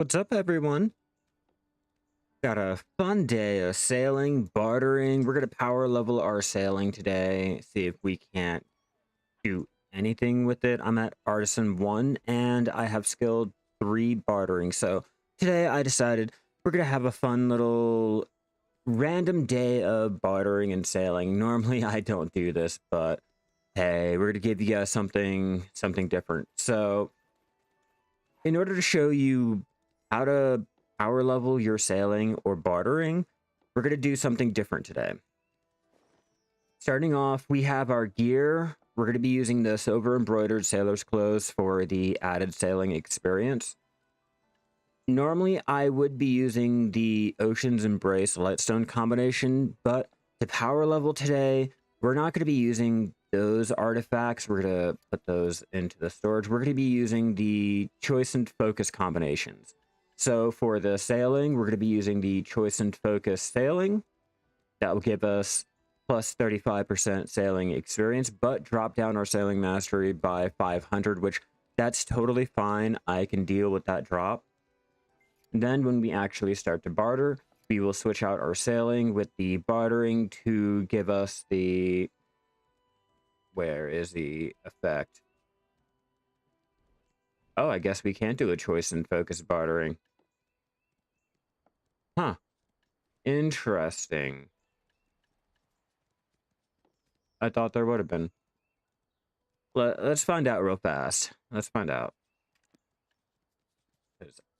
What's up, everyone? Got a fun day of sailing, bartering. We're going to power level our sailing today, see if we can't do anything with it. I'm at Artisan 1, and I have skilled 3 bartering. So today I decided we're going to have a fun little random day of bartering and sailing. Normally I don't do this, but hey, we're going to give you guys something different. So in order to show you how to power level your sailing or bartering, we're going to do something different today. Starting off, we have our gear. We're going to be using the silver embroidered sailor's clothes for the added sailing experience. Normally, I would be using the Ocean's Embrace Lightstone combination, but to power level today, we're not going to be using those artifacts. We're going to put those into the storage. We're going to be using the Choice and Focus combinations. So for the sailing, we're going to be using the Choice and Focus sailing. That will give us plus 35% sailing experience, but drop down our sailing mastery by 500, which that's totally fine. I can deal with that drop. And then when we actually start to barter, we will switch out our sailing with the bartering to give us the... Where is the effect? Oh, I guess we can't do a choice and focus bartering. Huh. Interesting. I thought there would have been. Let's find out real fast. Let's find out.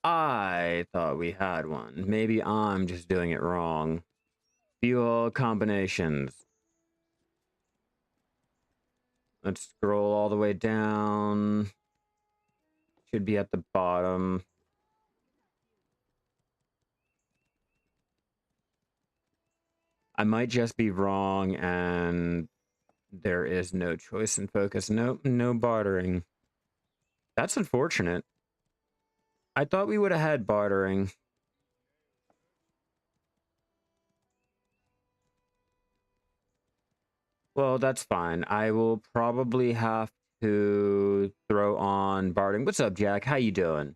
I thought we had one. Maybe I'm just doing it wrong. View all combinations. Let's scroll all the way down. Should be at the bottom. I might just be wrong and there is no choice and focus. Nope, no bartering. That's unfortunate. I thought we would have had bartering. Well, that's fine. I will probably have to throw on bartering. What's up, Jack? How you doing?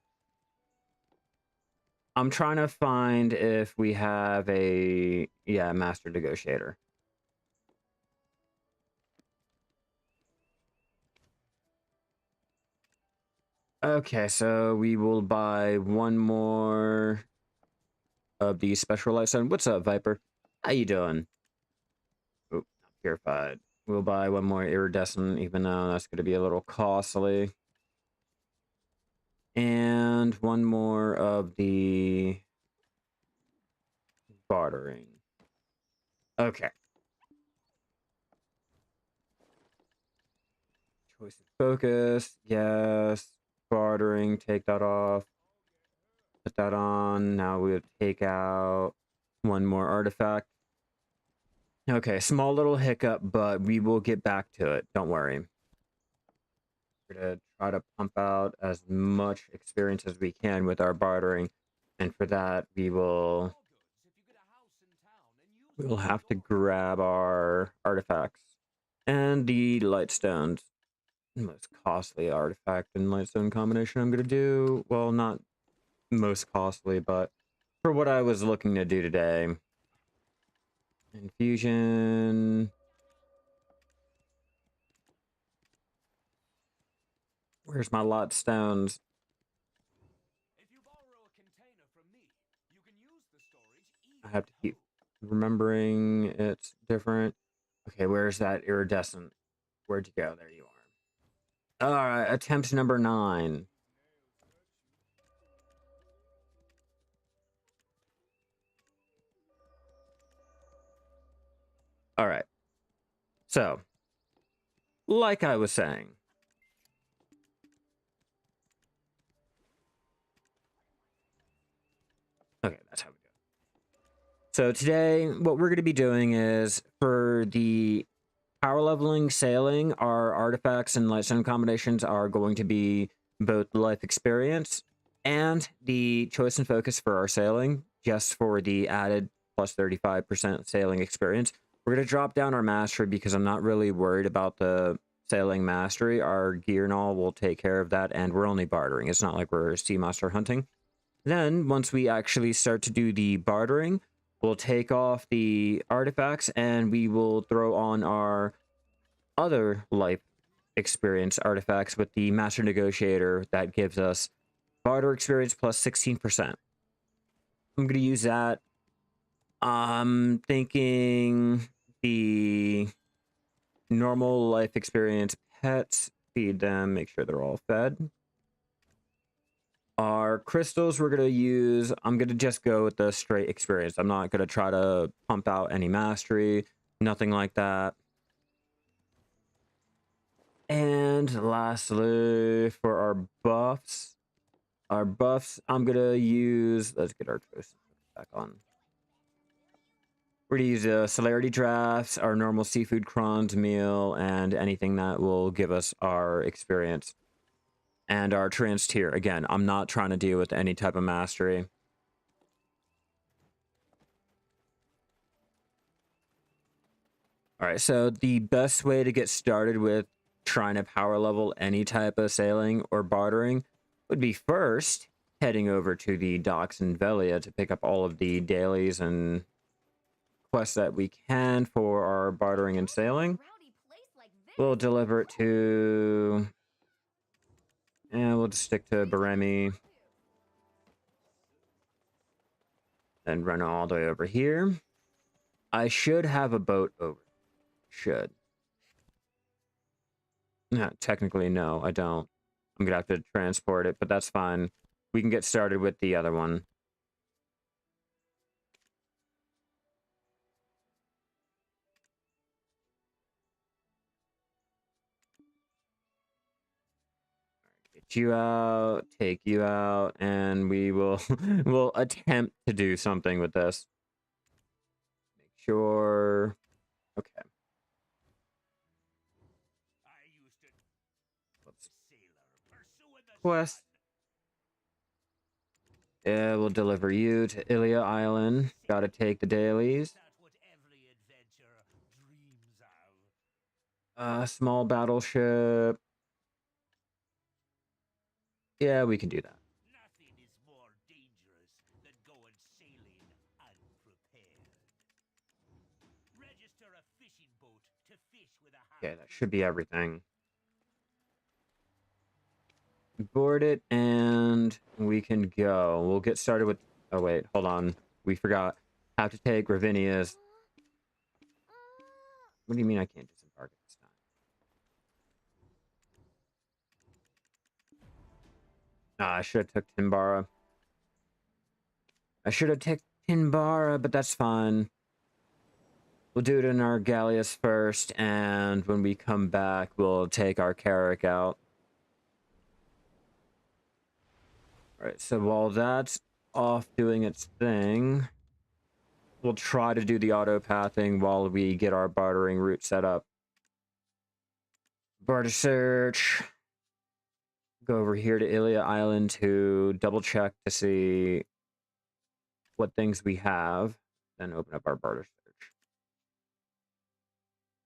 I'm trying to find if we have a... Yeah, master negotiator. Okay, so we will buy one more of the special lifestyle. What's up, Viper? How you doing? Oh, not purified. We'll buy one more iridescent, even though that's going to be a little costly. And one more of the bartering. Okay. Choice of focus. Yes. Bartering. Take that off. Put that on. Now we'll take out one more artifact. Okay, small little hiccup, but we will get back to it. Don't worry. We're going to try to pump out as much experience as we can with our bartering. And for that, we'll have to grab our artifacts. And the lightstones. Most costly artifact and lightstone combination I'm going to do. Well, not most costly, but for what I was looking to do today. Infusion. Where's my lot stones? I have to keep remembering it's different. Okay, where's that iridescent? Where'd you go? There you are. Alright, attempt number 9. Alright. So, like I was saying, okay, that's how we go. So today, what we're going to be doing is, for the power leveling sailing, our artifacts and lightstone combinations are going to be both the life experience and the choice and focus for our sailing, just for the added plus 35% sailing experience. We're going to drop down our mastery because I'm not really worried about the sailing mastery. Our gear and all will take care of that, and we're only bartering. It's not like we're sea monster hunting. Then once we actually start to do the bartering, we'll take off the artifacts and we will throw on our other life experience artifacts with the master negotiator that gives us barter experience plus 16%. I'm going to use that. I'm thinking the normal life experience pets, feed them, make sure they're all fed. Our crystals we're going to use, I'm going to just go with the straight experience. I'm not going to try to pump out any mastery, nothing like that. And lastly, for our buffs, I'm going to use, let's get our choices back on. We're going to use celerity drafts, our normal seafood crons meal, and anything that will give us our experience. And our trans tier. Again, I'm not trying to deal with any type of mastery. All right, so the best way to get started with trying to power level any type of sailing or bartering would be first heading over to the docks in Velia to pick up all of the dailies and quests that we can for our bartering and sailing. We'll deliver it to... and we'll just stick to Baremi. Then run all the way over here. I should have a boat over. Should. No, technically, no, I don't. I'm gonna have to transport it, but that's fine. We can get started with the other one. Get you out, take you out, and we will we'll attempt to do something with this. Make sure. Okay. Let's quest. Yeah, we'll deliver you to Ilia Island. Gotta take the dailies. Small battleship. Yeah, we can do that. Nothing is more dangerous than going sailing unprepared. Register a fishing boat to fish with a Okay, that should be everything. Board it and we can go. We'll get started with... oh wait, hold on. We forgot. Have to take Ravinia's... what do you mean I can't disembark at this time? I should have took Timbara. I should have taken Timbara, but that's fine. We'll do it in our Galleus first, and when we come back, we'll take our Carrick out. Alright, so while that's off doing its thing, we'll try to do the auto-pathing while we get our bartering route set up. Barter search. Go over here to Ilia Island to double check to see what things we have. Then open up our barter search.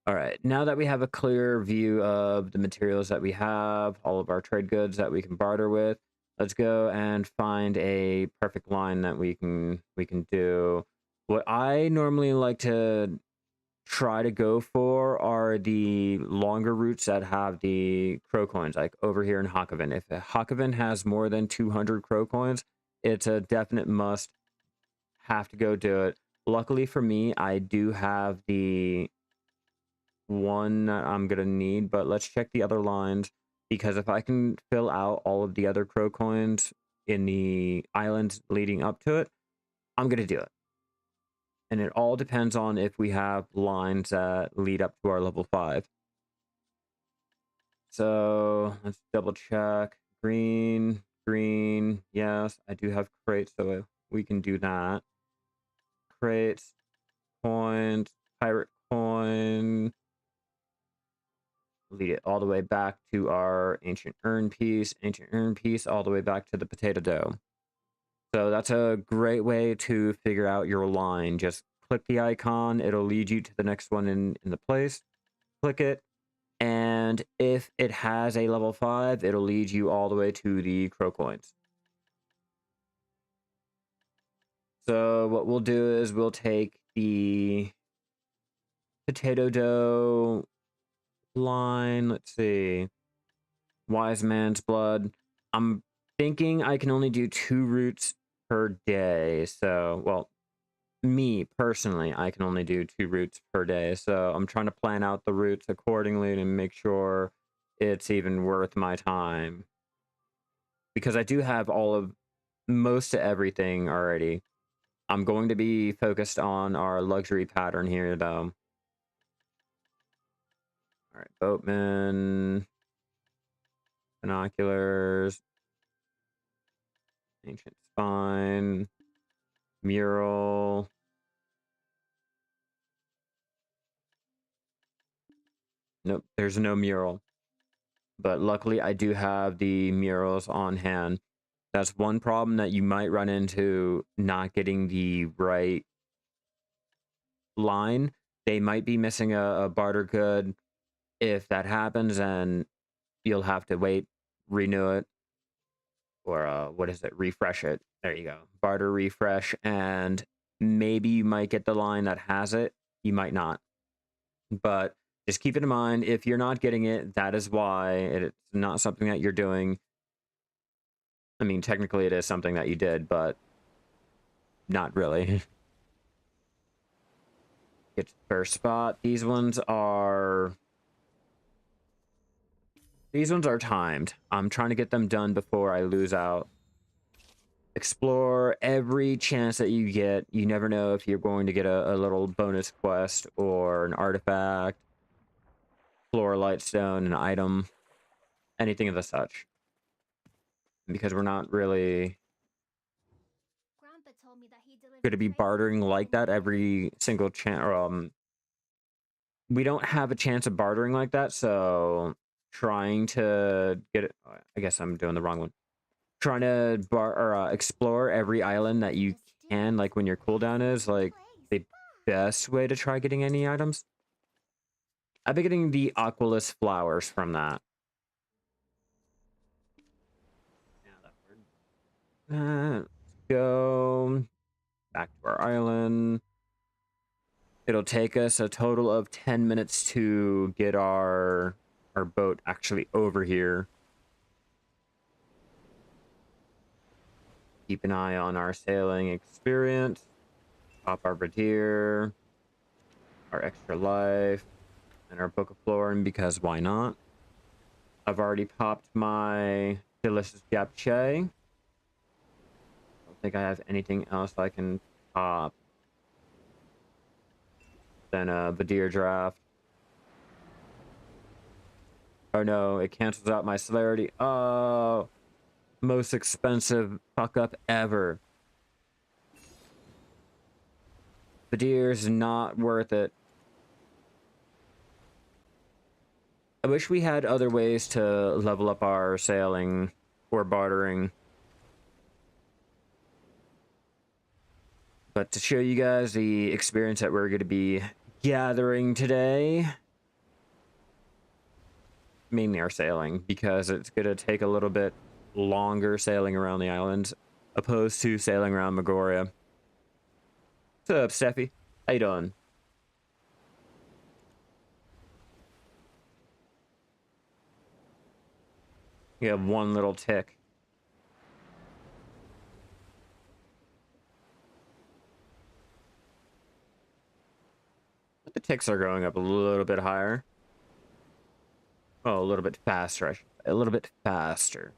All right, now that we have a clear view of the materials that we have, all of our trade goods that we can barter with, let's go and find a perfect line that we can do. What I normally like to try to go for are the longer routes that have the crow coins, like over here in Hakoven. If Hakoven has more than 200 crow coins, it's a definite must. Have to go do it. Luckily for me, I do have the one that I'm gonna need, but let's check the other lines, because if I can fill out all of the other crow coins in the islands leading up to it, I'm gonna do it. And it all depends on if we have lines that lead up to our level 5. So let's double check. Green, green. Yes, I do have crates, so we can do that. Crates, coins, pirate coin. Lead it all the way back to our ancient urn piece, all the way back to the potato dough. So that's a great way to figure out your line. Just click the icon, it'll lead you to the next one in the place. Click it, and if it has a level 5, it'll lead you all the way to the crow coins. So what we'll do is we'll take the potato dough line. Let's see. Wise man's blood. I'm thinking I can only do 2 roots per day. So, well, me personally, I can only do 2 roots per day. So I'm trying to plan out the roots accordingly to make sure it's even worth my time. Because I do have most of everything already. I'm going to be focused on our luxury pattern here, though. All right, boatman, binoculars, ancient spine, mural. Nope, there's no mural. But luckily, I do have the murals on hand. That's one problem that you might run into not getting the right line. They might be missing a barter good. If that happens, then you'll have to wait, renew it, or what is it? Refresh it. There you go. Barter refresh, and maybe you might get the line that has it. You might not. But just keep it in mind, if you're not getting it, that is why. It's not something that you're doing. I mean, technically it is something that you did, but not really. Get to the first spot. These ones are timed. I'm trying to get them done before I lose out. Explore every chance that you get. You never know if you're going to get a little bonus quest or an artifact, Floralite stone, an item, anything of the such. Because we're not really Grandpa told me that he delivered going to be trays bartering to like that every single chance. We don't have a chance of bartering like that, so trying to get it. I guess I'm doing the wrong one. Trying to explore every island that you can, like when your cooldown is, like the best way to try getting any items. I've been getting the Aqualus flowers from that. Let's go back to our island. It'll take us a total of 10 minutes to get our boat actually over here. Keep an eye on our sailing experience. Pop our Bartier, our extra life, and our Book of Florin, because why not? I've already popped my delicious japchae. Don't think I have anything else I can pop. Then a Badir draft. Oh no, it cancels out my celerity. Oh, most expensive fuck up ever. Badir's not worth it. I wish we had other ways to level up our sailing or bartering. But to show you guys the experience that we're going to be gathering today, mainly our sailing, because it's going to take a little bit longer sailing around the islands opposed to sailing around Megoria. What's up, Steffi? How you doing? You have one little tick. But the ticks are going up a little bit higher. Oh, a little bit faster. A little bit faster.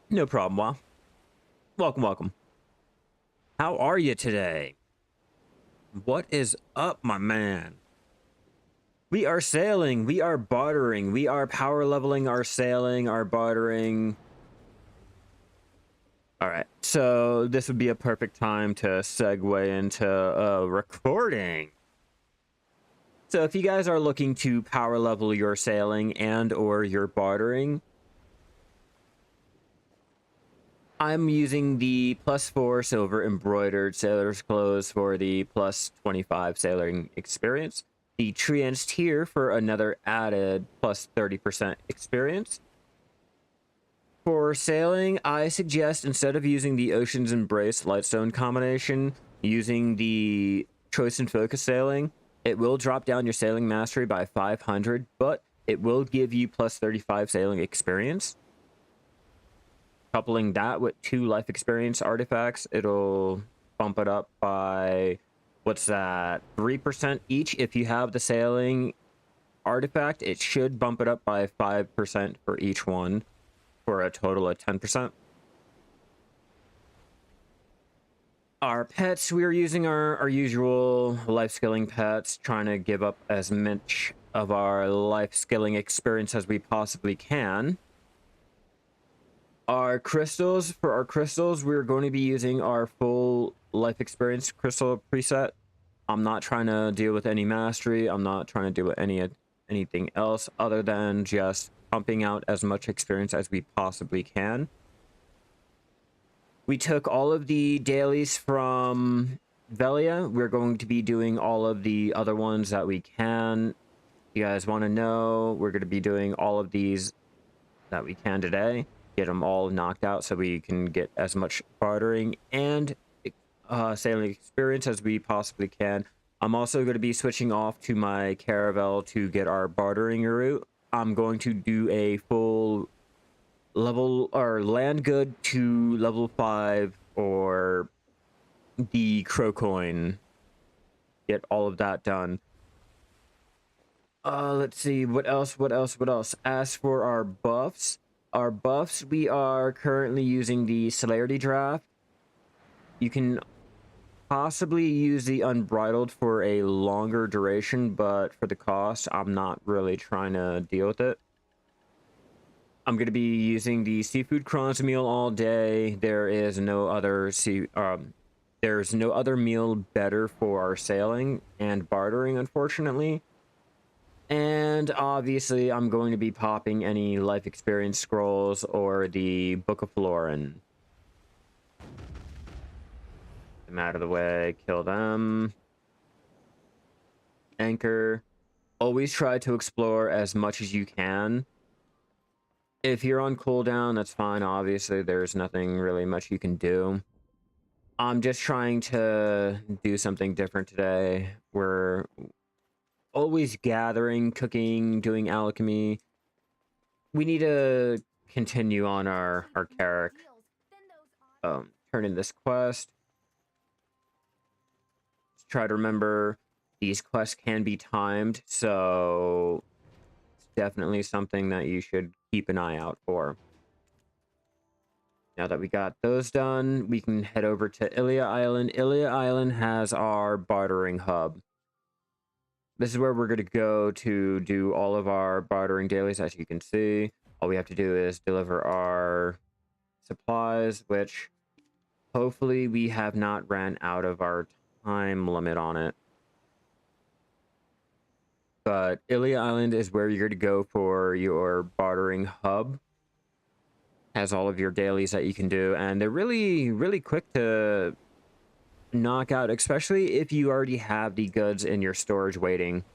No problem, Wa. Welcome, welcome. How are you today? What is up, my man? We are sailing. We are bartering. We are power leveling our sailing, our bartering. All right. So this would be a perfect time to segue into recording. So if you guys are looking to power level your sailing and or your bartering, I'm using the +4 silver embroidered sailor's clothes for the +25 sailoring experience. the Treants tier for another added plus 30% experience. For sailing, I suggest instead of using the Ocean's Embrace Lightstone combination, using the Choice and Focus sailing. It will drop down your sailing mastery by 500, but it will give you plus 35 sailing experience. Coupling that with 2 life experience artifacts, it'll bump it up by, what's that, 3% each. If you have the sailing artifact, it should bump it up by 5% for each one, for a total of 10%. Our pets, we are using our usual life skilling pets, trying to give up as much of our life skilling experience as we possibly can. Our crystals, for our crystals, we're going to be using our full life experience crystal preset. I'm not trying to deal with any mastery. I'm not trying to deal with anything else other than just pumping out as much experience as we possibly can. We took all of the dailies from Velia. We're going to be doing all of the other ones that we can. You guys want to know, we're going to be doing all of these that we can today. Get them all knocked out so we can get as much bartering and sailing experience as we possibly can. I'm also going to be switching off to my caravel to get our bartering route. I'm going to do a full level or land good to level 5 or the crow coin. Get all of that done. Let's see what else. As for our buffs, we are currently using the celerity draft. You can possibly use the unbridled for a longer duration, but for the cost, I'm not really trying to deal with it. I'm going to be using the seafood crons meal all day. There is no other there's no other meal better for our sailing and bartering, unfortunately. And obviously, I'm going to be popping any life experience scrolls or the Book of Florin. Get them out of the way, kill them. Anchor. Always try to explore as much as you can. If you're on cooldown, that's fine. Obviously, there's nothing really much you can do. I'm just trying to do something different today. We're always gathering, cooking, doing alchemy. We need to continue on our Carrick. Turn in this quest. Let's try to remember these quests can be timed, so it's definitely something that you should keep an eye out for. Now that we got those done, we can head over to Ilia Island. Ilia Island has our bartering hub. This is where we're going to go to do all of our bartering dailies. As you can see, all we have to do is deliver our supplies, which hopefully we have not ran out of our time limit on it. But Ilia Island is where you're going to go for your bartering hub. Has all of your dailies that you can do, and they're really, really quick to knock out, especially if you already have the goods in your storage waiting.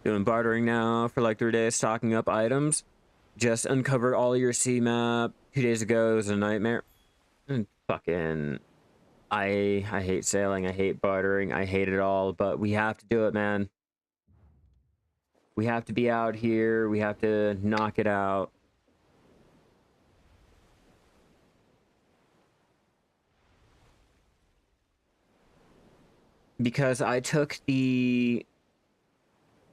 Doing bartering now for like 3 days, stocking up items. Just uncovered all your sea map 2 days ago. It was a nightmare. And fucking, I hate sailing, I hate bartering, I hate it all, but we have to do it, man. We have to be out here, we have to knock it out. Because I took the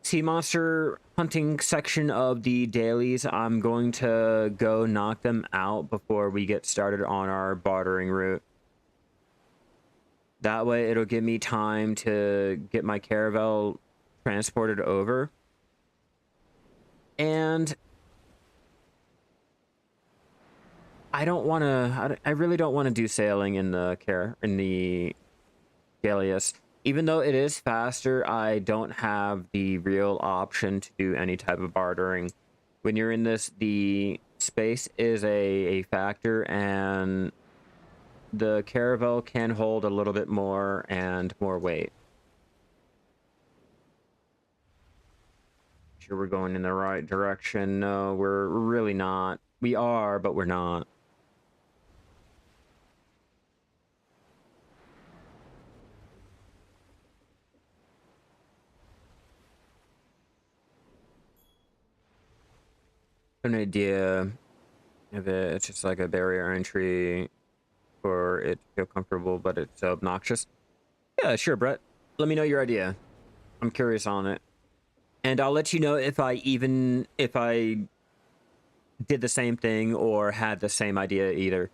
sea monster hunting section of the dailies, I'm going to go knock them out before we get started on our bartering route. That way it'll give me time to get my caravel transported over. And I don't want to, I really don't want to do sailing in the Gallius. Even though it is faster, I don't have the real option to do any type of bartering. When you're in this, the space is a factor, and the caravel can hold a little bit more and more weight. sure we're going in the right direction. No, we're really not. We are, but we're not. An idea of it. It's just like a barrier entry for it to feel comfortable, but it's so obnoxious. Yeah, sure, Brett. Let me know your idea. I'm curious on it. And I'll let you know if I did the same thing or had the same idea either.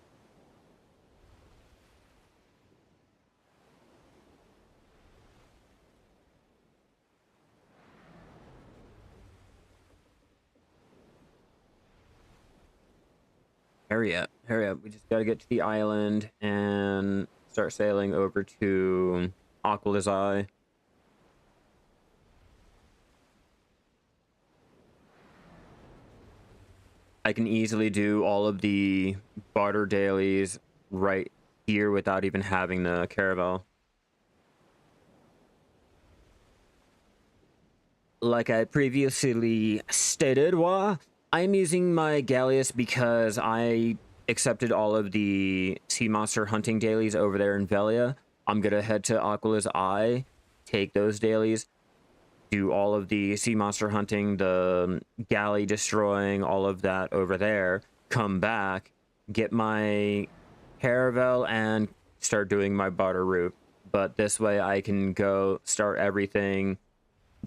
Hurry up, hurry up. We just gotta get to the island and start sailing over to Aquala's Eye. I can easily do all of the barter dailies right here without even having the caravel. Like I previously stated, I'm using my Galleus because I accepted all of the sea monster hunting dailies over there in Velia. I'm gonna head to Aquala's Eye, take those dailies, do all of the sea monster hunting, the galley destroying, all of that over there, come back, get my caravel, and start doing my barter route. But this way I can go start everything,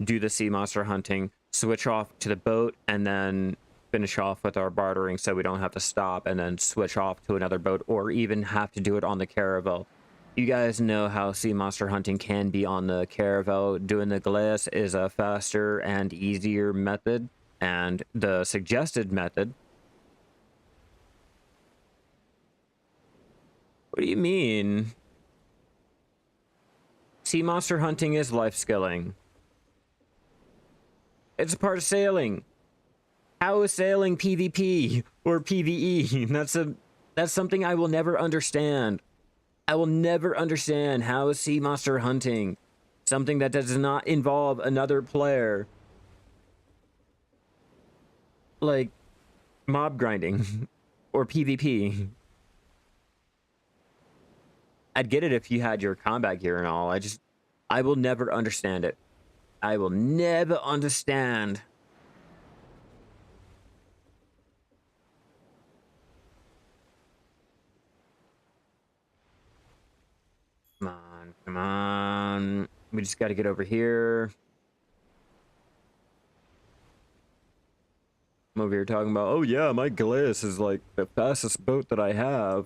do the sea monster hunting, switch off to the boat, and then finish off with our bartering so we don't have to stop and then switch off to another boat or even have to do it on the caravel. You guys know how sea monster hunting can be on the caravel. Doing the glass is a faster and easier method, and the suggested method. What do you mean? Sea monster hunting is life skilling. It's a part of sailing. How is sailing PvP or PvE? That's something I will never understand. I will never understand how is sea monster hunting something that does not involve another player. Like mob grinding or PvP. I'd get it if you had your combat gear and all. I will never understand it. I will never understand. Come on, come on. We just got to get over here. I'm over here talking about, oh yeah, my Glass is like the fastest boat that I have.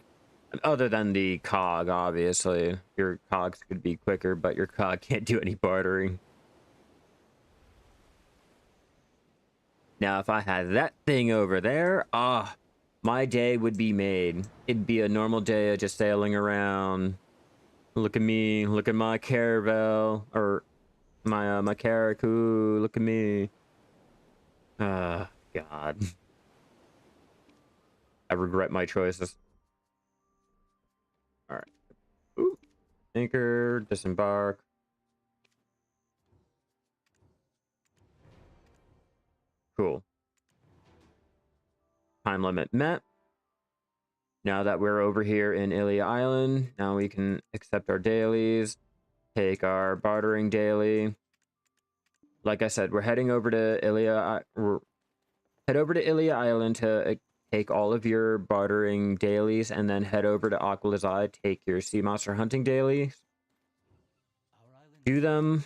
Other than the cog, obviously. Your cogs could be quicker, but your cog can't do any bartering. Now, if I had that thing over there, my day would be made. It'd be a normal day of just sailing around. Look at me, look at my caravel, or my caracu, look at me. God. I regret my choices. All right. Ooh. Anchor, disembark. Cool. Time limit met. Now that we're over here in Ilia Island, now we can accept our dailies, take our bartering daily. Like I said, we're heading over to head over to Ilia Island to take all of your bartering dailies, and then head over to Aquala's Eye, take your sea monster hunting dailies. Do them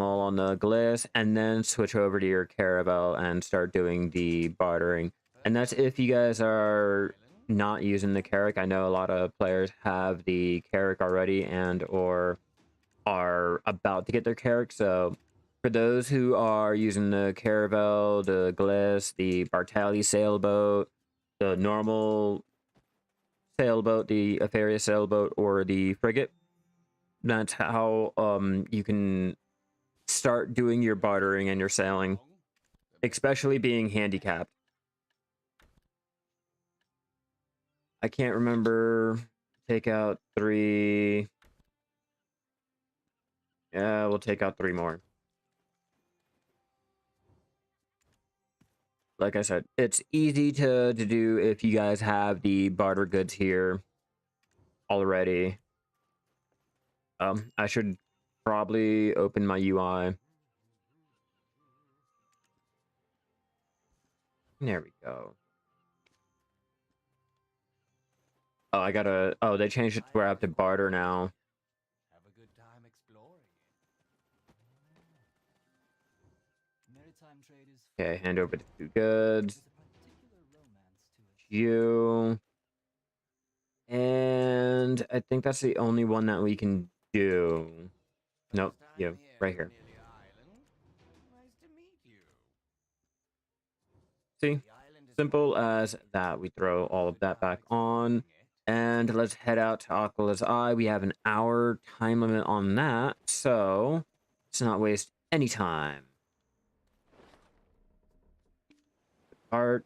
all on the glass, and then switch over to your caravel and start doing the bartering. And that's if you guys are not using the carrack. I know a lot of players have the carrack already and or are about to get their carrack. So for those who are using the caravel, the glass, the Bartali sailboat, the normal sailboat, the Afaria sailboat, or the frigate, that's how you can start doing your bartering and your sailing, especially being handicapped. I can't remember. Take out 3. Yeah, we'll take out 3 more. like I said, it's easy to do if you guys have the barter goods here already. I should probably open my UI. There we go. Oh, I gotta... Oh, they changed it to where I have to barter now. Have a good time exploring it. Maritime trade is Okay, fun, hand over the 2 goods. with a particular romance to it. You... And I think that's the only one that we can do. Nope, you, right here. Nice to meet you. See? Simple as that. We throw all of that back on. And let's head out to Aquala's Eye. We have an hour time limit on that, so let's not waste any time. Art.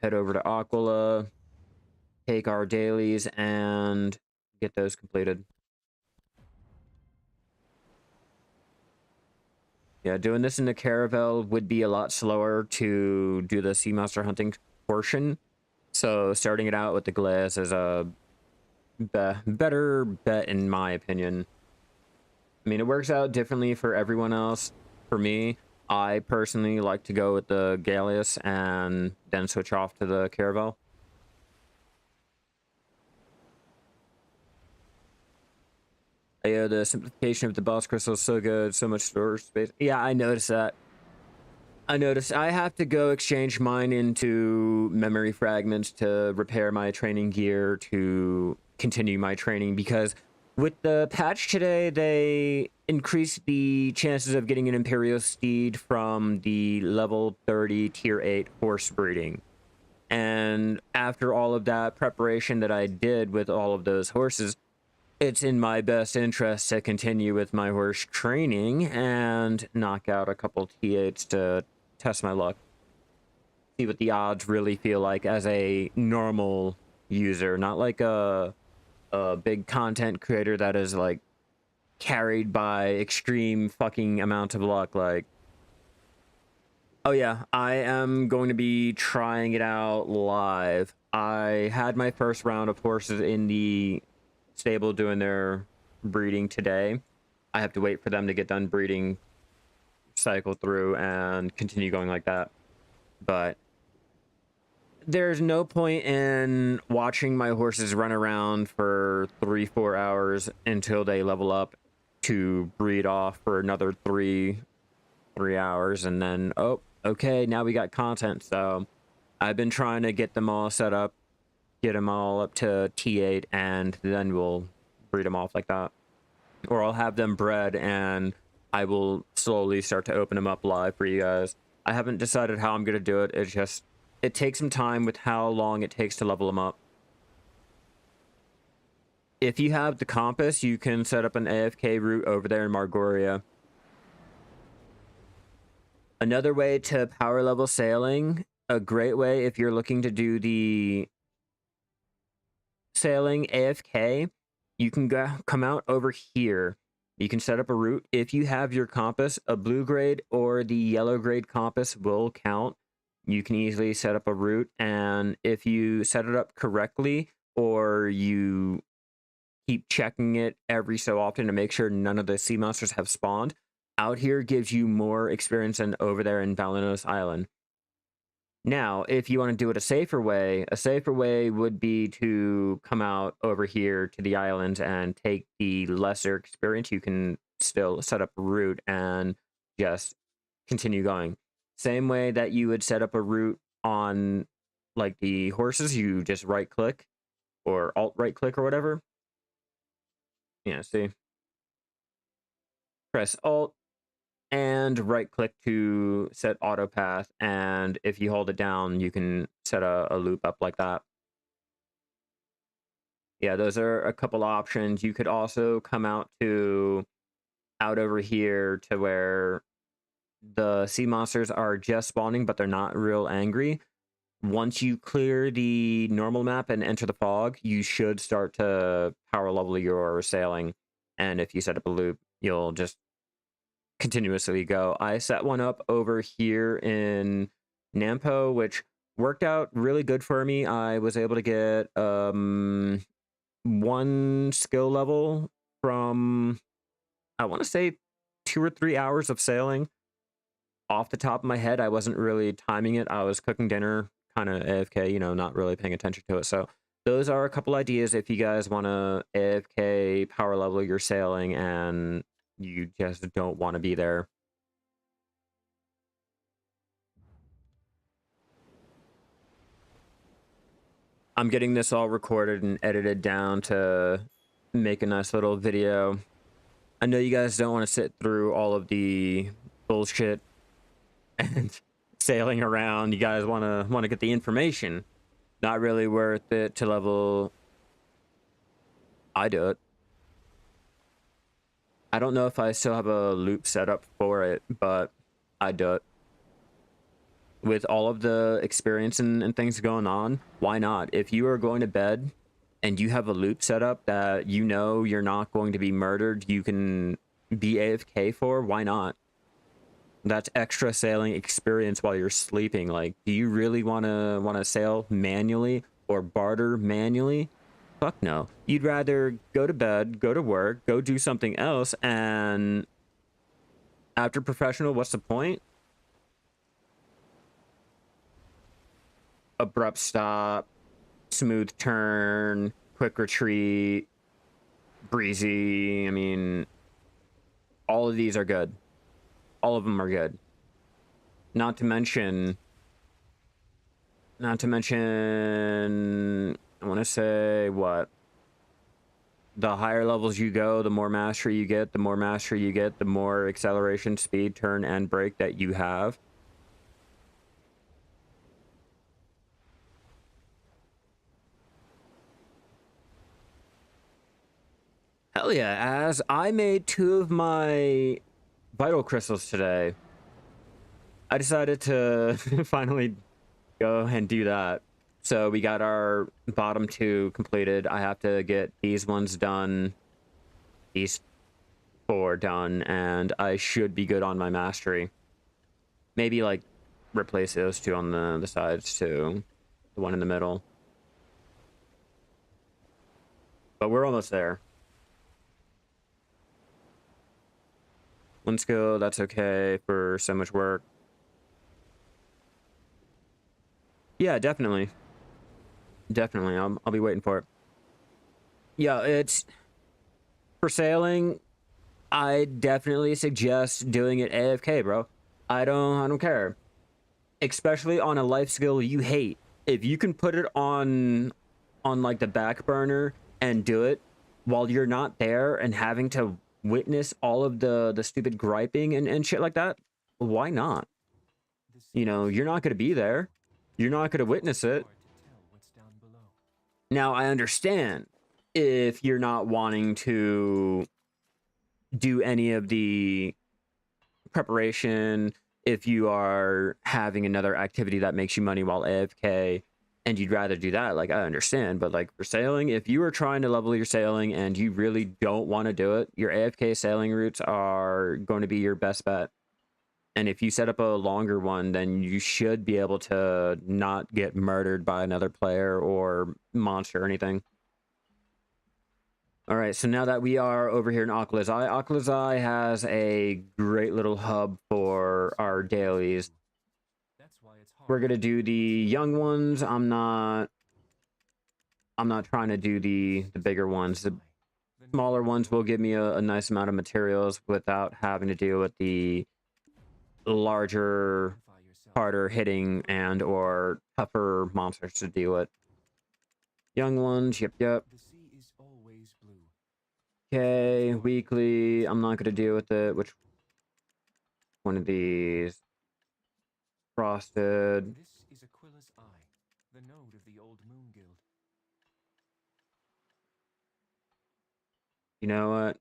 Head over to Aquila. Take our dailies and get those completed. Yeah, doing this in the caravel would be a lot slower to do the sea monster hunting portion. So starting it out with the glass is a better bet in my opinion. I mean, it works out differently for everyone else. For me, I personally like to go with the Gallius and then switch off to the caravel. Yeah, the simplification of the boss crystal is so good, so much storage space. Yeah, I noticed that. I noticed I have to go exchange mine into memory fragments to repair my training gear to continue my training, because with the patch today, they increased the chances of getting an Imperial steed from the level 30 tier 8 horse breeding. And after all of that preparation that I did with all of those horses, it's in my best interest to continue with my horse training and knock out a couple T8s to test my luck. See what the odds really feel like as a normal user, not like a big content creator that is like carried by extreme fucking amounts of luck. Like, oh yeah, I am going to be trying it out live. I had my first round of horses in the stable doing their breeding today. I have to wait for them to get done breeding, cycle through, and continue going like that. But there's no point in watching my horses run around for 3-4 hours until they level up to breed off for another 3 hours, and then, oh, okay, now we got content. So I've been trying to get them all set up, get them all up to T8, and then we'll breed them off like that. Or I'll have them bred, and I will slowly start to open them up live for you guys. I haven't decided how I'm going to do it. It's just, it takes some time with how long it takes to level them up. If you have the compass, you can set up an AFK route over there in Margoria. Another way to power level sailing, a great way if you're looking to do the sailing AFK, you can come out over here. You can set up a route. If you have your compass, a blue grade or the yellow grade compass will count. You can easily set up a route, and if you set it up correctly, or you keep checking it every so often to make sure none of the sea monsters have spawned, out here gives you more experience than over there in Valinos Island. Now, if you want to do it a safer way would be to come out over here to the islands and take the lesser experience. You can still set up a route and just continue going. Same way that you would set up a route on like the horses, you just right click or alt right click or whatever. Yeah, see? Press alt and right click to set auto path, and if you hold it down you can set a loop up like that. Yeah, those are a couple options. You could also come out over here to where the sea monsters are just spawning but they're not real angry. Once you clear the normal map and enter the fog, you should start to power level your sailing, and if you set up a loop you'll just continuously go. I set one up over here in Nampo, which worked out really good for me. I was able to get 1 skill level from, I want to say, 2 or 3 hours of sailing. Off the top of my head, I wasn't really timing it. I was cooking dinner, kind of AFK, you know, not really paying attention to it. So those are a couple ideas if you guys want to AFK power level your sailing and you just don't want to be there. I'm getting this all recorded and edited down to make a nice little video. I know you guys don't want to sit through all of the bullshit and sailing around. You guys want to get the information. Not really worth it to level. I do it. I don't know if I still have a loop set up for it, but I do it. With all of the experience and things going on, why not? If you are going to bed and you have a loop set up that you know you're not going to be murdered, you can be AFK for, why not? That's extra sailing experience while you're sleeping. Like, do you really want to sail manually or barter manually? Fuck no. You'd rather go to bed, go to work, go do something else, and after professional, what's the point? Abrupt stop, smooth turn, quick retreat, breezy. I mean, all of these are good. All of them are good. Not to mention, I want to say what? The higher levels you go, the more mastery you get. The more mastery you get, the more acceleration, speed, turn, and brake that you have. Hell yeah, as I made 2 of my vital crystals today. I decided to finally go and do that. So we got our bottom 2 completed. I have to get these ones done, these 4 done, and I should be good on my mastery. Maybe like replace those 2 on the sides too, the one in the middle. But we're almost there. 1 skill, that's okay for so much work. Yeah, definitely. Definitely. I'll be waiting for it. Yeah, it's for sailing. I definitely suggest doing it AFK, bro. I don't care. Especially on a life skill you hate. If you can put it on like the back burner and do it while you're not there and having to witness all of the stupid griping and shit like that, why not? You know, you're not going to be there. You're not going to witness it. Now, I understand if you're not wanting to do any of the preparation, if you are having another activity that makes you money while AFK, and you'd rather do that, like, I understand. But, like, for sailing, if you are trying to level your sailing and you really don't want to do it, your AFK sailing routes are going to be your best bet. And if you set up a longer one, then you should be able to not get murdered by another player or monster or anything. All right, so now that we are over here in Oculus Eye has a great little hub for our dailies. We're gonna do the young ones. I'm not trying to do the bigger ones. The smaller ones will give me a nice amount of materials without having to deal with the larger, harder hitting and or tougher monsters to deal with. Young ones, yep. Okay, weekly. I'm not gonna deal with it. Which one of these? Frosted. This is Aquila's Eye, the node of the old Moon Guild. You know what?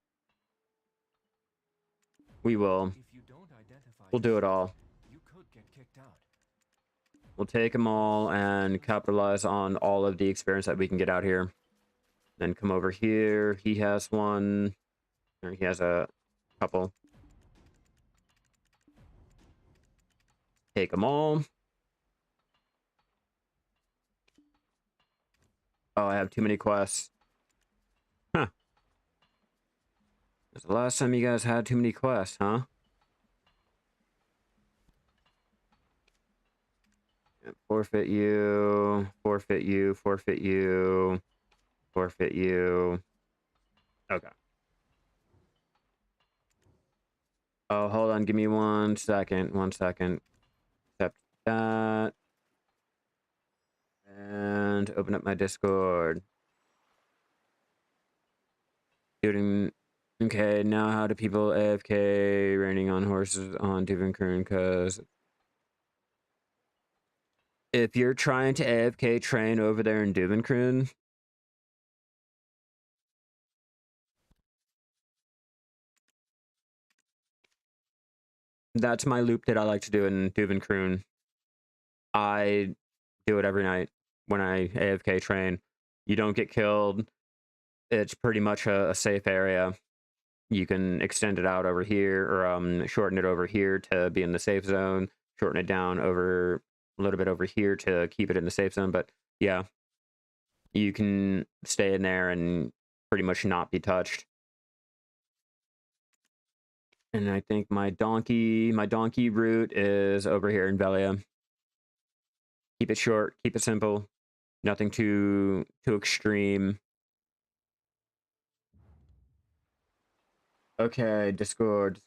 We will. If you don't identify We'll do it all. You could get kicked out. We'll take them all and capitalize on all of the experience that we can get out here. Then come over here. He has one. Or he has a couple. Take them all. Oh, I have too many quests. Huh. That's the last time you guys had too many quests, huh? Forfeit you, forfeit you, forfeit you, forfeit you. Okay. Oh, hold on. Give me 1 second. 1 second. Accept that. And open up my Discord. Shooting. Okay, now how do people AFK raining on horses on Duvenkroon? Because if you're trying to AFK train over there in Duvenkroon, that's my loop that I like to do in Duvenkroon. I do it every night when I AFK train. You don't get killed. It's pretty much a safe area. You can extend it out over here, or shorten it over here to be in the safe zone. Shorten it down over a little bit over here to keep it in the safe zone. But yeah, you can stay in there and pretty much not be touched. And I think my donkey route is over here in Velia. Keep it short, keep it simple, nothing too extreme. Okay, Discord.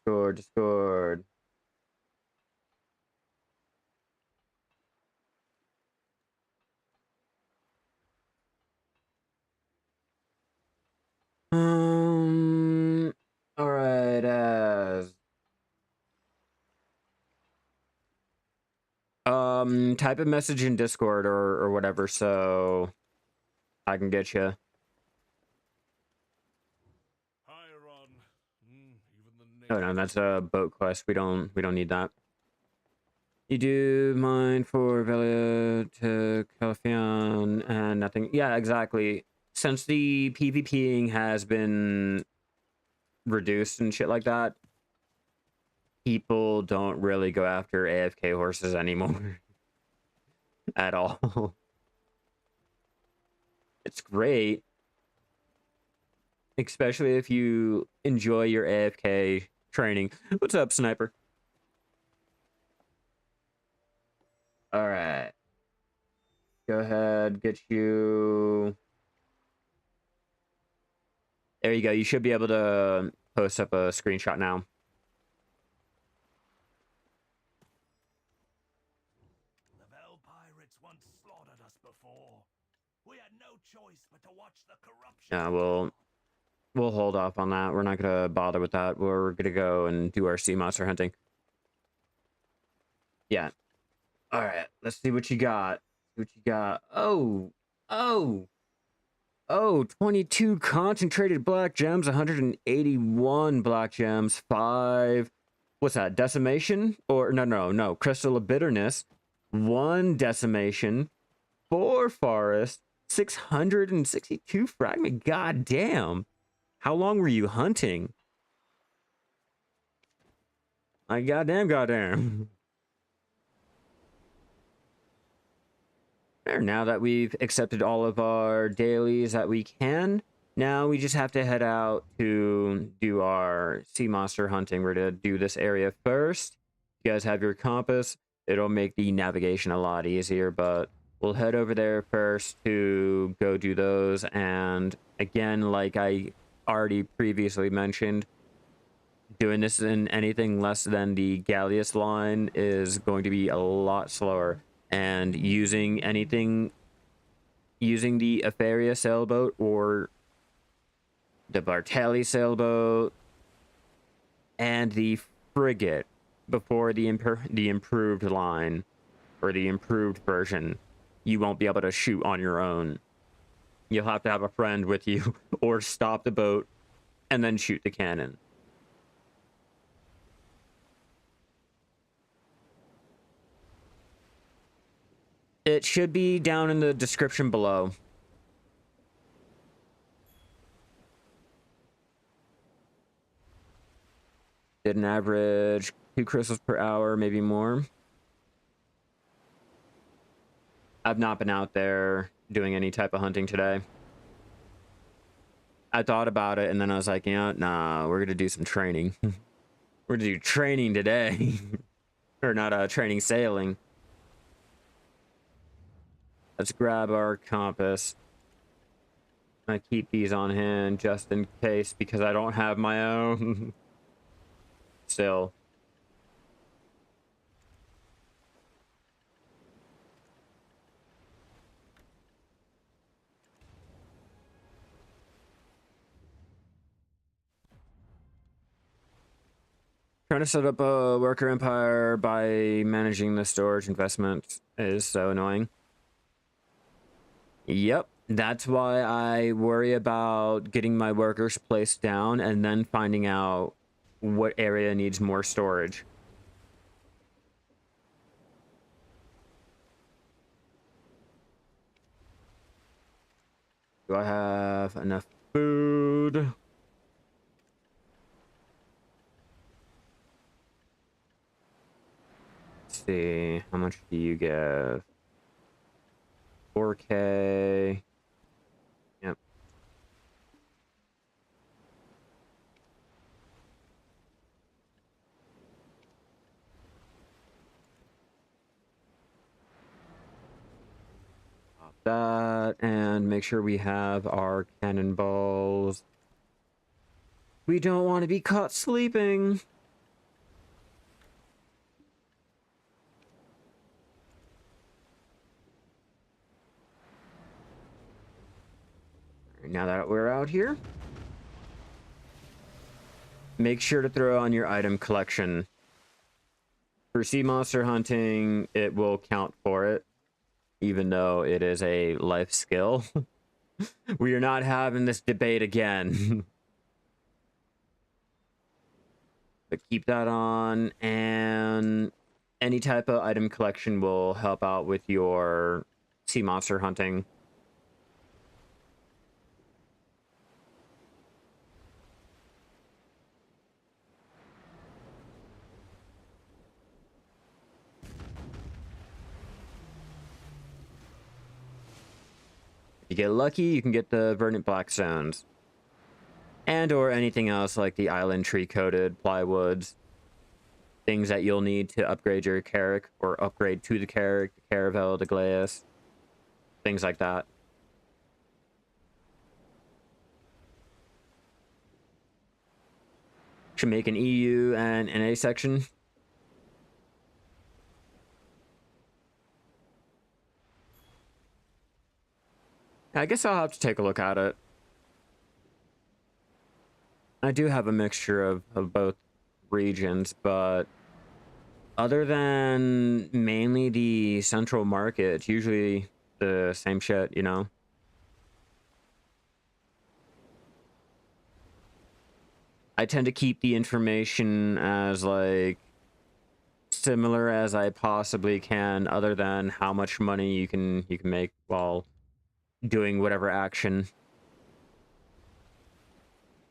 All right, type a message in Discord or whatever, so I can get you. Oh no, that's a boat quest. We don't need that. You do mine for Velia to Califian and nothing. Yeah, exactly. Since the PvPing has been reduced and shit like that, people don't really go after AFK horses anymore. At all. It's great. Especially if you enjoy your AFK training. What's up, Sniper? Alright. Go ahead, get you... There you go. You should be able to post up a screenshot now. The Vel pirates once slaughtered us before. We had no choice but to watch the corruption. Yeah, we'll hold off on that. We're not gonna bother with that. We're gonna go and do our sea monster hunting. Yeah. Alright, let's see what you got. Oh, 22 concentrated black gems, 181 black gems, 5... What's that, decimation? Or, no, crystal of bitterness, 1 decimation, 4 forest, 662 fragment. God damn. How long were you hunting? Like, goddamn. There, now that we've accepted all of our dailies that we can, now we just have to head out to do our sea monster hunting. We're to do this area first. You guys have your compass. It'll make the navigation a lot easier, but we'll head over there first to go do those. And again, like I already previously mentioned, doing this in anything less than the Galleus line is going to be a lot slower. And using the Afaria sailboat or the Bartelli sailboat and the frigate before the improved line or the improved version, you won't be able to shoot on your own. You'll have to have a friend with you or stop the boat and then shoot the cannon. It should be down in the description below. Did an average 2 crystals per hour, maybe more. I've not been out there doing any type of hunting today. I thought about it, and then I was like, you know, nah, we're gonna do some training. We're gonna do training today. Or not training sailing. Let's grab our compass. I keep these on hand just in case because I don't have my own. Still. Trying to set up a worker empire by managing the storage investment is so annoying. Yep, that's why I worry about getting my workers placed down and then finding out what area needs more storage. Do I have enough food? Let's see, how much do you give? 4K. Yep. Pop that and make sure we have our cannonballs. We don't want to be caught sleeping. Now that we're out here, make sure to throw on your item collection. For sea monster hunting, it will count for it, even though it is a life skill. We are not having this debate again. But keep that on, and any type of item collection will help out with your sea monster hunting. If you get lucky, you can get the verdant black stones. And or anything else like the island tree coated plywoods. Things that you'll need to upgrade your Carrick or upgrade to the Carrick, the Caravel, the Glass. Things like that. Should make an EU and NA section. I guess I'll have to take a look at it. I do have a mixture of both regions, but other than mainly the central market, it's usually the same shit, you know? I tend to keep the information as, like, similar as I possibly can, other than how much money you can make while doing whatever action.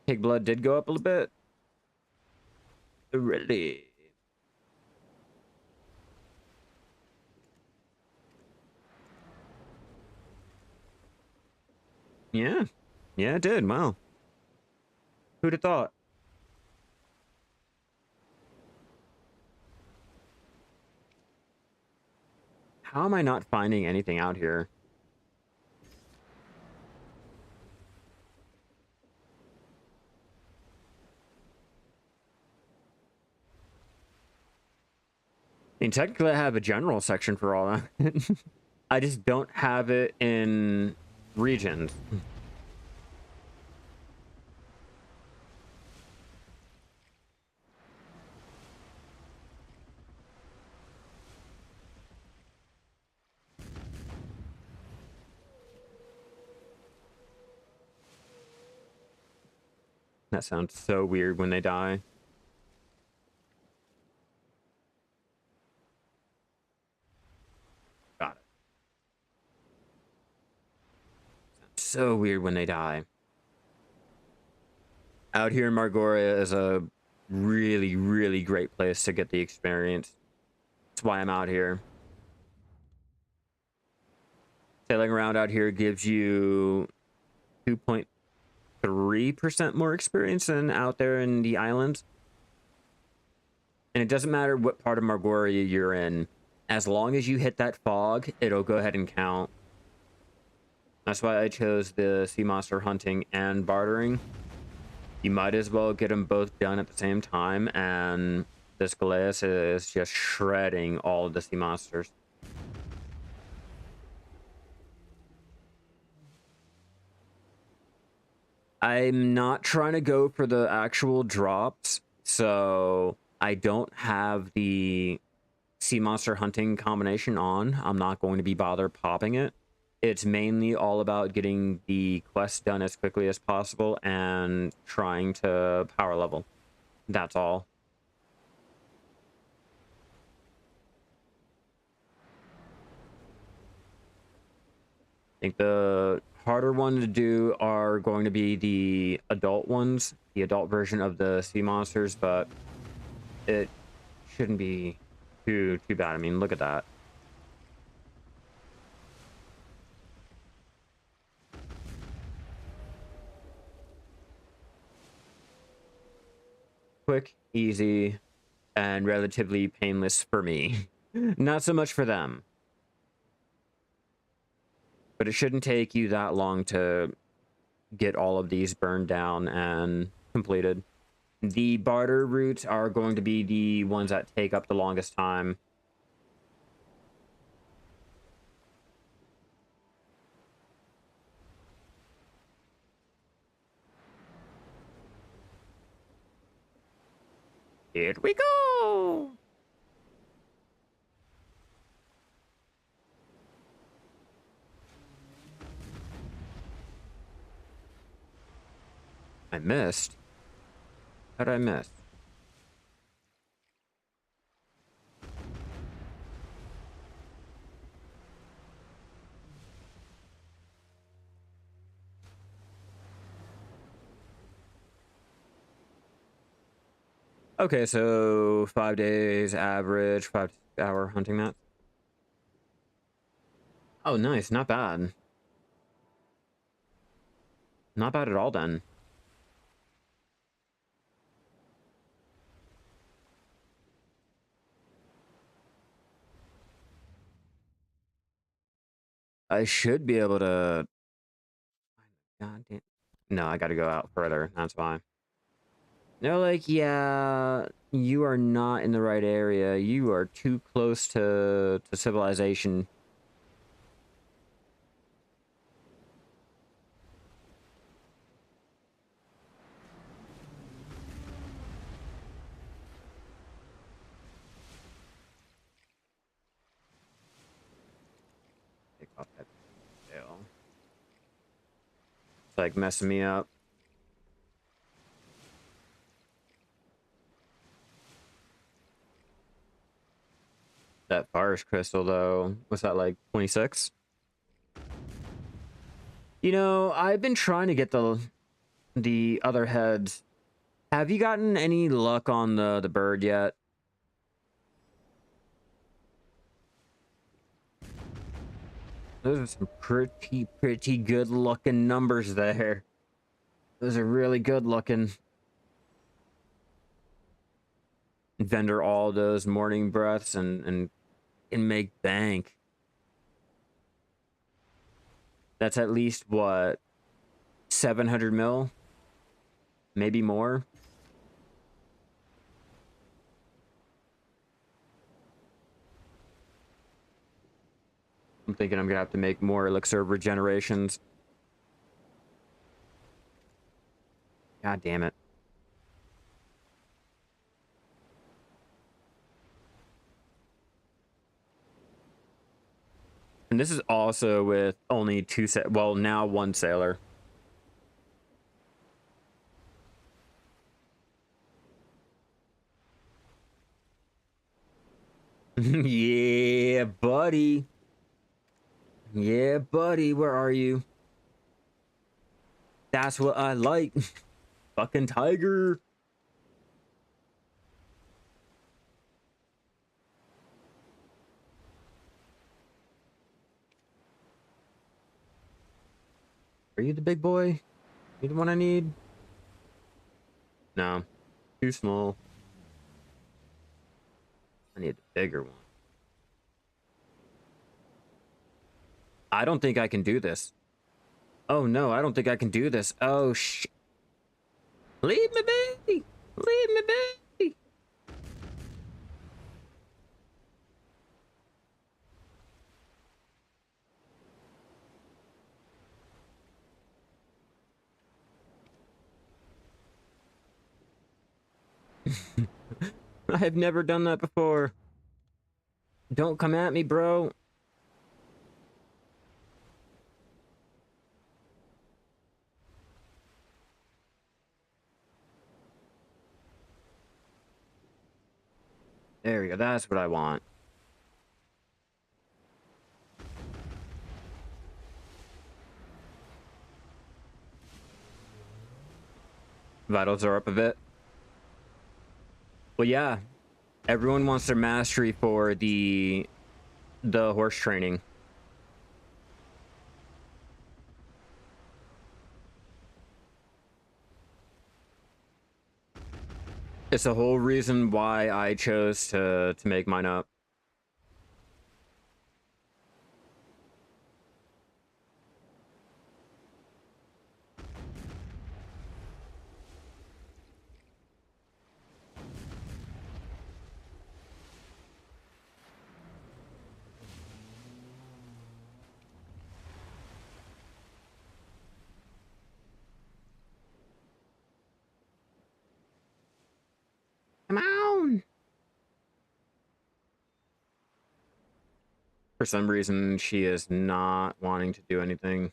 Pig blood did go up a little bit. Really? Yeah. Yeah, it did. Wow. Who'd have thought? How am I not finding anything out here? I mean, technically I have a general section for all that. I just don't have it in regions. That sounds so weird when they die. Got it. Sounds so weird when they die. Out here in Margoria is a really, really great place to get the experience. That's why I'm out here. Sailing around out here gives you 2.3% more experience than out there in the islands. And it doesn't matter what part of Margoria you're in. As long as you hit that fog, it'll go ahead and count. That's why I chose the sea monster hunting and bartering. You might as well get them both done at the same time, and this Galeas is just shredding all of the sea monsters. I'm not trying to go for the actual drops, so I don't have the sea monster hunting combination on. I'm not going to be bothered popping it. It's mainly all about getting the quest done as quickly as possible and trying to power level. That's all. I think the harder ones to do are going to be the adult ones, the adult version of the sea monsters, but it shouldn't be too bad. I mean, look at that. Quick, easy, and relatively painless for me. Not so much for them. But it shouldn't take you that long to get all of these burned down and completed. The barter routes are going to be the ones that take up the longest time. Here we go! I missed. How'd I miss? Okay, so 5 days average, 5-hour hunting that. Oh, nice. Not bad. Not bad at all, then. I should be able to... God damn. No, I gotta go out further. That's why. They're like, yeah, you are not in the right area. You are too close to civilization. Take off that tail. It's like messing me up. That forest crystal, though, was that like 26? You know, I've been trying to get the other heads. Have you gotten any luck on the bird yet? Those are some pretty good looking numbers there. Those are really good looking. Vendor all those morning breaths and make bank. That's at least what, 700 mil, maybe more. I'm thinking I'm gonna have to make more elixir regenerations. God damn it. And this is also with only well, now one sailor. Yeah, buddy. Yeah, buddy, where are you? That's what I like. Fucking tiger. Are you the big boy? You the one I need? No. Too small. I need the bigger one. I don't think I can do this. Oh no, I don't think I can do this. Oh leave me be! Leave me be! I have never done that before. Don't come at me, bro. There we go. That's what I want. Vitals are up a bit. Well, yeah. Everyone wants their mastery for the horse training. It's the whole reason why I chose to make mine up. Come on! For some reason, she is not wanting to do anything.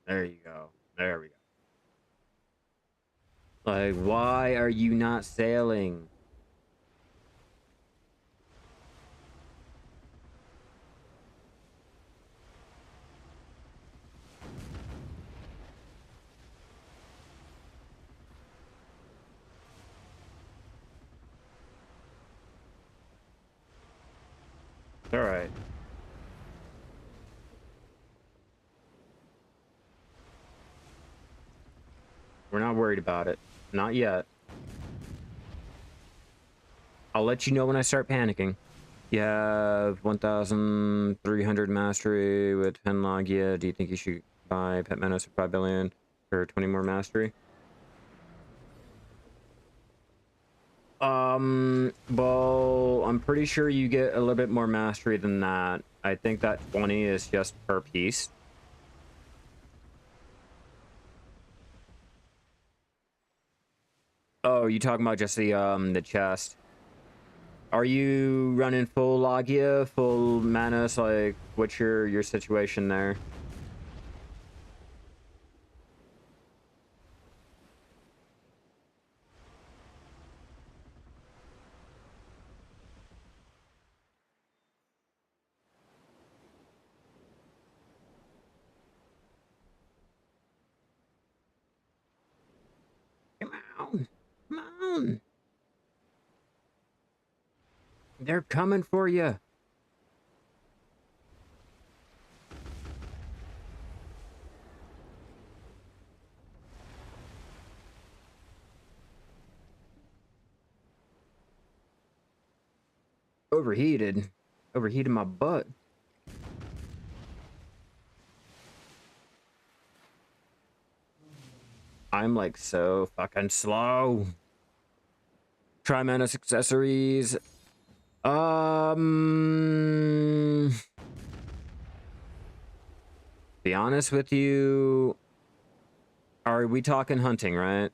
There you go. There we go. Like, why are you not sailing? All right. We're not worried about it. Not yet. I'll let you know when I start panicking. You have 1,300 mastery with 10 Logia. Do you think you should buy Pet Menace for 5 billion for 20 more mastery? Well, I'm pretty sure you get a little bit more mastery than that. I think that 20 is just per piece. Oh, you talking about just the chest? Are you running full Logia, full Manus? Like, what's your situation there? Come on, come on! They're coming for you. Overheated. Overheated my butt. I'm like so fucking slow. Try Manus accessories. Be honest with you. Are we talking hunting, right?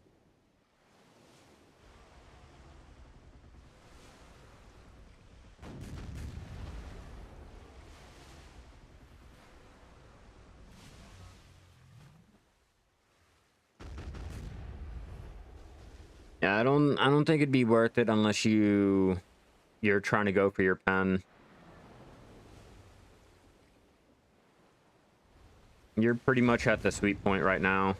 Yeah, I don't think it'd be worth it unless you're trying to go for your pen. You're pretty much at the sweet point right now.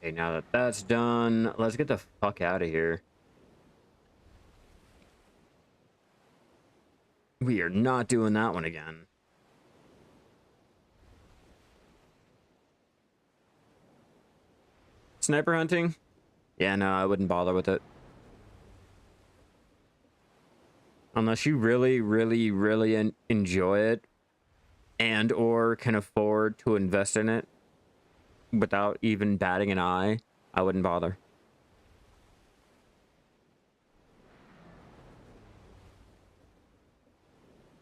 Okay, now that that's done, let's get the fuck out of here. We are not doing that one again. Sniper hunting? Yeah, no, I wouldn't bother with it. Unless you really, really, really enjoy it and or can afford to invest in it without even batting an eye, I wouldn't bother.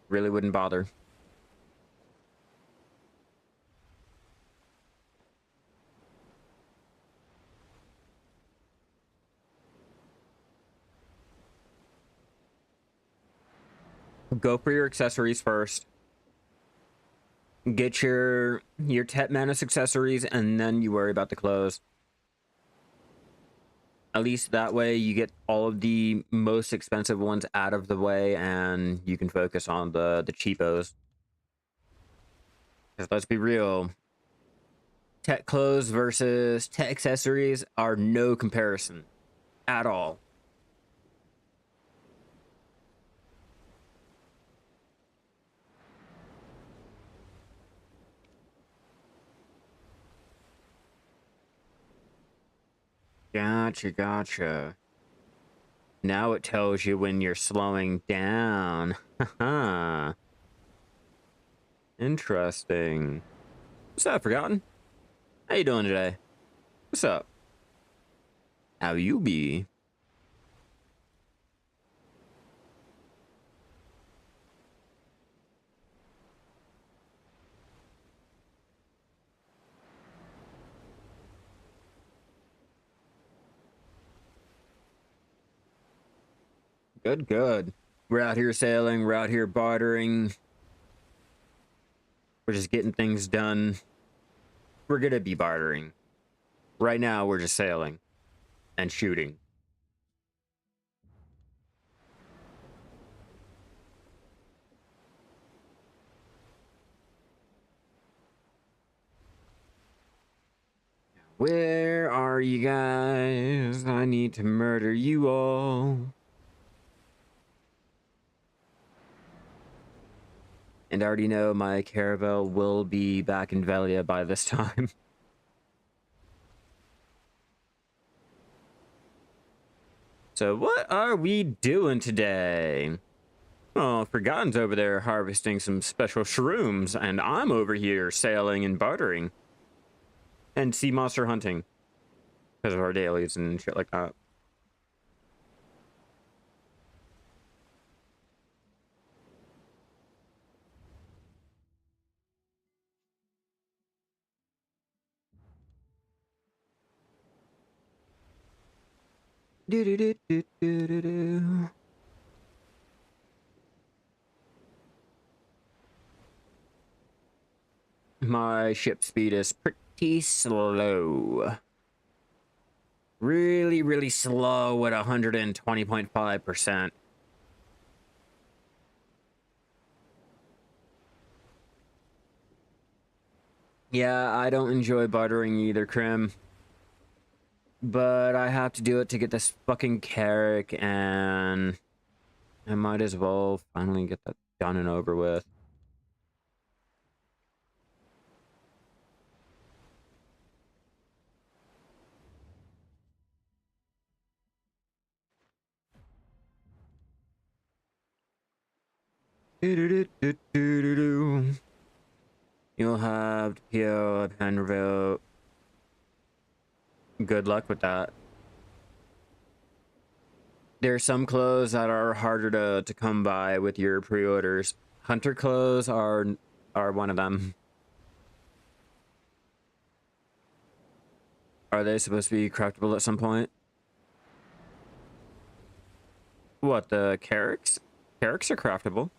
Really wouldn't bother. Go for your accessories first. Get your Tet Manus accessories, and then you worry about the clothes. At least that way you get all of the most expensive ones out of the way, and you can focus on the cheapos. Because let's be real, Tet clothes versus Tet accessories are no comparison at all. Gotcha. Now it tells you when you're slowing down. Haha. Interesting. What's up, Forgotten? How you doing today? What's up? How you be? Good. We're out here sailing. We're out here bartering. We're just getting things done. We're gonna be bartering. Right now, we're just sailing and shooting. Where are you guys? I need to murder you all. And I already know my caravel will be back in Velia by this time. So what are we doing today? Oh, Forgotten's over there harvesting some special shrooms, and I'm over here sailing and bartering. And sea monster hunting. Because of our dailies and shit like that. Do. My ship speed is pretty slow. Really slow at 120.5%. Yeah, I don't enjoy bartering either, Krim. But I have to do it to get this fucking carrick, and I might as well finally get that done and over with. You'll have to PO a pen revoke. Good luck with that. There are some clothes that are harder to come by with your pre-orders. Hunter clothes are one of them. Are they supposed to be craftable at some point? What, the carracks? Carracks are craftable.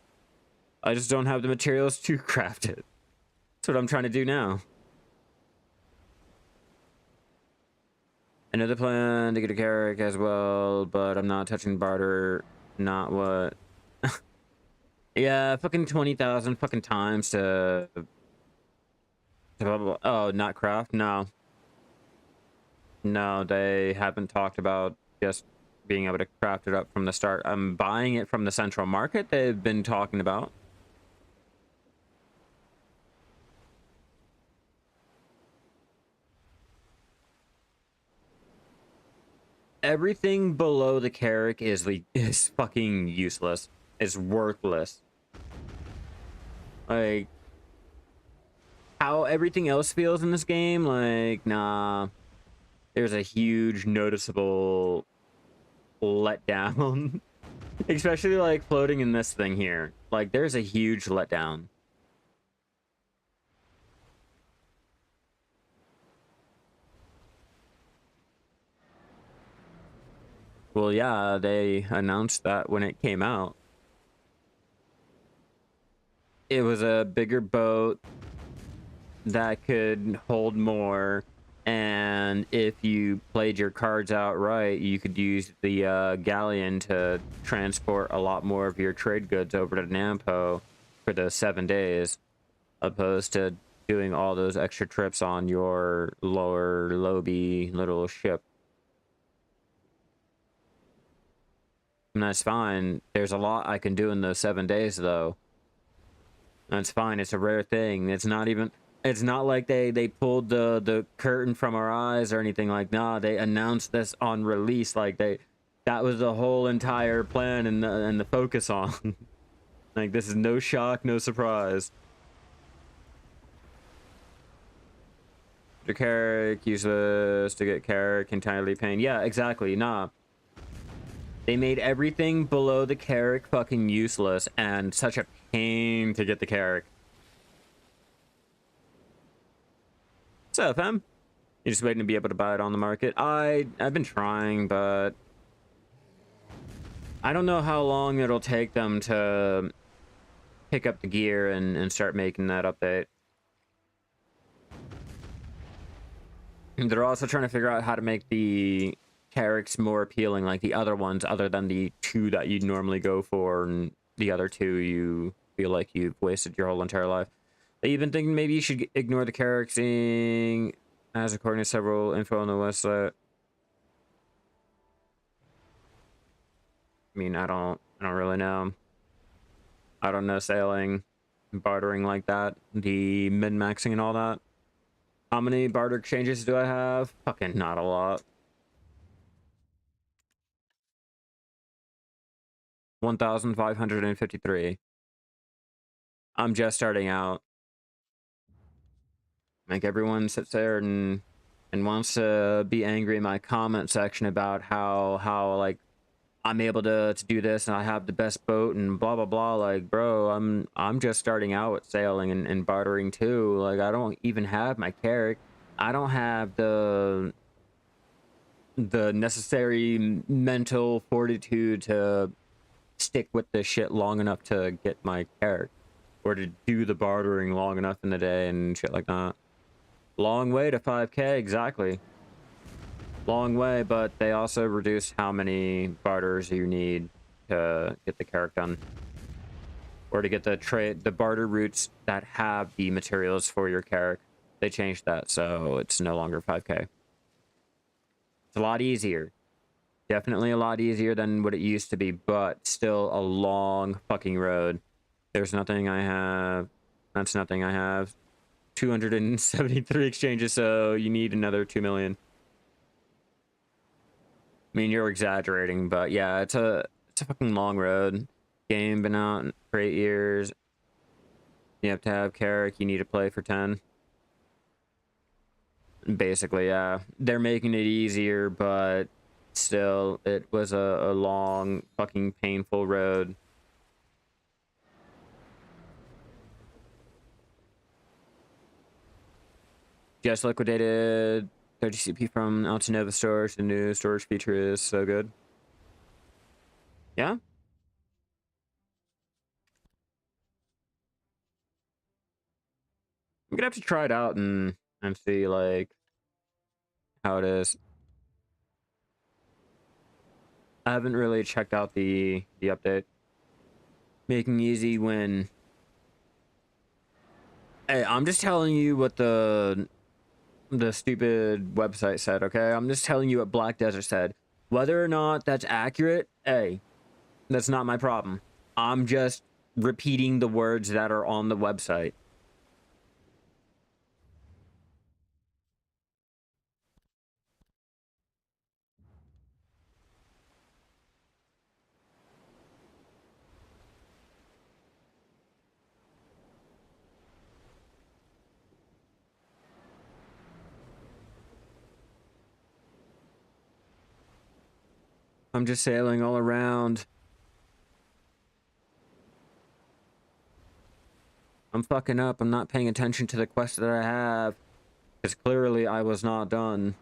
I just don't have the materials to craft it. That's what I'm trying to do now. Another plan to get a carrack as well, but I'm not touching barter. Not what? Yeah, fucking 20,000 fucking times to blah, blah, blah. Oh, not craft? No. No, they haven't talked about just being able to craft it up from the start. I'm buying it from the central market they've been talking about. Everything below the carrick is fucking useless. It's worthless. Like, how everything else feels in this game, like, nah. There's a huge noticeable letdown. Especially, like, floating in this thing here. Like, there's a huge letdown. Well, yeah, they announced that when it came out. It was a bigger boat that could hold more, and if you played your cards out right, you could use the galleon to transport a lot more of your trade goods over to Nampo for those 7 days, opposed to doing all those extra trips on your lower Lobi little ship. And that's fine. There's a lot I can do in those 7 days, though. That's fine. It's a rare thing. It's not even... It's not like they pulled the curtain from our eyes or anything. Like, nah, they announced this on release. Like, that was the whole entire plan and the focus on. Like, this is no shock, no surprise. The carrick, use this to get carrick entirely pain. Yeah, exactly. Nah. They made everything below the carrick fucking useless and such a pain to get the carrick. What's up, fam? You're just waiting to be able to buy it on the market? I've been trying, but I don't know how long it'll take them to pick up the gear and start making that update. And they're also trying to figure out how to make the carricks more appealing, like the other ones, other than the 2 that you'd normally go for, and the other 2 you feel like you've wasted your whole entire life. They even think maybe you should ignore the carricksing, as according to several info on the website. I mean, I don't really know. I don't know sailing, bartering like that, the min-maxing and all that. How many barter exchanges do I have? Fucking not a lot. 1,553. I'm just starting out. Like, everyone sits there and wants to be angry in my comment section about how like I'm able to do this and I have the best boat and blah blah blah. Like, bro, I'm just starting out with sailing and bartering too. Like, I don't even have my carrick. I don't have the necessary mental fortitude to stick with this shit long enough to get my carrick, or to do the bartering long enough in the day and shit like that. Long way to 5K, exactly. Long way, but they also reduce how many barters you need to get the carrick done, or to get the barter routes that have the materials for your carrick. They changed that, so it's no longer 5K. It's a lot easier. Definitely a lot easier than what it used to be, but still a long fucking road. There's nothing I have. That's nothing I have. 273 exchanges, so you need another 2 million. I mean, you're exaggerating, but yeah, it's a fucking long road. Game been out for 8 years. You have to have carrick. You need to play for 10. Basically, yeah. They're making it easier, but still, it was a long, fucking painful road. Just liquidated 30 CP from Altanova storage. The new storage feature is so good. Yeah? I'm gonna have to try it out and see, like, how it is. I haven't really checked out the update. Making easy when... Hey, I'm just telling you what the stupid website said, okay? I'm just telling you what Black Desert said. Whether or not that's accurate, hey, that's not my problem. I'm just repeating the words that are on the website. I'm just sailing all around. I'm fucking up. I'm not paying attention to the quest that I have. Because clearly I was not done.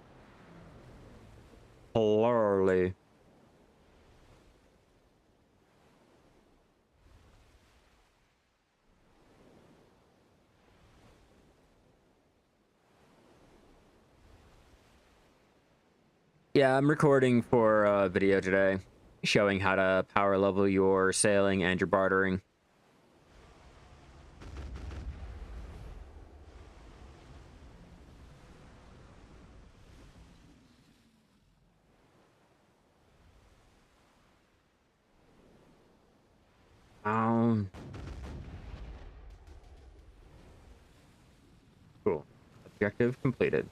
Clearly. Yeah, I'm recording for a video today, showing how to power level your sailing and your bartering. Cool. Objective completed.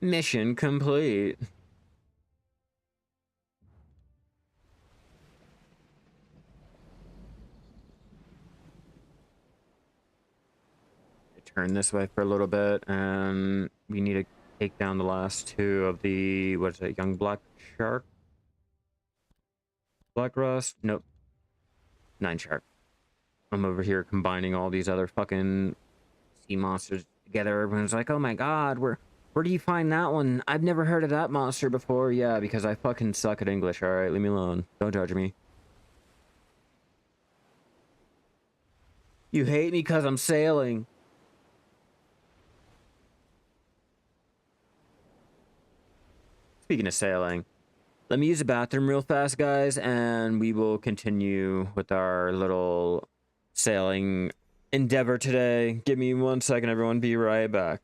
Mission complete. Turn this way for a little bit, and we need to take down the last two of the, what is it, young black shark? Black rust? Nope. 9 shark. I'm over here combining all these other fucking sea monsters together. Everyone's like, oh my god, where do you find that one? I've never heard of that monster before. Yeah, because I fucking suck at English, alright? Leave me alone. Don't judge me. You hate me because I'm sailing. Speaking of sailing, let me use the bathroom real fast, guys, and we will continue with our little sailing endeavor today. Give me 1 second, everyone. Be right back.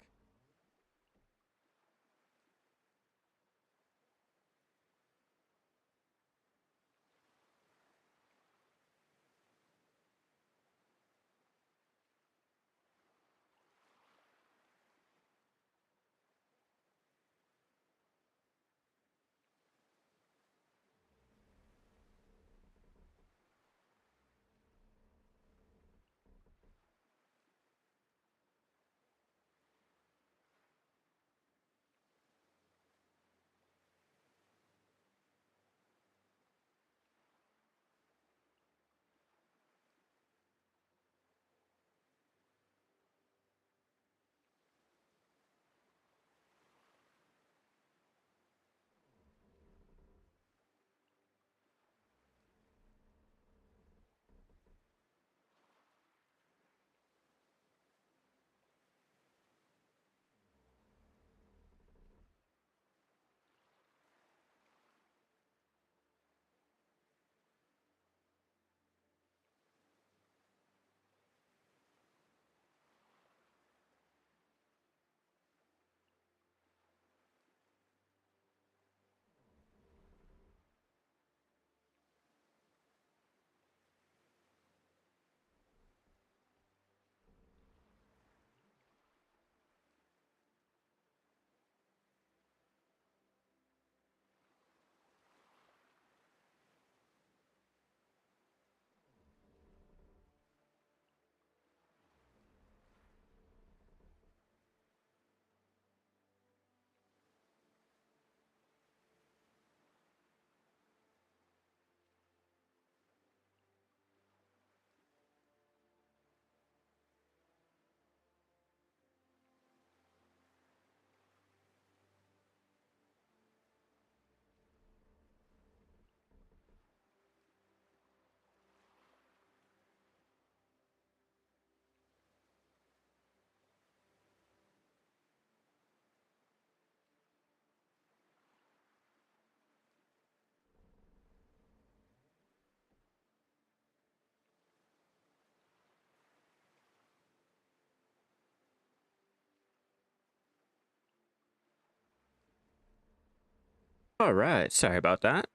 All right, sorry about that.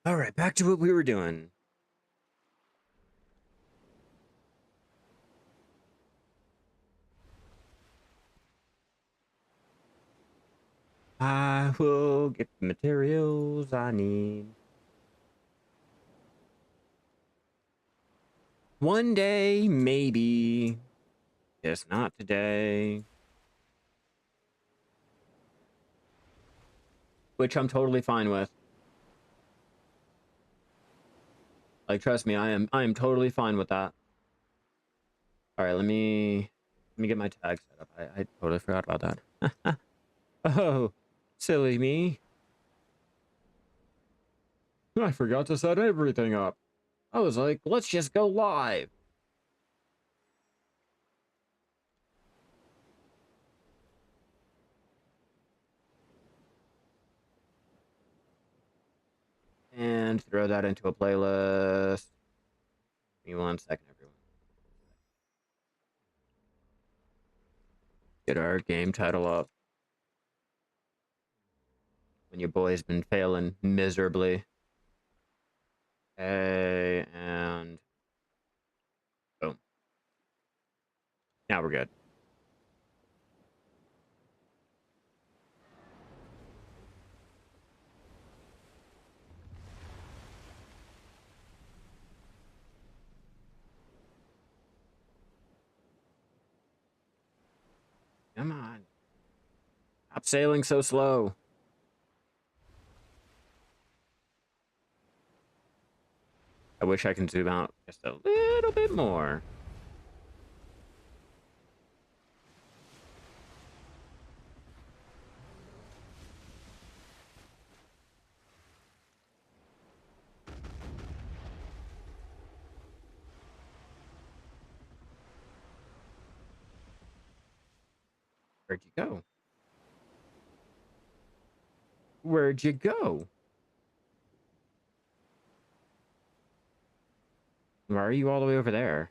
All right, back to what we were doing. I will get the materials I need. One day, maybe. Just not today. Which I'm totally fine with. Like, trust me, I am totally fine with that. All right, let me get my tag set up. I totally forgot about that. Oh, silly me. I forgot to set everything up. I was like, let's just go live. And throw that into a playlist. Give me 1 second, everyone. Get our game title up. When your boy's been failing miserably. Okay, and boom. Now we're good. Come on. Stop sailing so slow. I wish I can zoom out just a little bit more. Where'd you go? Where'd you go? Why are you all the way over there?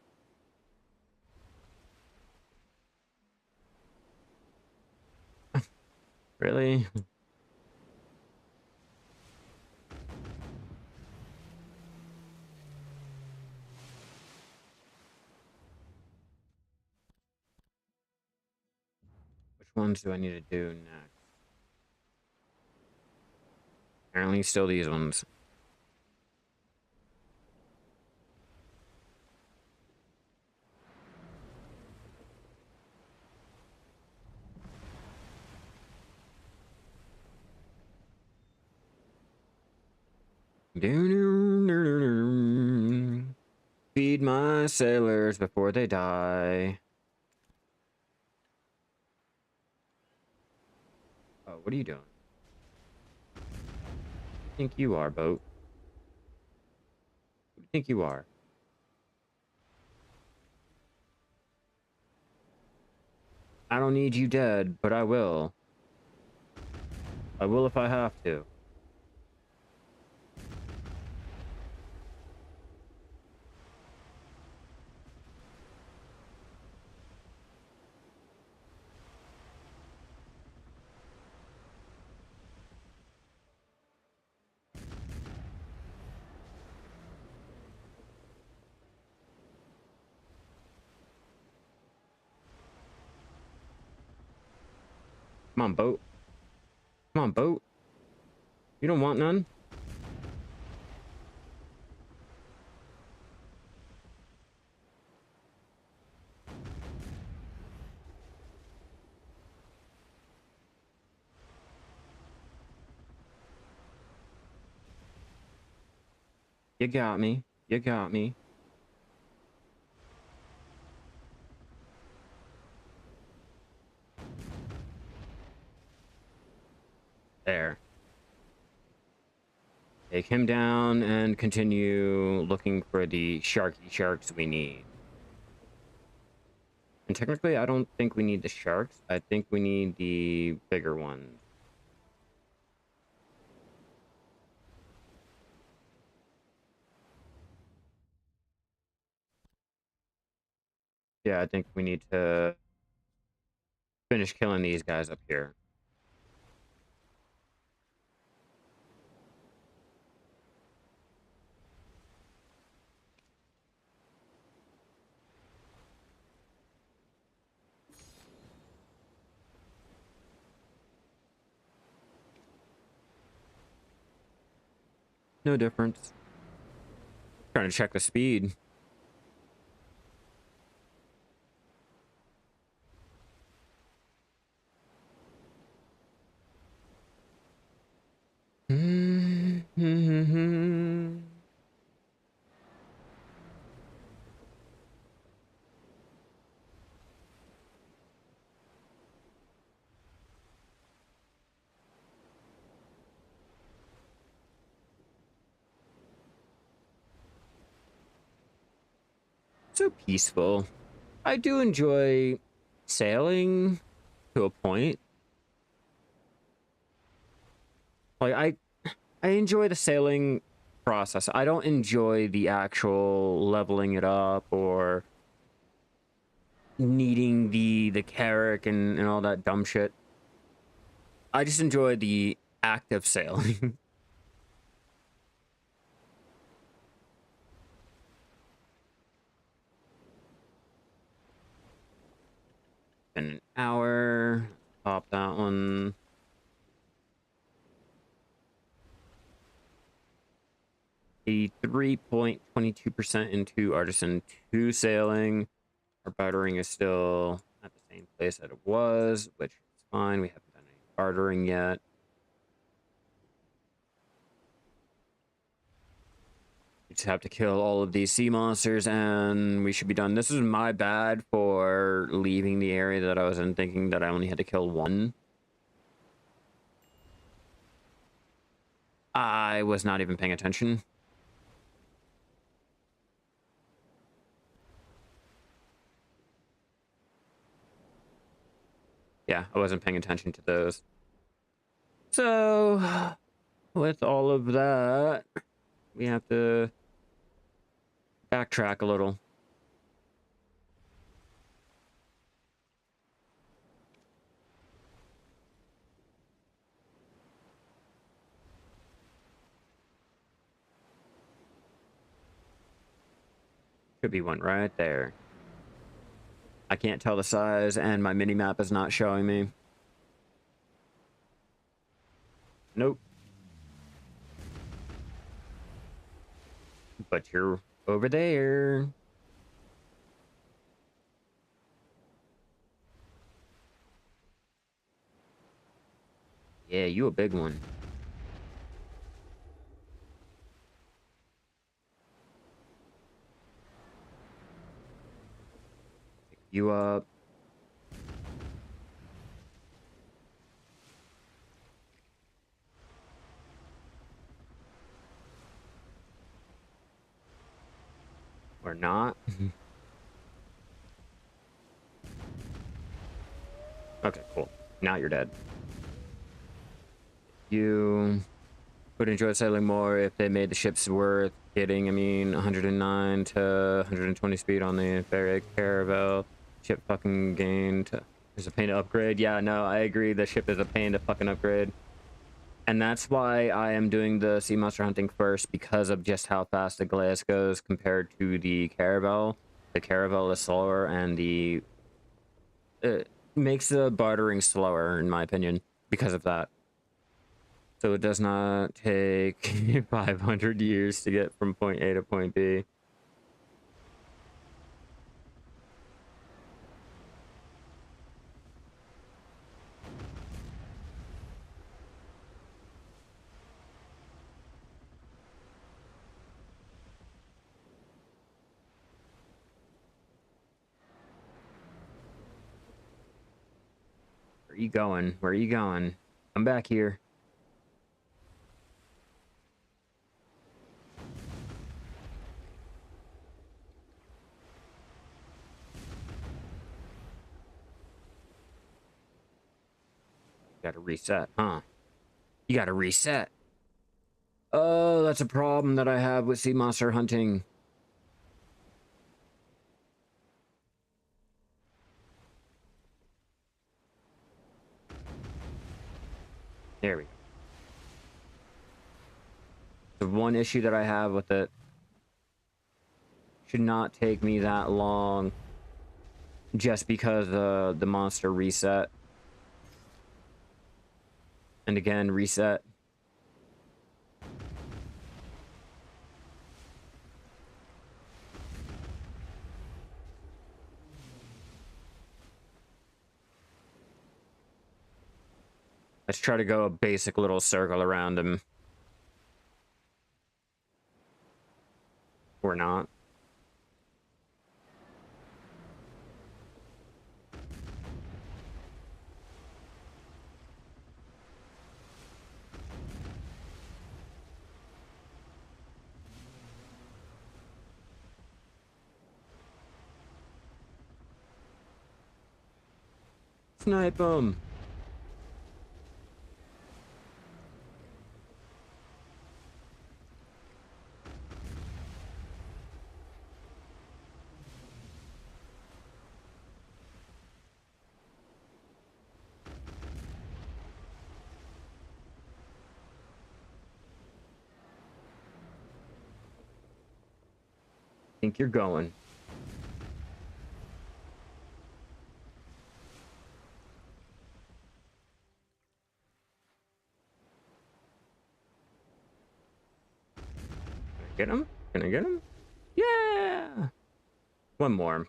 Really? Which ones do I need to do next? Apparently still these ones. Feed my sailors before they die. Oh, what are you doing? Who do you think you are, boat? Who do you think you are? I don't need you dead, but I will. I will if I have to. Come on, boat. Come on, boat. You don't want none? You got me. You got me. There. Take him down and continue looking for the sharks we need. And technically, I don't think we need the sharks. I think we need the bigger ones. Yeah, I think we need to finish killing these guys up here. No difference. Trying to check the speed. So peaceful. I do enjoy sailing to a point. Like I enjoy the sailing process. I don't enjoy the actual leveling it up or needing the carrick and all that dumb shit. I just enjoy the act of sailing. Been an hour. Pop that one. 83.22% into Artisan 2 sailing. Our bartering is still at the same place that it was, which is fine. We haven't done any bartering yet. We just have to kill all of these sea monsters and we should be done. This is my bad for leaving the area that I was in thinking that I only had to kill one. I was not even paying attention. Yeah, I wasn't paying attention to those. So, with all of that, we have to backtrack a little. Could be one right there. I can't tell the size, and my mini-map is not showing me. Nope. But you're over there. Yeah, you a big one. Pick you up. Or not. Okay, cool. Now you're dead. You would enjoy sailing more if they made the ships worth getting. I mean, 109 to 120 speed on the ferry caravel. Ship fucking gained. There's a pain to upgrade. Yeah, no, I agree. The ship is a pain to fucking upgrade. And that's why I am doing the sea monster hunting first, because of just how fast the glass goes compared to the caravel. The caravel is slower, and the it makes the bartering slower, in my opinion, because of that. So it does not take 500 years to get from point A to point B. Where are you going? Where are you going? Come back here. Gotta reset, huh? You gotta reset. Oh, that's a problem that I have with sea monster hunting. There we go. The one issue that I have with it, should not take me that long just because the monster reset. And again, reset. Let's try to go a basic little circle around him. Or not. Snipe him. Think you're going. Get him? Can I get him? Yeah! One more.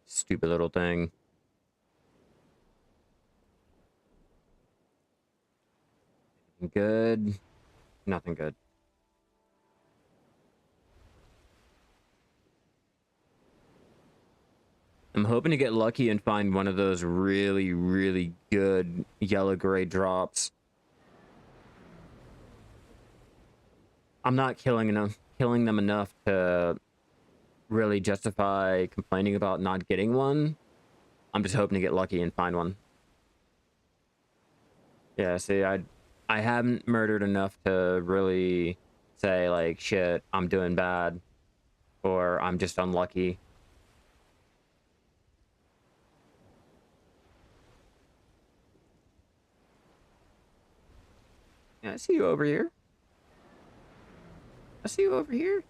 Stupid little thing. Good. Nothing good. I'm hoping to get lucky and find one of those really, really good yellow-gray drops. I'm not killing them enough to really justify complaining about not getting one. I'm just hoping to get lucky and find one. Yeah, see, I haven't murdered enough to really say, like, shit, I'm doing bad. Or I'm just unlucky. Yeah, I see you over here. I see you over here.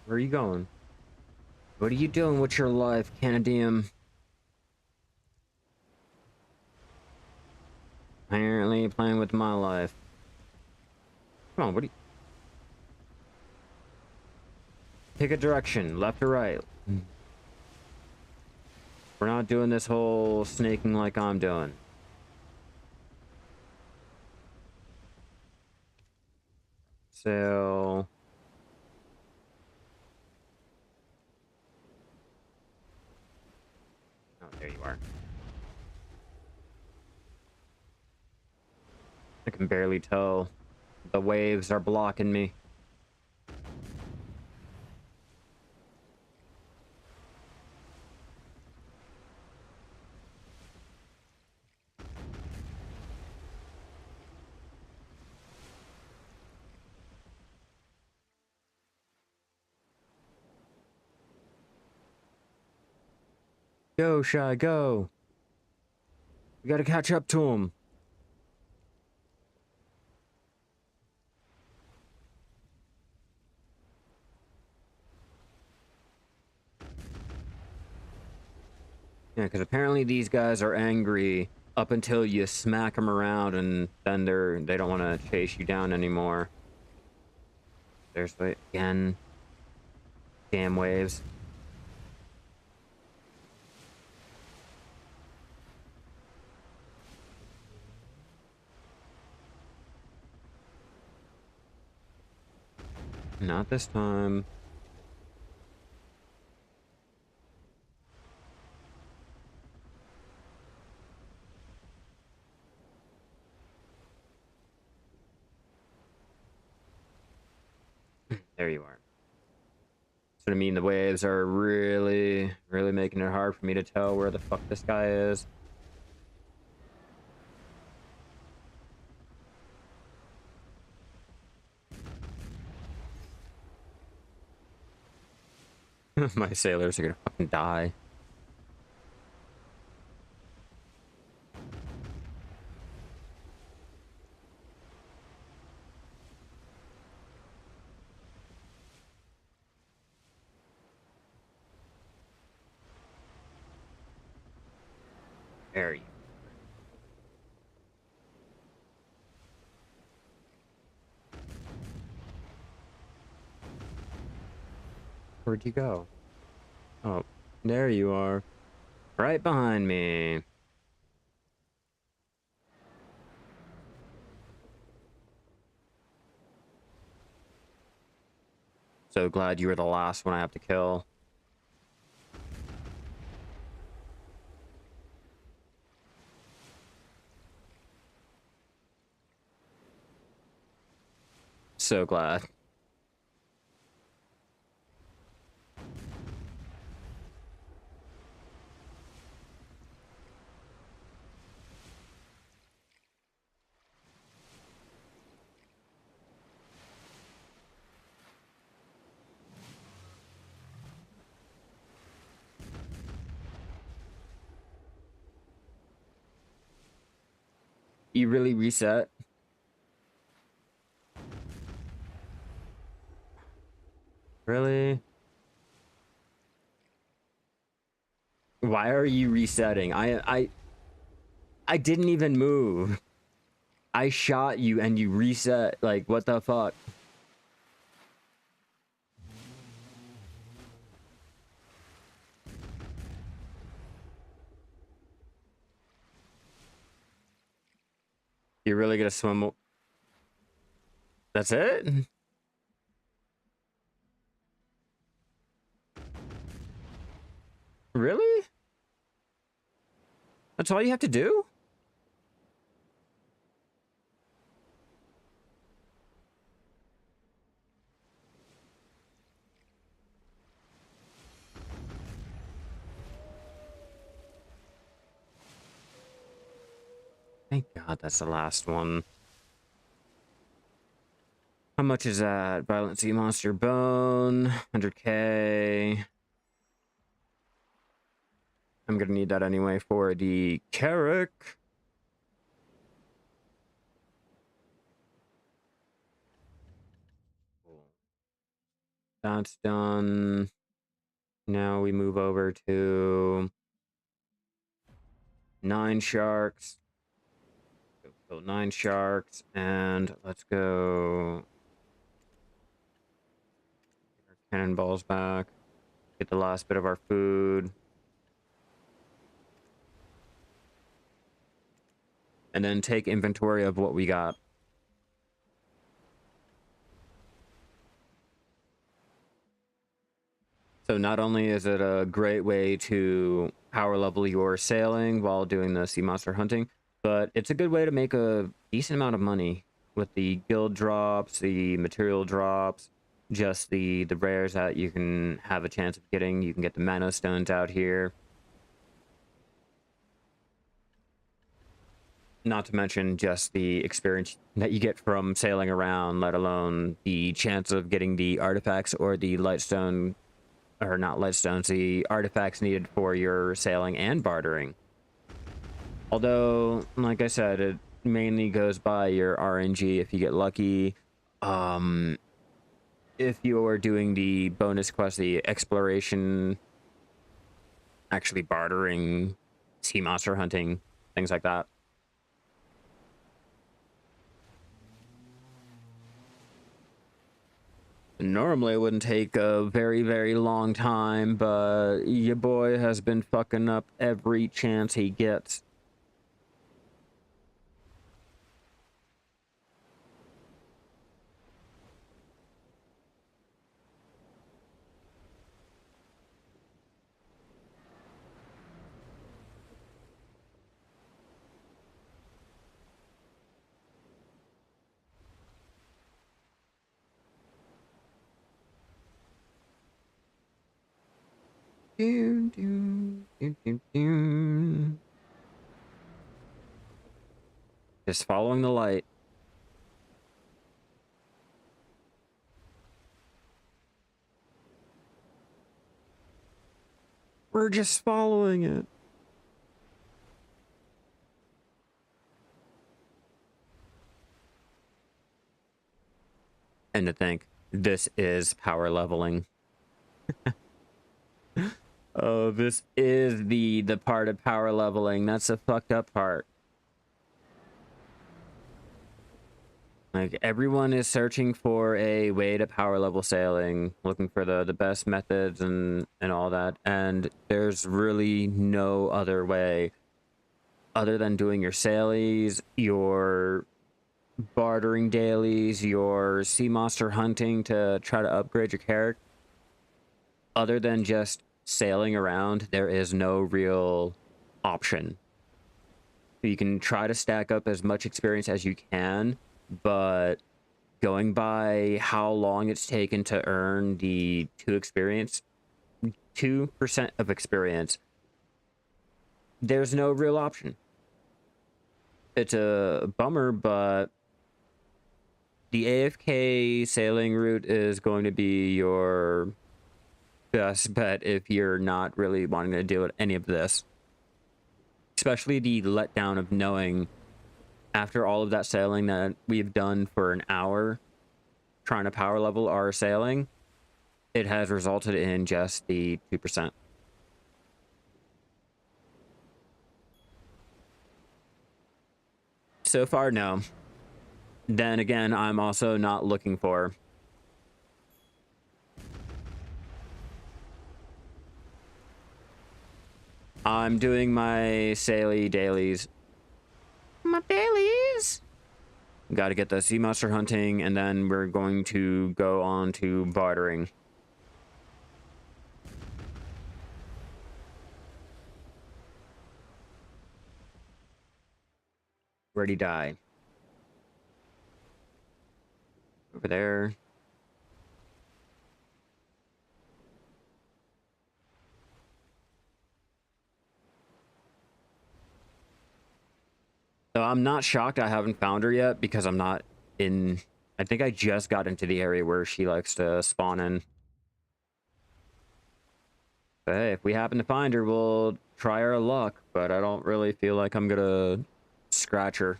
Where are you going? What are you doing with your life, Canadian? Apparently playing with my life. Come on, what do you... Pick a direction, left or right. We're not doing this whole snaking like I'm doing. So... Oh, there you are. I can barely tell. The waves are blocking me. Go, Shai, go. We gotta catch up to him. Yeah, because apparently these guys are angry up until you smack them around, and then they don't want to chase you down anymore. There's the again. Damn waves. Not this time. There you are. That's what I mean. The waves are really, really making it hard for me to tell where the fuck this guy is. My sailors are gonna fucking die. There you. Where'd you go? Oh, there you are. Right behind me. So glad you were the last one I have to kill. So glad. You really reset? Really? Why are you resetting? I didn't even move. I shot you and you reset. Like, what the fuck? You're really gonna swim? That's it? Really? That's all you have to do? Thank God that's the last one. How much is that? Violent Sea Monster Bone, 100k. I'm gonna need that anyway for the Carrick. Cool. That's done. Now we move over to 9 sharks. Go kill 9 sharks, and let's go get our cannonballs back. Get the last bit of our food. And then take inventory of what we got. So not only is it a great way to power level your sailing while doing the sea monster hunting, but it's a good way to make a decent amount of money with the guild drops, the material drops, just the rares that you can have a chance of getting. You can get the mana stones out here. Not to mention just the experience that you get from sailing around, let alone the chance of getting the artifacts or the lightstone, or not lightstones, the artifacts needed for your sailing and bartering. Although, like I said, it mainly goes by your RNG if you get lucky. If you are doing the bonus quest, the exploration, actually bartering, sea monster hunting, things like that. Normally it wouldn't take a very, very long time, but your boy has been fucking up every chance he gets. Just following the light. We're just following it. And to think, this is power leveling. Oh, this is the part of power leveling. That's the fucked up part. Like, everyone is searching for a way to power level sailing, looking for the best methods and all that, and there's really no other way other than doing your sailies, your bartering dailies, your sea monster hunting to try to upgrade your character. Other than just sailing around, there is no real option. You can try to stack up as much experience as you can, but going by how long it's taken to earn the 2% of experience, there's no real option. It's a bummer, but the AFK sailing route is going to be your best bet if you're not really wanting to do any of this. Especially the letdown of knowing after all of that sailing that we've done for an hour trying to power level our sailing, it has resulted in just the 2%. So far, no. Then again, I'm also not looking for. I'm doing my Saily dailies. My dailies! Got to get the sea monster hunting, and then we're going to go on to bartering. Where'd he die? Over there. So I'm not shocked I haven't found her yet because I'm not in... I think I just got into the area where she likes to spawn in. But hey, if we happen to find her, we'll try our luck. But I don't really feel like I'm gonna scratch her.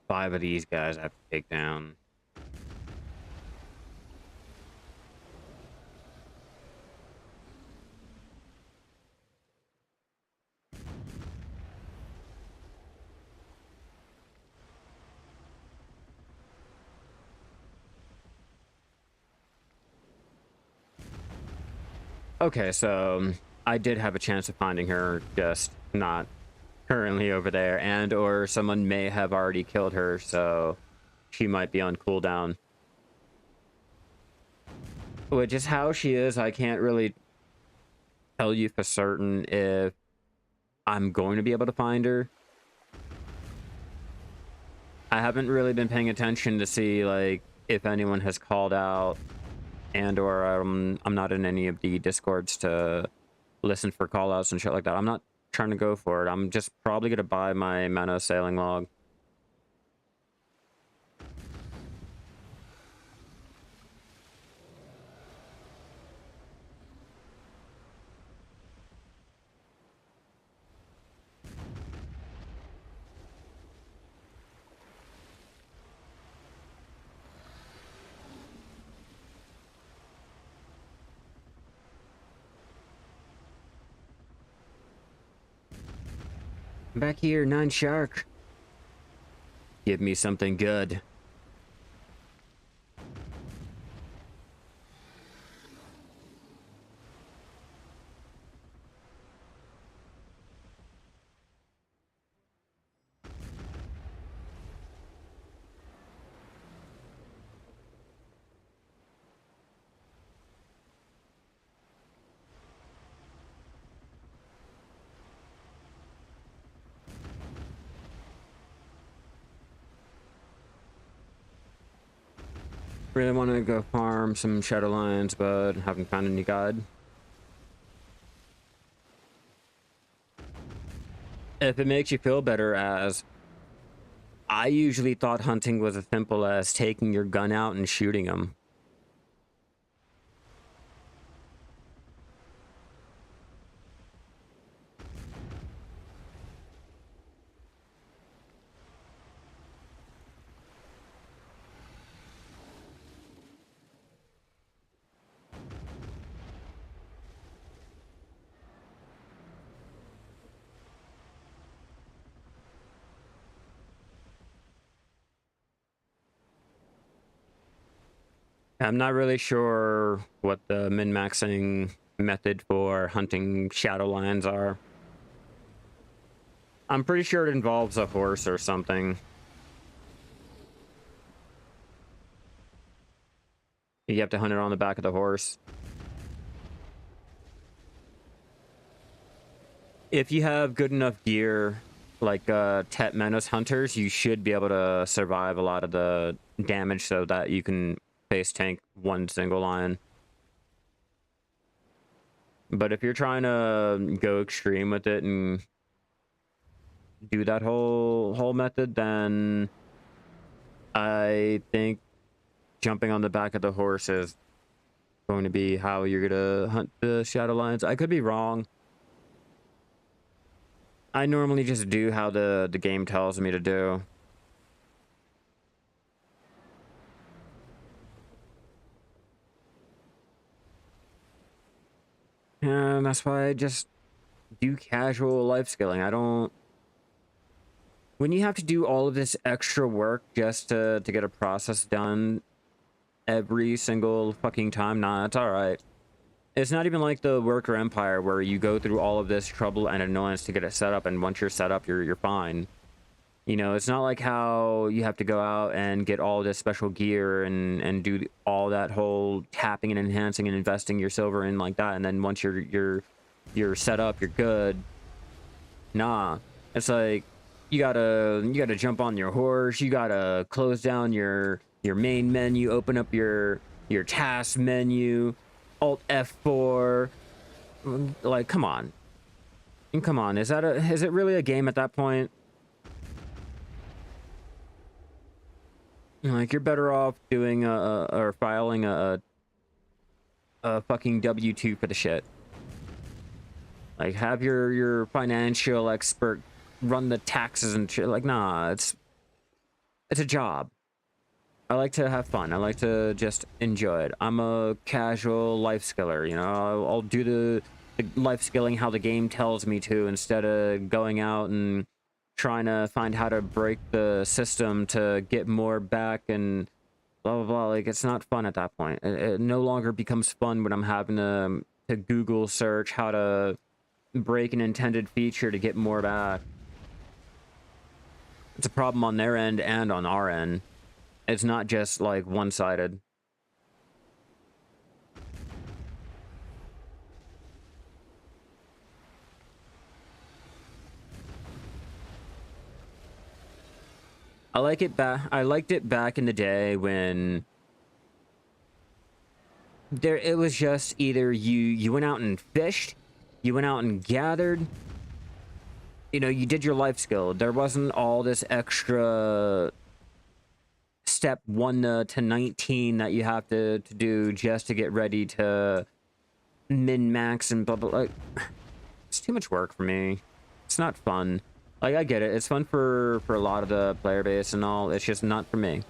Five of these guys I have to take down. Okay, so I did have a chance of finding her, just not currently over there, and or someone may have already killed her, so she might be on cooldown. Which is how she is. I can't really tell you for certain if I'm going to be able to find her. I haven't really been paying attention to see like if anyone has called out, and or I'm not in any of the discords to listen for call outs and shit like that. I'm not trying to go for it. I'm just probably gonna buy my mana sailing log. Back here, 9 shark. Give me something good. Really want to go farm some shadow lions, but haven't found any guide. If it makes you feel better, as I usually thought hunting was as simple as taking your gun out and shooting them. I'm not really sure what the min-maxing method for hunting shadow lions are. I'm pretty sure it involves a horse or something. You have to hunt it on the back of the horse. If you have good enough gear, like Tet Menos hunters, you should be able to survive a lot of the damage so that you can face tank one single lion. But if you're trying to go extreme with it and do that whole method, then I think jumping on the back of the horse is going to be how you're gonna hunt the shadow lions. I could be wrong. I normally just do how the game tells me to do. And that's why I just do casual life skilling. I don't... When you have to do all of this extra work just to get a process done every single fucking time, nah, that's alright. It's not even like the Worker Empire where you go through all of this trouble and annoyance to get it set up, and once you're set up, you're fine. You know, it's not like how you have to go out and get all this special gear and do all that whole tapping and enhancing and investing your silver in like that, and then once you're set up, you're good. Nah, it's like you gotta jump on your horse, you gotta close down your main menu, open up your task menu, Alt F4. Like, come on, is it really a game at that point? Like, you're better off doing or filing a fucking W-2 for the shit. Like, have your financial expert run the taxes and shit. Like, nah, it's a job. I like to have fun. I like to just enjoy it. I'm a casual life skiller, you know. I'll do the life skilling how the game tells me to, instead of going out and trying to find how to break the system to get more back and blah blah blah. Like, it's not fun at that point. It no longer becomes fun when I'm having to Google search how to break an intended feature to get more back. It's a problem on their end and on our end. It's not just like one-sided. I liked it back in the day when it was just either you went out and fished, you went out and gathered, you know, you did your life skill. There wasn't all this extra step 1 to 19 that you have to do just to get ready to min-max and blah blah. Like, it's too much work for me. It's not fun. Like, I get it. It's fun for a lot of the player base and all. It's just not for me.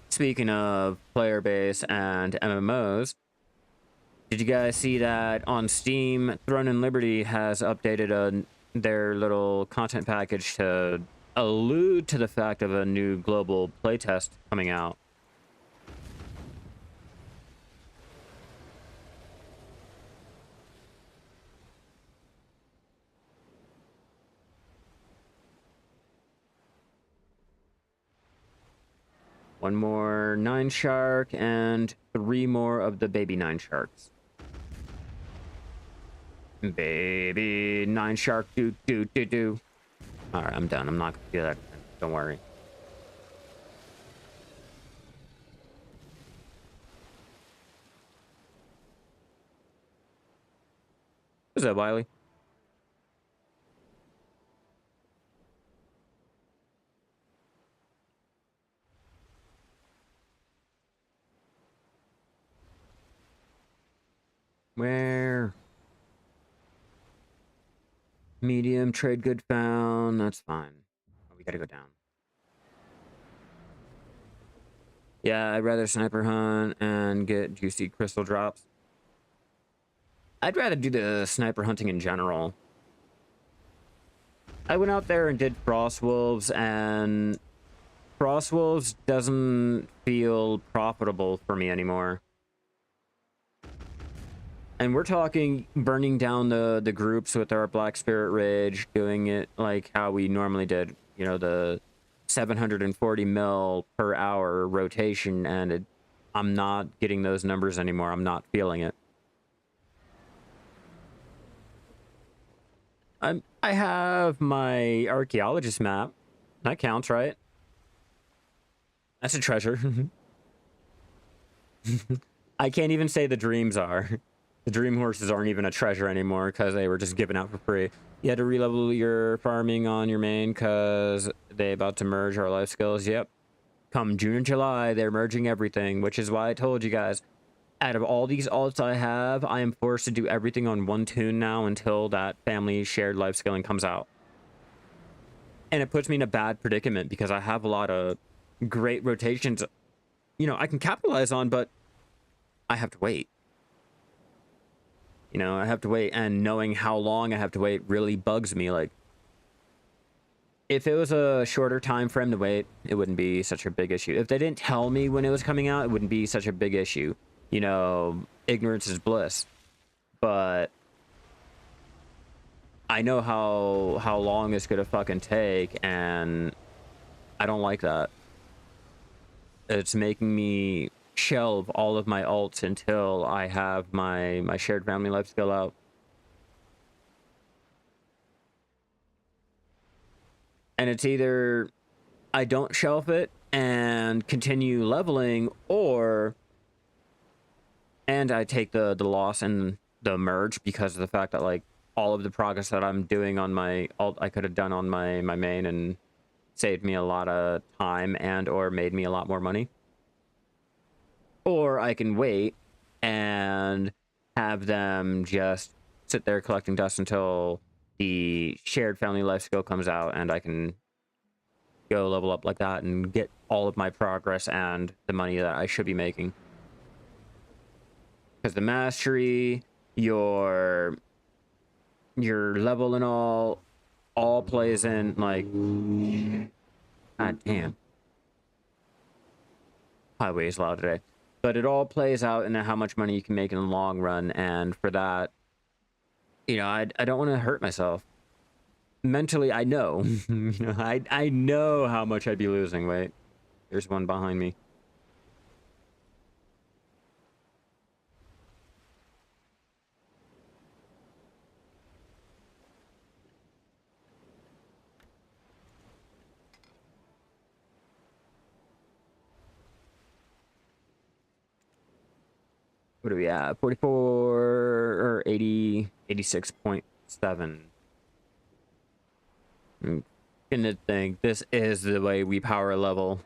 Speaking of player base and MMOs, did you guys see that on Steam, Throne and Liberty has updated their little content package to allude to the fact of a new global playtest coming out? One more 9 shark and 3 more of the baby 9 sharks. Baby 9 shark, do do do do. All right, I'm done. I'm not gonna do that. Don't worry. What's up, Wiley? Where? Medium, trade good found. That's fine. Oh, we gotta go down. Yeah, I'd rather sniper hunt and get juicy crystal drops. I'd rather do the sniper hunting in general. I went out there and did frost wolves, and frost wolves doesn't feel profitable for me anymore. And we're talking burning down the groups with our Black Spirit Rage, doing it like how we normally did, you know, the 740 mil per hour rotation, and I'm not getting those numbers anymore. I'm not feeling it. I have my archaeologist map. That counts, right? That's a treasure. I can't even say the dreams are. The dream horses aren't even a treasure anymore because they were just given out for free. You had to relevel your farming on your main because they about to merge our life skills. Yep. Come June and July, they're merging everything, which is why I told you guys, out of all these alts I have, I am forced to do everything on one tune now until that family shared life skilling comes out. And it puts me in a bad predicament because I have a lot of great rotations, you know, I can capitalize on, but I have to wait. You know, I have to wait, and knowing how long I have to wait really bugs me. Like, if it was a shorter time frame to wait, it wouldn't be such a big issue. If they didn't tell me when it was coming out, it wouldn't be such a big issue. You know, ignorance is bliss. But I know how long it's gonna fucking take, and I don't like that. It's making me shelve all of my alts until I have my shared family life skill out. And it's either I don't shelf it and continue leveling, and I take the loss and the merge because of the fact that, like, all of the progress that I'm doing on my alt I could have done on my main and saved me a lot of time and or made me a lot more money. Or I can wait and have them just sit there collecting dust until the shared family life skill comes out, and I can go level up like that and get all of my progress and the money that I should be making. Because the mastery, your level and all plays in, like, god damn. Highway is loud today. But it all plays out into how much money you can make in the long run, and for that, you know, I don't want to hurt myself. Mentally, I know. You know, I know how much I'd be losing. Wait, there's one behind me. What are we at? 44 or 80, 86.7. I'm gonna think this is the way we power level.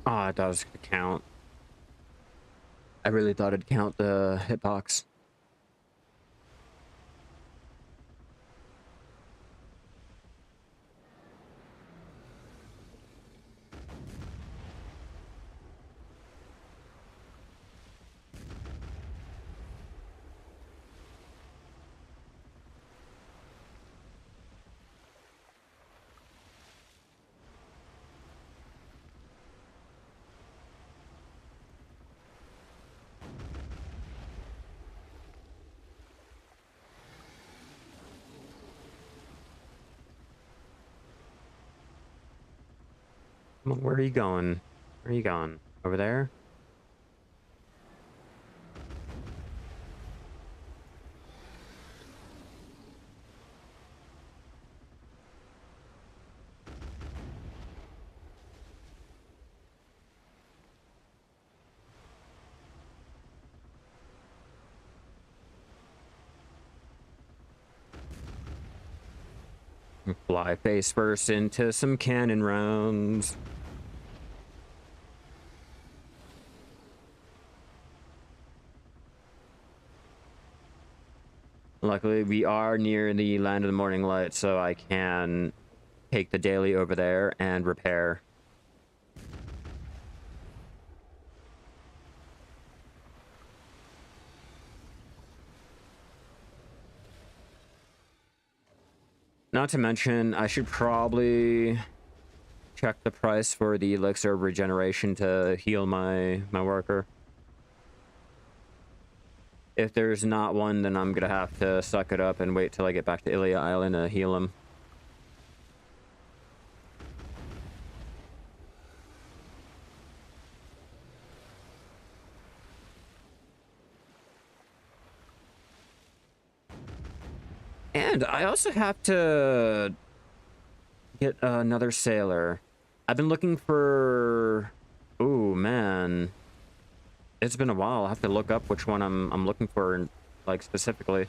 Oh, I thought it was gonna count. I really thought it'd count the hitbox. Come on, where are you going? Where are you going? Over there? Fly face first into some cannon rounds. Luckily, we are near the land of the morning light, so I can take the daily over there and repair. Not to mention, I should probably check the price for the elixir of regeneration to heal my worker. If there's not one, then I'm gonna have to suck it up and wait till I get back to Ilia Island to heal him. And I also have to get another sailor. I've been looking for... Oh, man. It's been a while. I have to look up which one I'm looking for, like, specifically.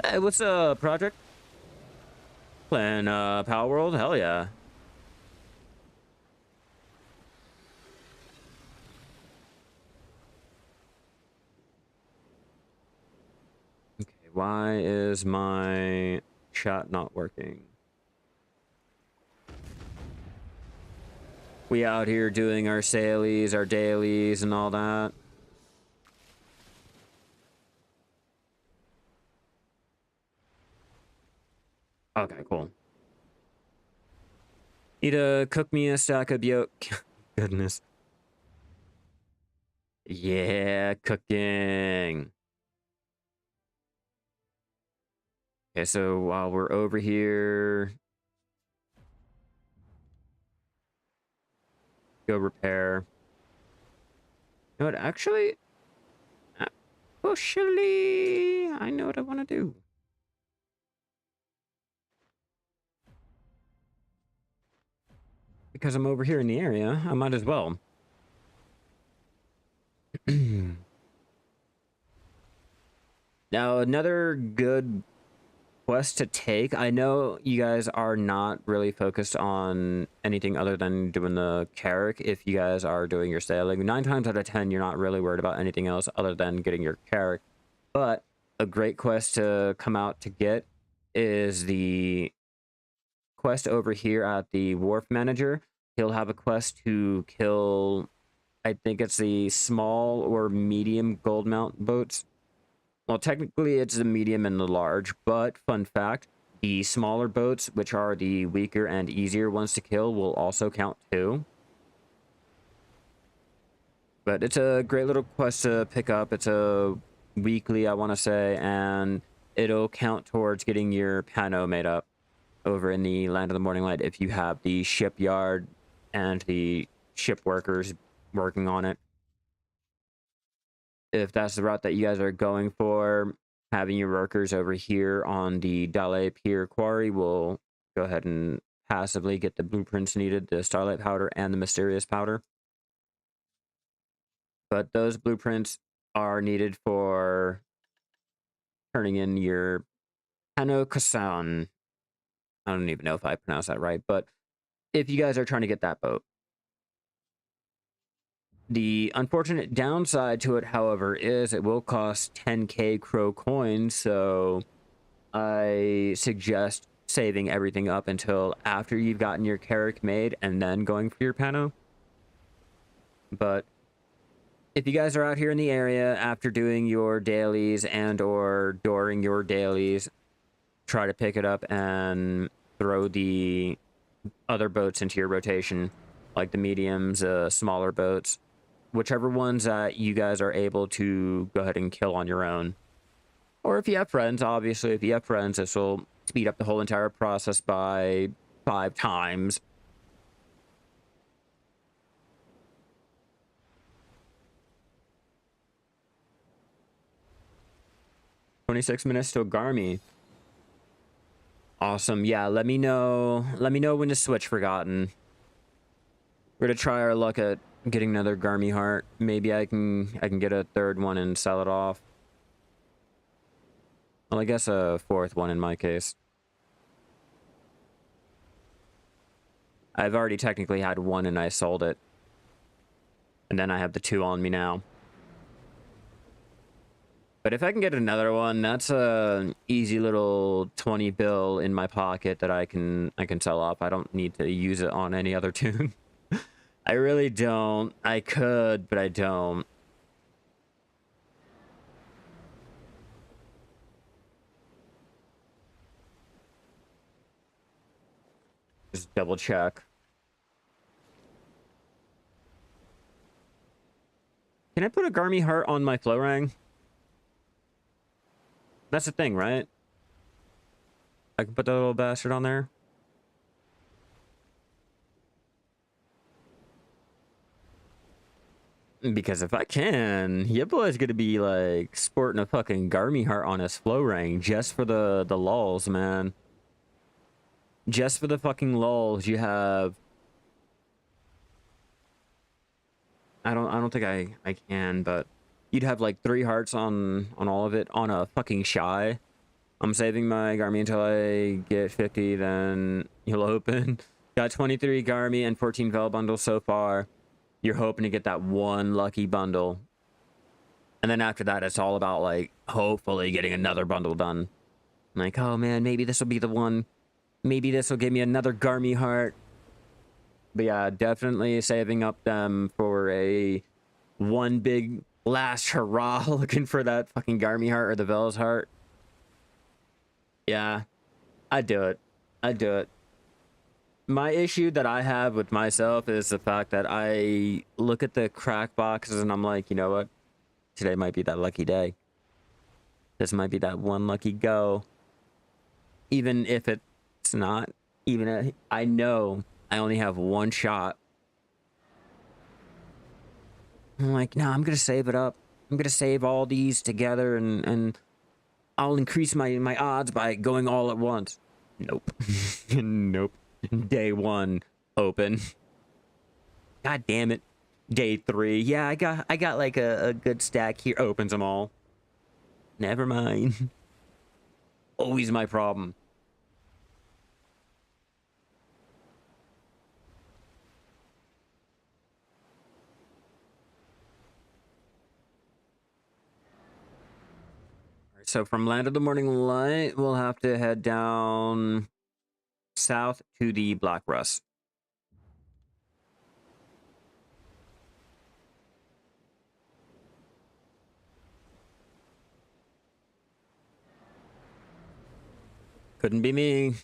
Hey, what's up, Project? Playing Power World? Hell yeah. Okay, why is my chat not working? We out here doing our sailies, our dailies, and all that. Okay, cool. Need to cook me a stack of yolk. Goodness. Yeah, cooking. Okay, so while we're over here, go repair. You know what, actually, I know what I want to do. Because I'm over here in the area, I might as well. Now, another good quest to take. I know you guys are not really focused on anything other than doing the carrick. If you guys are doing your sailing, 9 times out of 10, you're not really worried about anything else other than getting your carrick. But a great quest to come out to get is the quest over here at the wharf manager. He'll have a quest to kill, I think it's the small or medium gold mount boats. Well, technically it's the medium and the large, but fun fact, the smaller boats, which are the weaker and easier ones to kill, will also count too. But it's a great little quest to pick up. It's a weekly, I want to say, and it'll count towards getting your pano made up over in the Land of the Morning Light if you have the shipyard and the ship workers working on it. If that's the route that you guys are going for, having your workers over here on the Dale Pier Quarry will go ahead and passively get the blueprints needed, the Starlight Powder and the Mysterious Powder. But those blueprints are needed for turning in your Hano Kasan. I don't even know if I pronounced that right, but if you guys are trying to get that boat. The unfortunate downside to it, however, is it will cost 10k crow coins, so I suggest saving everything up until after you've gotten your carrick made and then going for your pano. But if you guys are out here in the area after doing your dailies and or during your dailies, try to pick it up and throw the other boats into your rotation, like the mediums, smaller boats. Whichever ones that you guys are able to go ahead and kill on your own. Or if you have friends, obviously, if you have friends, this will speed up the whole entire process by 5 times. 26 minutes to a Garmy. Awesome. Yeah, let me know when to switch, Forgotten. We're gonna try our luck at getting another Garmy heart. Maybe I can get a third one and sell it off. Well, I guess a fourth one in my case. I've already technically had one and I sold it. And then I have the 2 on me now. But if I can get another one, that's a easy little 20 bill in my pocket that I can sell off. I don't need to use it on any other tune. I really don't. I could, but I don't. Just double check. Can I put a Garmy heart on my Florang? That's the thing, right? I can put that little bastard on there. Because if I can, your boy's gonna be like sporting a fucking Garmy heart on his Florang just for the lulz, man. Just for the fucking lulz, you have. I don't think I can, but you'd have like 3 hearts on all of it on a fucking Shai. I'm saving my Garmy until I get 50, then you'll open. Got 23 Garmy and 14 Vel bundles so far. You're hoping to get that one lucky bundle. And then after that, it's all about like hopefully getting another bundle done. Like, oh man, maybe this will be the one. Maybe this will give me another Garmy heart. But yeah, definitely saving up them for a one big last hurrah looking for that fucking Garmy heart or the Vel's heart. Yeah, I'd do it. I'd do it. My issue that I have with myself is the fact that I look at the crack boxes and I'm like, you know what? Today might be that lucky day. This might be that one lucky go. Even if it's not, even if I know I only have one shot. I'm like, no, I'm going to save it up. I'm going to save all these together and I'll increase my odds by going all at once. Nope. Nope. Day 1 open. God damn it. Day 3. Yeah, I got like a good stack here. Opens them all. Never mind. Always my problem. So from Land of the Morning Light, we'll have to head down south to the Black Rust. Couldn't be me.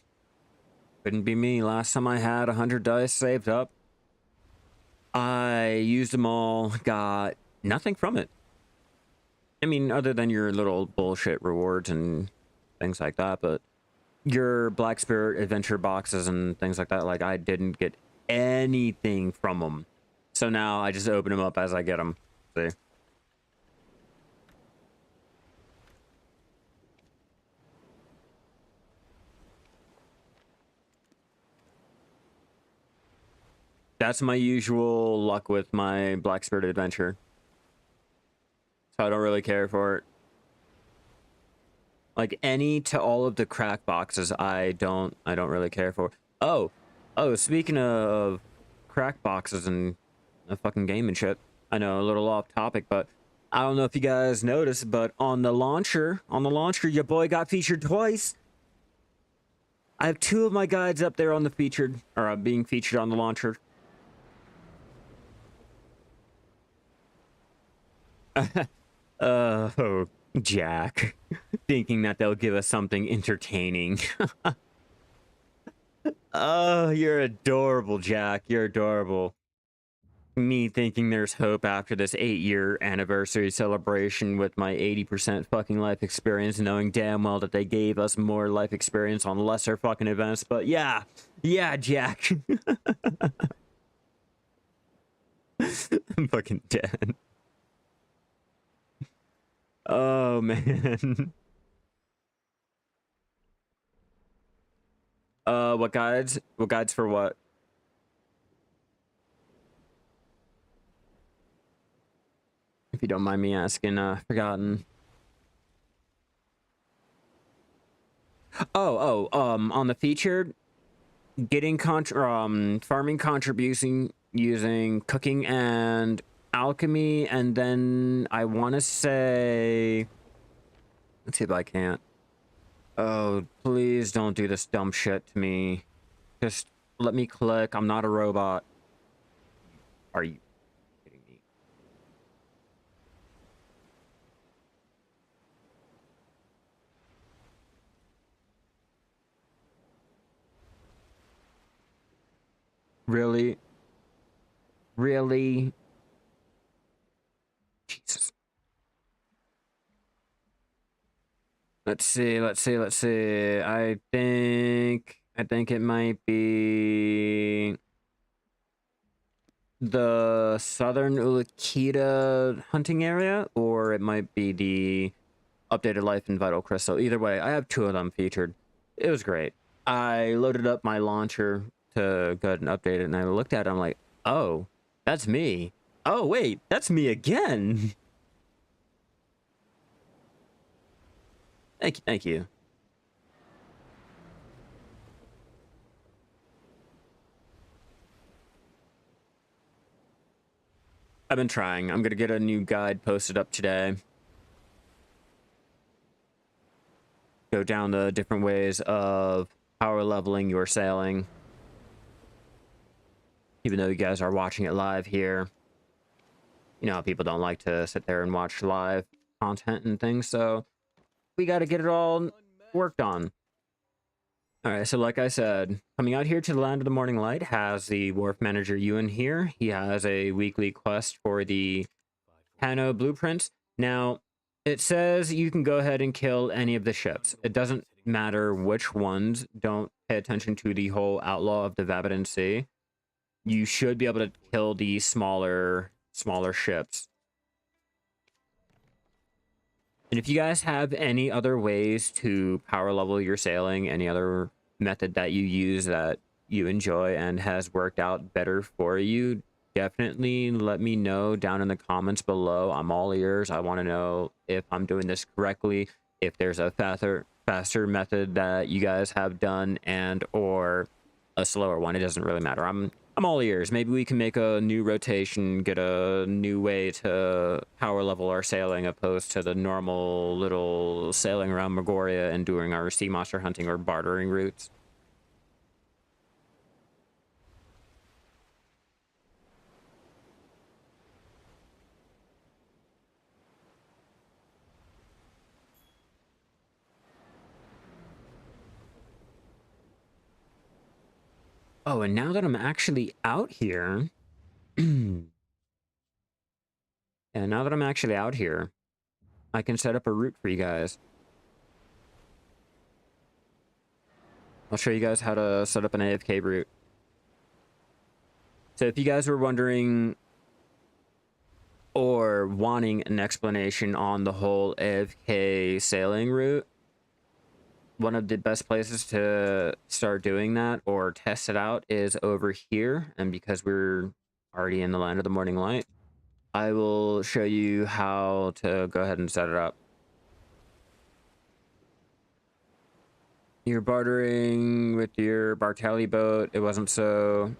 Couldn't be me. Last time I had 100 dice saved up, I used them all, got nothing from it. I mean, other than your little bullshit rewards and things like that, but your Black Spirit adventure boxes and things like that, like I didn't get anything from them. So now I just open them up as I get them. See? That's my usual luck with my Black Spirit adventure. So I don't really care for it. Like any to all of the crack boxes, I don't really care for. Oh, speaking of crack boxes and a fucking game and shit. I know, a little off topic, but I don't know if you guys noticed, but on the launcher, your boy got featured twice. I have 2 of my guides up there on the featured, or being featured on the launcher. Oh, Jack. Thinking that they'll give us something entertaining. Oh, you're adorable, Jack. You're adorable. Me thinking there's hope after this 8-year anniversary celebration with my 80% fucking life experience, knowing damn well that they gave us more life experience on lesser fucking events. But yeah, Jack. I'm fucking dead. Oh, man. What guides? What guides for what? If you don't mind me asking, forgotten. On the featured, getting farming contribution using cooking and alchemy, and then I want to say, let's see if I can't. Oh, please don't do this dumb shit to me. Just let me click. I'm not a robot. Are you kidding me? Really? Really? Jesus. Let's see. I think it might be the southern Ulukita hunting area, or it might be the updated life and vital crystal. Either way, I have 2 of them featured. It was great. I loaded up my launcher to go ahead and update it, and I looked at it, I'm like, oh, that's me. Oh, wait, that's me again. Thank you. I've been trying. I'm gonna get a new guide posted up today. Go down the different ways of power leveling your sailing. Even though you guys are watching it live here. You know how people don't like to sit there and watch live content and things, so we gotta get it all worked on. Alright, so like I said, coming out here to the Land of the Morning Light has the Wharf Manager Ewan here. He has a weekly quest for the Hanno blueprints. Now, it says you can go ahead and kill any of the ships. It doesn't matter which ones. Don't pay attention to the whole Outlaw of the Vabadan Sea. You should be able to kill the smaller ships. And if you guys have any other ways to power level your sailing, any other method that you use that you enjoy and has worked out better for you, definitely let me know down in the comments below. I'm all ears. I want to know if I'm doing this correctly, if there's a faster method that you guys have done, and or a slower one. It doesn't really matter. I'm all ears. Maybe we can make a new rotation, get a new way to power level our sailing opposed to the normal little sailing around Magoria and doing our sea monster hunting or bartering routes. Oh, and now that I'm actually out here, and now that I'm actually out here, I can set up a route for you guys. I'll show you guys how to set up an AFK route. So if you guys were wondering or wanting an explanation on the whole AFK sailing route, one of the best places to start doing that or test it out is over here. And because we're already in the Land of the Morning Light, I will show you how to go ahead and set it up. You're bartering with your Bartelli boat. It wasn't so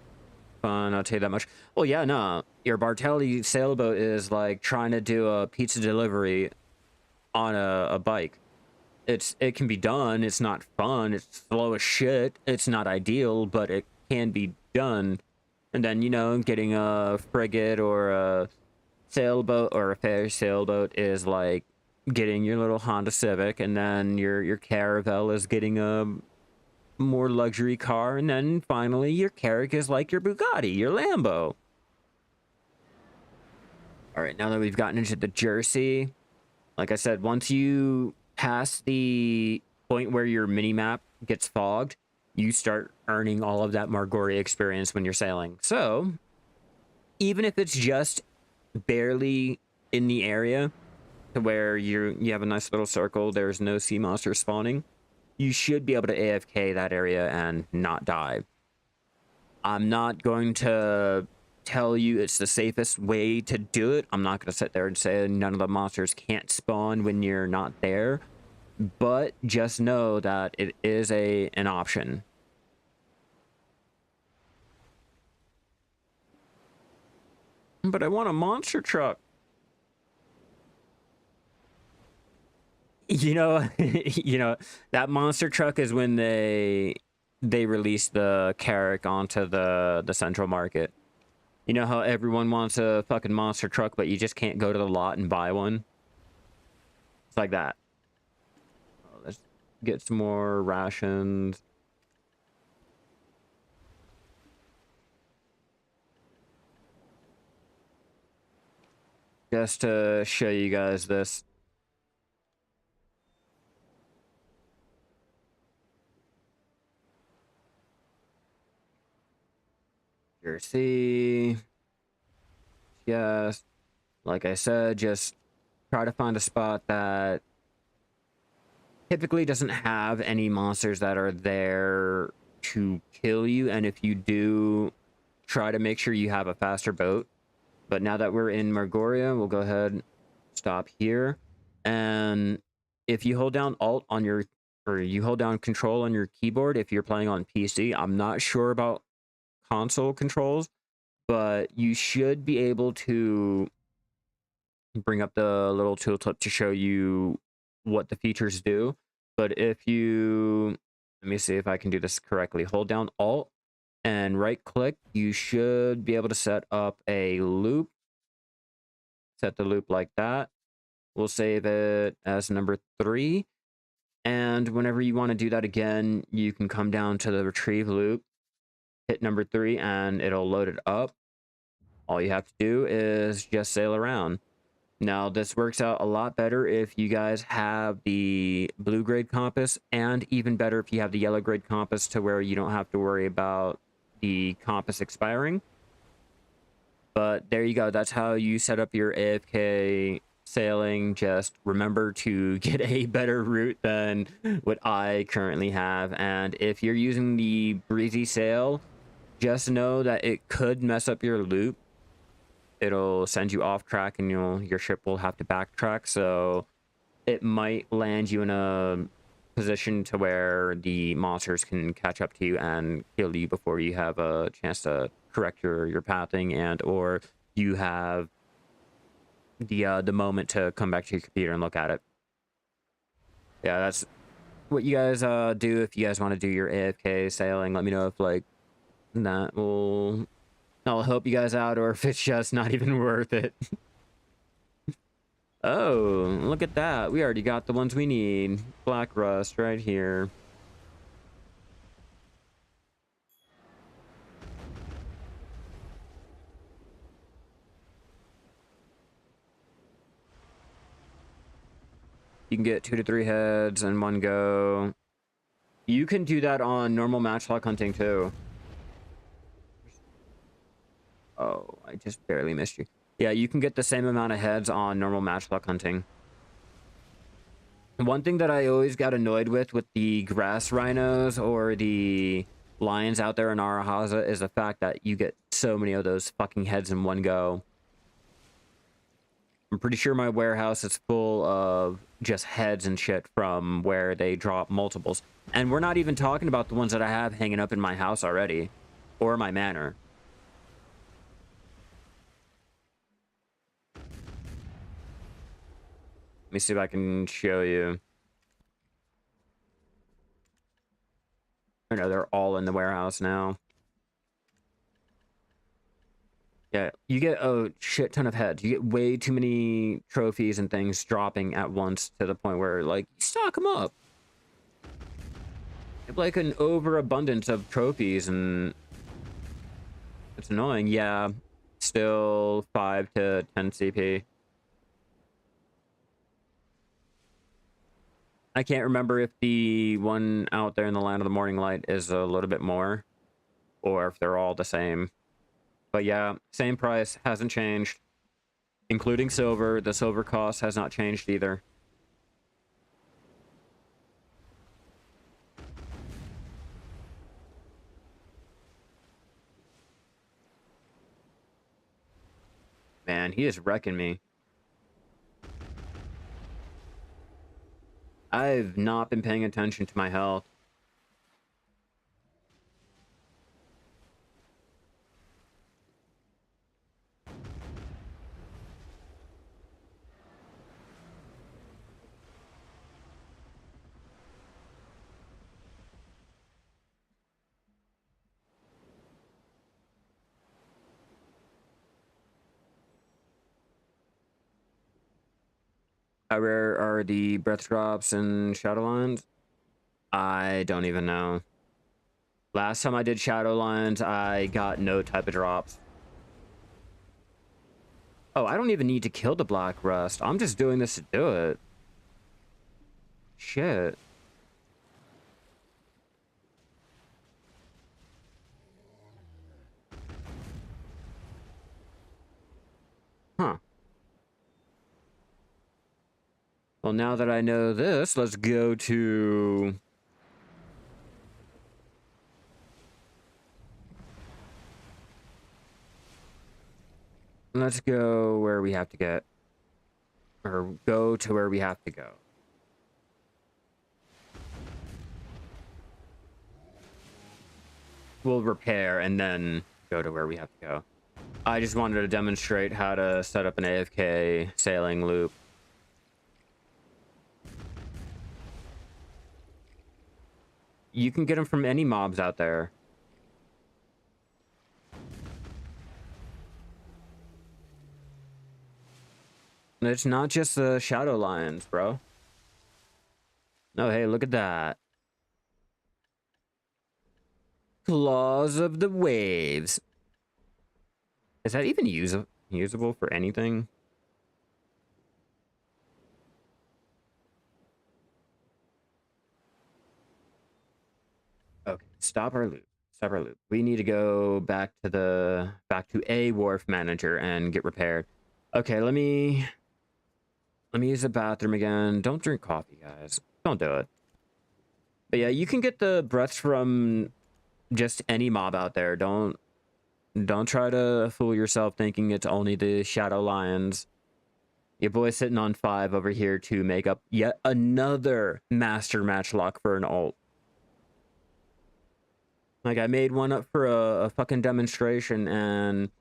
fun, I'll tell you that much. Well, yeah, no. Your Bartelli sailboat is like trying to do a pizza delivery on a bike. It can be done. It's not fun. It's slow as shit. It's not ideal, but it can be done. And then, you know, getting a frigate or a sailboat or a ferry sailboat is like getting your little Honda Civic, and then your Caravel is getting a more luxury car, and then finally your Carrack is like your Bugatti, your Lambo. All right, now that we've gotten into the Jersey, like I said, once you pass the point where your mini-map gets fogged, you start earning all of that Margoria experience when you're sailing. So, even if it's just barely in the area to where you have a nice little circle, there's no sea monster spawning, you should be able to AFK that area and not die. I'm not going to tell you it's the safest way to do it. I'm not going to sit there and say none of the monsters can't spawn when you're not there, but just know that it is an option. But I want a monster truck. You know, that monster truck is when they release the Carrack onto the central market. You know how everyone wants a fucking monster truck, but you just can't go to the lot and buy one? It's like that. Let's get some more rations. Just to show you guys this. Jersey. Yes. Like I said, just try to find a spot that typically doesn't have any monsters that are there to kill you. And if you do, try to make sure you have a faster boat. But now that we're in Margoria, we'll go ahead and stop here. And if you hold down Alt on your, or you hold down Control on your keyboard, if you're playing on PC, I'm not sure about console controls, but you should be able to bring up the little tooltip to show you what the features do. But if you, let me see if I can do this correctly. Hold down Alt and right click, you should be able to set up a loop. Set the loop like that. We'll save it as number 3. And whenever you want to do that again, you can come down to the retrieve loop, hit number 3, and it'll load it up. All you have to do is just sail around. Now, this works out a lot better if you guys have the blue grade compass, and even better if you have the yellow grade compass, to where you don't have to worry about the compass expiring. But there you go. That's how you set up your AFK sailing. Just remember to get a better route than what I currently have. And if you're using the breezy sail, just know that it could mess up your loop. It'll send you off track, and your ship will have to backtrack. So it might land you in a position to where the monsters can catch up to you and kill you before you have a chance to correct your pathing, and or you have the moment to come back to your computer and look at it. Yeah, that's what you guys do if you guys want to do your AFK sailing. Let me know if like that'll help you guys out, or if it's just not even worth it. Oh, look at that. We already got the ones we need. Black rust right here. You can get 2 to 3 heads in one go. You can do that on normal matchlock hunting too. Oh, I just barely missed you. Yeah, you can get the same amount of heads on normal matchlock hunting. One thing that I always got annoyed with the grass rhinos or the lions out there in Arahaza is the fact that you get so many of those fucking heads in one go. I'm pretty sure my warehouse is full of just heads and shit from where they drop multiples. And we're not even talking about the ones that I have hanging up in my house already, or my manor. Let me see if I can show you. I know they're all in the warehouse now. Yeah, you get a shit ton of heads. You get way too many trophies and things dropping at once, to the point where, like, you stock them up. You have, like, an overabundance of trophies, and it's annoying. Yeah, still 5 to 10 CP. I can't remember if the one out there in the Land of the Morning Light is a little bit more, or if they're all the same. But yeah, same price, hasn't changed. Including silver, the silver cost has not changed either. Man, he is wrecking me. I've not been paying attention to my health. How rare are the breath drops and Shadowlands? I don't even know. Last time I did Shadowlands, I got no type of drops. Oh, I don't even need to kill the Black Rust. I'm just doing this to do it. Shit. Huh. Well, now that I know this, let's go to... Let's go where we have to get... Or go to where we have to go. We'll repair and then go to where we have to go. I just wanted to demonstrate how to set up an AFK sailing loop. You can get them from any mobs out there. It's not just the Shadow Lions, bro. Oh, hey, look at that. Claws of the Waves. Is that even usable for anything? Okay, stop our loop. Stop our loop. We need to go back to a wharf manager and get repaired. Okay, let me use the bathroom again. Don't drink coffee, guys. Don't do it. But yeah, you can get the breaths from just any mob out there. Don't try to fool yourself thinking it's only the Shadow Lions. Your boy's sitting on 5 over here to make up yet another master matchlock for an alt. Like, I made one up for a fucking demonstration, and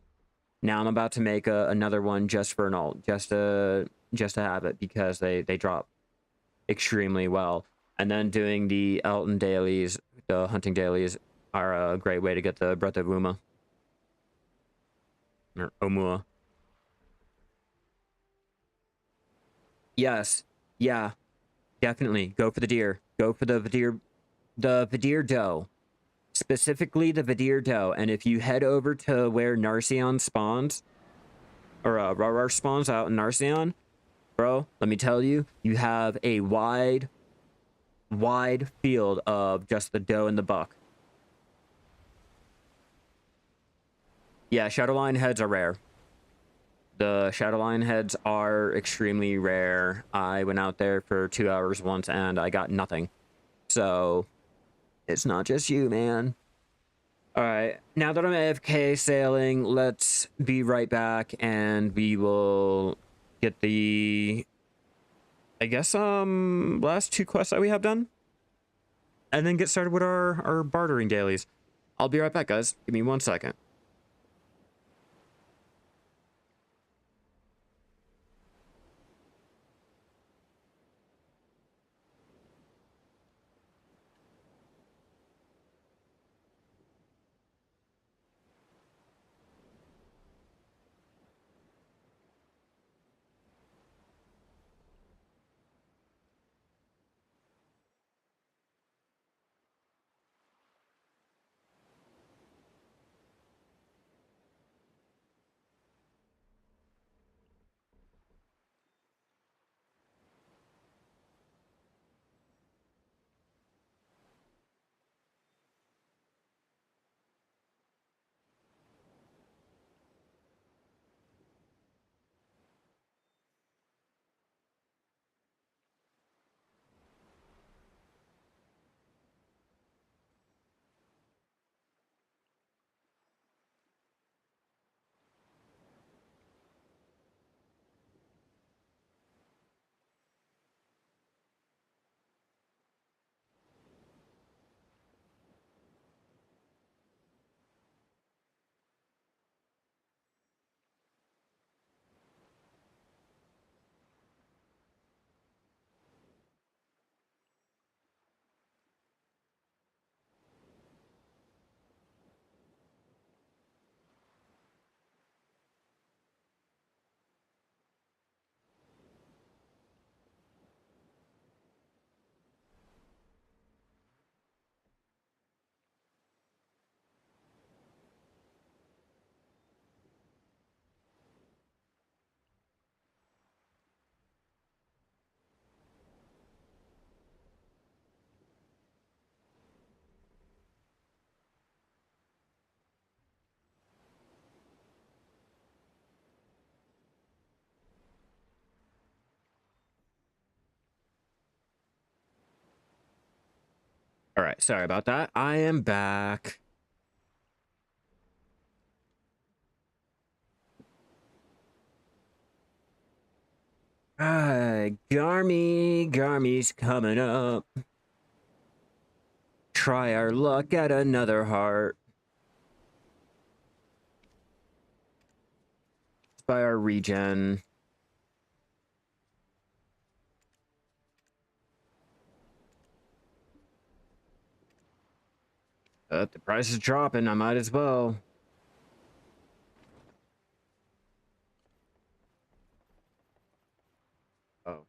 now I'm about to make another one just for an alt, just to have it, because they drop extremely well. And then doing the Elton dailies, the hunting dailies, are a great way to get the Breath of Uma. Or Omua. Yes. Yeah. Definitely. Go for the deer. Go for the Vidir doe. Specifically the Vidir doe. And if you head over to where Narcion spawns, or Rarar spawns out in Narcion, bro, let me tell you, you have a wide field of just the doe and the buck. Yeah, Shadowline heads are rare. The Shadowline heads are extremely rare. I went out there for 2 hours once and I got nothing. So, it's not just you, man. Alright, now that I'm AFK sailing, let's be right back and we will get the... I guess, last 2 quests that we have done. And then get started with our bartering dailies. I'll be right back, guys. Give me 1 second. All right, sorry about that. I am back. Garmy's coming up. Try our luck at another heart. By our regen. The price is dropping, I might as well. Oh.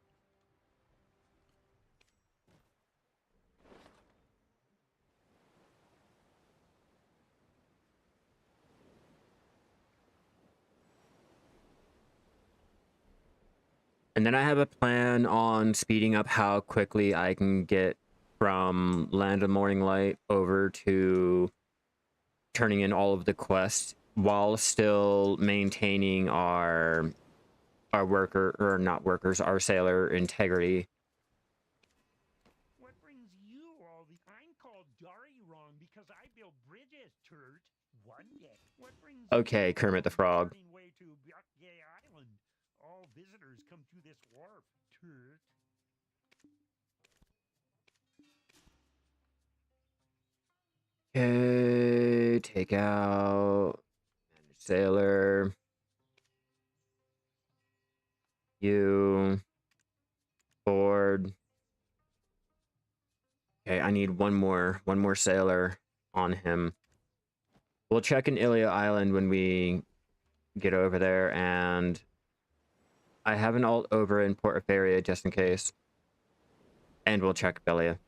And then I have a plan on speeding up how quickly I can get from Land of Morning Light over to turning in all of the quests while still maintaining our worker, or not workers, our sailor integrity. What brings you all the... I'm called Dari wrong because I build bridges, turd. One day. What brings Okay, you Kermit the Frog. way to Byakye Island? All visitors come through this wharf, turd. Okay, take out sailor. You board. Okay, I need one more sailor on him. We'll check in Ilia Island when we get over there, and I have an alt over in Port Feria just in case. And we'll check Belia.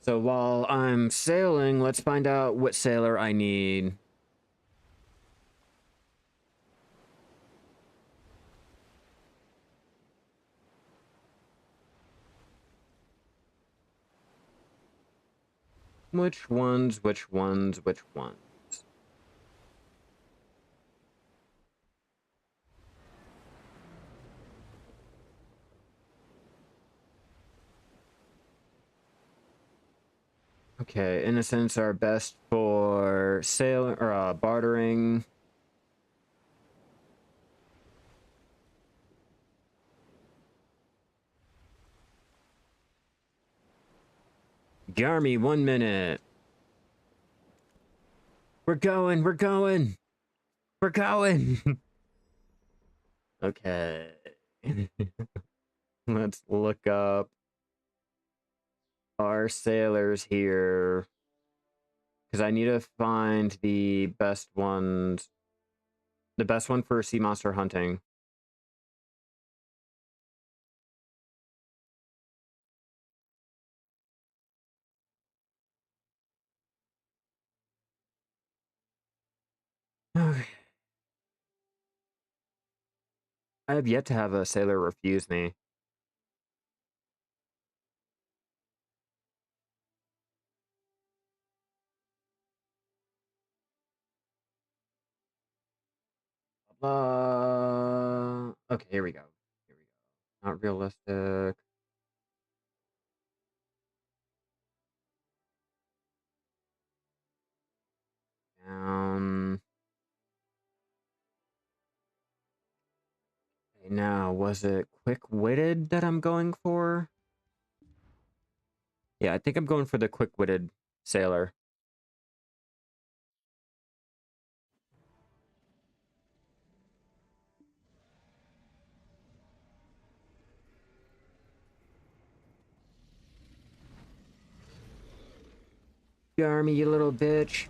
So while I'm sailing, let's find out what sailor I need. Which ones? Okay, innocents are best for sailing or bartering. Garmy, 1 minute. We're going. Okay. Let's look up our sailors here. Because I need to find the best ones. The best one for sea monster hunting. Okay. I have yet to have a sailor refuse me. Okay, here we go. Not realistic. Down. Okay, now, was it quick-witted that I'm going for? Yeah, I think I'm going for the quick-witted sailor. Garmy, you little bitch.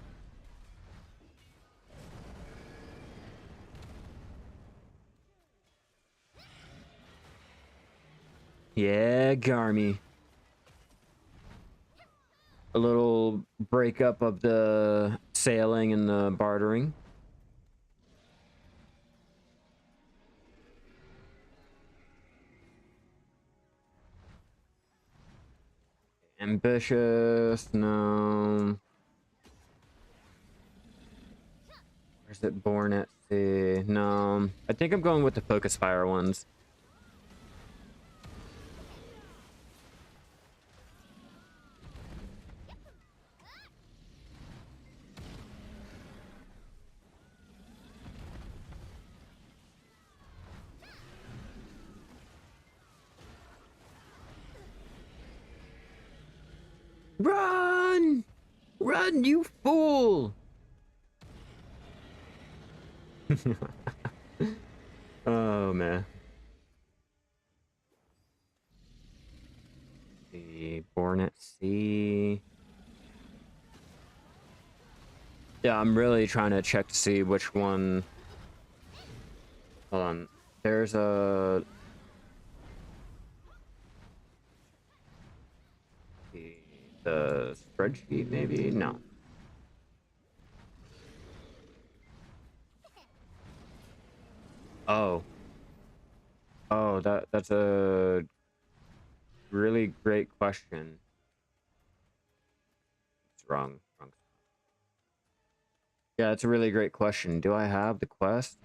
Yeah, Garmy. A little breakup of the sailing and the bartering. Ambitious, no. is it Born at Sea? No, I think I'm going with the Focus Fire ones. Run! Run, you fool! Oh, man. The Born at Sea. Yeah, I'm really trying to check to see which one. Hold on. There's a... The spreadsheet, maybe? No. Oh. Oh, that's a really great question. It's wrong. Wrong. Yeah, it's a really great question. Do I have the quest?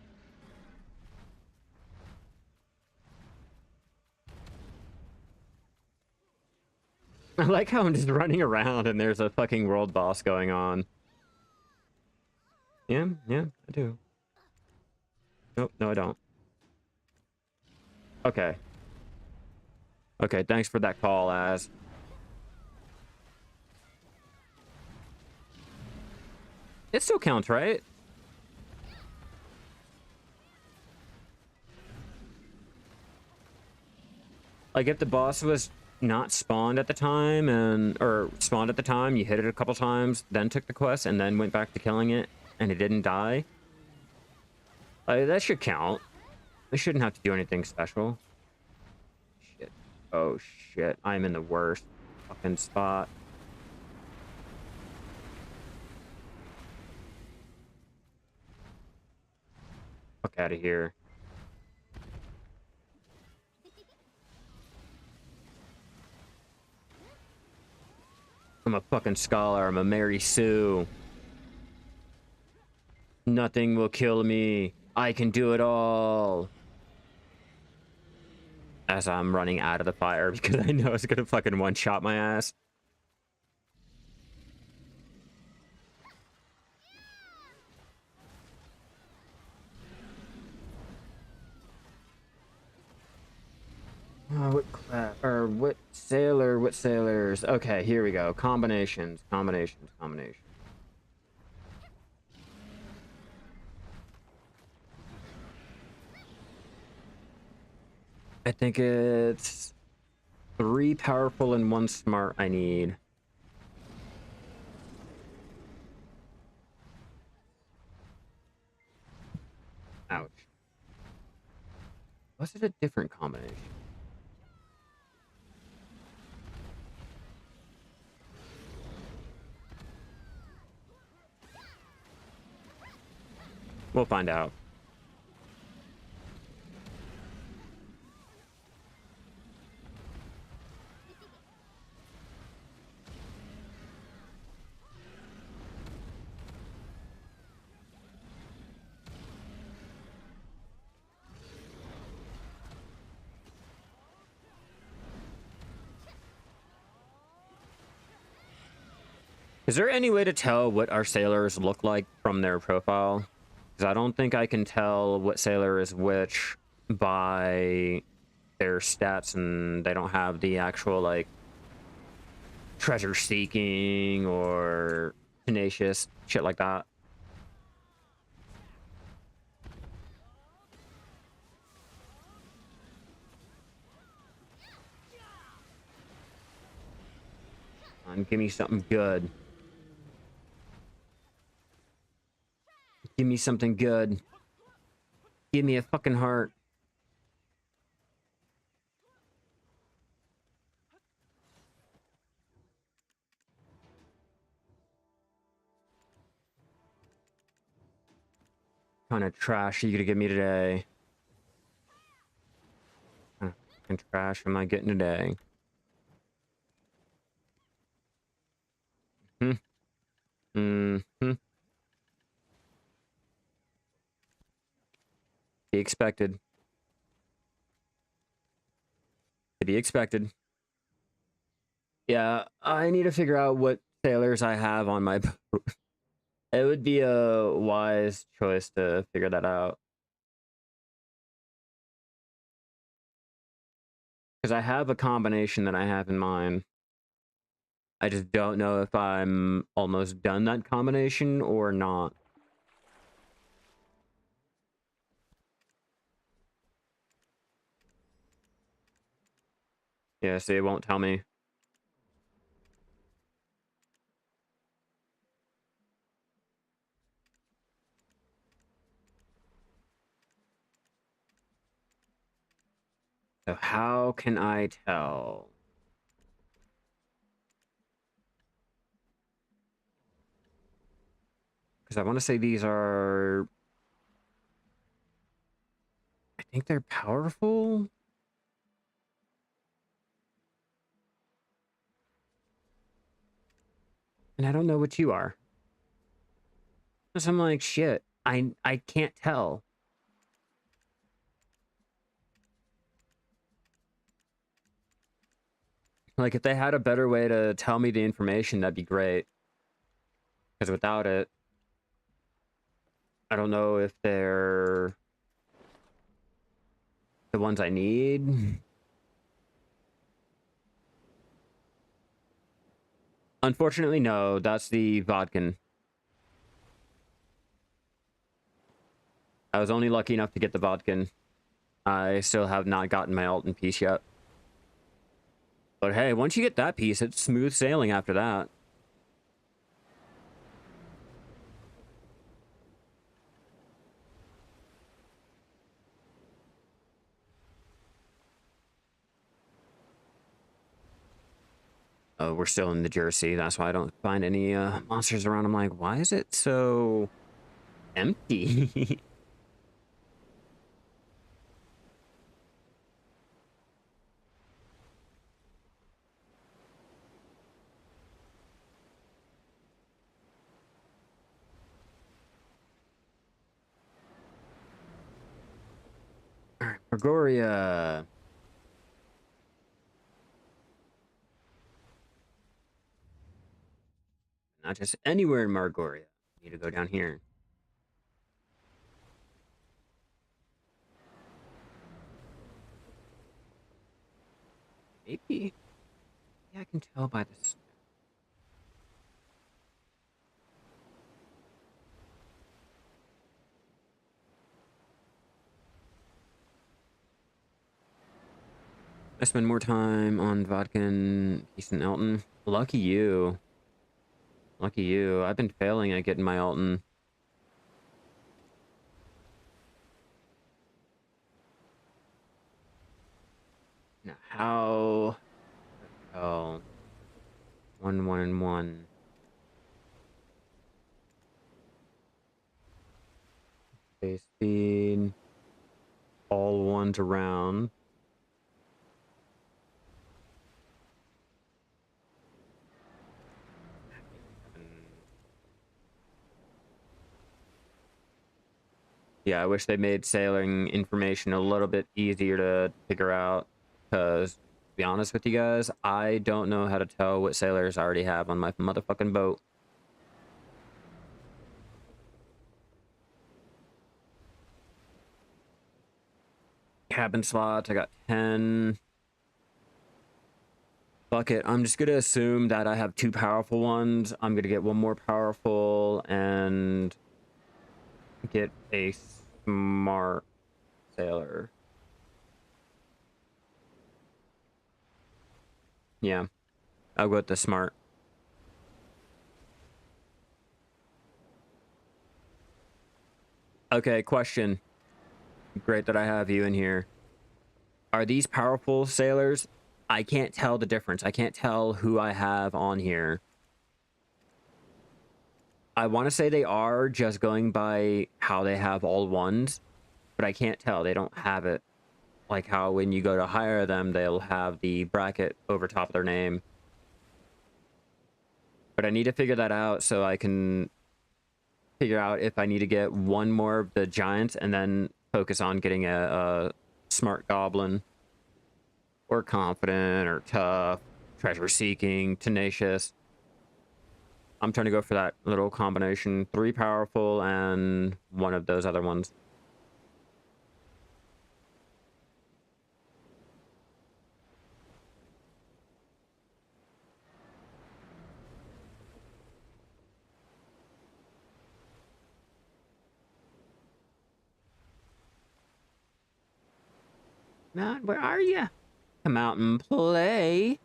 I like how I'm just running around and there's a fucking world boss going on. Yeah, I do. Nope, no, I don't. Okay. Okay, thanks for that call, Az. It still counts, right? Like, if the boss was not spawned at the time, or spawned at the time, you hit it a couple times, then took the quest, and then went back to killing it, and it didn't die, that should count. I shouldn't have to do anything special. Shit. Oh, shit. I'm in the worst fucking spot. Fuck out of here. I'm a fucking scholar. I'm a Mary Sue. Nothing will kill me. I can do it all. As I'm running out of the fire because I know it's gonna fucking one-shot my ass. Oh, what class? Or what sailor? What sailors? Okay, here we go. Combinations. I think it's 3 powerful and 1 smart I need. Ouch. Was it a different combination? We'll find out. Is there any way to tell what our sailors look like from their profile? Because I don't think I can tell what sailor is which by their stats, and they don't have the actual, like, treasure seeking or tenacious shit like that. Give me something good. Give me something good. Give me a fucking heart. Kind of trash are you gonna give me today? Kind of fucking trash am I getting today? Hmm. Be expected. To be expected. Yeah, I need to figure out what sailors I have on my boat. It would be a wise choice to figure that out. Because I have a combination that I have in mind. I just don't know if I'm almost done that combination or not. Yeah, see, it won't tell me. So how can I tell? Because I want to say these are... I think they're powerful? And I don't know what you are. Because I'm like, shit, I can't tell. Like, if they had a better way to tell me the information, that'd be great. Because without it, I don't know if they're the ones I need. Unfortunately, no. That's the Vodkin. I was only lucky enough to get the Vodkin. I still have not gotten my Alton piece yet. But hey, once you get that piece, it's smooth sailing after that. Oh, we're still in the Jersey. That's why I don't find any monsters around. I'm like, why is it so empty? Alright, Margoria. Not just anywhere in Margoria. Need to go down here. Maybe. Yeah, I can tell by this. I spend more time on Vodkin, Peace and Elton. Lucky you. Lucky you. I've been failing at getting my Alton. Now, how... Oh. 1, 1, and 1. Base speed. All ones around. Yeah, I wish they made sailing information a little bit easier to figure out. Because, to be honest with you guys, I don't know how to tell what sailors I already have on my motherfucking boat. Cabin slots, I got 10. Fuck it, I'm just gonna assume that I have 2 powerful ones. I'm gonna get 1 more powerful and get a smart sailor. Yeah, I'll go with the smart. Okay, question. Great that I have you in here. Are these powerful sailors? I can't tell the difference. I can't tell who I have on here. I want to say they are just going by how they have all ones, but I can't tell. They don't have it. Like how when you go to hire them, they'll have the bracket over top of their name. But I need to figure that out so I can figure out if I need to get 1 more of the giants and then focus on getting a smart goblin, or confident, or tough, treasure seeking, tenacious. I'm trying to go for that little combination, 3 powerful and one of those other ones. Man, where are you? Come out and play.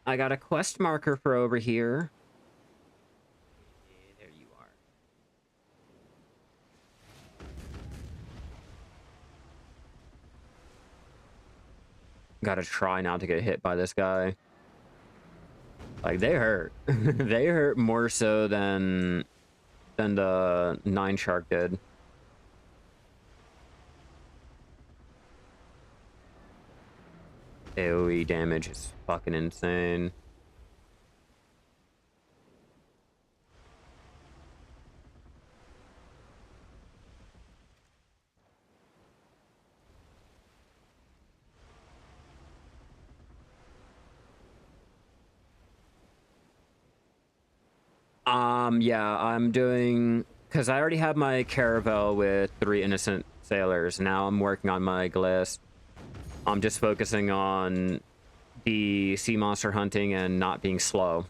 I got a quest marker for over here. There you are. Gotta try not to get hit by this guy. Like, they hurt. They hurt more so than the 9 shark did. AoE damage is fucking insane. Yeah, I'm doing, because I already have my caravel with 3 innocent sailors. Now I'm working on my gliss. I'm just focusing on the sea monster hunting and not being slow.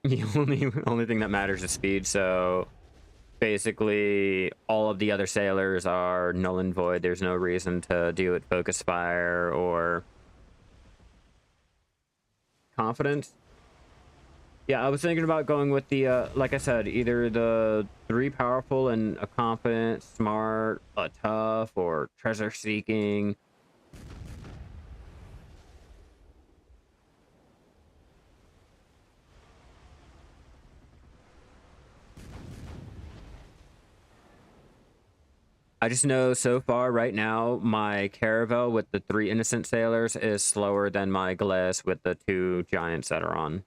The only thing that matters is speed, so basically all of the other sailors are null and void. There's no reason to do it focus fire or confidence. Yeah, I was thinking about going with the like I said, either the 3 powerful and a confident, smart, a tough, or treasure seeking. I just know so far right now my caravel with the 3 innocent sailors is slower than my gliss with the 2 giants that are on.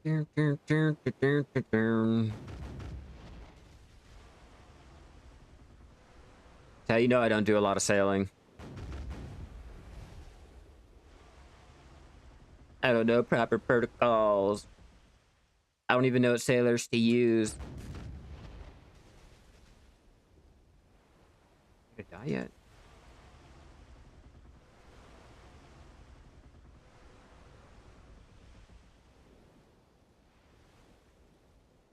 How you know I don't do a lot of sailing. I don't know proper protocols. I don't even know what sailors to use. Did I die yet?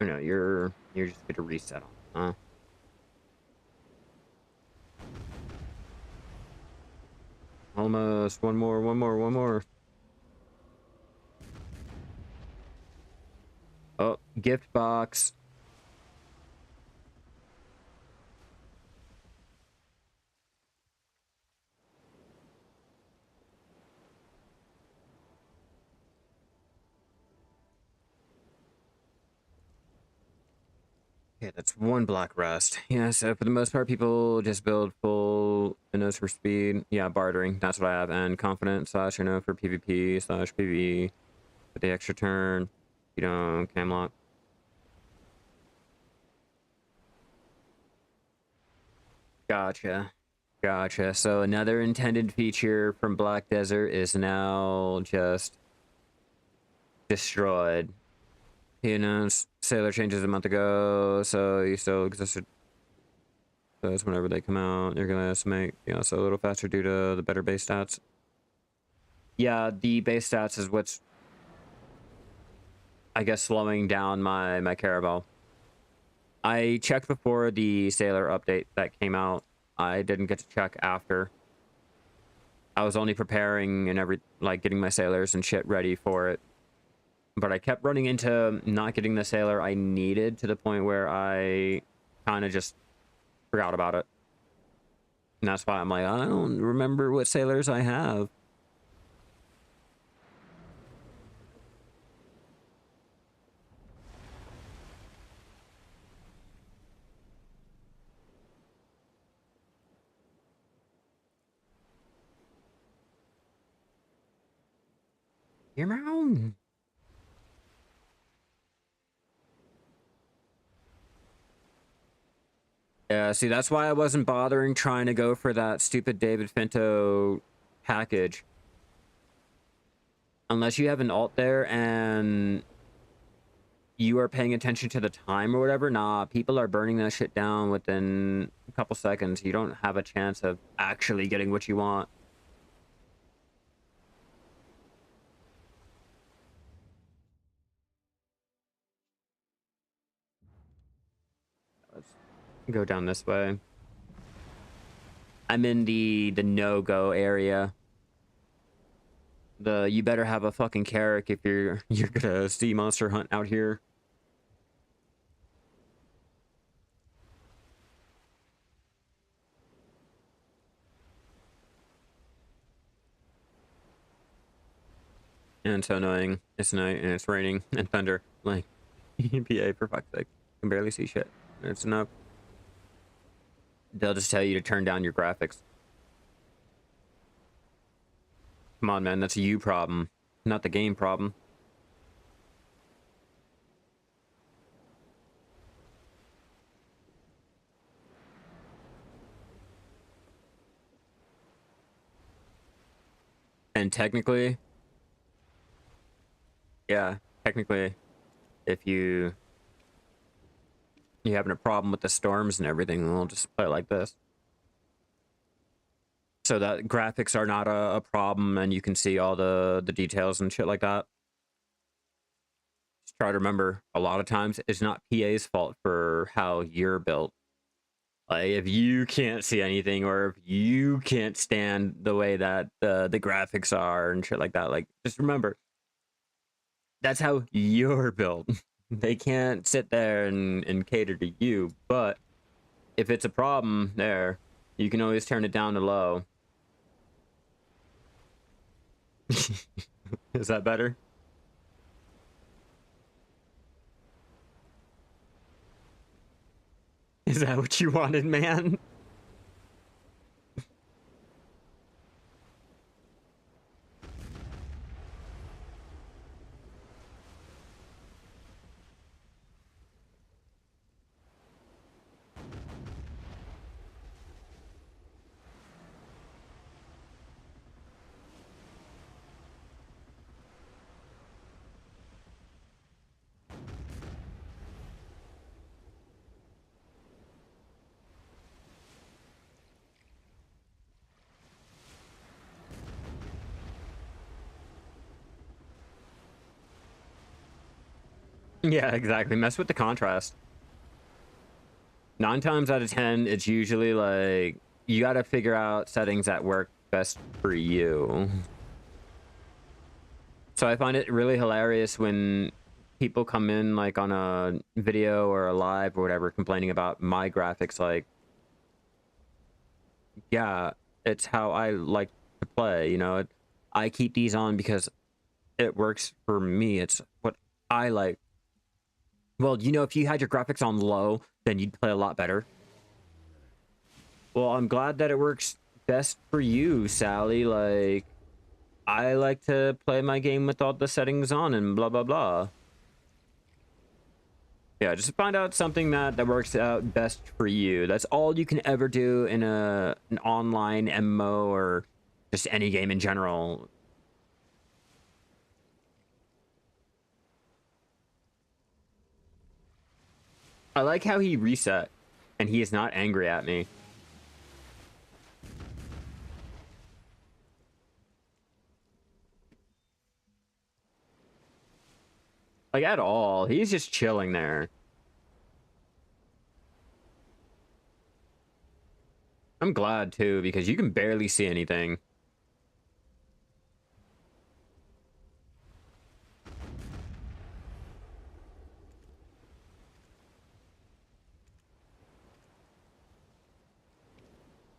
Oh, no, you're just gonna reset on, huh? Almost. One more. Oh, gift box. Okay, that's 1 black rust. Yeah, so for the most part, people just build full windows for speed. Yeah, bartering. That's what I have. And confidence / for PvP / PvE. With the extra turn. You don't camlock. Gotcha. Gotcha. So another intended feature from Black Desert is now just destroyed. You know, Sailor changes a month ago, so you still existed. So it's whenever they come out, you're gonna estimate, so a little faster due to the better base stats. Yeah, the base stats is what's, I guess, slowing down my caravel. I checked before the Sailor update that came out. I didn't get to check after. I was only preparing and getting my sailors and shit ready for it. but I kept running into not getting the sailor I needed to the point where I kind of just forgot about it. And that's why I'm like, I don't remember what sailors I have. You're around. Yeah, see, that's why I wasn't bothering trying to go for that stupid David Finto package. Unless you have an alt there and you are paying attention to the time or whatever, nah, people are burning that shit down within a couple seconds. You don't have a chance of actually getting what you want. Let's go down this way. I'm in the no-go area. You better have a fucking carrack if you're gonna sea monster hunt out here. And it's so annoying. It's night and it's raining and thunder. Like, EPA for fuck's sake. I can barely see shit. It's enough. They'll just tell you to turn down your graphics. Come on, man. That's a you problem, not the game problem. And technically, yeah, technically, if you're having a problem with the storms and everything, we'll just play it like this. So that graphics are not a problem and you can see all the details and shit like that. Just try to remember, a lot of times it's not PA's fault for how you're built. Like, if you can't see anything or if you can't stand the way that the graphics are and shit like that, like, just remember, that's how you're built. They can't sit there and cater to you, but if it's a problem there, you can always turn it down to low. Is that better? Is that what you wanted, man? Yeah, exactly. Mess with the contrast. 9 times out of 10, it's usually like you got to figure out settings that work best for you. So I find it really hilarious when people come in like on a video or a live or whatever complaining about my graphics. Like, yeah, it's how I like to play, you know. I keep these on because it works for me. It's what I like. Well, you know, if you had your graphics on low, then you'd play a lot better. Well, I'm glad that it works best for you, Sally. Like, I like to play my game with all the settings on and blah, blah, blah. Yeah, just find out something that works out best for you. That's all you can ever do in an online MMO or just any game in general. I like how he reset and he is not angry at me. Like, at all. He's just chilling there. I'm glad, too, because you can barely see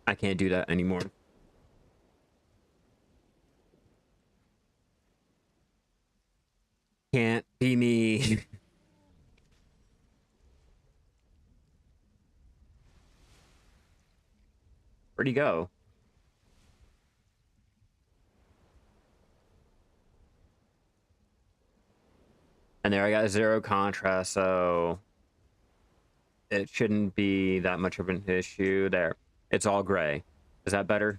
I can't do that anymore. Can't be me. Where'd he go? And there I got 0 contrast, so it shouldn't be that much of an issue there. It's all gray. Is that better?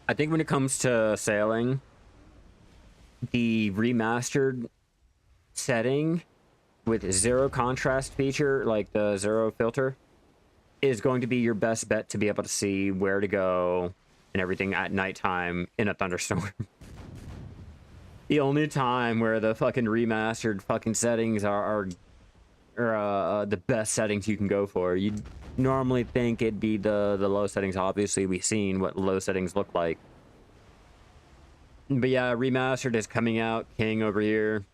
I think when it comes to sailing, the remastered setting with 0 contrast feature, like the 0 filter, is going to be your best bet to be able to see where to go and everything at nighttime in a thunderstorm. The only time where the fucking remastered fucking settings are the best settings you can go for. You'd normally think it'd be the low settings. Obviously, we've seen what low settings look like. But yeah, remastered is coming out. King over here.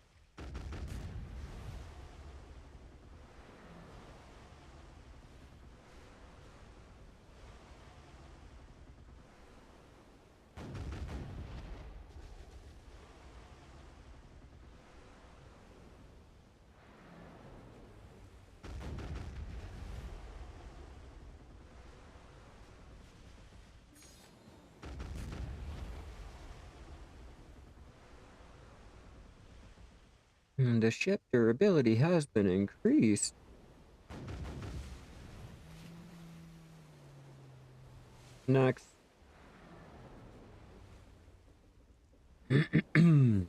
The ship durability has been increased. Next. And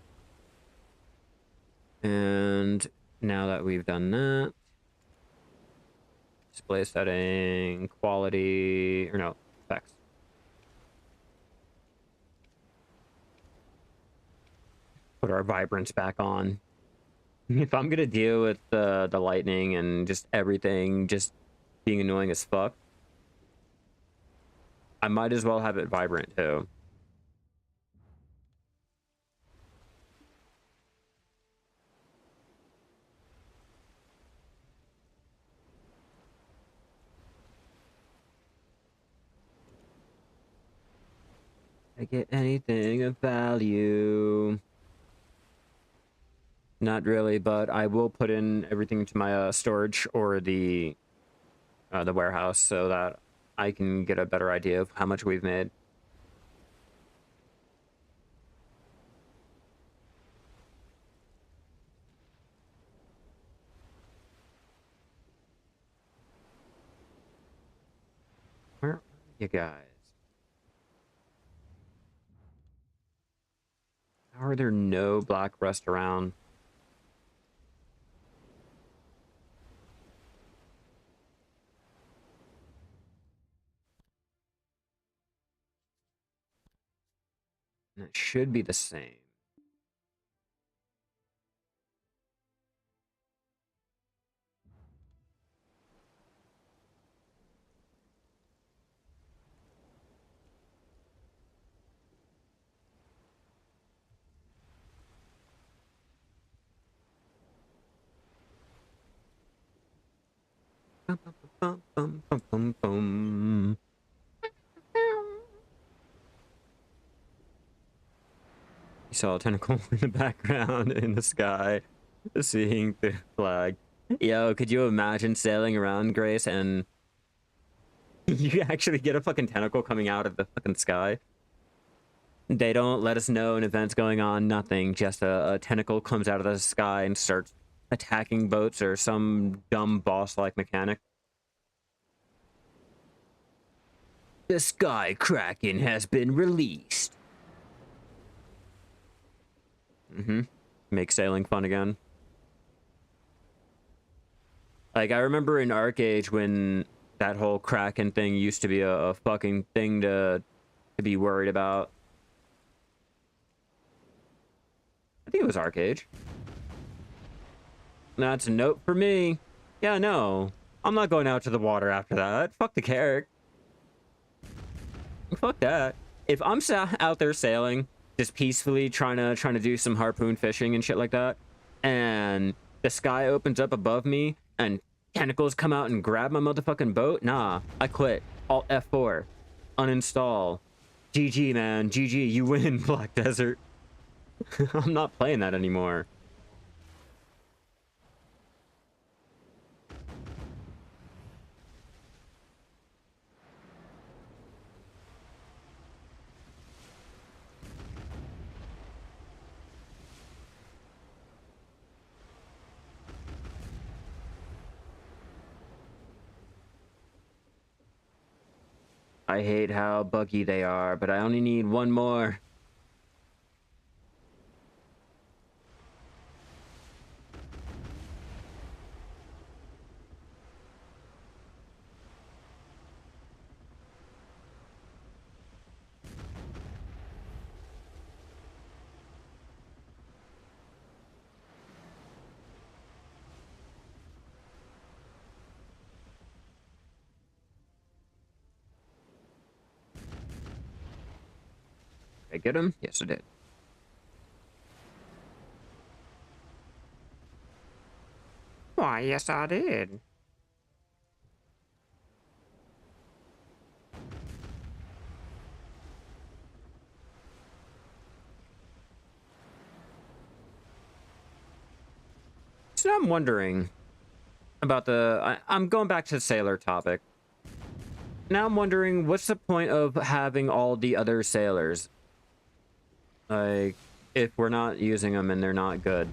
now that we've done that, display setting, quality, or no, effects. Put our vibrance back on. If I'm gonna deal with the lightning and just everything just being annoying as fuck, I might as well have it vibrant too. I get anything of value? Not really, but I will put in everything to my storage or the warehouse so that I can get a better idea of how much we've made. Where are you guys? How are there no black rust around? And it should be the same. Bum, bum, bum, bum, bum, bum. You saw a tentacle in the background in the sky, seeing the flag. Yo, could you imagine sailing around, Grace, and you actually get a fucking tentacle coming out of the fucking sky? They don't let us know an event's going on, nothing. Just a tentacle comes out of the sky and starts attacking boats or some dumb boss-like mechanic. The Sky Kraken has been released. Make sailing fun again. Like, I remember in Arcade when that whole Kraken thing used to be a fucking thing to be worried about. I think it was Arcade. That's a note for me. Yeah, no. I'm not going out to the water after that. Fuck the carrot. Fuck that. If I'm out there sailing, just peacefully trying to do some harpoon fishing and shit like that, and the sky opens up above me and tentacles come out and grab my motherfucking boat, nah, I quit. Alt F4, uninstall. GG, man. GG, you win, Black Desert. I'm not playing that anymore. I hate how buggy they are, but I only need one more. Did I get him? Yes, I did. Why, yes, I did. So I'm wondering about I'm going back to the sailor topic. Now I'm wondering, what's the point of having all the other sailors? Like, if we're not using them and they're not good.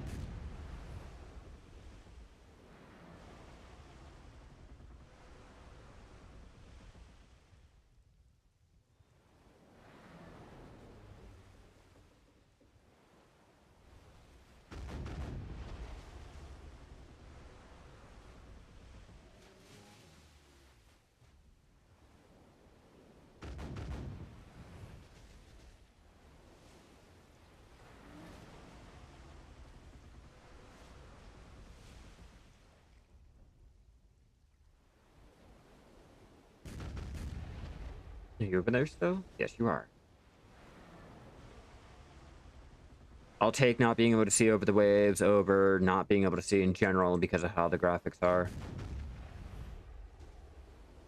Are you over there still? Yes, you are. I'll take not being able to see over the waves over not being able to see in general because of how the graphics are.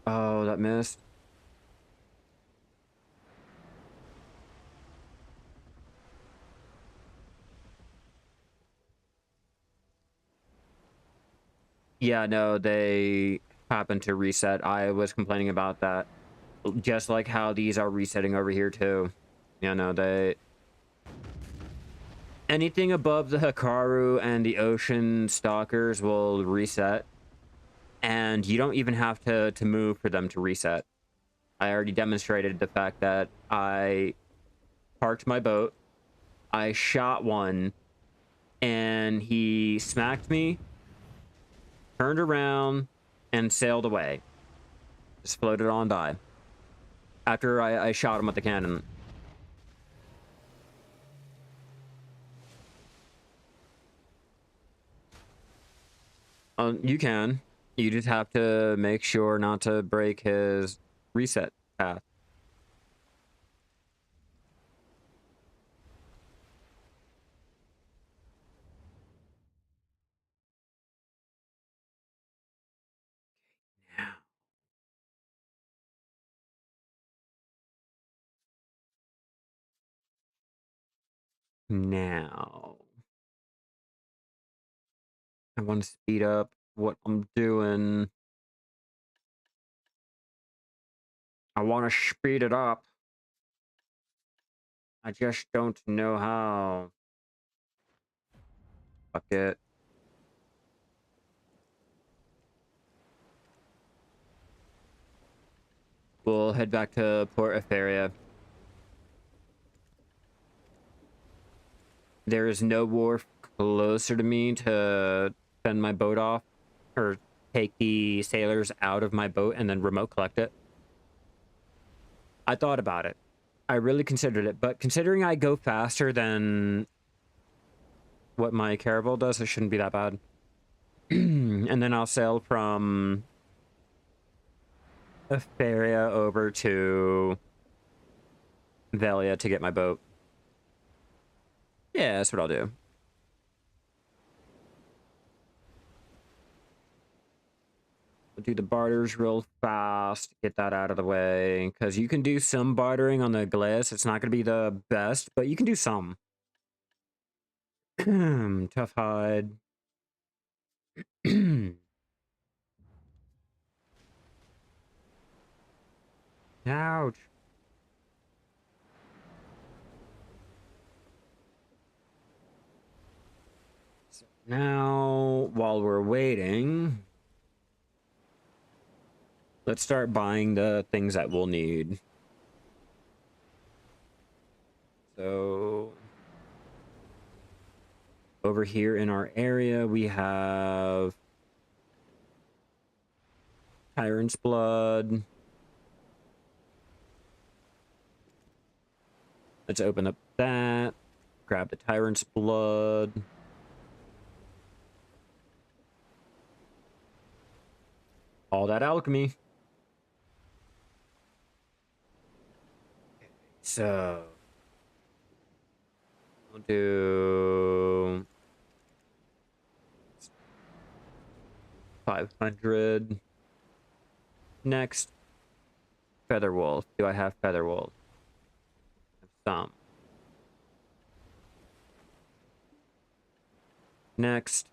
Oh, that missed. Yeah, no, they happened to reset. I was complaining about that. Just like how these are resetting over here too. Yeah, no, they... Anything above the Hikaru and the Ocean Stalkers will reset. And you don't even have to move for them to reset. I already demonstrated the fact that I parked my boat, I shot one, and he smacked me, turned around, and sailed away. Just floated on by. After I shot him with the cannon. You can. You just have to make sure not to break his reset path. Now, I want to speed up what I'm doing. I want to speed it up. I just don't know how. Fuck it. We'll head back to Port Etheria. There is no wharf closer to me to send my boat off or take the sailors out of my boat and then remote collect it. I thought about it. I really considered it, but considering I go faster than what my caravel does, it shouldn't be that bad. And then I'll sail from Etheria over to Velia to get my boat. Yeah, that's what I'll do. We'll do the barters real fast, get that out of the way, because you can do some bartering on the glass. It's not going to be the best, but you can do some. Tough hide. Ouch. So now, while we're waiting, let's start buying the things that we'll need. So over here in our area, we have Tyrant's Blood. Let's open up that. Grab the Tyrant's Blood. All that alchemy. So we'll do 500. Next, Feather Wolf. Do I have Feather Wolf? Some. Next,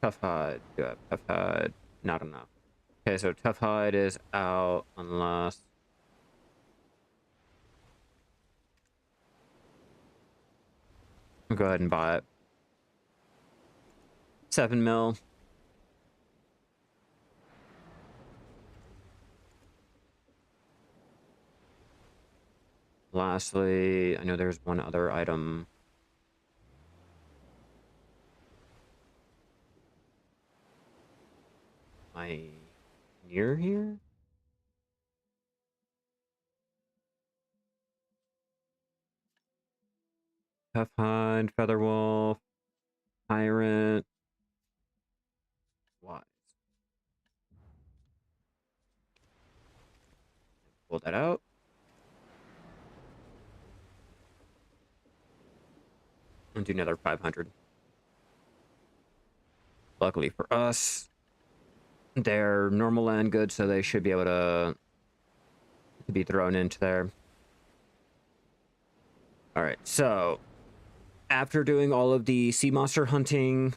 Tough Hide. Do I have Tough Hide? Not enough. Okay, so Tough Hide is out unless... I'll go ahead and buy it. 7 mil. Lastly, I know there's one other item. Am I near here? Tough Hide, Feather Wolf, Tyrant, Wise. Pull that out. And do another 500. Luckily for us, they're normal land goods, so they should be able to be thrown into there. All right, so after doing all of the sea monster hunting, you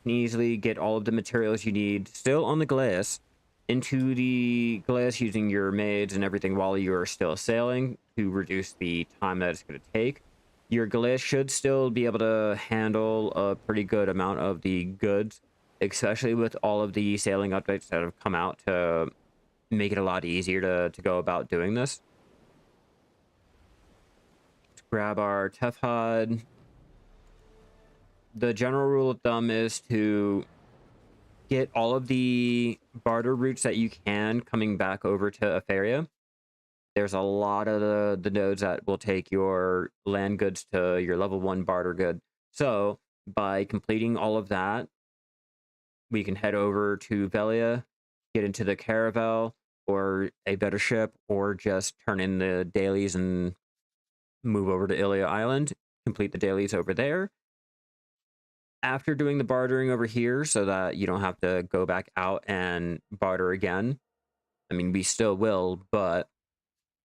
can easily get all of the materials you need still on the glass into the glass using your maids and everything while you are still sailing to reduce the time that it's going to take. Your glass should still be able to handle a pretty good amount of the goods, especially with all of the sailing updates that have come out to make it a lot easier to go about doing this. Let's grab our Tough Hide. The general rule of thumb is to get all of the barter routes that you can coming back over to Afaria. There's a lot of the nodes that will take your land goods to your level 1 barter good. So by completing all of that, we can head over to Velia, get into the caravel or a better ship, or just turn in the dailies and move over to Ilia Island, complete the dailies over there. After doing the bartering over here so that you don't have to go back out and barter again. I mean, we still will, but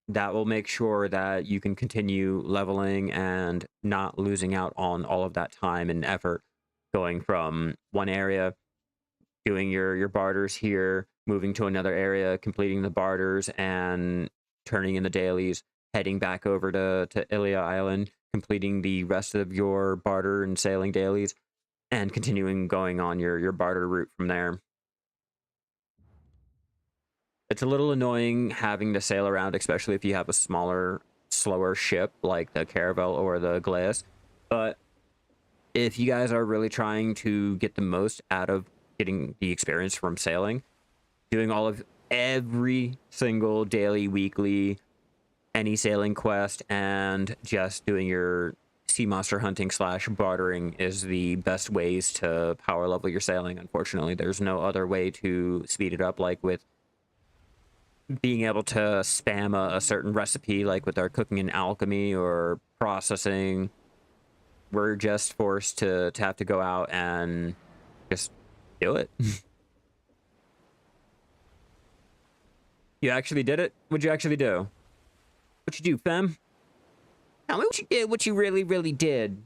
that will make sure that you can continue leveling and not losing out on all of that time and effort going from one area, doing your barters here, moving to another area, completing the barters and turning in the dailies, heading back over to Ilia Island, completing the rest of your barter and sailing dailies, and continuing going on your barter route from there. It's a little annoying having to sail around, especially if you have a smaller, slower ship like the Caravel or the Glass. But if you guys are really trying to get the most out of getting the experience from sailing, doing all of every single daily, weekly, any sailing quest, and just doing your sea monster hunting / bartering is the best ways to power level your sailing. Unfortunately, there's no other way to speed it up like with being able to spam a certain recipe, like with our cooking and alchemy or processing. We're just forced to have to go out and just do it. You actually did it? What'd you actually do? What'd you do, fam? Tell me what you did, what you really, really did.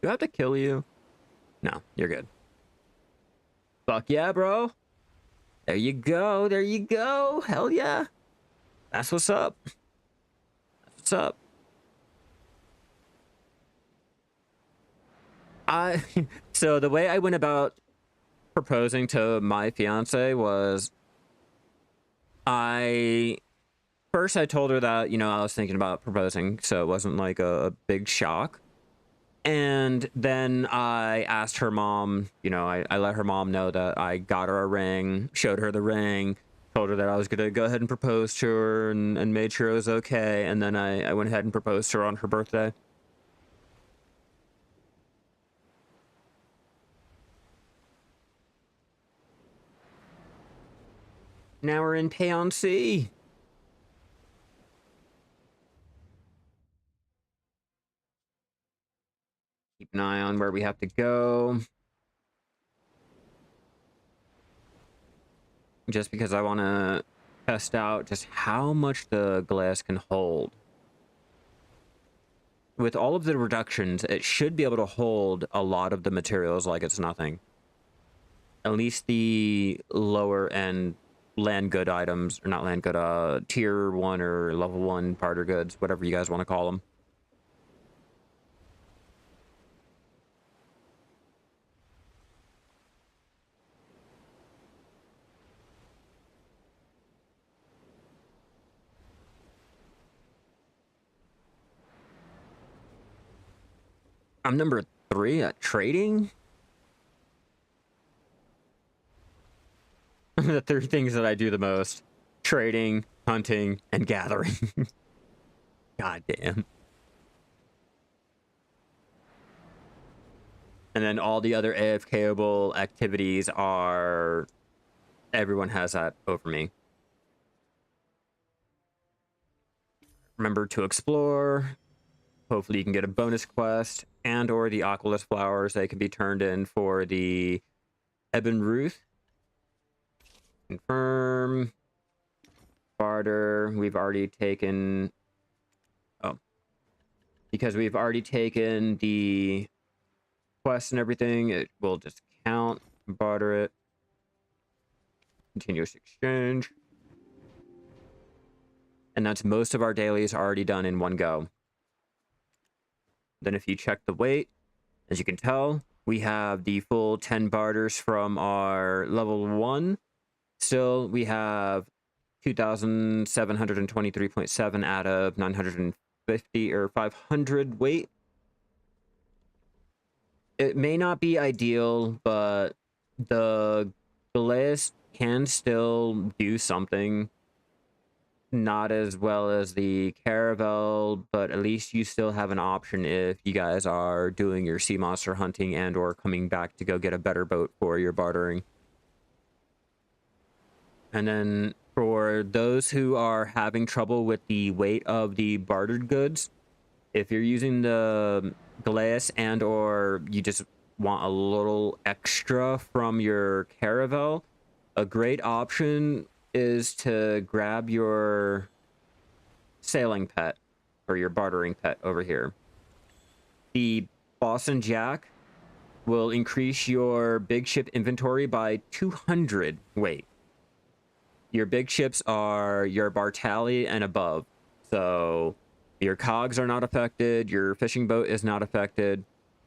Do I have to kill you? No, you're good. Fuck yeah, bro. There you go. There you go. Hell yeah. That's what's up. That's what's up. So the way I went about proposing to my fiance was first I told her that, you know, I was thinking about proposing, so it wasn't like a big shock. And then I asked her mom, you know, I let her mom know that I got her a ring, showed her the ring, told her that I was going to go ahead and propose to her and made sure it was okay. And then I went ahead and proposed to her on her birthday. Now we're in Pay-on-Sea. Keep an eye on where we have to go. Just because I want to test out just how much the glass can hold. With all of the reductions, it should be able to hold a lot of the materials like it's nothing. At least the lower end land good items, or not land good, tier 1 or level 1 barter goods, whatever you guys want to call them. I'm number 3 at trading. The 3 things that I do the most: trading, hunting, and gathering. God damn. And then all the other AFKable activities are... everyone has that over me. Remember to explore. Hopefully you can get a bonus quest and or the Aqualus flowers. They can be turned in for the Ebon Ruth. Confirm. Barter. We've already taken... oh. Because we've already taken the quest and everything, it will just count. Barter it. Continuous exchange. And that's most of our dailies already done in one go. Then if you check the weight, as you can tell, we have the full 10 barters from our level 1. Still, we have 2,723.7 out of 950 or 500 weight. It may not be ideal, but the glass can still do something. Not as well as the caravel, but at least you still have an option if you guys are doing your sea monster hunting and or coming back to go get a better boat for your bartering. And then for those who are having trouble with the weight of the bartered goods, if you're using the glass and or you just want a little extra from your caravel, a great option is to grab your sailing pet or your bartering pet over here. The Boston Jack will increase your big ship inventory by 200 weight. Your big ships are your Bartali and above, so your cogs are not affected, your fishing boat is not affected,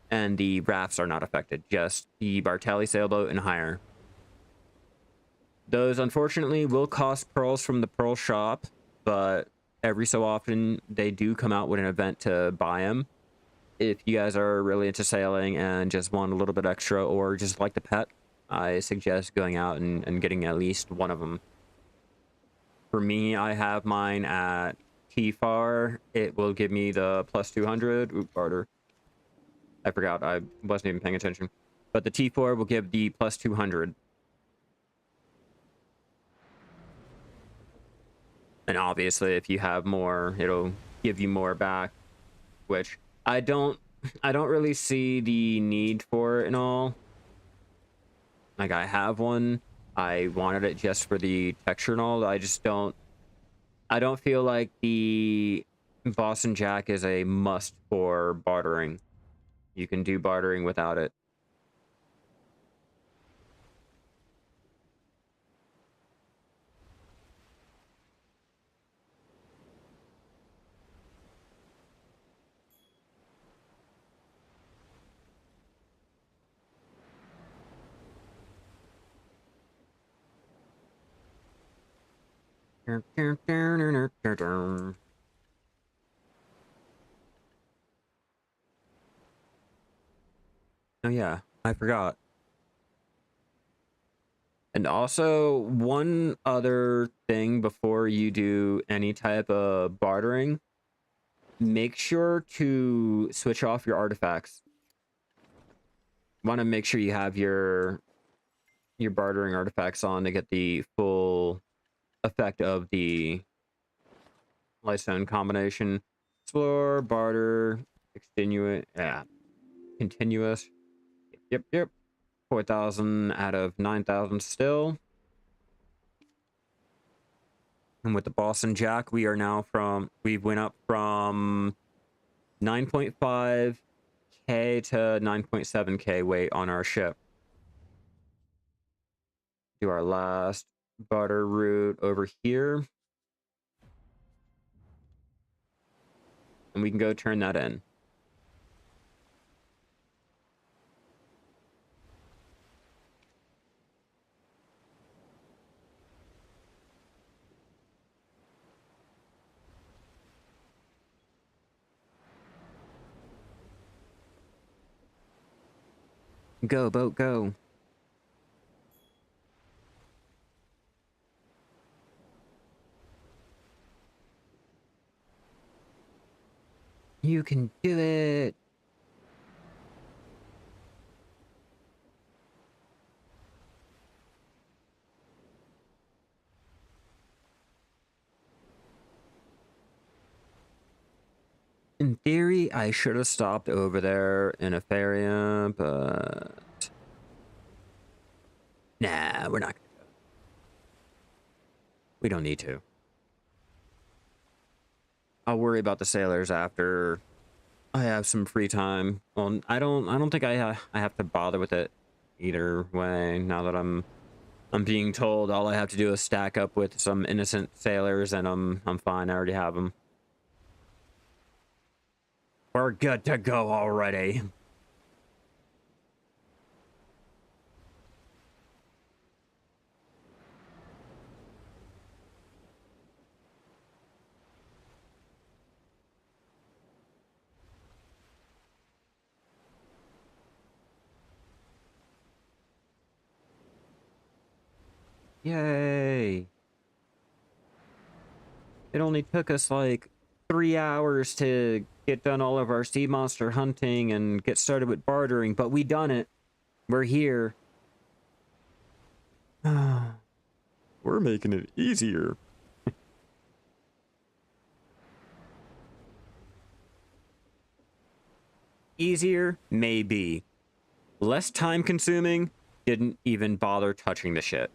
and the rafts are not affected, just the Bartali sailboat and higher. Those, unfortunately, will cost pearls from the pearl shop, but every so often they do come out with an event to buy them. if you guys are really into sailing and just want a little bit extra or just like the pet, I suggest going out and getting at least one of them. For me, I have mine at T-Far. It will give me the plus 200. Oop, barter. I forgot. I wasn't even paying attention. But the T4 will give the plus 200. And obviously, if you have more, it'll give you more back, which I don't really see the need for it and all. Like, I have one. I wanted it just for the texture and all. I don't feel like the Boston Jack is a must for bartering. You can do bartering without it. Oh yeah, I forgot. And also, one other thing before you do any type of bartering, make sure to switch off your artifacts. Want to make sure you have your bartering artifacts on to get the full effect of the Lightstone combination. Explore, barter, extenuate, yeah, continuous. Yep. 4,000 out of 9,000 still. And with the Boston Jack, we went up from 9.5k to 9.7k weight on our ship. Do our last barter route over here. And we can go turn that in. Go, boat, go. You can do it. In theory, I should have stopped over there in a Faria, but nah, we're not gonna go. We don't need to. I'll worry about the sailors after I have some free time. Well, I don't think I have to bother with it either way. Now that I'm being told all I have to do is stack up with some innocent sailors and I'm fine. I already have them. We're good to go already. Yay. It only took us like 3 hours to get done all of our sea monster hunting and get started with bartering, but we done it. We're here. We're making it easier. Easier? Maybe. Less time consuming? Didn't even bother touching the shit.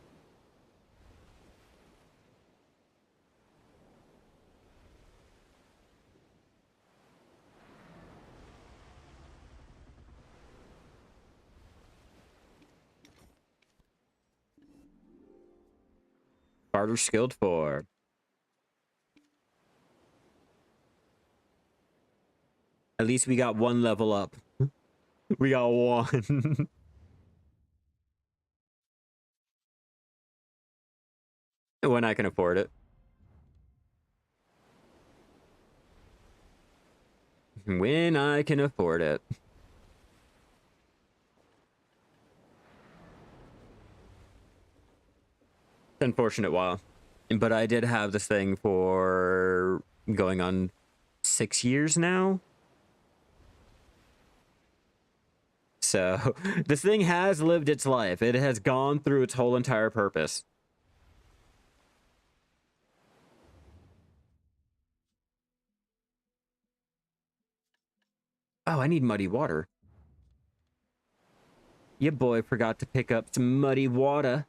Barter skilled 4. At least we got one level up. We got one. When I can afford it. when I can afford it. Unfortunate while, but I did have this thing for going on 6 years now. So this thing has lived its life. It has gone through its whole entire purpose. Oh, I need muddy water. Your boy forgot to pick up some muddy water.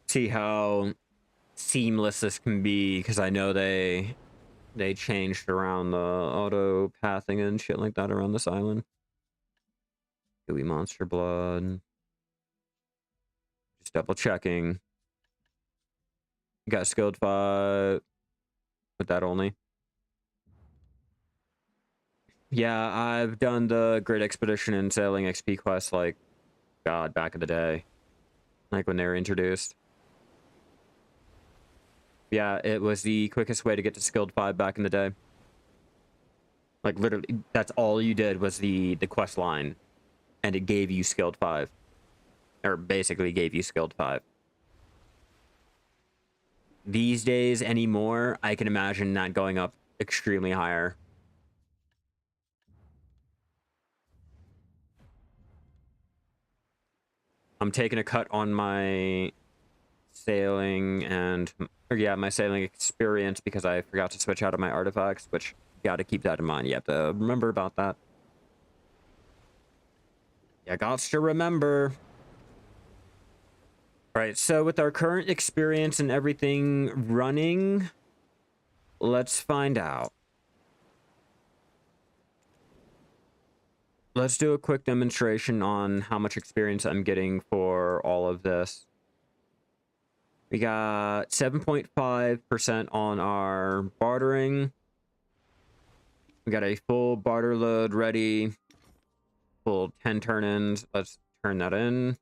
See how seamless this can be, because I know they changed around the auto pathing and shit like that around this island. Gooey monster blood. Just double checking. Got skilled 5 with that only. Yeah, I've done the Great Expedition and Sailing XP quest, like, God, back in the day. Like when they were introduced. Yeah, it was the quickest way to get to skilled 5 back in the day. Like, literally, that's all you did was the quest line. And it gave you skilled 5. Or basically gave you skilled 5. These days, anymore, I can imagine that going up extremely higher. I'm taking a cut on my sailing and, or yeah, my sailing experience because I forgot to switch out of my artifacts, which you gotta keep that in mind. You have to remember about that. You got to remember. All right, so with our current experience and everything running, let's find out. Let's do a quick demonstration on how much experience I'm getting for all of this. We got 7.5% on our bartering. We got a full barter load ready. Full 10 turn-ins. Let's turn that in.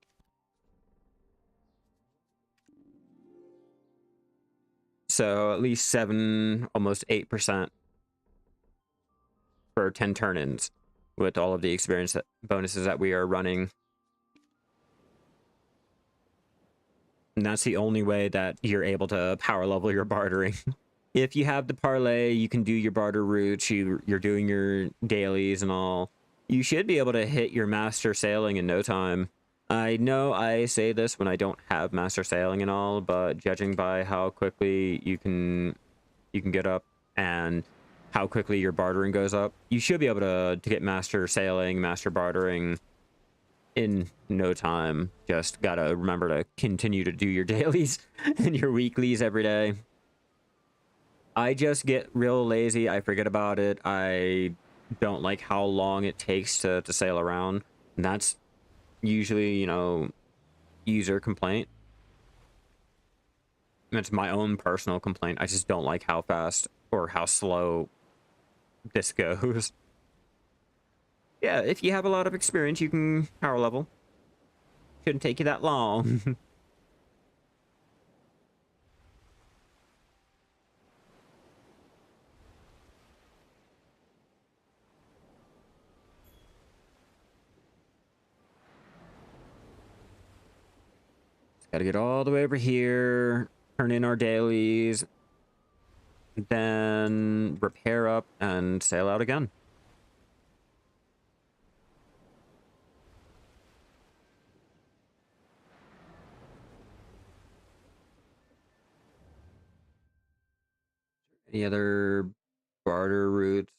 So at least 7, almost 8% for 10 turn-ins with all of the experience bonuses that we are running. And that's the only way that you're able to power level your bartering. If you have the parlay, you can do your barter routes, you're doing your dailies and all. You should be able to hit your master sailing in no time. I know I say this when I don't have master sailing and all, but judging by how quickly you can get up and how quickly your bartering goes up, you should be able to get master sailing, master bartering in no time. Just gotta remember to continue to do your dailies and your weeklies every day. I just get real lazy. I forget about it. I don't like how long it takes to sail around. And that's usually, you know, user complaint. It's my own personal complaint. I just don't like how fast or how slow this goes. Yeah, if you have a lot of experience, you can power level. Shouldn't take you that long. Gotta get all the way over here, turn in our dailies, then repair up and sail out again. Any other barter routes?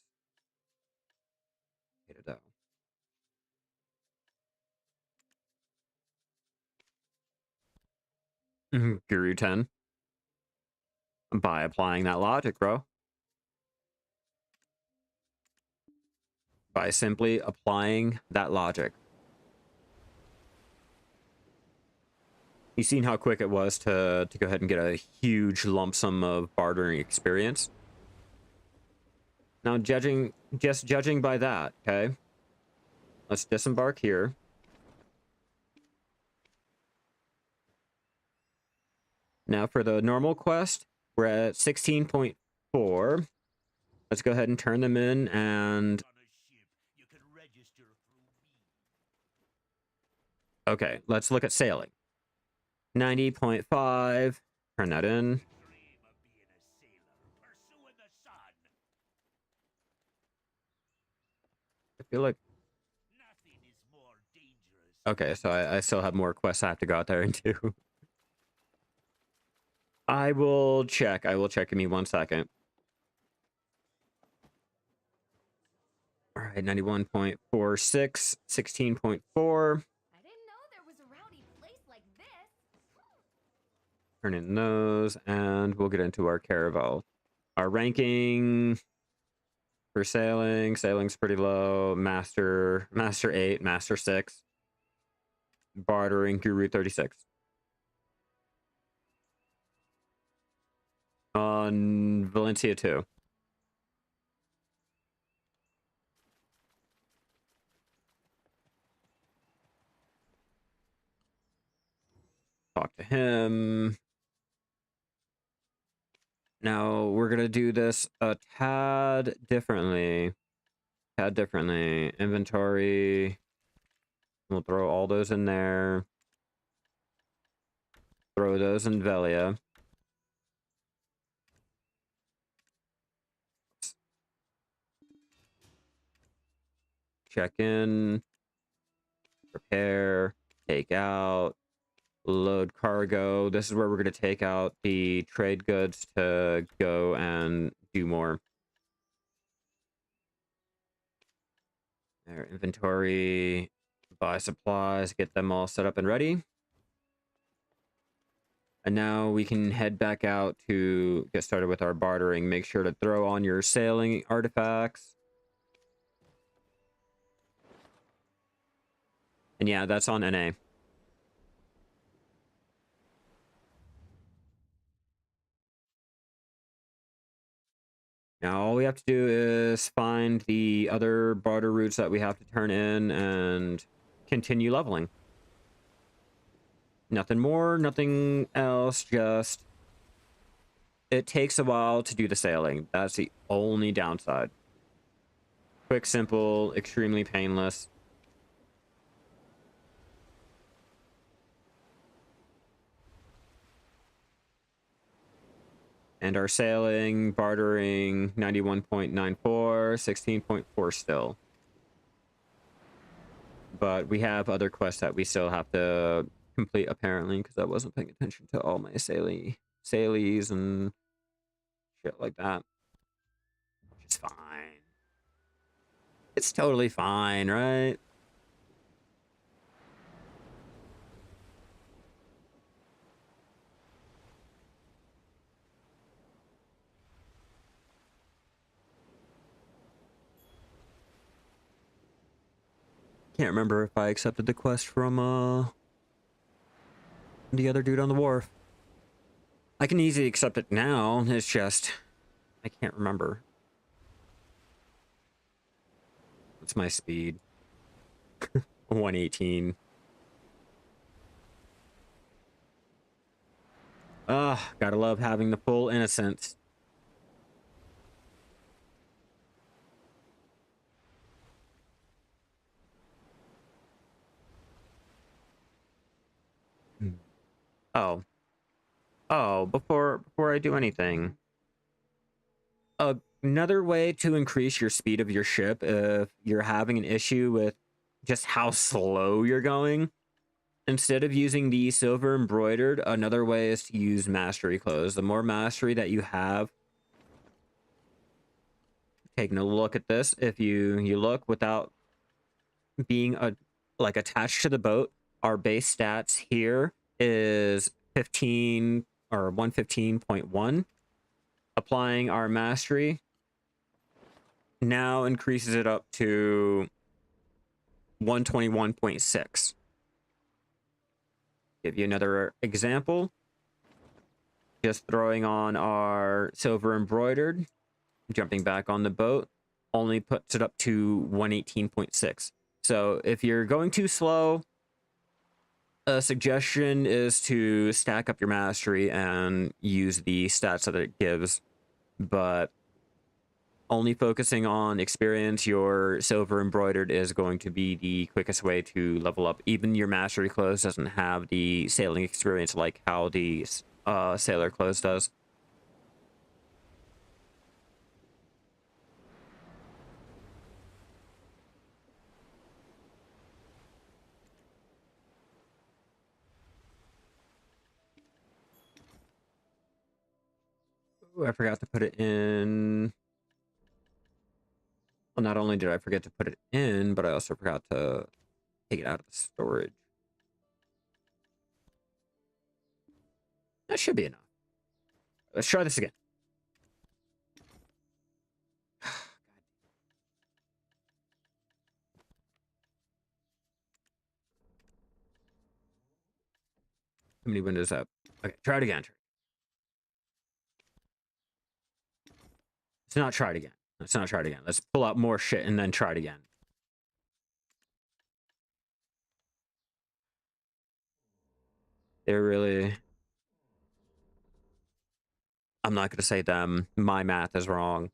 Get it out. Guru 10. By applying that logic, bro. By simply applying that logic. You seen how quick it was to go ahead and get a huge lump sum of bartering experience. Now, just judging by that, okay? Let's disembark here. Now, for the normal quest, we're at 16.4. Let's go ahead and turn them in, and... On a ship, you can register through me. Okay, let's look at sailing. 90.5. Turn that in. Dream of being a sailor, pursuing the sun. I feel like... Nothing is more dangerous. Okay, so I still have more quests I have to go out there and do. I will check. Give me 1 second. All right, 91.46, 16.4. I didn't know there was a rowdy place like this. Turn in those, and we'll get into our caravel. Our ranking for sailing's pretty low. Master 8, Master 6. Bartering, Guru 36. On Valencia 2. Talk to him. Now we're gonna do this a tad differently. Inventory. We'll throw all those in there. Throw those in Velia. Check in. Prepare. Take out. Load cargo. This is where we're going to take out the trade goods to go and do more. There, inventory. Buy supplies. Get them all set up and ready. And now we can head back out to get started with our bartering. Make sure to throw on your sailing artifacts. And yeah, that's on NA. Now all we have to do is find the other barter routes that we have to turn in and continue leveling. Nothing more, nothing else, just... It takes a while to do the sailing. That's the only downside. Quick, simple, extremely painless. And our sailing, bartering, 91.94, 16.4 still. But we have other quests that we still have to complete, apparently, because I wasn't paying attention to all my sailies and shit like that. Which is fine. It's totally fine, right? Can't remember if I accepted the quest from the other dude on the wharf. I can easily accept it now. It's just I can't remember. What's my speed? 118. Ah, gotta love having the full innocence. Oh. Oh, before I do anything. Another way to increase your speed of your ship if you're having an issue with just how slow you're going, instead of using the silver embroidered, another way is to use mastery clothes. The more mastery that you have, taking a look at this, if you look without being like attached to the boat, our base stats here is 15 or 115.1. Applying our mastery now increases it up to 121.6. give you another example. Just throwing on our silver embroidered, jumping back on the boat, only puts it up to 118.6. So if you're going too slow, a suggestion is to stack up your mastery and use the stats that it gives. But only focusing on experience, your silver embroidered is going to be the quickest way to level up. Even your mastery clothes doesn't have the sailing experience like how the sailor clothes does. Ooh, I forgot to put it in. Well, not only did I forget to put it in, but I also forgot to take it out of the storage. That should be enough. Let's try this again. How many windows up? Okay, try it again. Let's not try it again. Let's not try it again. Let's pull out more shit and then try it again. They're really... I'm not going to say them. My math is wrong.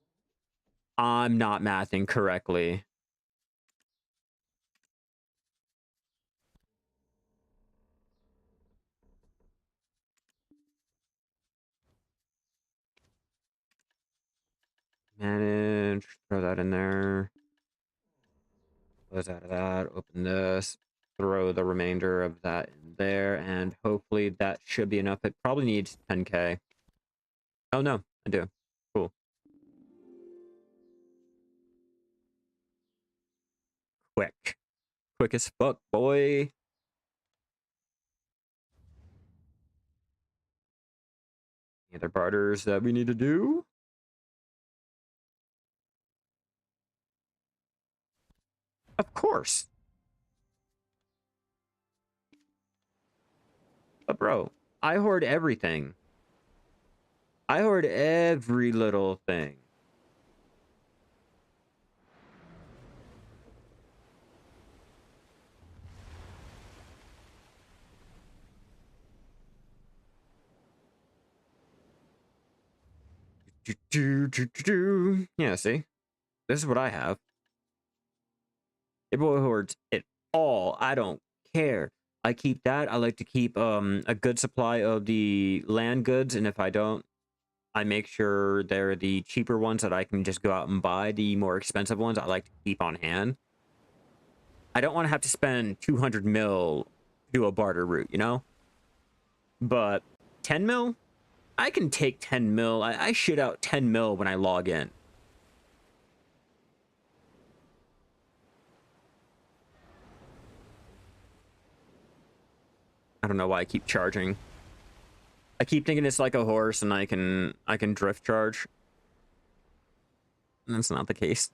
I'm not mathing correctly. Manage. Throw that in there. Close out of that. Open this. Throw the remainder of that in there. And hopefully that should be enough. It probably needs 10k. Oh, no. I do. Cool. Quick. Quick as fuck, boy. Any other barters that we need to do? Of course. But bro, I hoard everything. I hoard every little thing. Yeah, see? This is what I have. Your boy hoards it all. I don't care. I keep that. I like to keep a good supply of the land goods, and if I don't, I make sure they're the cheaper ones that I can just go out and buy. The more expensive ones I like to keep on hand. I don't want to have to spend 200 mil to do a barter route, you know? But 10 mil? I can take 10 mil. I shit out 10 mil when I log in. I don't know why I keep charging. I keep thinking it's like a horse and I can drift charge. And that's not the case.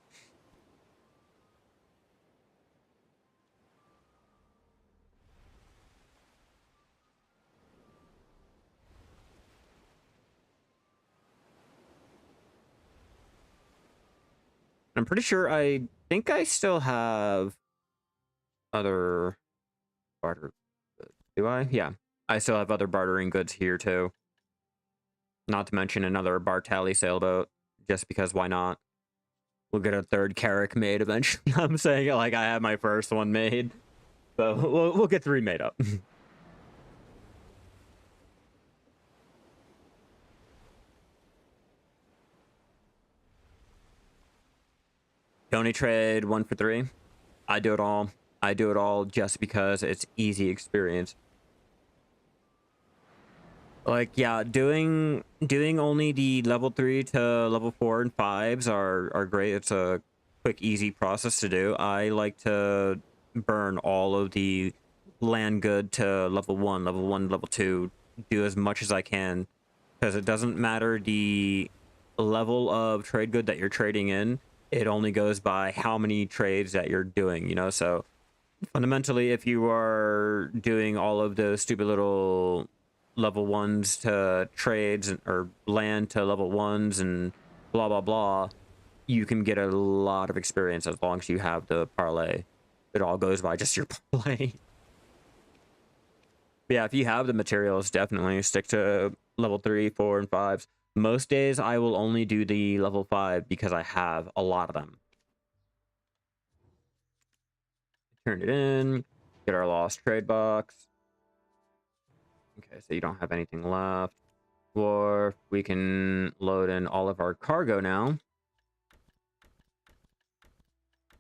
I'm pretty sure I think I still have other barter goods. Do I? Yeah. I still have other bartering goods here too. Not to mention another Bartali sailboat, just because why not? We'll get a third Carrack made eventually. I'm saying it like I have my first one made. But we'll get 3 made up. Tony trade 1 for 3. I do it all. I do it all just because it's easy experience. Like, yeah, doing only the level 3 to level 4 and 5s are great. It's a quick, easy process to do. I like to burn all of the land good to level 1, level 2, do as much as I can. Because it doesn't matter the level of trade good that you're trading in. It only goes by how many trades that you're doing, you know? So Fundamentally, if you are doing all of those stupid little level 1s to trades or land to level 1s and blah blah blah, you can get a lot of experience as long as you have the parlay. It all goes by just your parlay. Yeah, if you have the materials, definitely stick to level 3, 4, and 5s. Most days I will only do the level 5 because I have a lot of them. Turn it in, get our lost trade box. Okay, so you don't have anything left. Wharf, we can load in all of our cargo now.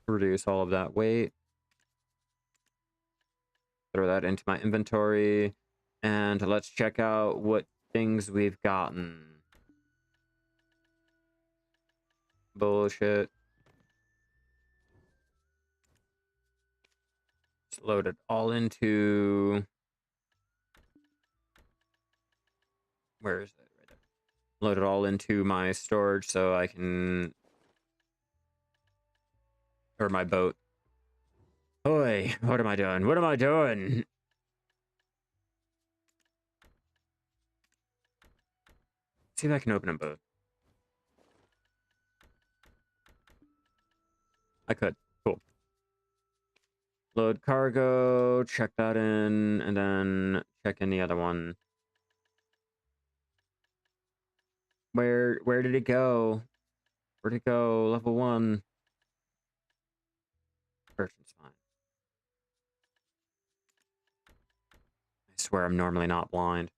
Reduce all of that weight. Throw that into my inventory. And let's check out what things we've gotten. Bullshit. Let's load it all into... Where is it? Right there. Load it all into my storage so I can... Or my boat. Oi, what am I doing? What am I doing? See if I can open a boat. I could. Cool. Load cargo, check that in, and then check in the other one. Where did it go? Where'd it go? Level 1. Merchant's fine. I swear I'm normally not blind.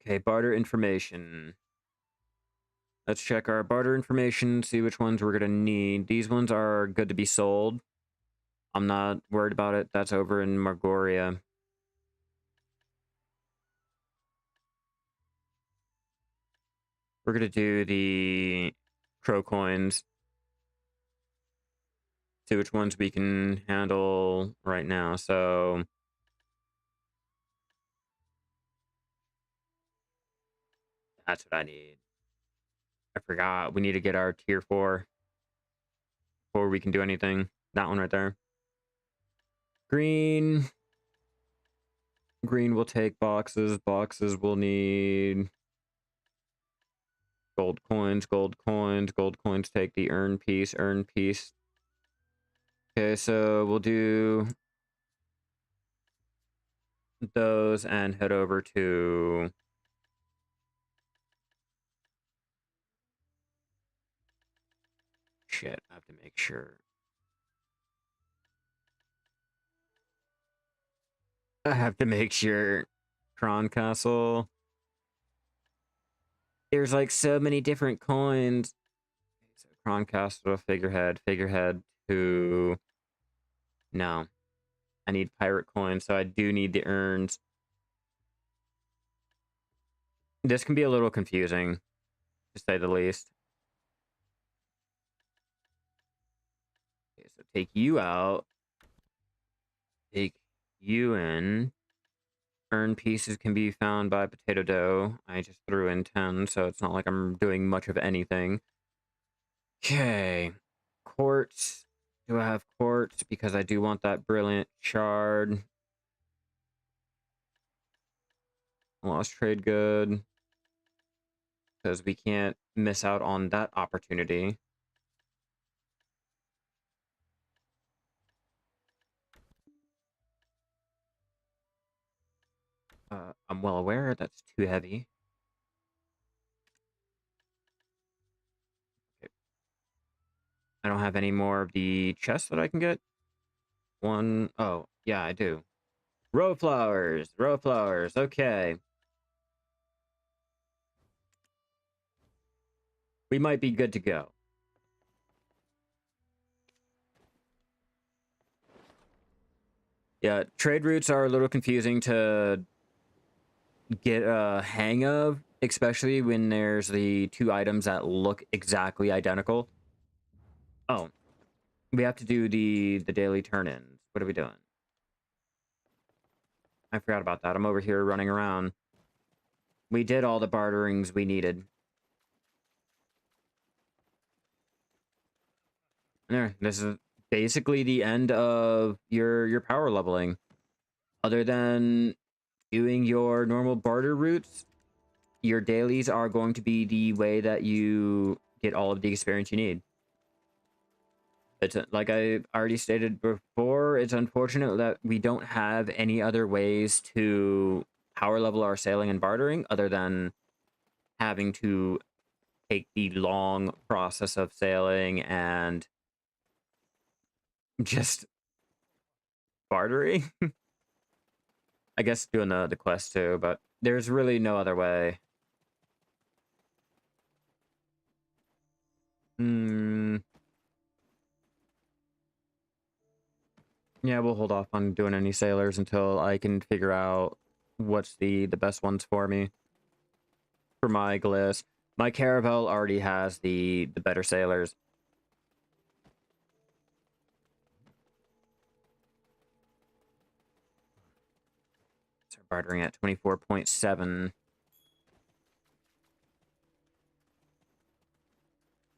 Okay, barter information. Let's check our barter information, see which ones we're gonna need. These ones are good to be sold. I'm not worried about it. That's over in Margoria. We're gonna do the crow coins. See which ones we can handle right now. So that's what I need. I forgot. We need to get our tier 4 before we can do anything. That one right there. Green. Green will take boxes. Boxes will need gold coins. Gold coins. Gold coins take the earn piece. Earn piece. Okay, so we'll do those and head over to... Shit, I have to make sure. I have to make sure. Tron Castle. There's like so many different coins. So Tron Castle, figurehead, figurehead to... No. I need pirate coins, so I do need the urns. This can be a little confusing, to say the least. Okay, so take you out. Take you in. Urn pieces can be found by potato dough. I just threw in 10, so it's not like I'm doing much of anything. Okay. Quartz. Do I have quartz? Because I do want that brilliant shard. Lost trade good. Because we can't miss out on that opportunity. I'm well aware that's too heavy. Okay. I don't have any more of the chests that I can get. One, oh, yeah, I do. Row flowers, okay. We might be good to go. Yeah, trade routes are a little confusing to get a hang of, especially when there's the two items that look exactly identical. Oh, we have to do the daily turn-ins. What are we doing? I forgot about that. I'm over here running around. We did all the barterings we needed. There, this is basically the end of your power leveling. Other than doing your normal barter routes, your dailies are going to be the way that you get all of the experience you need. It's like I already stated before, it's unfortunate that we don't have any other ways to power level our sailing and bartering other than having to take the long process of sailing and just bartering. I guess doing the quest too, but there's really no other way. Hmm. Yeah, we'll hold off on doing any sailors until I can figure out what's the best ones for me. For my gliss. My caravel already has the better sailors. So bartering at 24.7.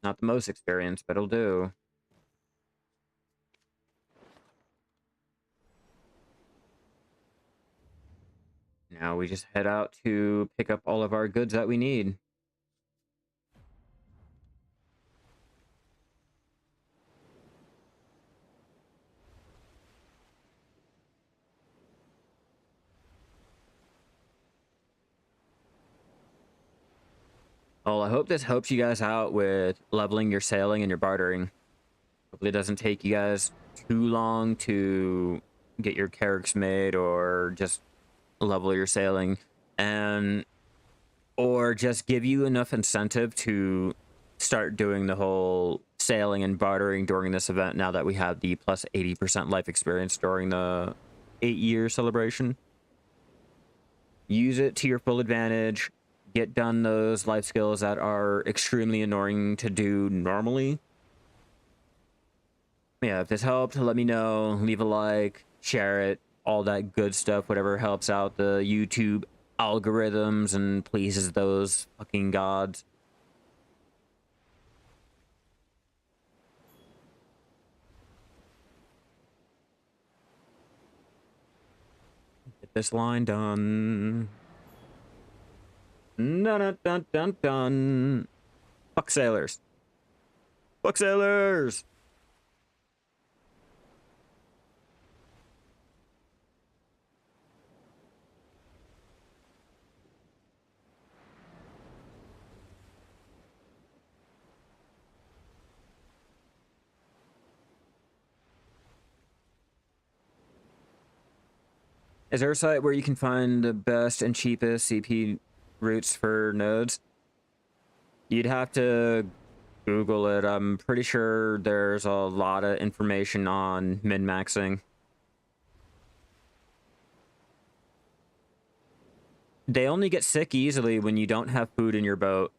Not the most experience, but it'll do. Now we just head out to pick up all of our goods that we need. Well, I hope this helps you guys out with leveling your sailing and your bartering. Hopefully it doesn't take you guys too long to get your characters made or just level your sailing and or just give you enough incentive to start doing the whole sailing and bartering during this event now that we have the plus 80% life experience during the 8-year celebration. Use it to your full advantage. Get done those life skills that are extremely annoying to do normally. Yeah, if this helped, let me know. Leave a like, share it, all that good stuff, whatever helps out the YouTube algorithms and pleases those fucking gods. Get this line done. Dun dun dun dun dun. Fuck sailors. Fuck sailors. Is there a site where you can find the best and cheapest CP routes for nodes? You'd have to Google it. I'm pretty sure there's a lot of information on min-maxing. They only get sick easily when you don't have food in your boat.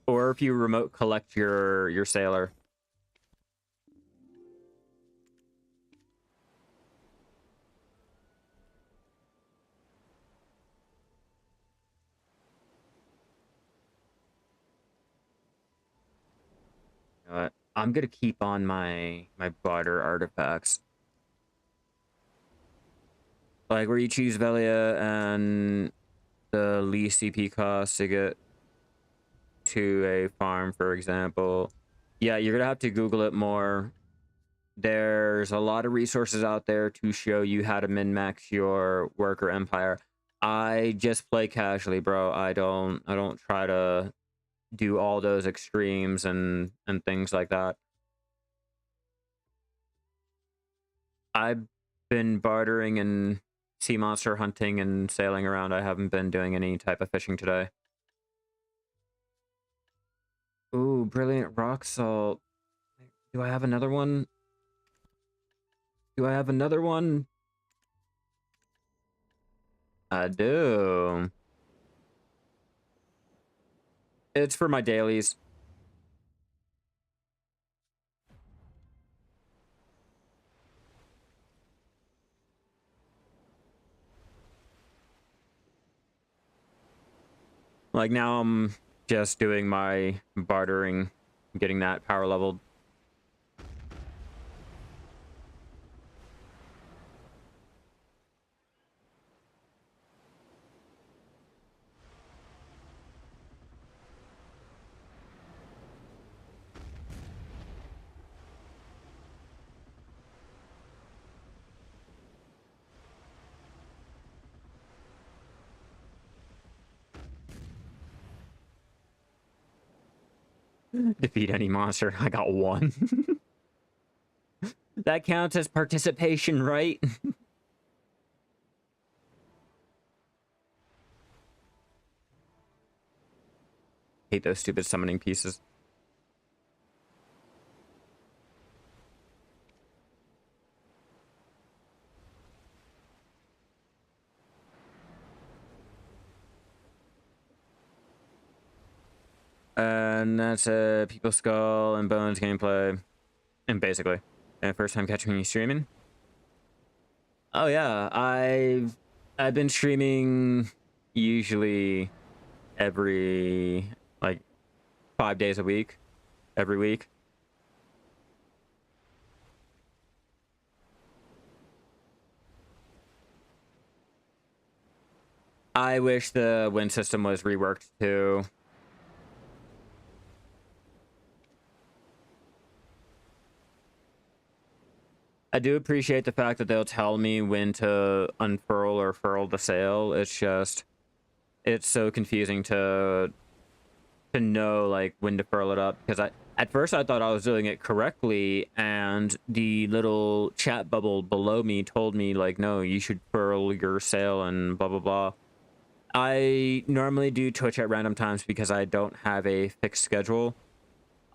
Or if you remote collect your sailor. You know what? I'm gonna keep on my barter artifacts. Like where you choose Velia and the least CP cost to get to a farm, for example. Yeah, you're gonna have to Google it more. There's a lot of resources out there to show you how to min-max your worker empire. I just play casually, bro. I don't try to do all those extremes and things like that. I've been bartering and sea monster hunting and sailing around. I haven't been doing any type of fishing today. Ooh, brilliant rock salt. Do I have another one? Do I have another one? I do. It's for my dailies. Like now I'm just doing my bartering getting that power leveled. Defeat any monster. I got one. That counts as participation, right? Hate those stupid summoning pieces. And that's a People Skull and Bones gameplay. And basically, first time catching you streaming. Oh yeah, I've been streaming usually every like 5 days a week, every week. I wish the win system was reworked too. I do appreciate the fact that they'll tell me when to unfurl or furl the sail. It's just, it's so confusing to know like when to furl it up, because at first I thought I was doing it correctly, and the little chat bubble below me told me like, no, you should furl your sail and blah blah blah. I normally do Twitch at random times because I don't have a fixed schedule.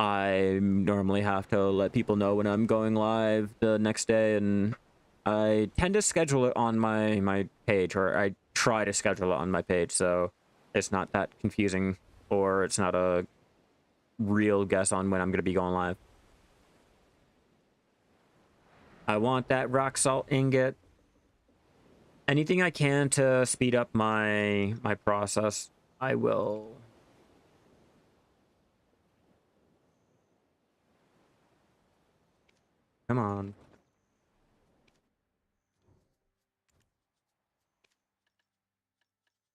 I normally have to let people know when I'm going live the next day, and I tend to schedule it on my page, or I try to schedule it on my page, so it's not that confusing, or it's not a real guess on when I'm going to be going live. I want that rock salt ingot. Anything I can to speed up my process, I will. Come on.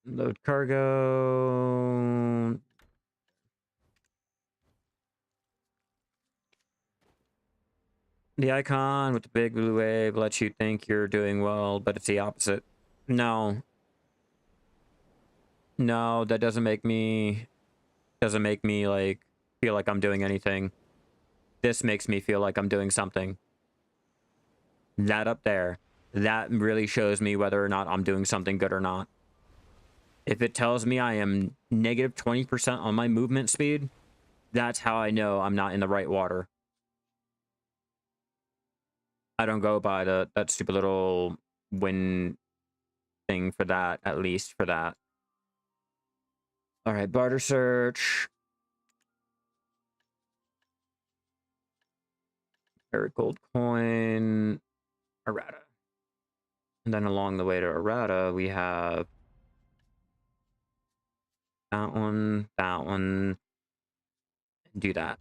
Load cargo. The icon with the big blue wave lets you think you're doing well, but it's the opposite. No. No, that doesn't make me like feel like I'm doing anything. This makes me feel like I'm doing something. That up there, that really shows me whether or not I'm doing something good or not. If it tells me I am negative 20% on my movement speed, that's how I know I'm not in the right water. I don't go by that stupid little win thing for that, at least for that. All right, barter search. Eric Gold coin. Errata. And then along the way to Errata, we have that one, do that.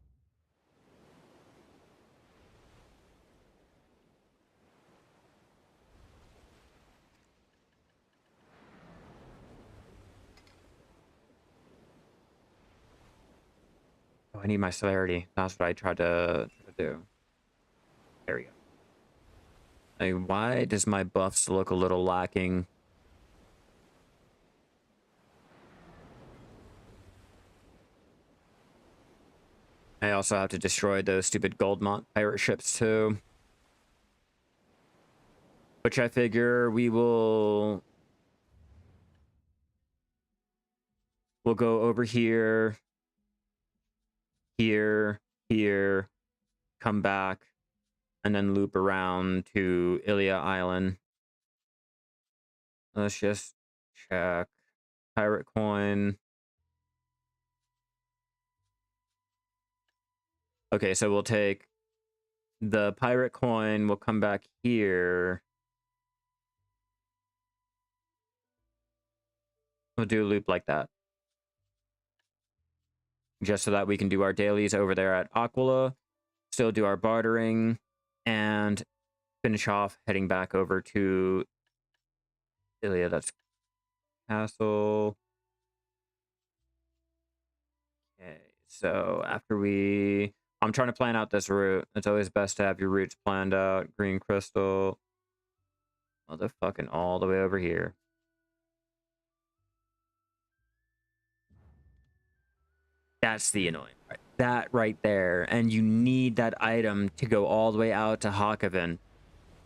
Oh, I need my celerity. That's what I tried to do. There we go. Like, why does my buffs look a little lacking? I also have to destroy those stupid Goldmont pirate ships too. Which I figure we'll go over here, here, come back, and then loop around to Ilia Island. Let's just check. Pirate coin. Okay, so we'll take the pirate coin, we'll come back here. We'll do a loop like that. just so that we can do our dailies over there at Aquila, still do our bartering, and finish off heading back over to Ilya. That's castle. Okay, so after I'm trying to plan out this route. It's always best to have your routes planned out. Green crystal. Motherfucking all the way over here. That's the annoying part. That right there. And you need that item to go all the way out to Hakoven.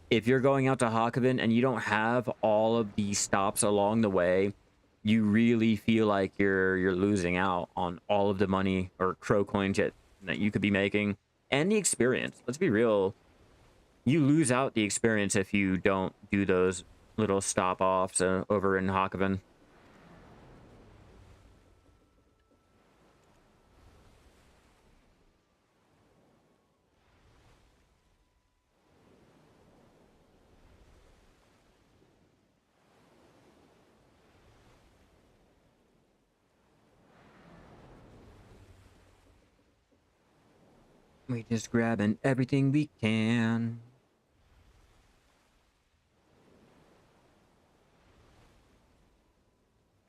If you're going out to Hakoven and you don't have all of the stops along the way, you really feel like you're losing out on all of the money or crow coins that you could be making. And the experience. Let's be real. You lose out the experience if you don't do those little stop-offs over in Hakoven. We just grabbing everything we can.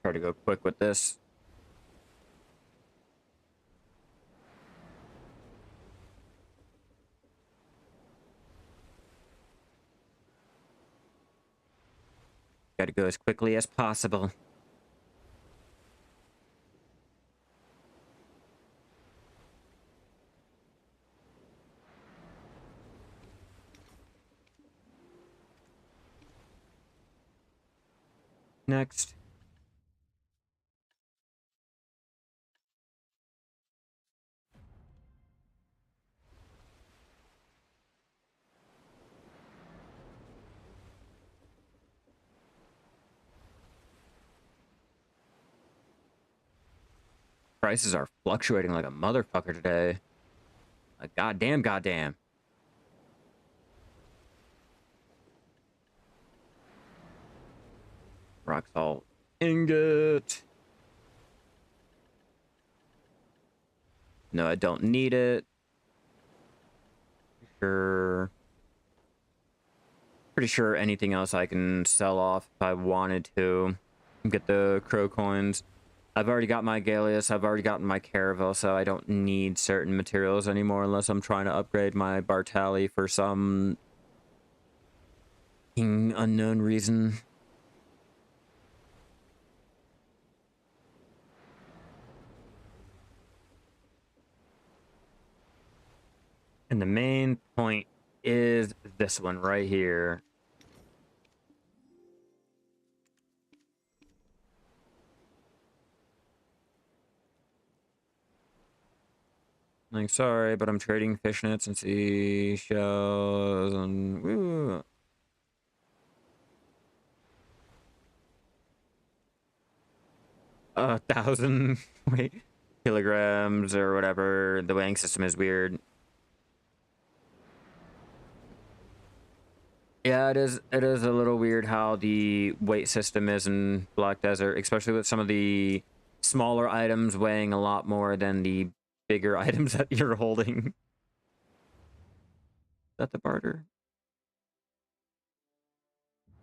Try to go quick with this. Gotta go as quickly as possible. Next. Prices are fluctuating like a motherfucker today. Like goddamn. Rock salt ingot. No, I don't need it. Pretty sure anything else I can sell off if I wanted to. Get the crow coins. I've already got my Gallius, I've already gotten my Caravel, so I don't need certain materials anymore unless I'm trying to upgrade my Bartali for some unknown reason. And the main point is this one right here. Like, sorry, but I'm trading fishnets and seashells and woo. 1,000 wait, kilograms or whatever. The weighing system is weird. Yeah, it is a little weird how the weight system is in Black Desert, especially with some of the smaller items weighing a lot more than the bigger items that you're holding. Is that the barter?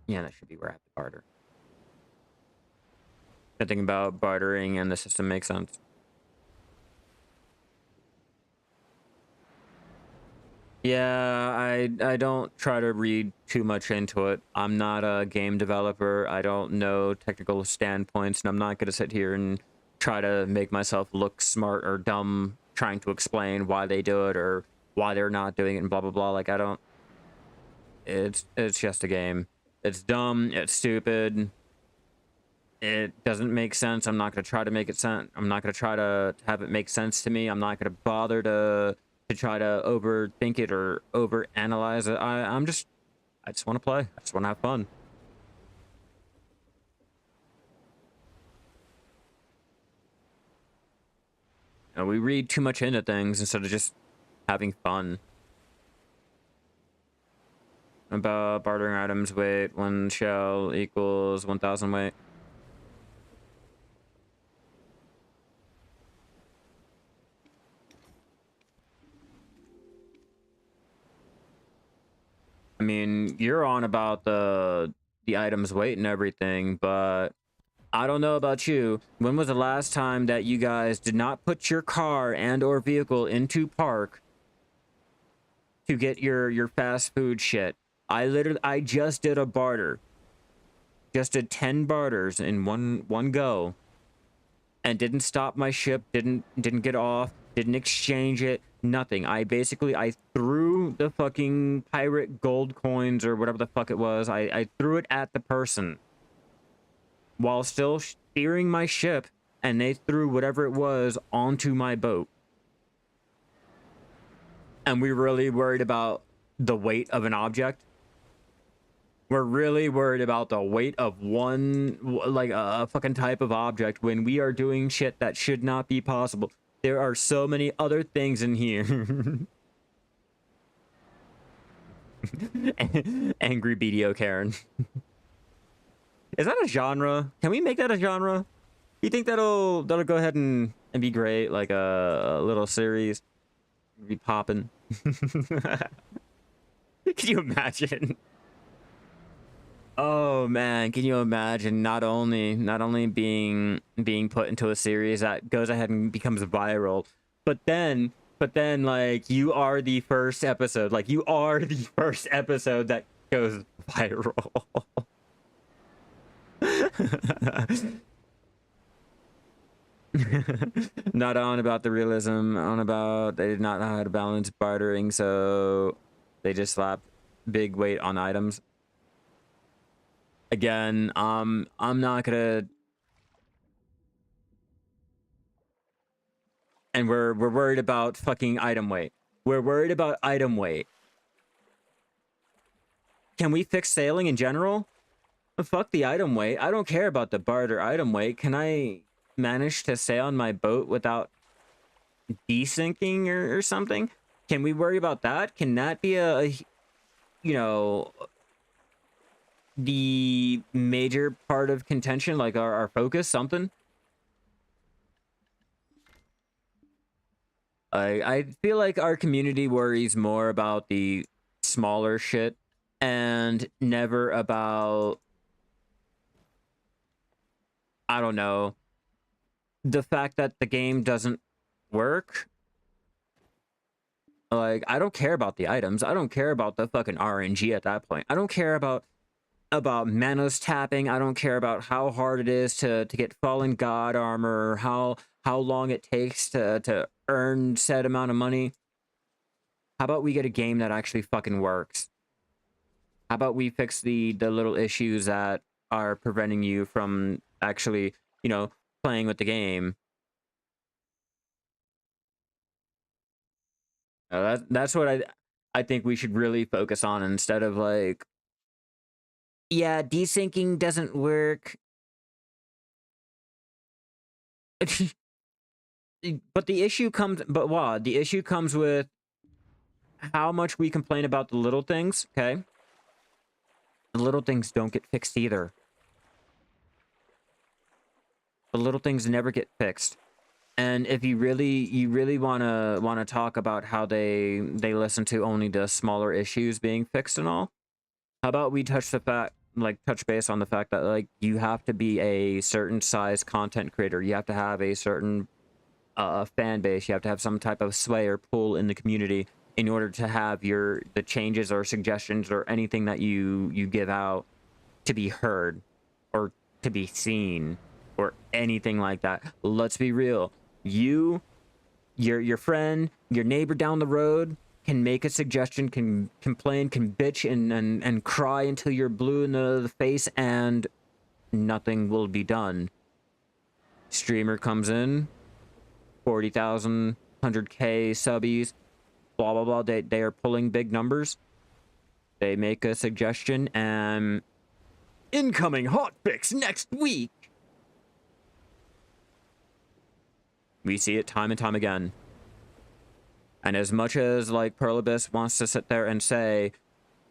Yeah, that should be where I have to barter. Good thing about bartering and the system makes sense. Yeah, I don't try to read too much into it. I'm not a game developer. I don't know technical standpoints, and I'm not going to sit here and try to make myself look smart or dumb trying to explain why they do it or why they're not doing it and blah, blah, blah. Like, I don't... It's just a game. It's dumb. It's stupid. It doesn't make sense. I'm not going to try to make it sense. I'm not going to try to have it make sense to me. I'm not going to bother to try to overthink it or overanalyze it. I just want to play. I just want to have fun. You know, we read too much into things instead of just having fun. About bartering items weight, 1 shell equals 1,000 weight. I mean, you're on about the item's weight and everything, but I don't know about you. When was the last time that you guys did not put your car and or vehicle into park to get your fast food shit? I just did a barter. Just did 10 barters in one go. And didn't stop my ship, didn't get off, didn't exchange it, nothing. I threw the fucking pirate gold coins or whatever the fuck it was. I threw it at the person while still steering my ship, and they threw whatever it was onto my boat. And we really worried about the weight of an object. We're really worried about the weight of one, like a fucking type of object when we are doing shit that should not be possible. There are so many other things in here. Angry BDO Karen. Is that a genre? Can we make that a genre? You think that'll go ahead and be great, like a little series? Be popping. Can you imagine? Oh man, can you imagine not only being put into a series that goes ahead and becomes viral, but then like you are the first episode, like you are the first episode that goes viral. Not on about the realism, on about they did not know how to balance bartering, so they just slapped big weight on items. Again, I'm not gonna, and we're worried about fucking item weight. We're worried about item weight. Can we fix sailing in general? Fuck the item weight. I don't care about the barter item weight. Can I manage to sail on my boat without desinking or something? Can we worry about that? Can that be a you know, the major part of contention, like our focus, something? I feel like our community worries more about the smaller shit and never about, I don't know, the fact that the game doesn't work. Like, I don't care about the items. I don't care about the fucking RNG at that point. I don't care about Manos tapping. I don't care about how hard it is to get Fallen God armor, or how long it takes to earn said amount of money. How about we get a game that actually fucking works? How about we fix the little issues that are preventing you from actually, you know, playing with the game? That's what I think we should really focus on, instead of like, yeah, desyncing doesn't work. But the issue comes, the issue comes with how much we complain about the little things, okay? The little things don't get fixed either. The little things never get fixed. And if you really wanna talk about how they listen to only the smaller issues being fixed and all, how about we touch base on the fact that, like, you have to be a certain size content creator. You have to have a certain fan base. You have to have some type of sway or pull in the community in order to have the changes or suggestions or anything that you give out to be heard or to be seen or anything like that. Let's be real. Your friend, your neighbor down the road can make a suggestion, can complain, can bitch and cry until you're blue in the face, and nothing will be done. Streamer comes in, 40,000, 100K subbies, blah, blah, blah. They are pulling big numbers. They make a suggestion, and incoming hotfix next week. We see it time and time again. And as much as, like, Perlibus wants to sit there and say,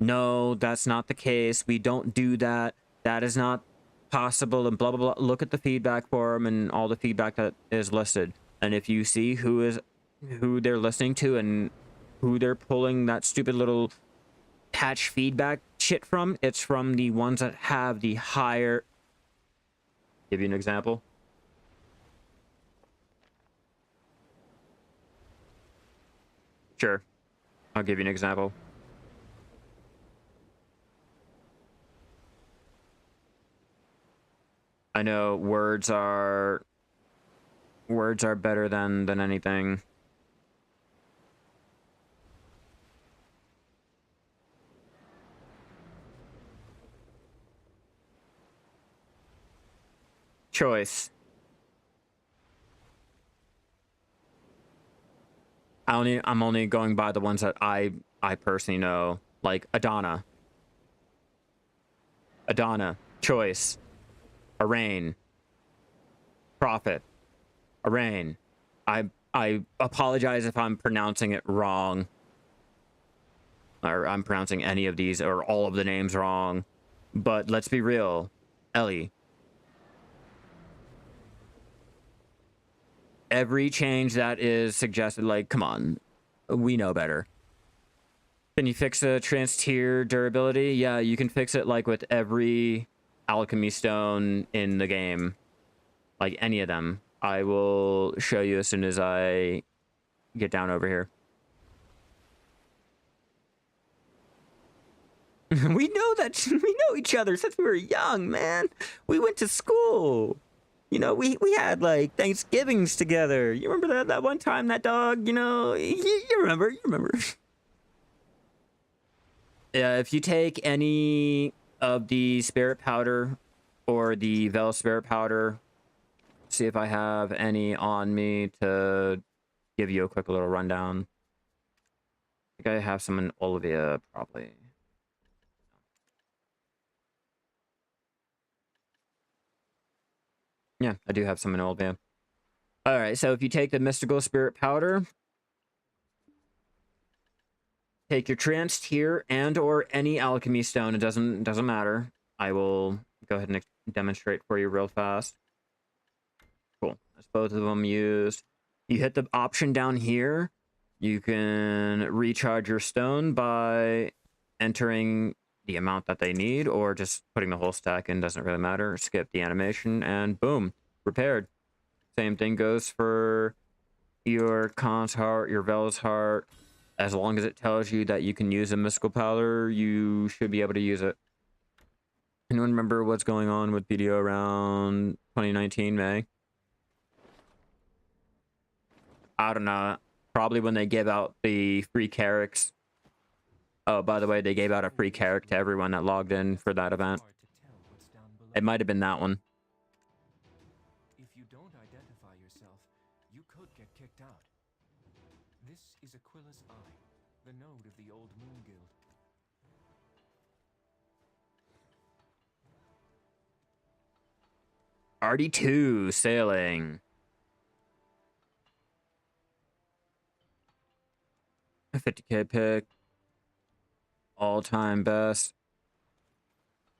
no, that's not the case, we don't do that, that is not possible, and blah, blah, blah, look at the feedback forum and all the feedback that is listed. And if you see who they're listening to and who they're pulling that stupid little patch feedback shit from. It's from the ones that have the higher... Give you an example. Sure. I'll give you an example. I know words are better than anything. Choice. I'm only going by the ones that I personally know, like Adana, Choice, Arraign, Prophet, Arraign. I apologize if I'm pronouncing it wrong, or I'm pronouncing any of these or all of the names wrong, but let's be real, Ellie. Every change that is suggested, like, come on, we know better. Can you fix a trans tier durability? Yeah, you can fix it like with every alchemy stone in the game. Like any of them. I will show you as soon as I get down over here. We know that we know each other since we were young, man. We went to school. You know, we had like Thanksgivings together. You remember that one time that dog, you know, you remember. Yeah, if you take any of the spirit powder or the Vel spirit powder, see if I have any on me to give you a quick little rundown. I think I have some in Olivia, probably. Yeah, I do have some in Olivia. All right, so if you take the mystical spirit powder, take your trance tier and or any alchemy stone. It doesn't matter. I will go ahead and demonstrate for you real fast. Cool. That's both of them used. You hit the option down here. You can recharge your stone by entering the amount that they need, or just putting the whole stack in, doesn't really matter. Skip the animation, and boom, repaired. Same thing goes for your Khan's Heart, your Vel's Heart. As long as it tells you that you can use a mystical powder, you should be able to use it. Anyone remember what's going on with BDO around 2019 May? I don't know. Probably when they gave out the free carracks. Oh, by the way, they gave out a free carrack to everyone that logged in for that event. It might have been that one. If you don't identify yourself, you could get kicked out. This is Aquila's Eye, the node of the old Moon Guild. RD2 sailing. A 50k pick. All-time best.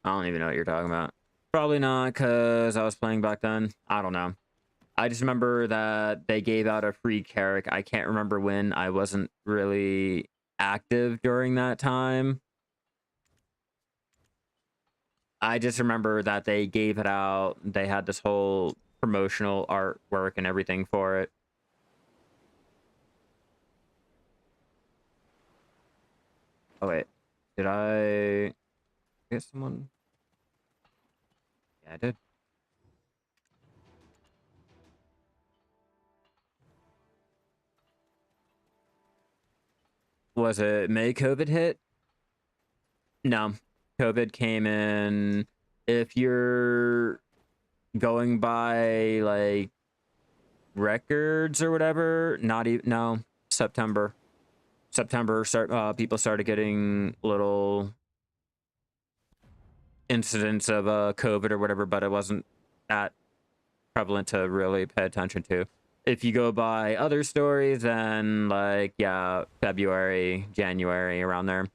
I don't even know what you're talking about. Probably not, because I was playing back then. I don't know. I just remember that they gave out a free carrack. I can't remember when. I wasn't really active during that time. I just remember that they gave it out. They had this whole promotional artwork and everything for it. Oh, wait. Did I get someone? Yeah, I did. Was it May COVID hit? No. COVID came in. If you're going by like records or whatever, not even, no, September. People started getting little incidents of COVID or whatever, but it wasn't that prevalent to really pay attention to. If you go by other stories, then like, yeah, February, January, around there.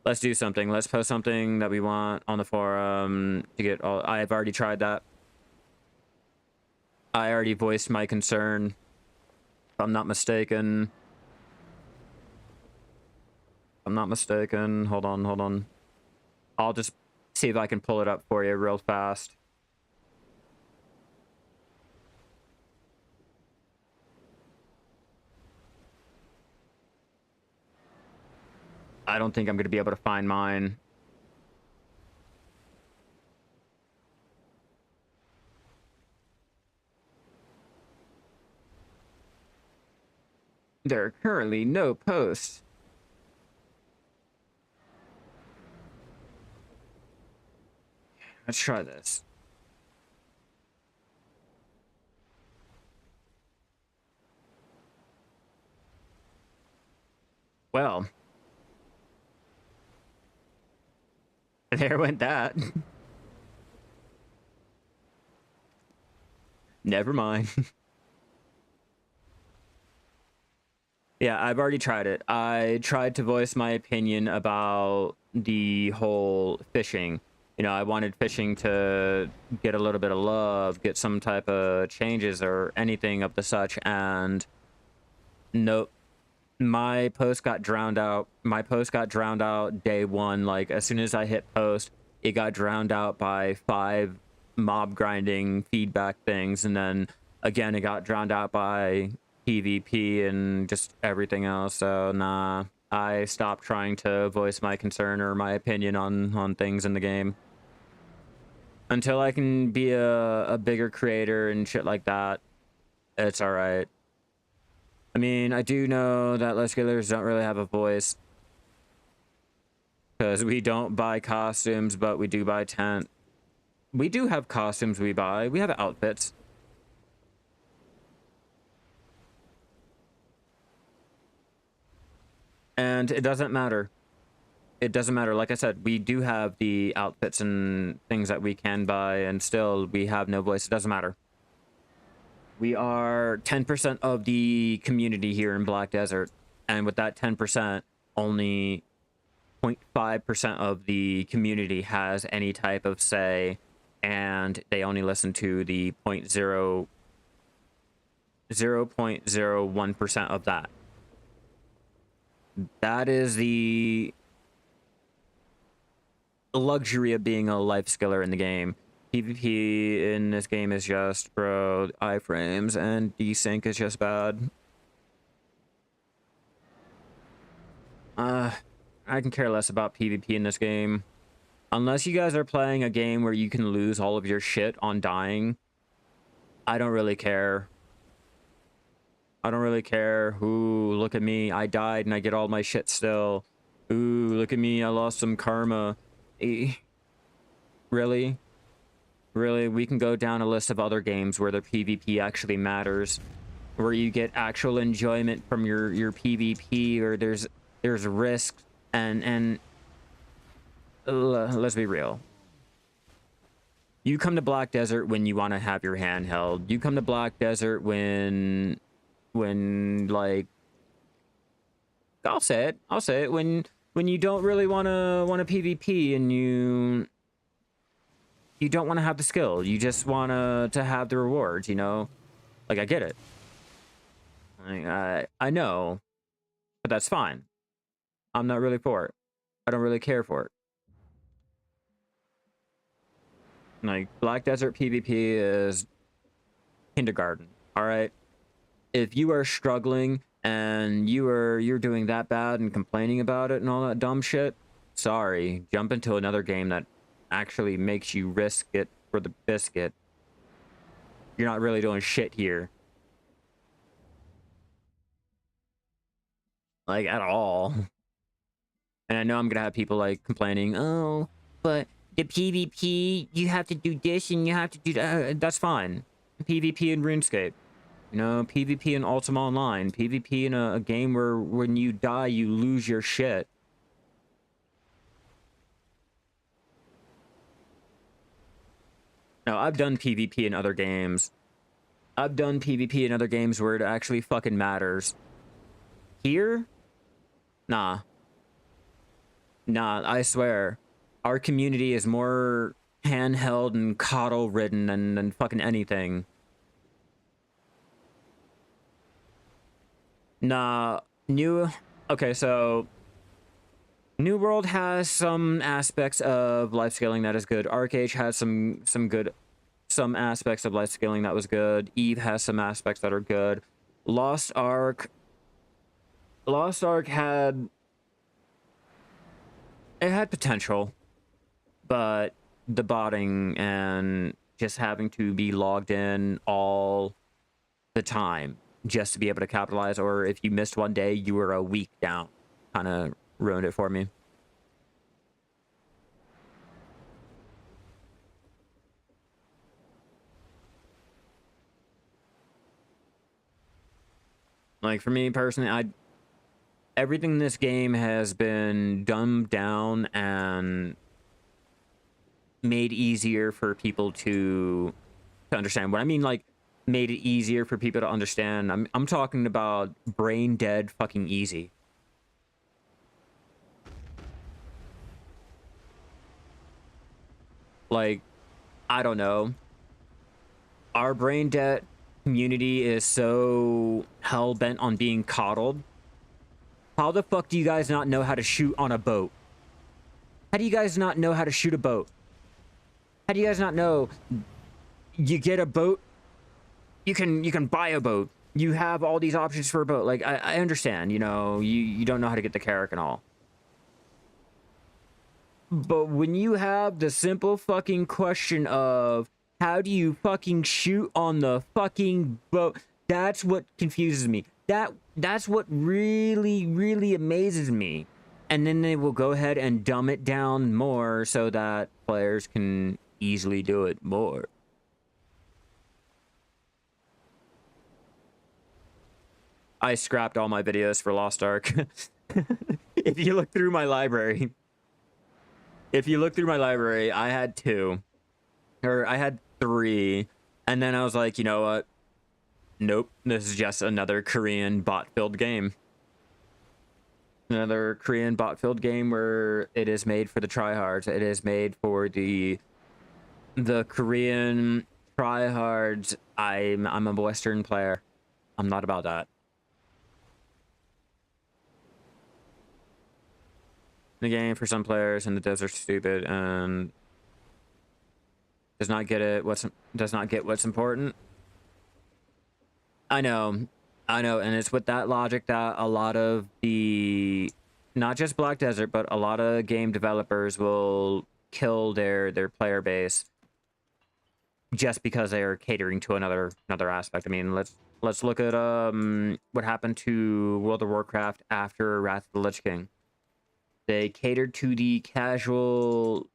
Let's do something. Let's post something that we want on the forum to get all... I've already tried that. I already voiced my concern, if I'm not mistaken. I'm not mistaken. Hold on, hold on. I'll just see if I can pull it up for you real fast. I don't think I'm going to be able to find mine. There are currently no posts. Let's try this. Well, there went that. Never mind. Yeah, I've already tried it. I tried to voice my opinion about the whole fishing. You know, I wanted fishing to get a little bit of love, get some type of changes or anything of the such, and nope. My post got drowned out. My post got drowned out day one. Like, as soon as I hit post, it got drowned out by 5 mob grinding feedback things, and then again, it got drowned out by PvP and just everything else. So nah, I stopped trying to voice my concern or my opinion on things in the game until I can be a bigger creator and shit like that. It's all right. I mean, I do know that lifeskillers don't really have a voice because we don't buy costumes, but we do buy tent. We do have costumes we buy. We have outfits. And it doesn't matter. It doesn't matter. Like I said, we do have the outfits and things that we can buy, and still we have no voice. It doesn't matter. We are 10% of the community here in Black Desert, and with that 10%, only 0.5% of the community has any type of say, and they only listen to the 0.01% of that. That is the luxury of being a life skiller in the game. PvP in this game is just, bro, iframes, and desync is just bad. I can care less about PvP in this game. Unless you guys are playing a game where you can lose all of your shit on dying, I don't really care. I don't really care. Ooh, look at me. I died and I get all my shit still. Ooh, look at me. I lost some karma. Really? Really? We can go down a list of other games where the PvP actually matters, where you get actual enjoyment from your PvP, or there's risk and let's be real. You come to Black Desert when you want to have your hand held. You come to Black Desert when like, I'll say it when you don't really want to PvP and you don't want to have the skill. You just want to have the rewards, you know? Like, I get it. I know, but that's fine. I'm not really for it. I don't really care for it. Like, Black Desert PvP is kindergarten, all right? If you are struggling and you're doing that bad and complaining about it and all that dumb shit, sorry, jump into another game that actually makes you risk it for the biscuit. You're not really doing shit here. Like, at all. And I know I'm gonna have people like complaining, oh, but the PvP, you have to do this and you have to do that. That's fine. PvP in RuneScape. You know, PvP in Ultima Online. PvP in a game where when you die, you lose your shit. No, I've done PvP in other games. I've done PvP in other games where it actually fucking matters. Here? Nah. Nah, I swear. Our community is more handheld and coddle-ridden than fucking anything. Nah, okay, so New World has some aspects of life scaling that is good. Arcade has some aspects of life scaling that was good. Eve has some aspects that are good. Lost Ark had potential, but the botting and just having to be logged in all the time just to be able to capitalize, or if you missed one day, you were a week down, kind of ruined it for me. Like, for me personally, everything in this game has been dumbed down and made easier for people to understand. What I mean, like, made it easier for people to understand, I'm talking about brain dead fucking easy. Like, I don't know. Our brain dead community is so hell-bent on being coddled. How the fuck do you guys not know how to shoot on a boat? How do you guys not know how to shoot a boat? How do you guys not know you get a boat, you can buy a boat, you have all these options for a boat? Like, I understand, you know, you don't know how to get the carrack and all. But when you have the simple fucking question of how do you fucking shoot on the fucking boat, that's what confuses me. That's what really, really amazes me. And then they will go ahead and dumb it down more so that players can easily do it more. I scrapped all my videos for Lost Ark. If you look through my library, I had 2. Or I had 3. And then I was like, you know what? Nope, this is just another Korean bot-filled game. Another Korean bot-filled game where it is made for the tryhards. It is made for the Korean tryhards. I'm a Western player. I'm not about that. The game for some players in the desert stupid and does not get what's important. I know, and it's with that logic that a lot of the, not just Black Desert, but a lot of game developers will kill their player base just because they are catering to another aspect. I mean, let's look at what happened to World of Warcraft after Wrath of the Lich King. They catered to the casual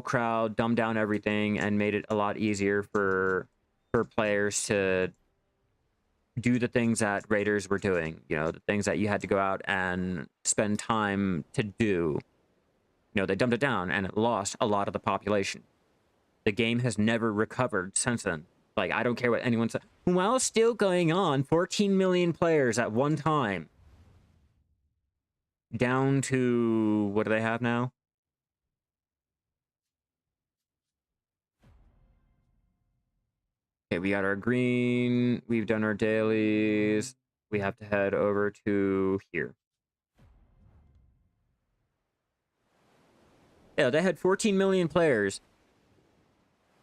crowd, dumbed down everything, and made it a lot easier for players to do the things that raiders were doing, you know, the things that you had to go out and spend time to do. You know, they dumbed it down and it lost a lot of the population. The game has never recovered since then. Like, I don't care what anyone says. While still going on, 14 million players at one time. Down to, what do they have now? Okay, we got our green. We've done our dailies. We have to head over to here. Yeah, they had 14 million players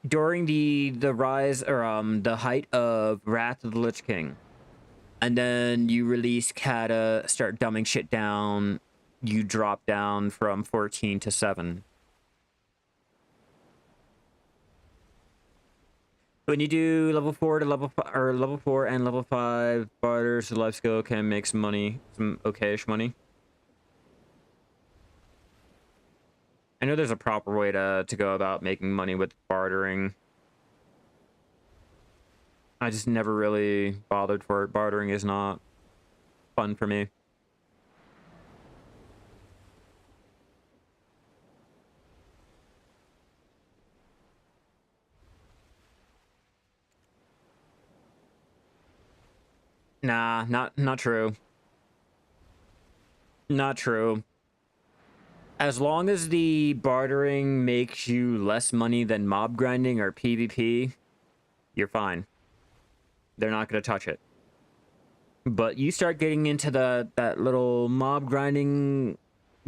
during the rise, or the height of Wrath of the Lich King. And then you release Kata, start dumbing shit down. You drop down from 14 to 7. When you do level 4 to level 5, or level 4 and level 5 barters, the life skill can make some money, some okayish money. I know there's a proper way to go about making money with bartering. I just never really bothered for it. Bartering is not fun for me. Nah, not true. Not true. As long as the bartering makes you less money than mob grinding or PvP, you're fine. They're not going to touch it. But you start getting into that little mob grinding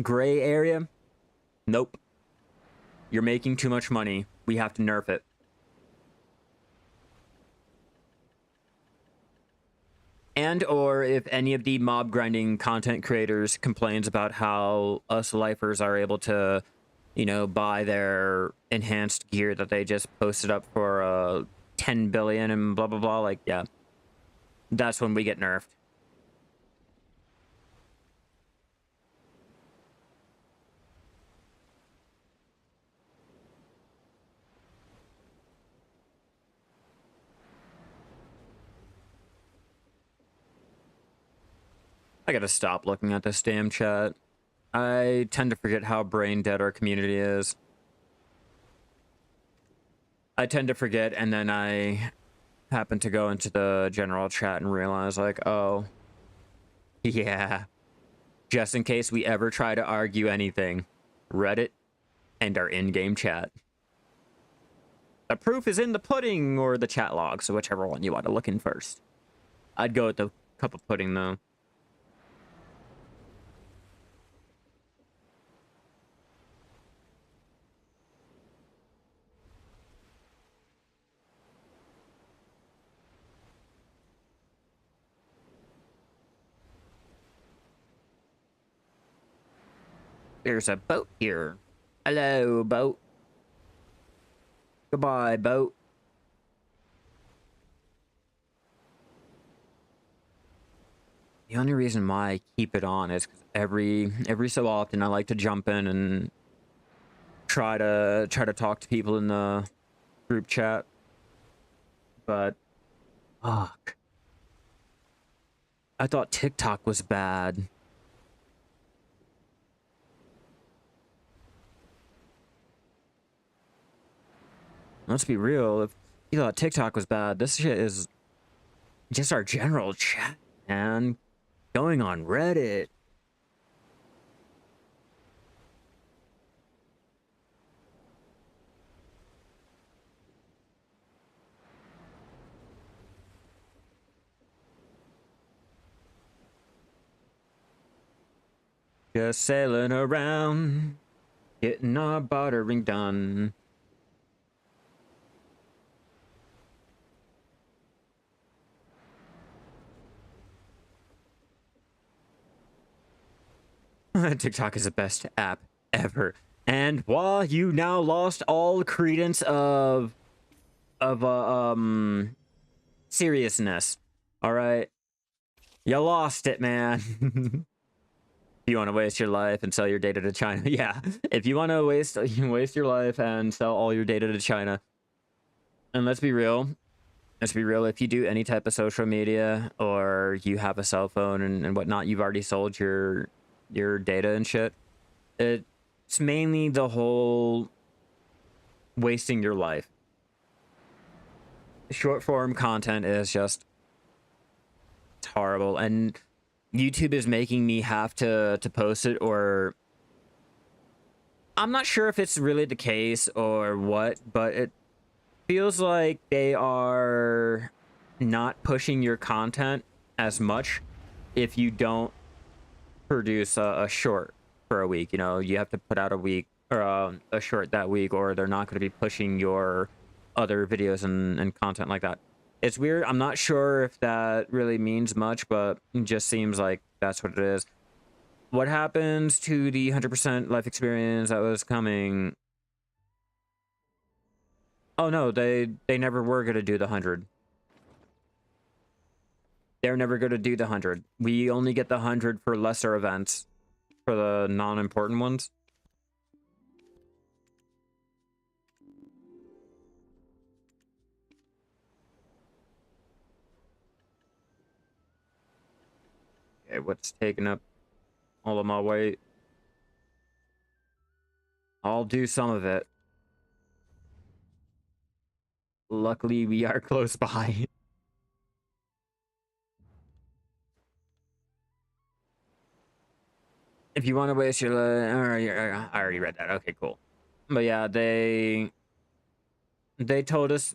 gray area. Nope. You're making too much money. We have to nerf it. And or if any of the mob grinding content creators complains about how us lifers are able to, you know, buy their enhanced gear that they just posted up for 10 billion and blah blah blah, like, yeah, that's when we get nerfed. I gotta stop looking at this damn chat. I tend to forget how brain dead our community is. I tend to forget, and then I happen to go into the general chat and realize, like, oh, yeah. Just in case we ever try to argue anything, Reddit and our in-game chat. The proof is in the pudding or the chat log, so whichever one you want to look in first. I'd go with the cup of pudding, though. There's a boat here. Hello, boat. Goodbye, boat. The only reason why I keep it on is because every so often I like to jump in and try to talk to people in the group chat. But fuck. I thought TikTok was bad. Let's be real, if you thought TikTok was bad, this shit is just our general chat, man. Going on Reddit. Just sailing around, getting our bartering done. TikTok is the best app ever. And while you now lost all credence of seriousness, all right, you lost it, man. You want to waste your life and sell your data to China? Yeah, if you want to waste your life and sell all your data to China, and let's be real, if you do any type of social media or you have a cell phone and whatnot, you've already sold your data and shit. It's mainly the whole wasting your life. Short form content is just, it's horrible, and YouTube is making me have to post it, or I'm not sure if it's really the case or what, but it feels like they are not pushing your content as much if you don't produce a short for a week. You know, you have to put out a week or a short that week, or they're not going to be pushing your other videos and content like that. It's weird. I'm not sure if that really means much, but it just seems like that's what it is. What happens to the 100% life experience that was coming? Oh no, they never were going to do the 100. They're never going to do the 100. We only get the 100 for lesser events, for the non-important ones. Okay, what's taking up all of my weight? I'll do some of it. Luckily, we are close by. If you want to waste your life, I already read that. Okay, cool. But yeah, they told us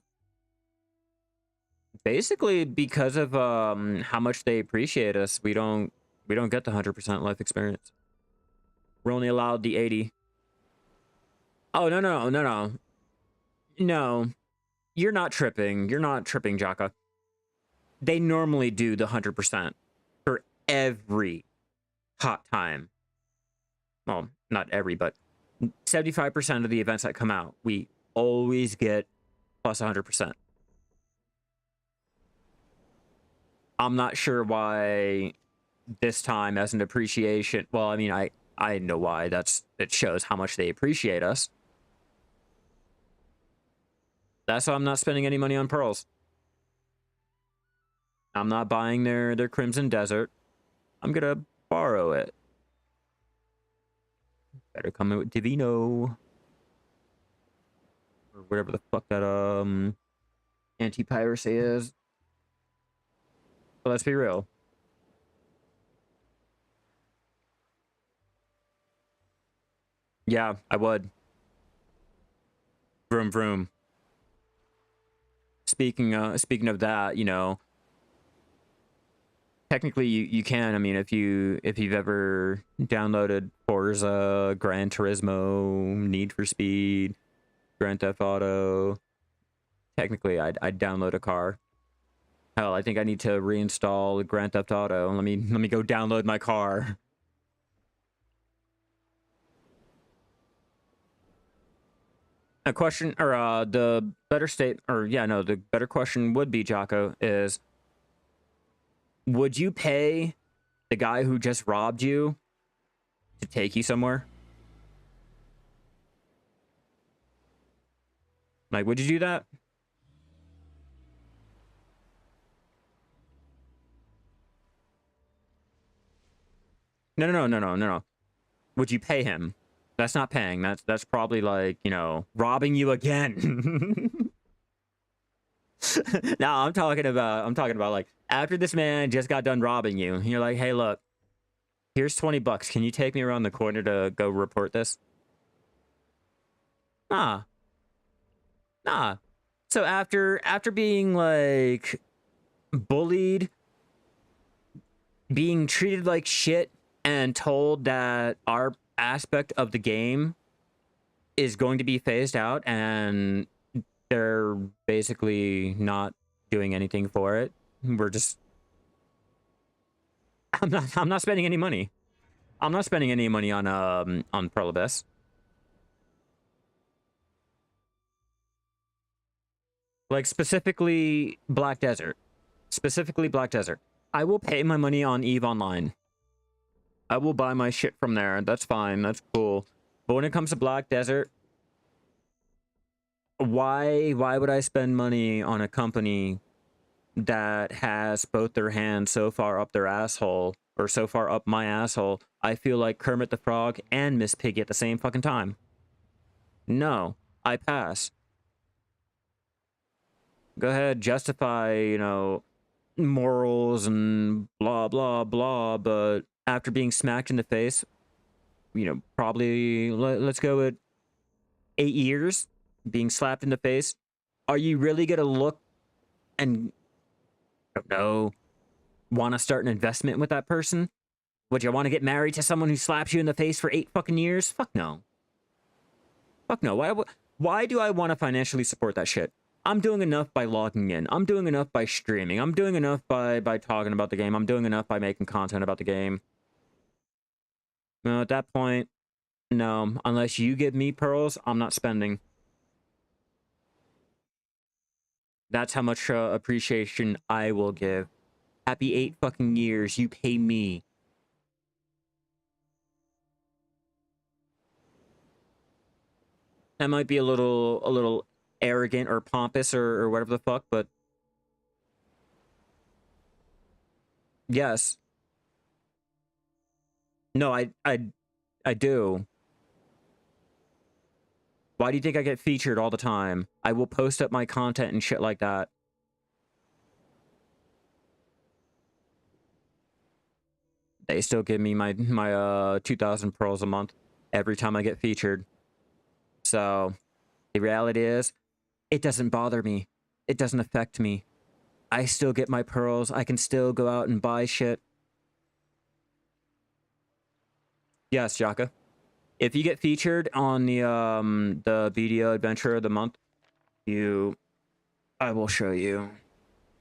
basically because of how much they appreciate us, we don't get the 100% life experience. We're only allowed the 80. Oh, no. You're not tripping. You're not tripping, Jaka. They normally do the 100% for every hot time. Well, not every, but 75% of the events that come out, we always get plus 100%. I'm not sure why this time as an appreciation. Well, I mean, I know why. It shows how much they appreciate us. That's why I'm not spending any money on pearls. I'm not buying their Crimson Desert. I'm gonna borrow it. Better come in with Divino. Or whatever the fuck that anti-piracy is. But let's be real. Yeah, I would. Vroom vroom. Speaking of that, you know, technically you can. I mean, if you've ever downloaded Forza, Gran Turismo, Need for Speed, Grand Theft Auto, technically I'd download a car. Hell, I think I need to reinstall Grand Theft Auto. Let me go download my car. A question, or the better state, or yeah, no, the better question would be, Jocko, is would you pay the guy who just robbed you to take you somewhere? Like, would you do that? No. Would you pay him? That's not paying. That's probably like, you know, robbing you again. No, I'm talking about like after this man just got done robbing you, and you're like, hey, look, here's 20 bucks. Can you take me around the corner to go report this? Nah. So after being like bullied, being treated like shit, and told that our aspect of the game is going to be phased out and they're basically not doing anything for it. We're just I'm not spending any money. I'm not spending any money on Pearl Abyss. Like specifically Black Desert. I will pay my money on EVE Online. I will buy my shit from there. That's fine. That's cool. But when it comes to Black Desert, why would I spend money on a company that has both their hands so far up their asshole, or so far up my asshole, I feel like Kermit the Frog and Miss Piggy at the same fucking time? No, I pass. Go ahead, justify, you know, morals and blah, blah, blah, but after being smacked in the face, you know, probably, let's go with 8 years, being slapped in the face, are you really gonna look and, I don't know, want to start an investment with that person? Would you want to get married to someone who slaps you in the face for 8 fucking years? Fuck no. Fuck no. Why do I want to financially support that shit? I'm doing enough by logging in. I'm doing enough by streaming. I'm doing enough by talking about the game. I'm doing enough by making content about the game. Well, at that point, no. Unless you give me pearls, I'm not spending. That's how much appreciation I will give. Happy 8 fucking years. You pay me. That might be a little arrogant or pompous or whatever the fuck, but yes. No, I do. Why do you think I get featured all the time? I will post up my content and shit like that. They still give me my 2,000 pearls a month every time I get featured. So, the reality is, it doesn't bother me. It doesn't affect me. I still get my pearls. I can still go out and buy shit. Yes, Jaka. If you get featured on the video adventure of the month, I will show you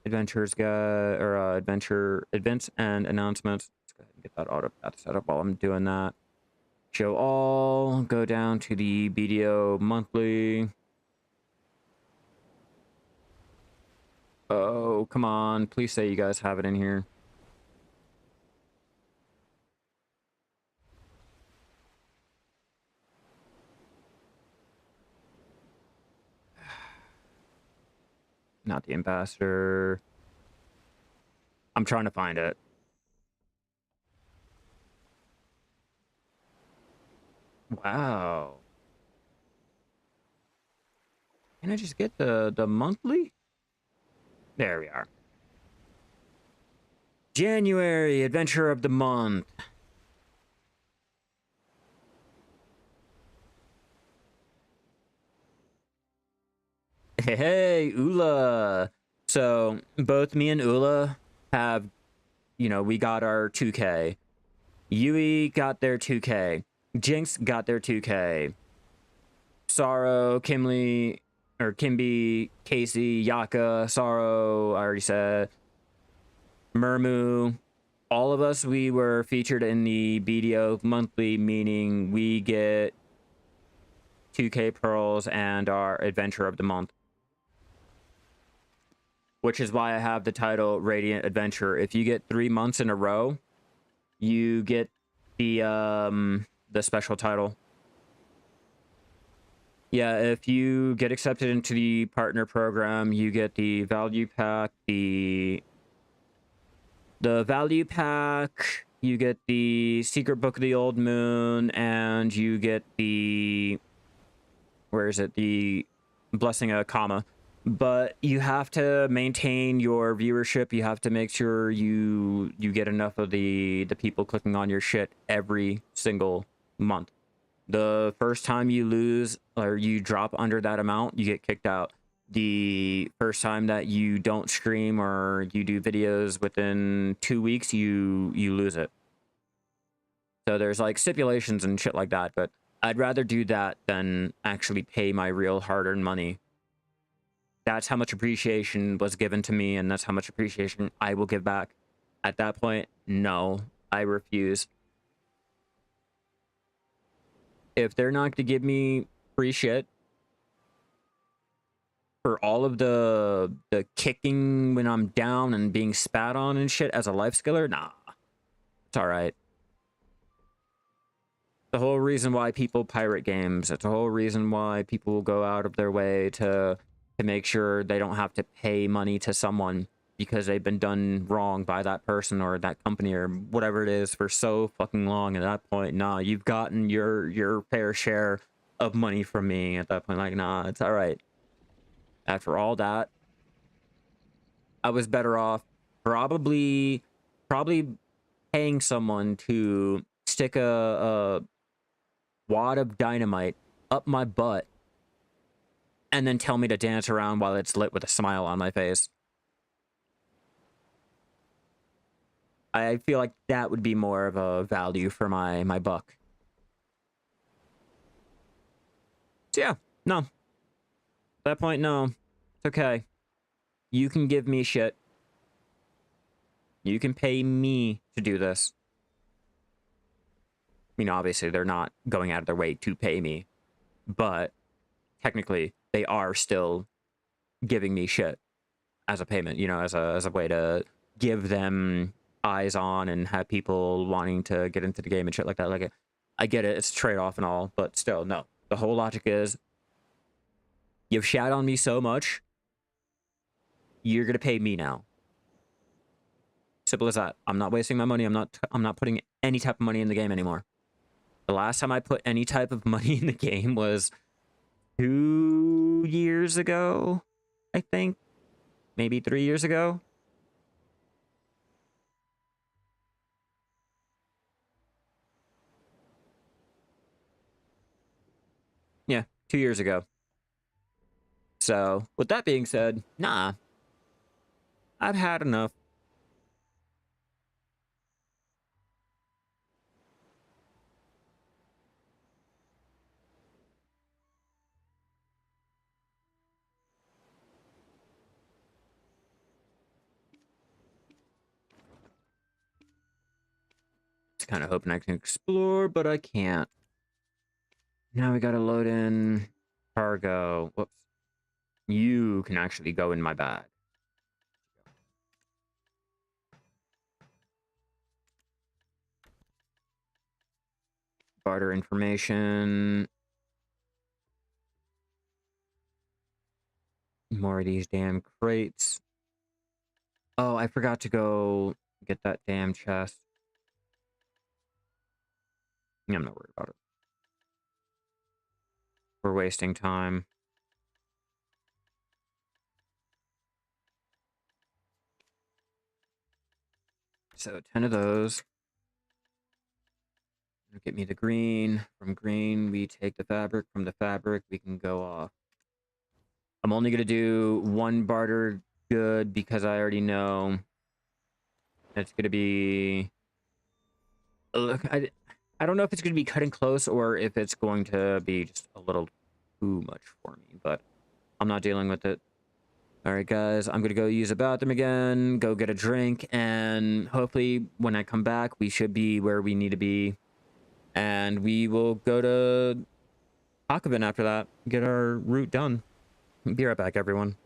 adventures guide or adventure events and announcements. Let's go ahead and get that auto path set up while I'm doing that. Show all, go down to the BDO monthly. Oh, come on. Please say you guys have it in here. Not the ambassador. I'm trying to find it. Wow. Can I just get the monthly? There we are. January adventure of the month. Hey, Ula. So both me and Ula have, we got our 2K. Yui got their 2K. Jinx got their 2K. Sorrow, Kimby, Casey, Yaka, Sorrow, I already said. Murmu. All of us, we were featured in the BDO monthly, meaning we get 2K pearls and our adventure of the month. Which is why I have the title Radiant Adventure. If you get 3 months in a row, you get the special title. Yeah, if you get accepted into the partner program, you get the value pack, the value pack, you get the secret book of the old moon, and you get the the blessing of Kama. But you have to maintain your viewership. You have to make sure you get enough of the people clicking on your shit every single month. The first time you lose or you drop under that amount, you get kicked out. The first time that you don't stream or you do videos within 2 weeks, you lose it. So there's like stipulations and shit like that, but I'd rather do that than actually pay my real hard-earned money. That's how much appreciation was given to me, and that's how much appreciation I will give back. At that point, no, I refuse. If they're not going to give me free shit for all of the kicking when I'm down and being spat on and shit as a life skiller, nah, it's all right. The whole reason why people pirate games, it's the whole reason why people go out of their way to make sure they don't have to pay money to someone because they've been done wrong by that person or that company or whatever it is for so fucking long. At that point, nah, you've gotten your fair share of money from me at that point. Like, nah, it's all right. After all that, I was better off probably paying someone to stick a wad of dynamite up my butt and then tell me to dance around while it's lit with a smile on my face. I feel like that would be more of a value for my buck. So yeah, no. At that point, no. It's okay. You can give me shit. You can pay me to do this. I mean, obviously, they're not going out of their way to pay me. But technically, they are still giving me shit as a payment, as a way to give them eyes on and have people wanting to get into the game and shit like that. Like, I get it, it's a trade-off and all, but still, no. The whole logic is, you've shat on me so much, you're gonna pay me now. Simple as that. I'm not wasting my money. I'm not putting any type of money in the game anymore. The last time I put any type of money in the game was 2 years ago, I think. Maybe 3 years ago. Yeah, 2 years ago. So, with that being said, nah. I've had enough. kind of hoping I can explore, but I can't. Now we gotta load in cargo. Whoops. You can actually go in my bag. Barter information. More of these damn crates. Oh, I forgot to go get that damn chest. I'm not worried about it. We're wasting time. So 10 of those. Get me the green. From green, we take the fabric. From the fabric, we can go off. I'm only going to do one barter good because I already know it's going to be... Look, I don't know if it's going to be cutting close or if it's going to be just a little too much for me, but I'm not dealing with it. All right, guys, I'm going to go use the bathroom again, go get a drink, and hopefully when I come back, we should be where we need to be. And we will go to Akabin after that, get our route done. Be right back, everyone.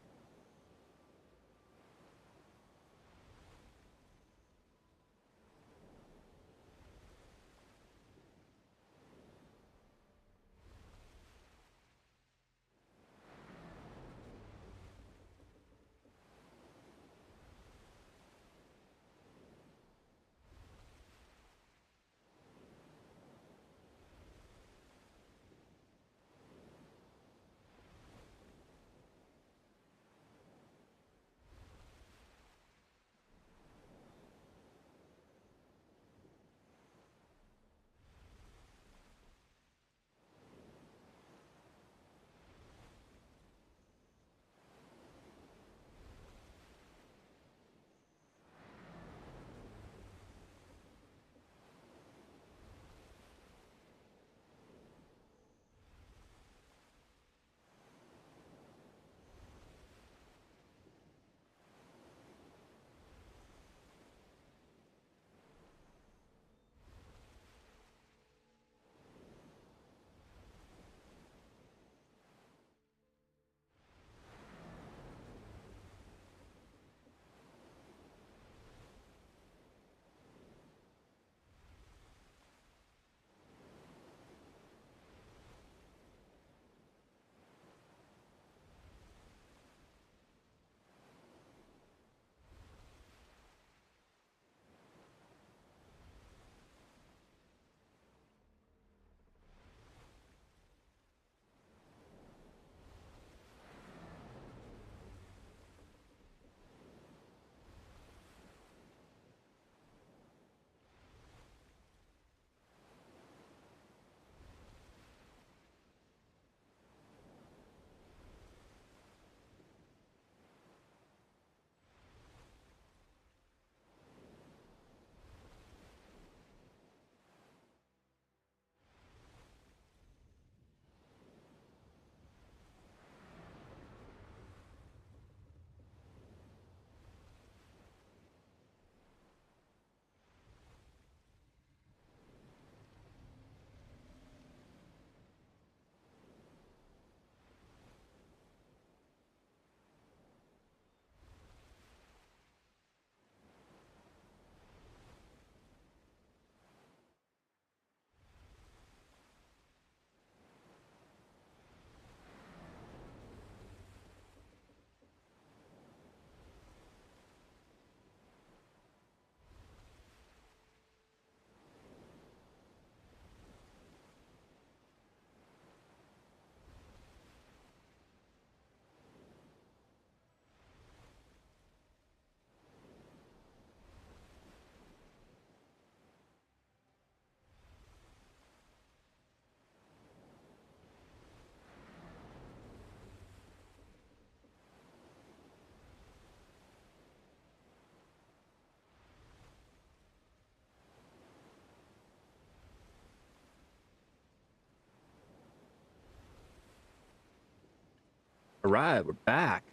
All right, we're back.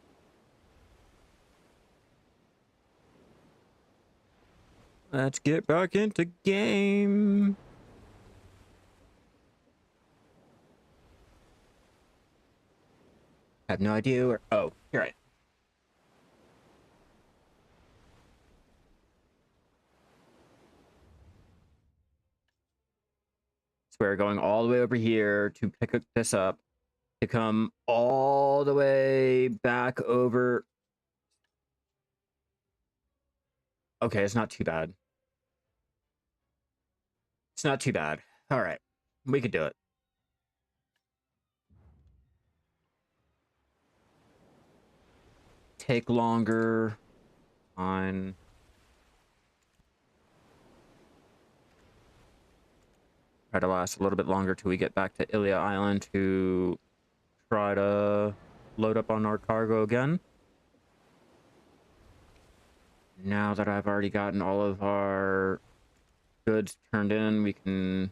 Let's get back into game. I have no idea where. Oh, you're right. So we're going all the way over here to pick this up, to come all the way back over. Okay, it's not too bad. It's not too bad. All right, we could do it. Take longer. Fine. Try to last a little bit longer till we get back to Ilia Island to try to load up on our cargo again. Now that I've already gotten all of our goods turned in, we can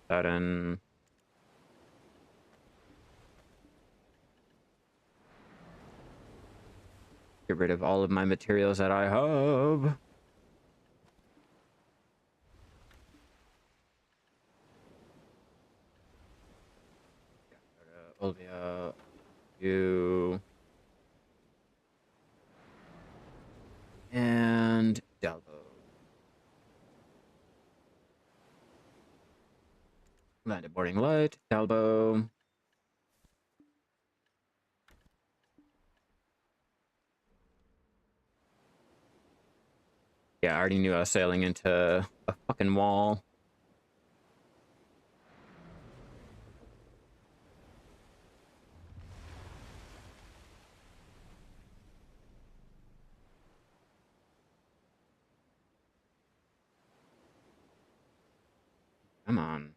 that in. Get rid of all of my materials that I have. Olivia, you, and Delbo. Landed boarding light, Delbo. Yeah, I already knew I was sailing into a fucking wall. Come on.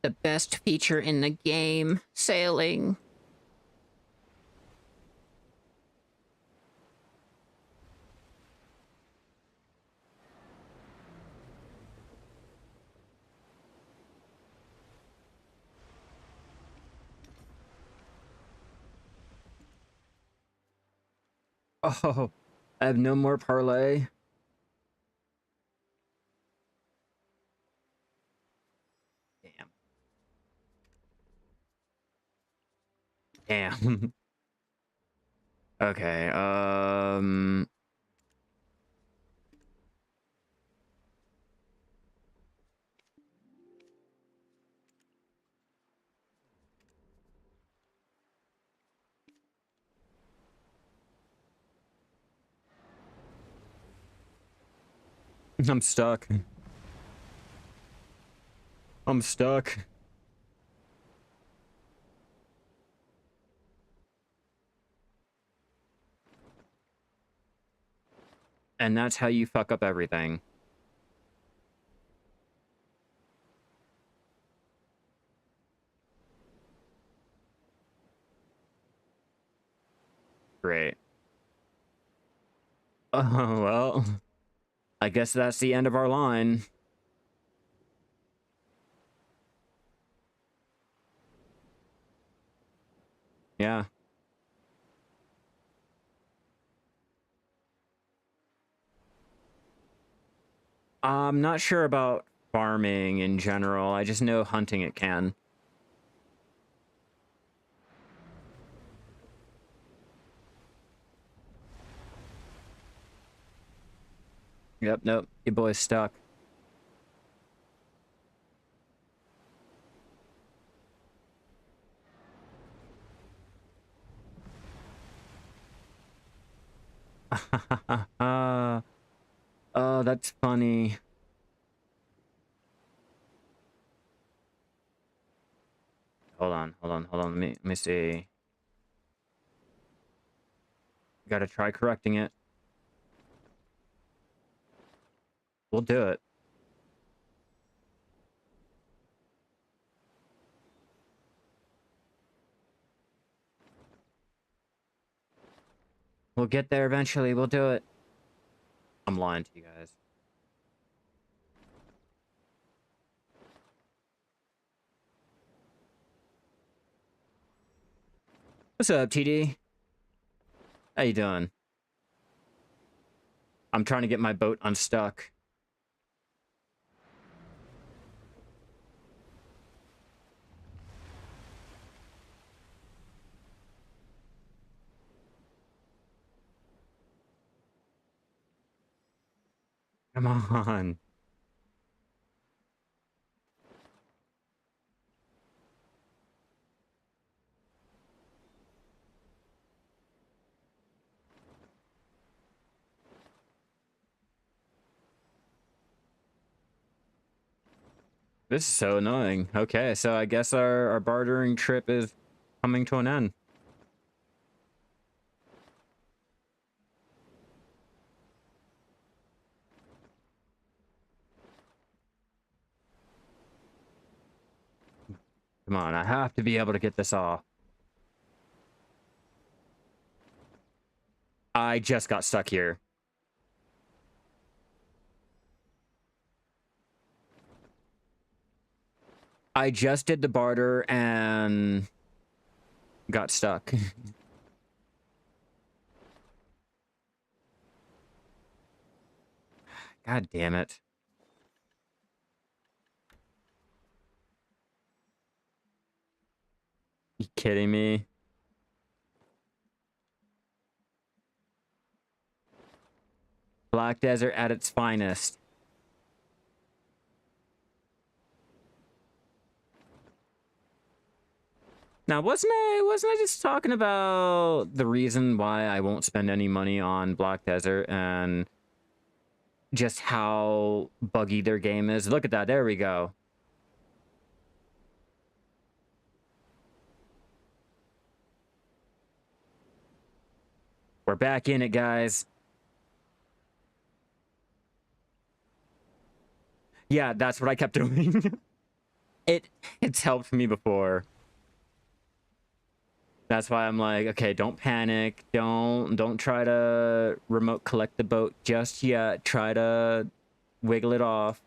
The best feature in the game, sailing. Oh, I have no more parlay. Damn. Damn. Okay, I'm stuck. I'm stuck. And that's how you fuck up everything. Great. Oh, well. I guess that's the end of our line. Yeah. I'm not sure about farming in general. I just know hunting it can. Yep, nope. Your boy's stuck. Oh, that's funny. Hold on. Let me see. Gotta try correcting it. We'll do it. We'll get there eventually. We'll do it. I'm lying to you guys. What's up, TD? How you doing? I'm trying to get my boat unstuck. Come on. This is so annoying. Okay, so I guess our bartering trip is coming to an end. Come on, I have to be able to get this off. I just got stuck here. I just did the barter and got stuck. God damn it. You kidding me? Black Desert at its finest. Now, wasn't I just talking about the reason why I won't spend any money on Black Desert and just how buggy their game is? Look at that. There we go. We're back in it, guys. Yeah, that's what I kept doing. It's helped me before. That's why I'm like, okay, don't panic. Don't try to remote collect the boat just yet. Try to wiggle it off.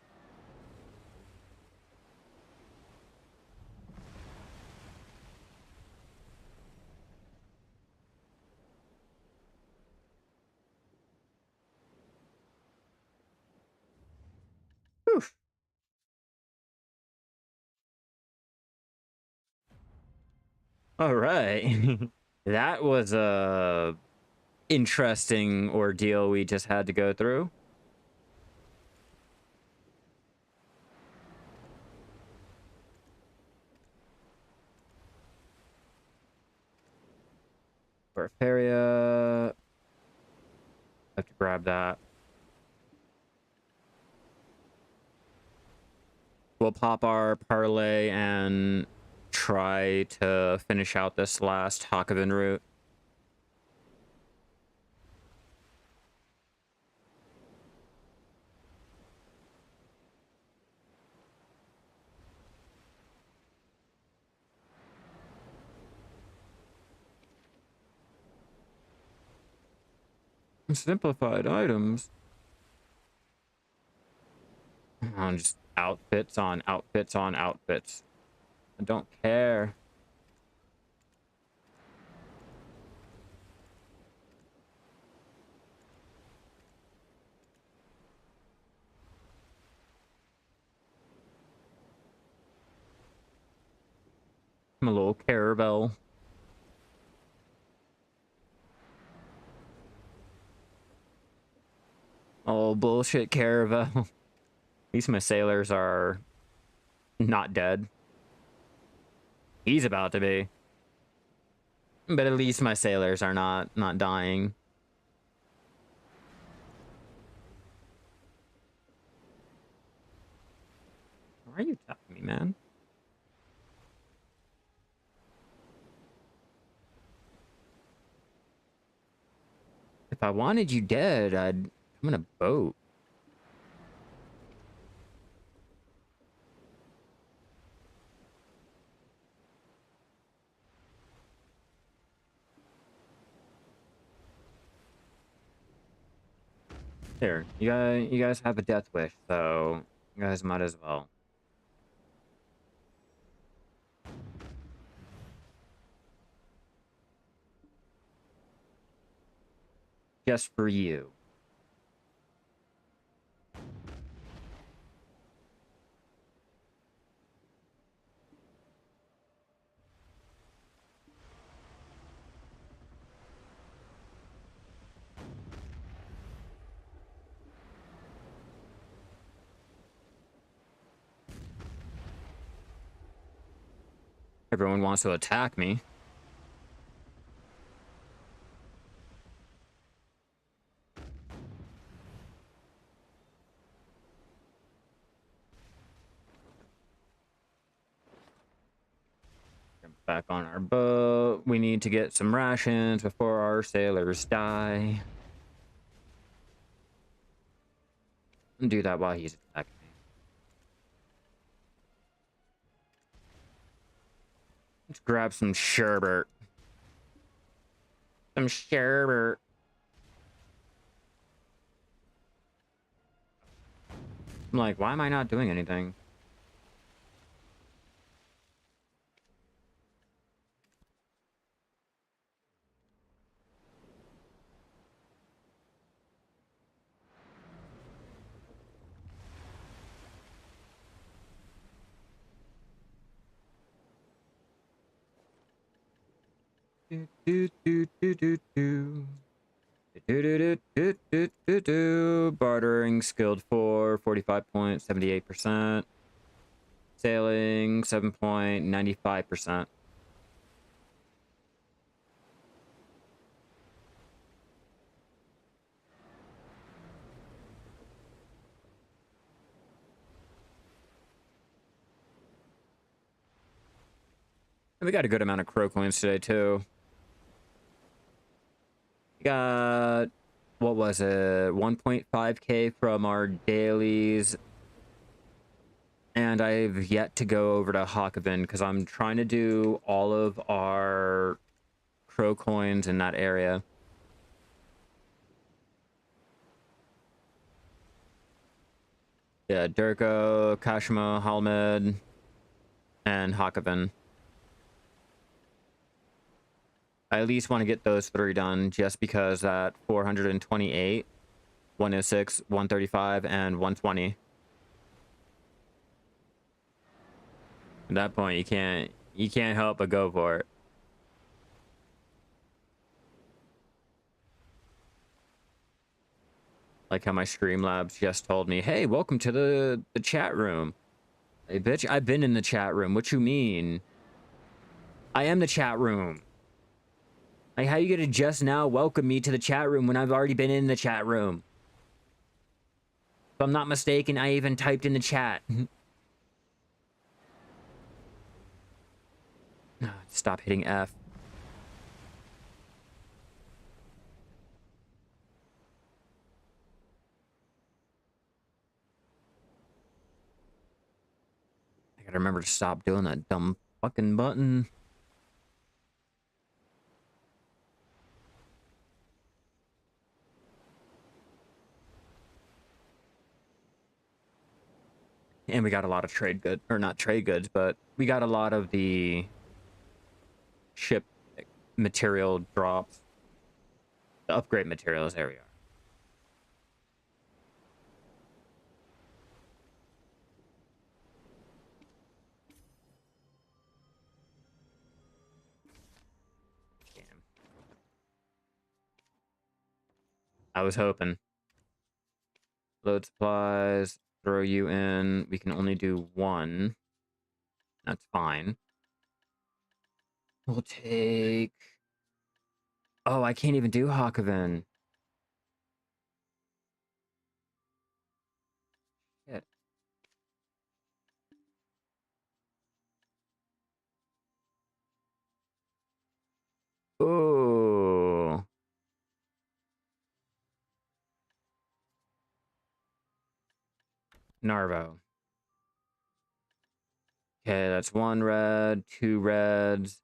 Whew. All right. That was a interesting ordeal we just had to go through. Barfaria. Have to grab that. We'll pop our parlay and try to finish out this last Hakoven route. Simplified items. On just outfits on outfits on outfits. I don't care. I'm a little caravel. Oh, bullshit caravel. At least my sailors are not dead. He's about to be. But at least my sailors are not dying. Why are you tapping me, man? If I wanted you dead, I'd come in a boat. Here, you guys have a death wish, so you guys might as well. just for you. Everyone wants to attack me. Get back on our boat. We need to get some rations before our sailors die. Do that while he's attacking me. Let's grab some sherbet. Some sherbet. I'm like, why am I not doing anything? Do, do, do, do, do, do. Bartering skilled 4, 45.78%. Sailing 7.95%. And we got a good amount of crow coins today too. We got, what was it, 1.5k from our dailies. And I've yet to go over to Hakavin because I'm trying to do all of our crow coins in that area. Yeah, Durko, Kashima, Halmed, and Hakavin. I at least want to get those 3 done just because at 428, 106, 135, and 120. At that point, you can't help but go for it. Like how my Streamlabs just told me, "Hey, welcome to the chat room." Hey, bitch, I've been in the chat room. What you mean? I am the chat room. Like, how you gonna just now welcome me to the chat room when I've already been in the chat room? If I'm not mistaken, I even typed in the chat. Stop hitting F. I gotta remember to stop doing that dumb fucking button. And we got a lot of trade goods, or not trade goods, but we got a lot of the ship material drops. The upgrade materials, there we are. Damn. I was hoping. Load supplies, throw you in. We can only do 1. That's fine. We'll take... Oh, I can't even do Hakavin. Shit. Oh. Narvo. Okay, that's 1 red, 2 reds.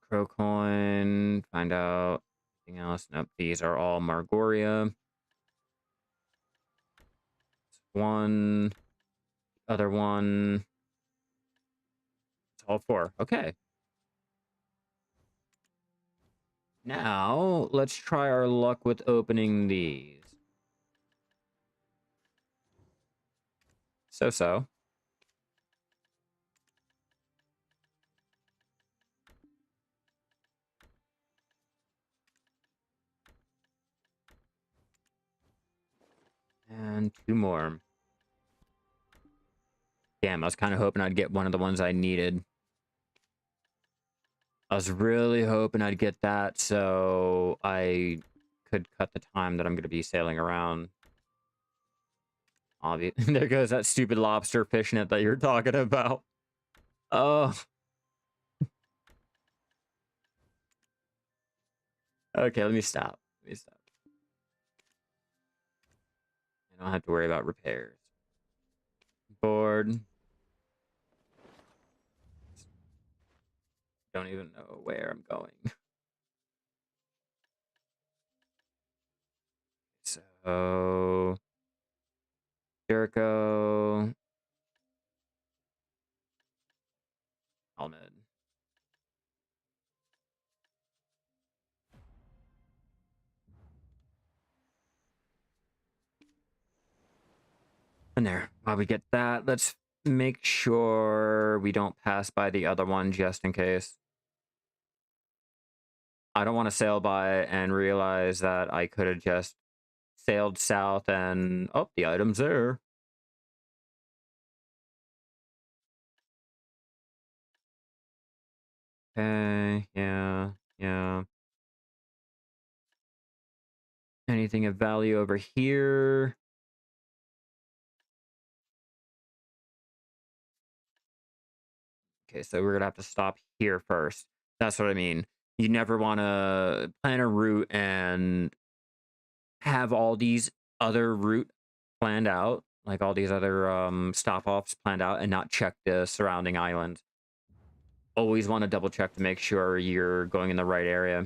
Crow coin. Find out anything else. Nope, these are all Margoria. 1. Other 1. It's all 4. Okay. Now, let's try our luck with opening these. So. And 2 more. Damn, I was kind of hoping I'd get one of the ones I needed. I was really hoping I'd get that so I could cut the time that I'm going to be sailing around. There goes that stupid lobster fishnet that you're talking about. Oh. Okay, let me stop. I don't have to worry about repairs. Board. Don't even know where I'm going. So, Jericho. Almed. And there. While we get that, let's make sure we don't pass by the other one just in case. I don't want to sail by and realize that I could have just sailed south and... Oh, the item's there. Okay, yeah. Anything of value over here? Okay, so we're gonna have to stop here first. That's what I mean. You never want to plan a route and have all these other route planned out, like all these other stop-offs planned out, and not check the surrounding islands. Always want to double check to make sure you're going in the right area.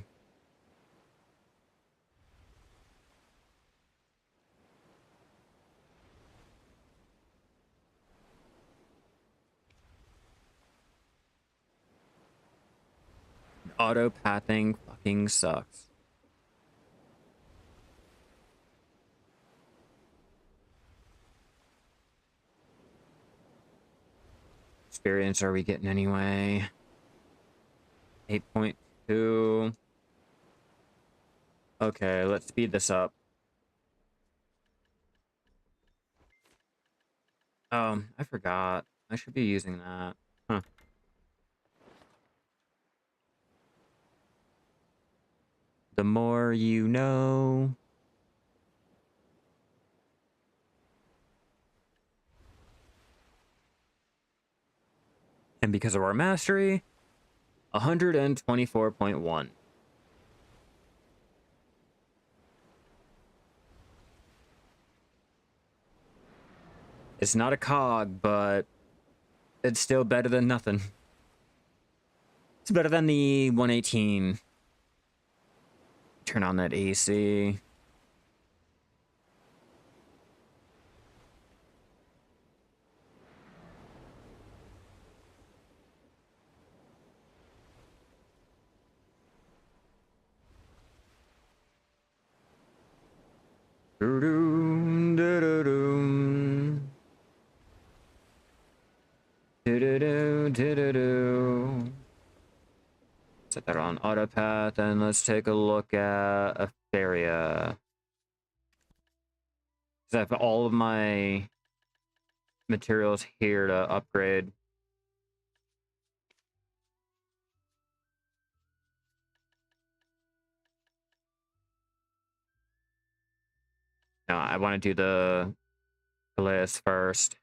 Auto-pathing fucking sucks. Experience are we getting anyway? 8.2. Okay, let's speed this up. I forgot. I should be using that. Huh. The more you know. And because of our mastery, 124.1. It's not a cog, but it's still better than nothing. It's better than the 118. Turn on that AC. Doo-doo, doo-doo-doo. Do-do-do, do-do-do. Set that on autopath, and let's take a look at Afaria. I have all of my materials here to upgrade. No, I want to do the list first.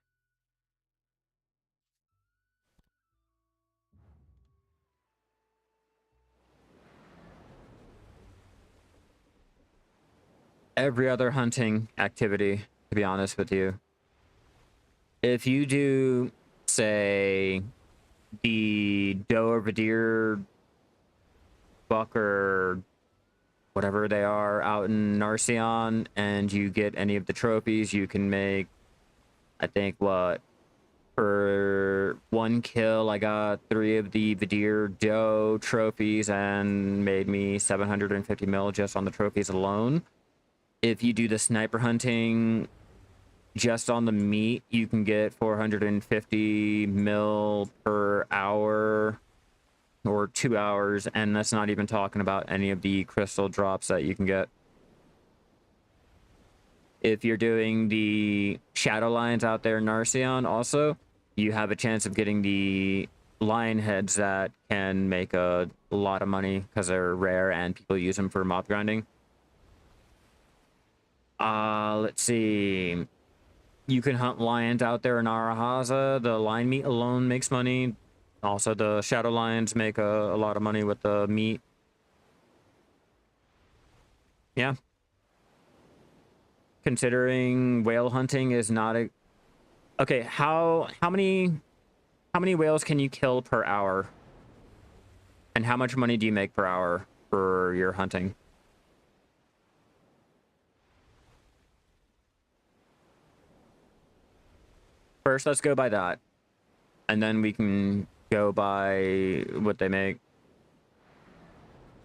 Every other hunting activity, to be honest with you. If you do, say, the doe over deer, buck, or whatever they are out in Narcion, and you get any of the trophies, you can make, I think, what, For 1 kill, I got 3 of the Vidir Doe trophies and made me 750 mil just on the trophies alone. If you do the sniper hunting just on the meat, you can get 450 mil per hour or 2 hours, and that's not even talking about any of the crystal drops that you can get. If you're doing the shadow lions out there in Narcion also, you have a chance of getting the lion heads that can make a lot of money because they're rare and people use them for mob grinding. Let's see. You can hunt lions out there in Arahaza. The lion meat alone makes money. Also, the shadow lions make a lot of money with the meat. Yeah. Considering whale hunting is not a... Okay, how many whales can you kill per hour? And how much money do you make per hour for your hunting? First, let's go by that. And then we can go by what they make.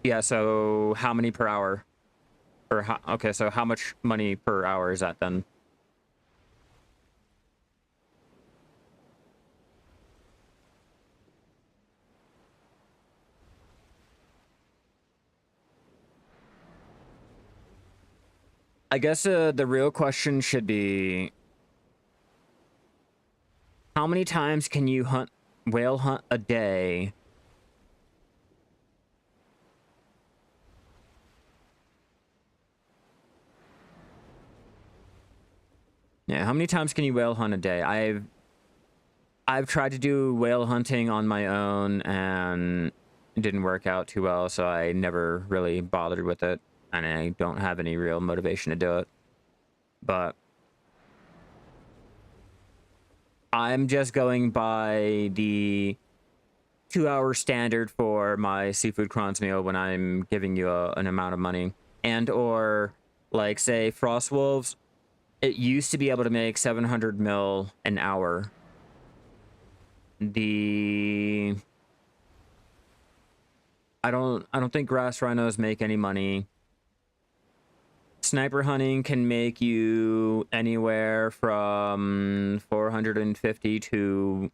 Yeah, so how many per hour? Or how, okay, so how much money per hour is that then? I guess the real question should be, how many times can you whale hunt a day? Yeah, how many times can you whale hunt a day? I've tried to do whale hunting on my own and it didn't work out too well, so I never really bothered with it, and I don't have any real motivation to do it. But I'm just going by the 2-hour standard for my seafood crons meal when I'm giving you an amount of money. And or, like, say, frost wolves, it used to be able to make 700 mil an hour. I don't think grass rhinos make any money. Sniper hunting can make you anywhere from 450 to,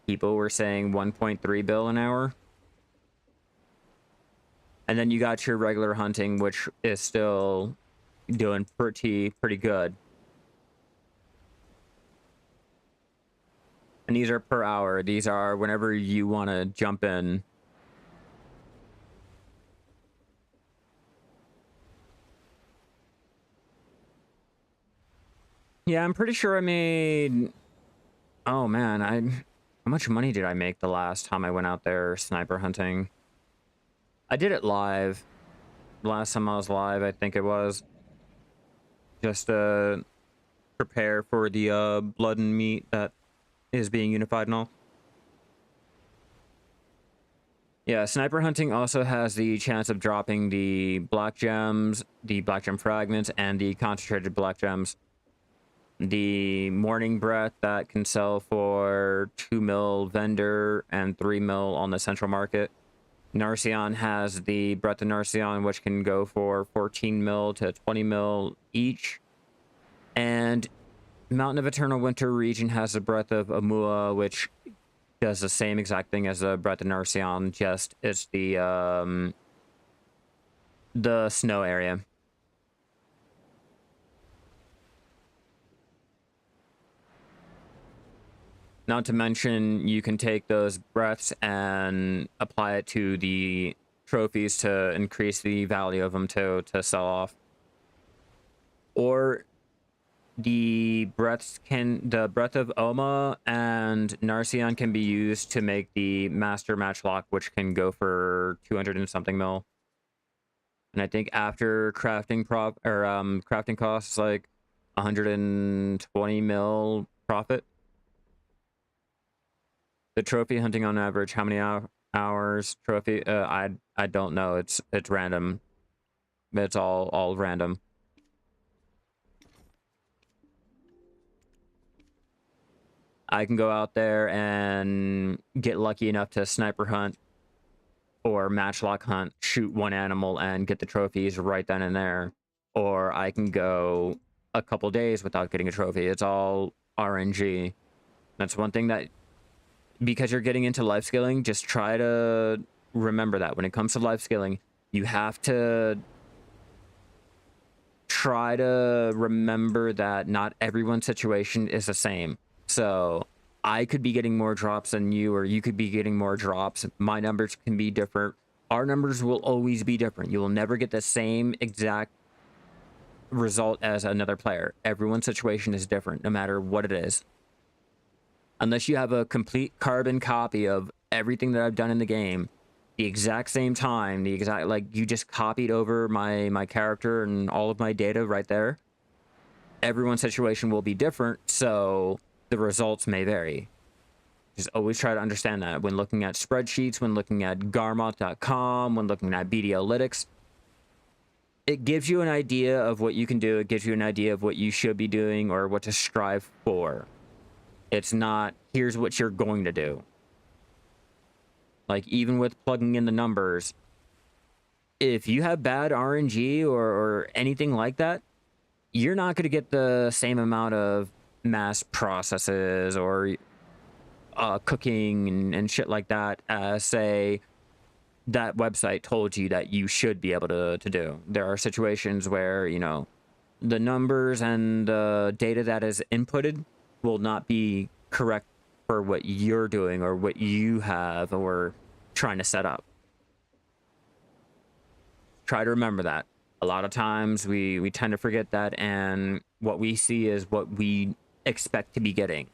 people were saying 1.3 bill an hour. And then you got your regular hunting, which is still doing pretty good. And these are per hour. These are whenever you want to jump in. Yeah, I'm pretty sure I made... Oh, man, how much money did I make the last time I went out there sniper hunting? I did it live. Last time I was live, I think it was. Just to prepare for the blood and meat that is being unified and all. Yeah, sniper hunting also has the chance of dropping the black gems, the black gem fragments, and the concentrated black gems. The morning breath that can sell for 2 mil vendor and 3 mil on the central market. Narcion has the breath of Narcion, which can go for 14 mil to 20 mil each. And Mountain of Eternal Winter region has the breath of Amua, which does the same exact thing as the breath of Narcion, just it's the snow area. Not to mention, you can take those breaths and apply it to the trophies to increase the value of them to sell off. Or the breath of Oma and Narcion can be used to make the Master Matchlock, which can go for 200 and something mil. And I think after crafting crafting costs, like 120 mil profit. The trophy hunting on average, how many hours? Trophy, I don't know. It's random. It's all random. I can go out there and get lucky enough to sniper hunt or matchlock hunt, shoot one animal and get the trophies right then and there. Or I can go a couple days without getting a trophy. It's all RNG. That's one thing that, because you're getting into life skilling, just try to remember that when it comes to life skilling, you have to try to remember that not everyone's situation is the same. So I could be getting more drops than you, or you could be getting more drops. My numbers can be different. Our numbers will always be different. You will never get the same exact result as another player. Everyone's situation is different, no matter what it is. Unless you have a complete carbon copy of everything that I've done in the game, the exact same time, the exact, like, you just copied over my character and all of my data right there, everyone's situation will be different, so the results may vary. Just always try to understand that when looking at spreadsheets, when looking at garmot.com, when looking at BDolytics. It gives you an idea of what you can do. It gives you an idea of what you should be doing or what to strive for. It's not, here's what you're going to do. Like, even with plugging in the numbers, if you have bad RNG or anything like that, you're not going to get the same amount of mass processes or cooking and shit like that as, say, that website told you that you should be able to do. There are situations where, you know, the numbers and the data that is inputted will not be correct for what you're doing or what you have or trying to set up. Try to remember that. A lot of times we tend to forget that, and what we see is what we expect to be getting.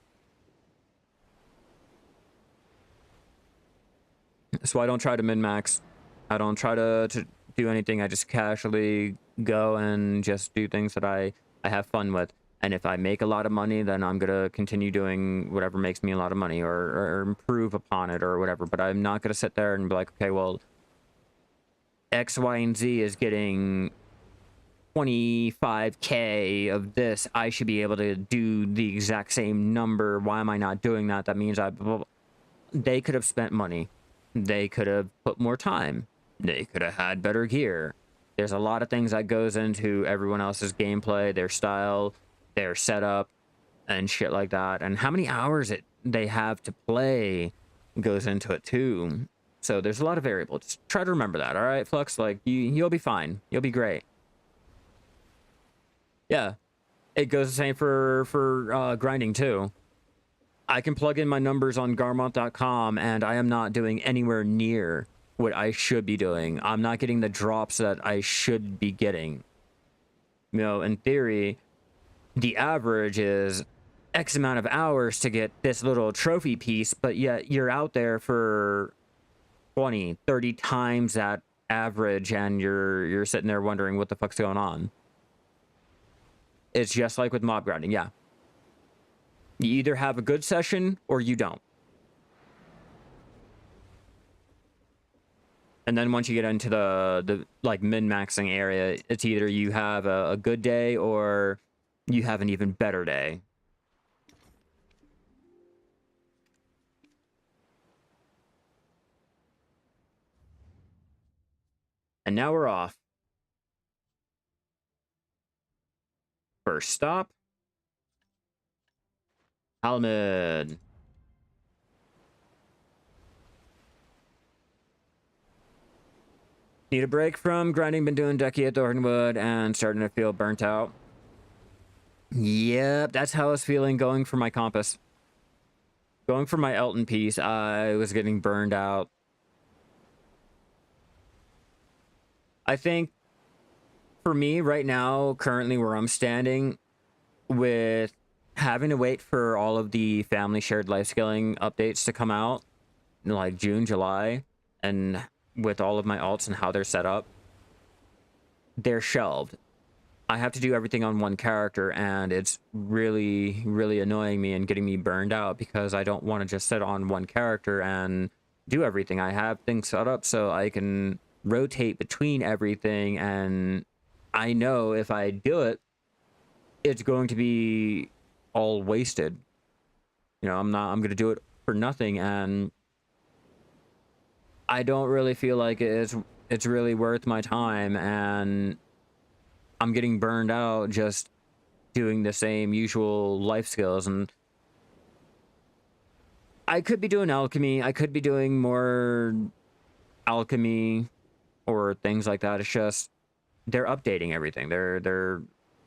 So I don't try to min-max. I don't try to do anything. I just casually go and just do things that I have fun with. And if I make a lot of money, then I'm going to continue doing whatever makes me a lot of money or improve upon it or whatever. But I'm not going to sit there and be like, okay, well, X, Y, and Z is getting 25K of this. I should be able to do the exact same number. Why am I not doing that? That means they could have spent money. They could have put more time. They could have had better gear. There's a lot of things that goes into everyone else's gameplay, their style, their setup, and shit like that. And how many hours they have to play goes into it too. So there's a lot of variables. Just try to remember that, all right, Flux? Like, you'll be fine. You'll be great. Yeah. It goes the same for grinding too. I can plug in my numbers on garmot.com, and I am not doing anywhere near what I should be doing. I'm not getting the drops that I should be getting. You know, in theory, the average is X amount of hours to get this little trophy piece, but yet you're out there for 20, 30 times that average, and you're sitting there wondering what the fuck's going on. It's just like with mob grinding, yeah. You either have a good session or you don't. And then once you get into the like min-maxing area, it's either you have a good day or you have an even better day. And now we're off. First stop, Halmid. Need a break from grinding, been doing decky at Thornwood and starting to feel burnt out. Yep, that's how I was feeling going for my compass. Going for my Elton piece, I was getting burned out. I think for me right now, currently where I'm standing, with having to wait for all of the family shared life skilling updates to come out in like June, July, and with all of my alts and how they're set up, they're shelved. I have to do everything on one character, and it's really, really annoying me and getting me burned out because I don't want to just sit on one character and do everything. I have things set up so I can rotate between everything, and I know if I do it, it's going to be all wasted. You know, I'm gonna do it for nothing, and I don't really feel like it's really worth my time, and I'm getting burned out just doing the same usual life skills. And I could be doing alchemy, I could be doing more alchemy or things like that. It's just they're updating everything. They're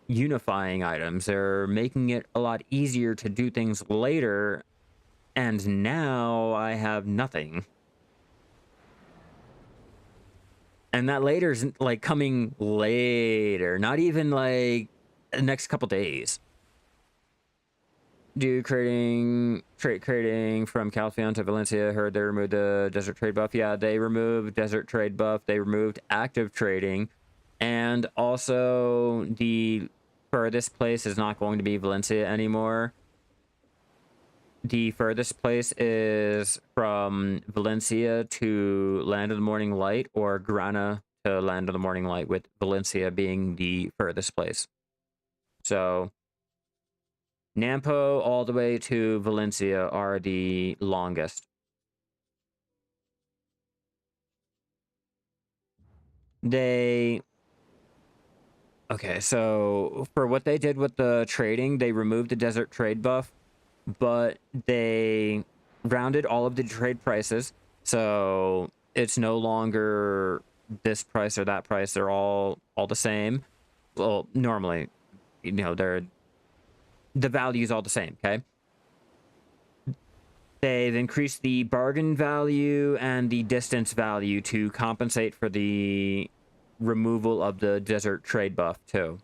unifying items. They're making it a lot easier to do things later, and now I have nothing. And that later's like coming later, not even like the next couple days. Do trading from Calpheon to Valencia. Heard they removed the desert trade buff. Yeah, they removed desert trade buff. They removed active trading, and also the furthest place is not going to be Valencia anymore. The furthest place is from Valencia to Land of the Morning Light, or Grana to Land of the Morning Light, with Valencia being the furthest place. So Nampo all the way to Valencia are the longest. Okay, so for what they did with the trading, they removed the desert trade buff, but they rounded all of the trade prices. So it's no longer this price or that price. They're all the same. Well, normally, you know, the value's all the same, okay? They've increased the bargain value and the distance value to compensate for the removal of the desert trade buff too.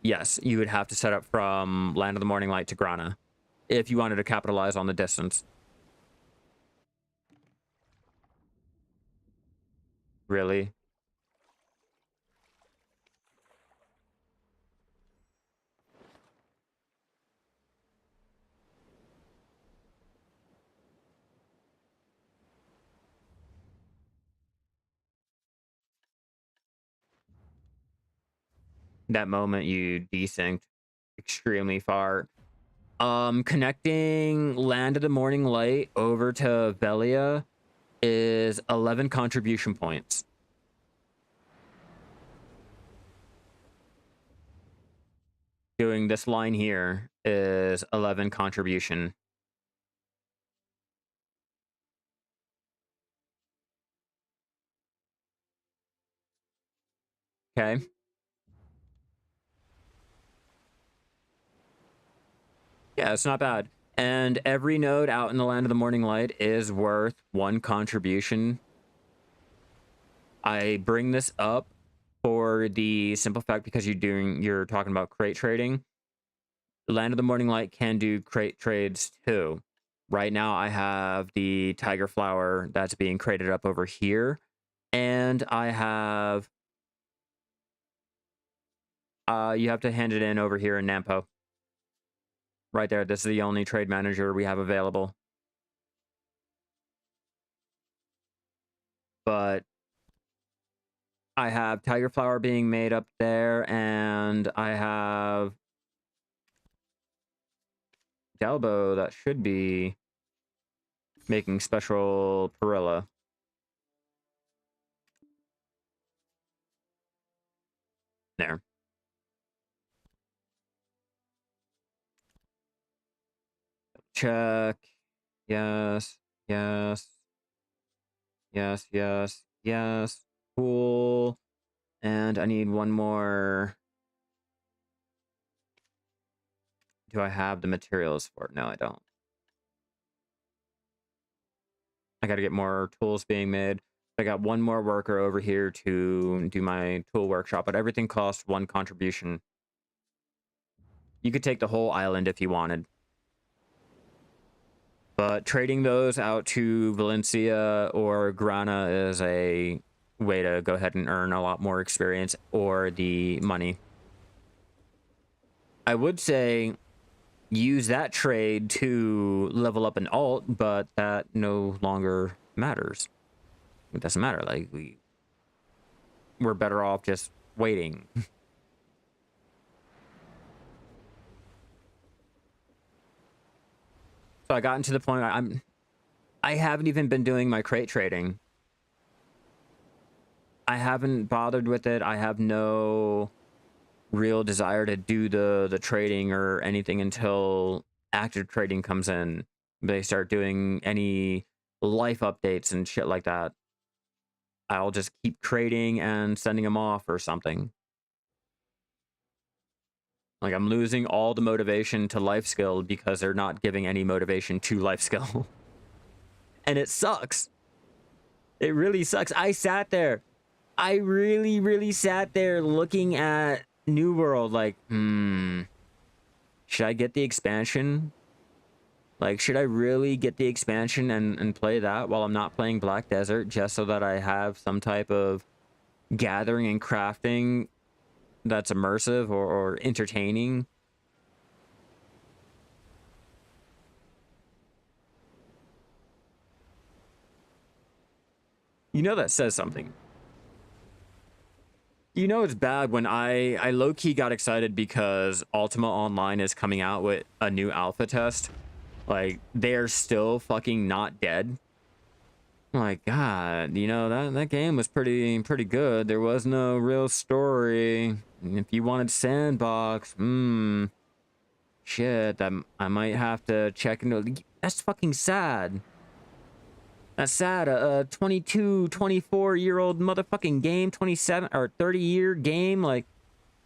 Yes, you would have to set up from Land of the Morning Light to Grana if you wanted to capitalize on the distance. Really? That moment you desynced extremely far. Connecting Land of the Morning Light over to Velia is 11 contribution points. Doing this line here is 11 contribution. Okay. Yeah, it's not bad. And every node out in the Land of the Morning Light is worth 1 contribution. I bring this up for the simple fact because you're talking about crate trading. Land of the Morning Light can do crate trades too. Right now I have the tiger flower that's being crated up over here, and I have you have to hand it in over here in Nampo. Right there. This is the only trade manager we have available. But I have tiger flower being made up there, and I have Dalbo that should be making special Perilla. There. Check. Yes. Yes. Yes. Yes. Yes. Cool. And I need one more. Do I have the materials for it? No, I don't. I got to get more tools being made. I got one more worker over here to do my tool workshop, but everything costs 1 contribution. You could take the whole island if you wanted. But trading those out to Valencia or Grana is a way to go ahead and earn a lot more experience or the money. I would say use that trade to level up an alt, but that no longer matters. It doesn't matter. Like, we're better off just waiting. So I gotten to the point I haven't even been doing my crate trading. I haven't bothered with it. I have no real desire to do the trading or anything until active trading comes in. They start doing any life updates and shit like that. I'll just keep trading and sending them off or something. Like, I'm losing all the motivation to life skill because they're not giving any motivation to life skill. And it sucks. It really sucks. I sat there. I really, really sat there looking at New World like, should I get the expansion? Like, should I really get the expansion and play that while I'm not playing Black Desert just so that I have some type of gathering and crafting that's immersive or entertaining? You know that says something. You know it's bad when I low-key got excited because Ultima Online is coming out with a new alpha test. Like, they're still fucking not dead. Like, God, you know, that game was pretty good. There was no real story. And if you wanted sandbox, shit, I might have to check into. That's fucking sad. That's sad. A 22, 24-year-old motherfucking game, 27 or 30-year game, like,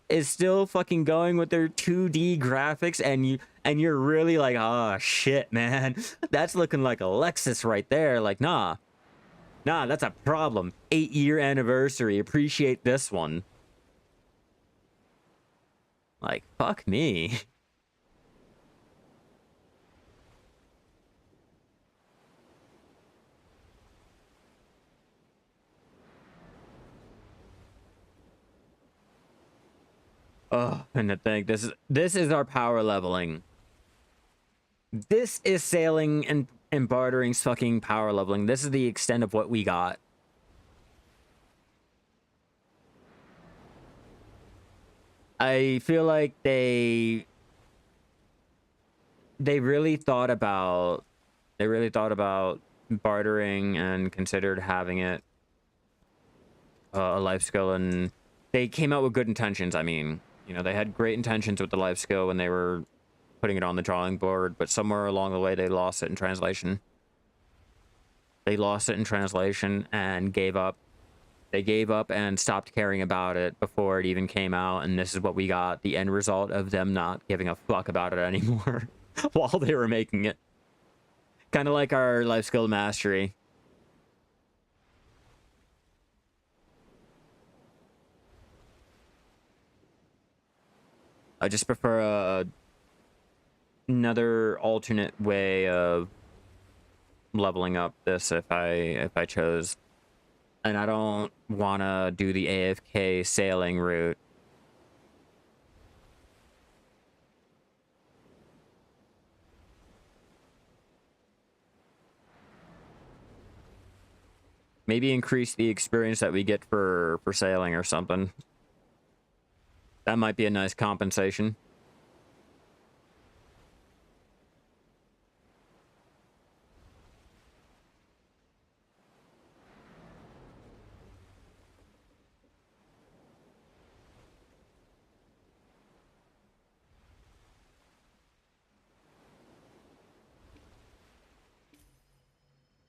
is still fucking going with their 2D graphics, and you're really like, oh shit, man, that's looking like a Lexus right there. Like, nah, that's a problem. 8-year anniversary. Appreciate this one. Like, fuck me. Oh, and to think this is our power leveling. This is sailing and bartering's fucking power leveling. This is the extent of what we got. I feel like they really thought about bartering and considered having it a life skill, and they came out with good intentions. I mean, you know, they had great intentions with the life skill when they were putting it on the drawing board, but somewhere along the way they lost it in translation. They lost it in translation and gave up. They gave up and stopped caring about it before it even came out, and this is what we got, the end result of them not giving a fuck about it anymore while they were making it. Kind of like our life skill mastery. I just prefer another alternate way of leveling up this if I chose. And I don't want to do the AFK sailing route. Maybe increase the experience that we get for sailing or something. That might be a nice compensation.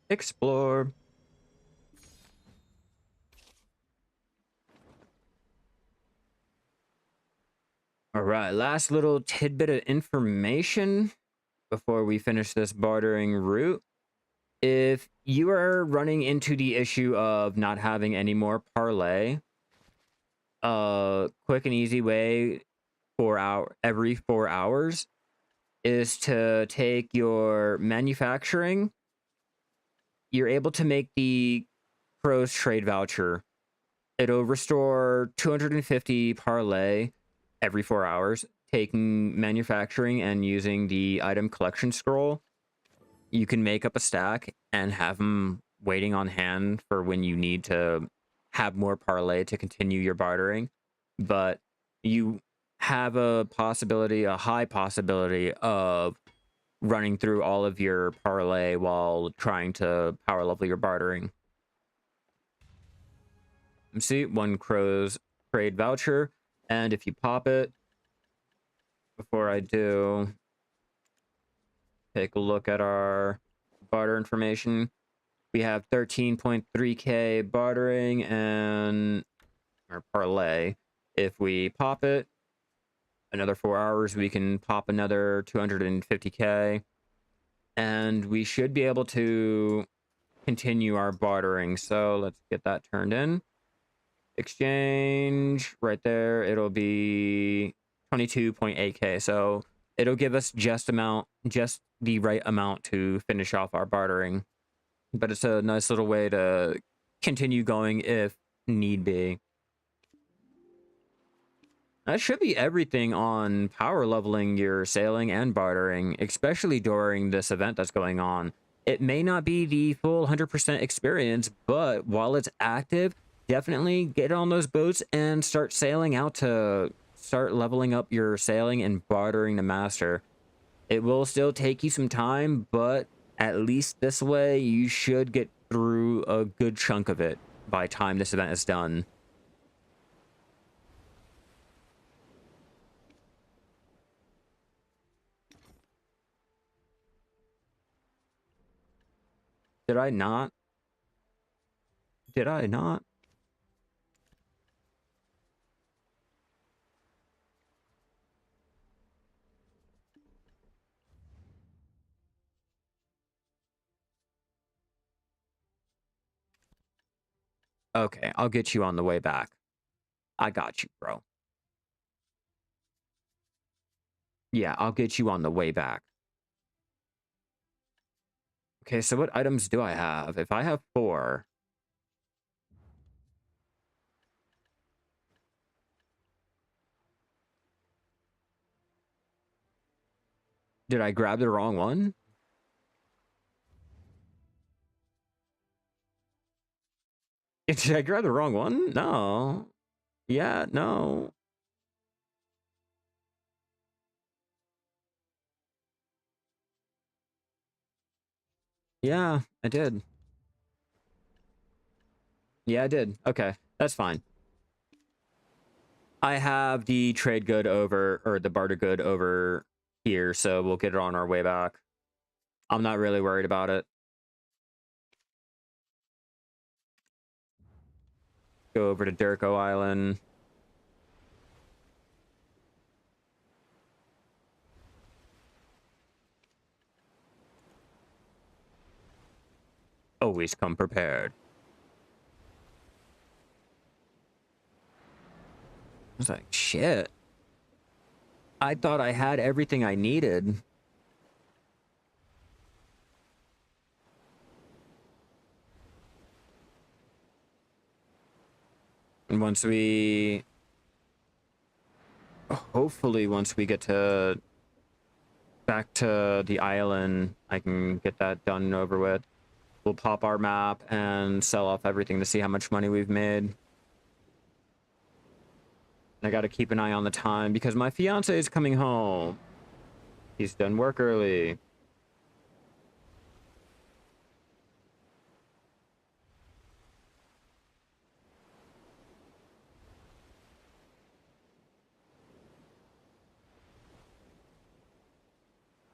Explore. All right, last little tidbit of information before we finish this bartering route. If you are running into the issue of not having any more parlay, quick and easy way every 4 hours is to take your manufacturing. You're able to make the pros trade voucher. It'll restore 250 parlay every 4 hours. Taking manufacturing and using the item collection scroll, you can make up a stack and have them waiting on hand for when you need to have more parlay to continue your bartering. But you have a high possibility of running through all of your parlay while trying to power level your bartering. See, 1 crow's trade voucher, and if you pop it, before I do, take a look at our barter information. We have 13.3k bartering and our parlay. If we pop it, another 4 hours, we can pop another 250k, and we should be able to continue our bartering. So let's get that turned in. Exchange right there. It'll be 22.8k. So it'll give us just the right amount to finish off our bartering. But it's a nice little way to continue going if need be. That should be everything on power leveling your sailing and bartering, especially during this event that's going on. It may not be the full 100% experience, but while it's active, definitely get on those boats and start sailing out to start leveling up your sailing and bartering to master. It will still take you some time, but at least this way you should get through a good chunk of it by the time this event is done. Did I not? Did I not? Okay, I'll get you on the way back. I got you, bro. Yeah, I'll get you on the way back. Okay, so what items do I have? If I have 4... Did I grab the wrong one? Did I grab the wrong one? No. Yeah, no. Yeah, I did. Yeah, I did. Okay, that's fine. I have the trade good over, or the barter good over here, so we'll get it on our way back. I'm not really worried about it. Go over to Durko Island. Always come prepared. I was like, shit. I thought I had everything I needed. And once we... Hopefully once we get to... back to the island, I can get that done and over with. We'll pop our map and sell off everything to see how much money we've made. I gotta keep an eye on the time because my fiance is coming home. He's done work early.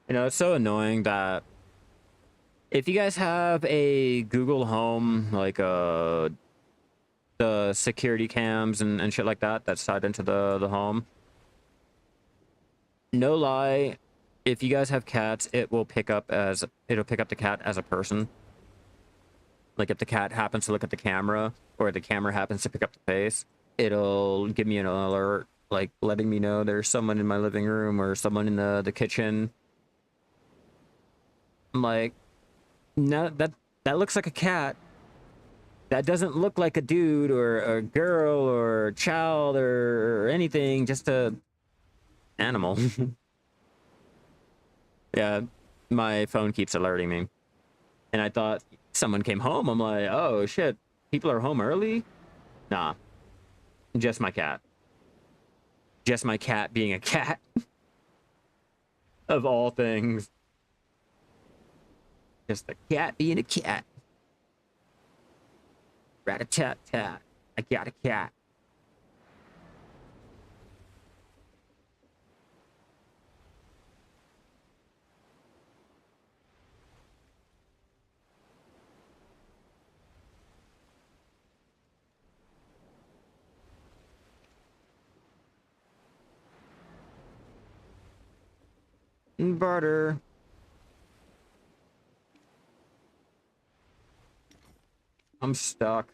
You know, it's so annoying that if you guys have a Google Home, like the security cams and shit like that, that's tied into the home. No lie, if you guys have cats, it'll pick up the cat as a person. Like if the cat happens to look at the camera or the camera happens to pick up the face, it'll give me an alert, like letting me know there's someone in my living room or someone in the kitchen. I'm like, no, that looks like a cat. That doesn't look like a dude or a girl or a child or anything, just a animal. Yeah, my phone keeps alerting me. And I thought someone came home. I'm like, oh shit, people are home early? Nah, just my cat. Just my cat being a cat. Of all things. Just a cat being a cat. Rat-a-tat-tat. I got a cat. Barter. I'm stuck.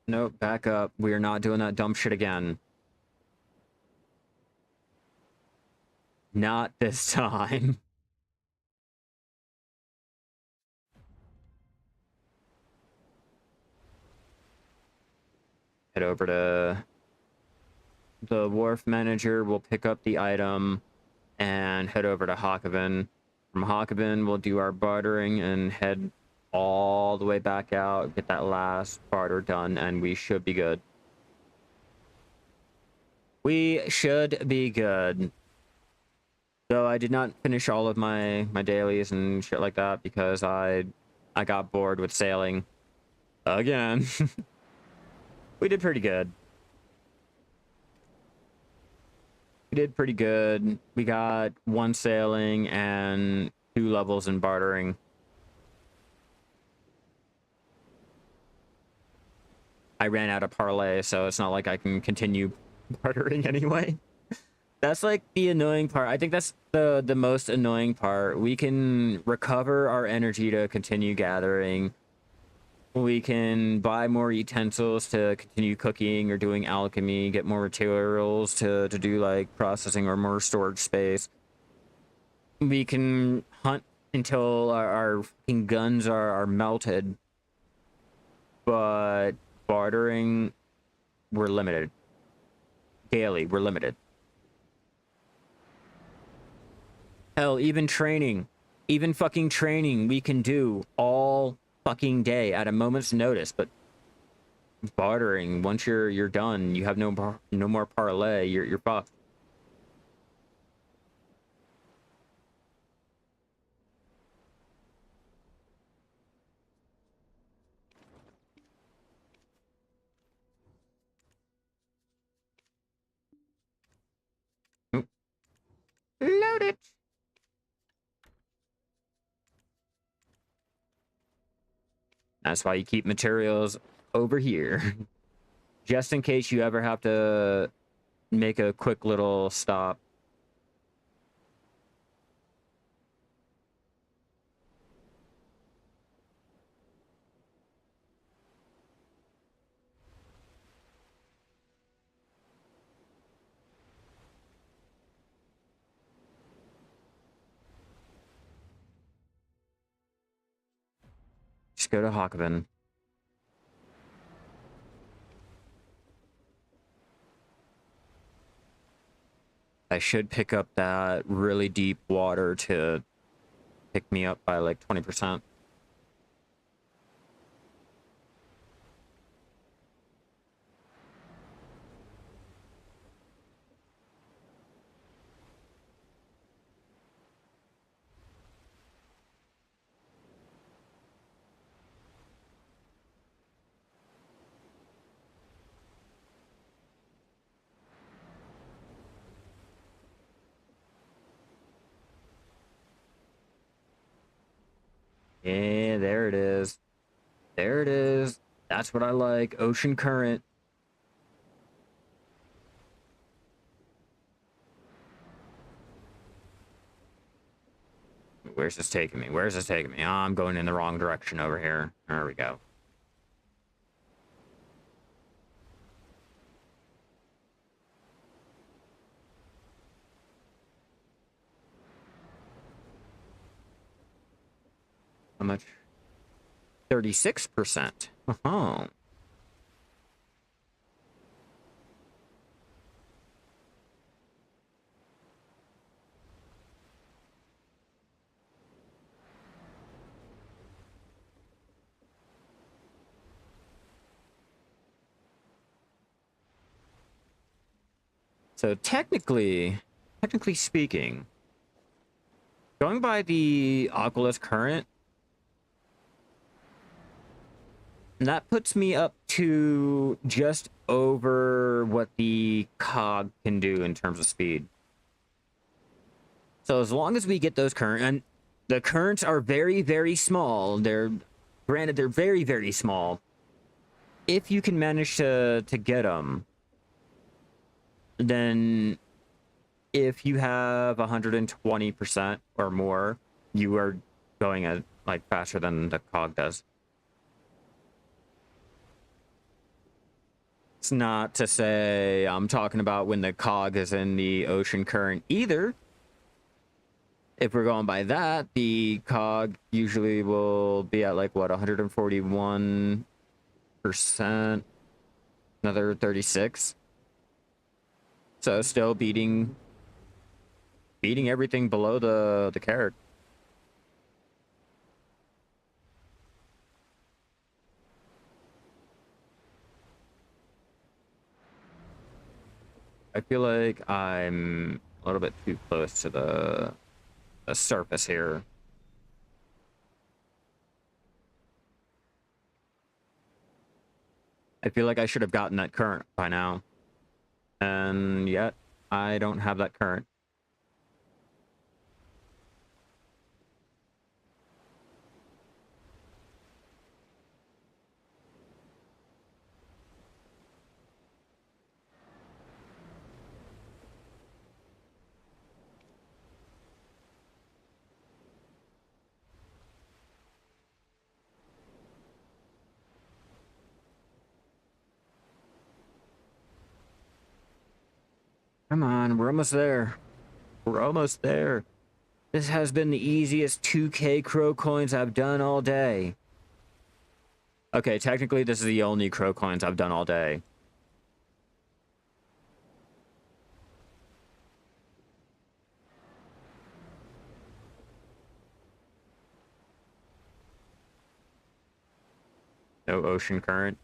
Nope, back up. We are not doing that dumb shit again. Not this time. Head over to the wharf manager. We'll pick up the item and head over to Hakoven. From Hakoven, we'll do our bartering and head all the way back out, get that last barter done, and we should be good. We should be good. Though I did not finish all of my dailies and shit like that because I got bored with sailing again. We did pretty good. We did pretty good. We got 1 sailing and 2 levels in bartering. I ran out of parlay, so it's not like I can continue bartering anyway. That's like the annoying part. I think that's the most annoying part. We can recover our energy to continue gathering. We can buy more utensils to continue cooking or doing alchemy, get more materials to do like processing or more storage space. We can hunt until our fucking guns are melted. But bartering, we're limited. Daily, we're limited. Hell, even training. Even fucking training we can do all fucking day at a moment's notice, but bartering, once you're done, you have no more parlay, you're fucked. Load it. That's why you keep materials over here. Just in case you ever have to make a quick little stop. Just go to Hakoven. I should pick up that really deep water to pick me up by like 20%. Yeah, there it is. There it is. That's what I like. Ocean current. Where's this taking me? Where's this taking me? Oh, I'm going in the wrong direction over here. There we go. How much? 36%. Oh. So technically speaking, going by the Oculus current, that puts me up to just over what the cog can do in terms of speed. So as long as we get those current, and the currents are very, very small. Granted, they're very, very small. If you can manage to get them, then if you have 120% or more, you are going at like faster than the cog does. It's not to say I'm talking about when the cog is in the ocean current either. If we're going by that, the cog usually will be at like what, 141%, another 36. So still beating everything below the carrot. I feel like I'm a little bit too close to the surface here. I feel like I should have gotten that current by now. And yet, I don't have that current. Come on, we're almost there. We're almost there. This has been the easiest 2K crow coins I've done all day. Okay, technically this is the only crow coins I've done all day. No ocean current.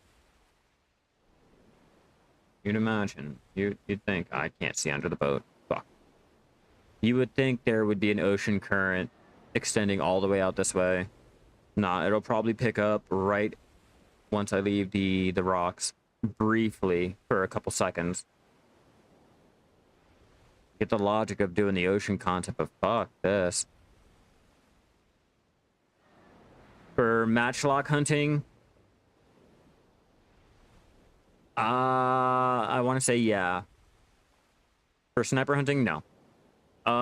You'd imagine. You'd think, I can't see under the boat. Fuck. You would think there would be an ocean current extending all the way out this way. Nah, it'll probably pick up right once I leave the rocks briefly for a couple seconds. Get the logic of doing the ocean concept, but fuck this. For matchlock hunting, I want to say yeah. For sniper hunting, no.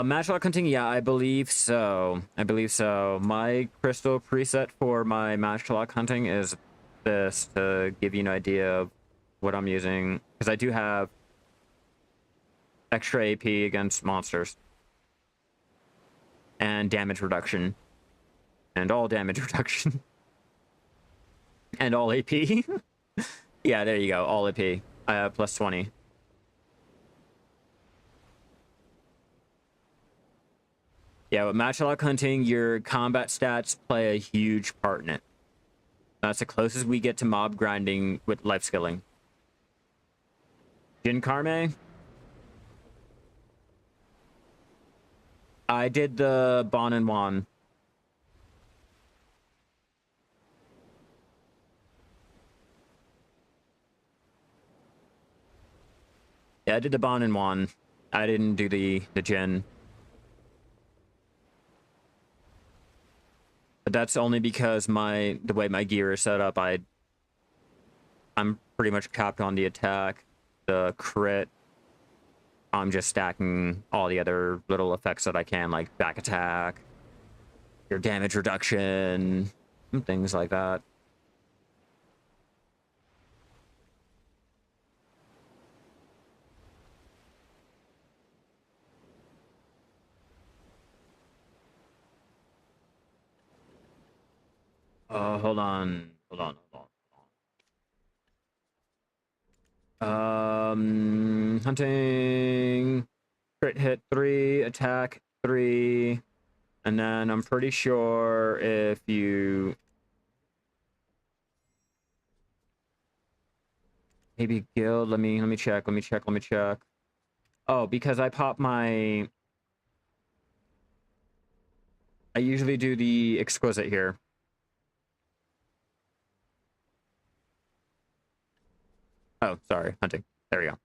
Matchlock hunting, yeah, I believe so. I believe so. My crystal preset for my matchlock hunting is this, to give you an idea of what I'm using, because I do have extra AP against monsters and damage reduction and all damage reduction and all AP. Yeah, there you go, all AP. I have plus 20. Yeah, with matchlock hunting, your combat stats play a huge part in it. That's the closest we get to mob grinding with life skilling. Jin Karme? I did the Bon and Wan. Yeah, I did the Bon and Wan. I didn't do the Jin. But that's only because the way my gear is set up, I'm pretty much capped on the attack, the crit. I'm just stacking all the other little effects that I can, like back attack, your damage reduction, and things like that. Hold on. Hunting, crit hit 3, attack 3, and then I'm pretty sure if you maybe guild. Let me check. Oh, because I pop my... I usually do the exquisite here. Oh, sorry, hunting. There we go.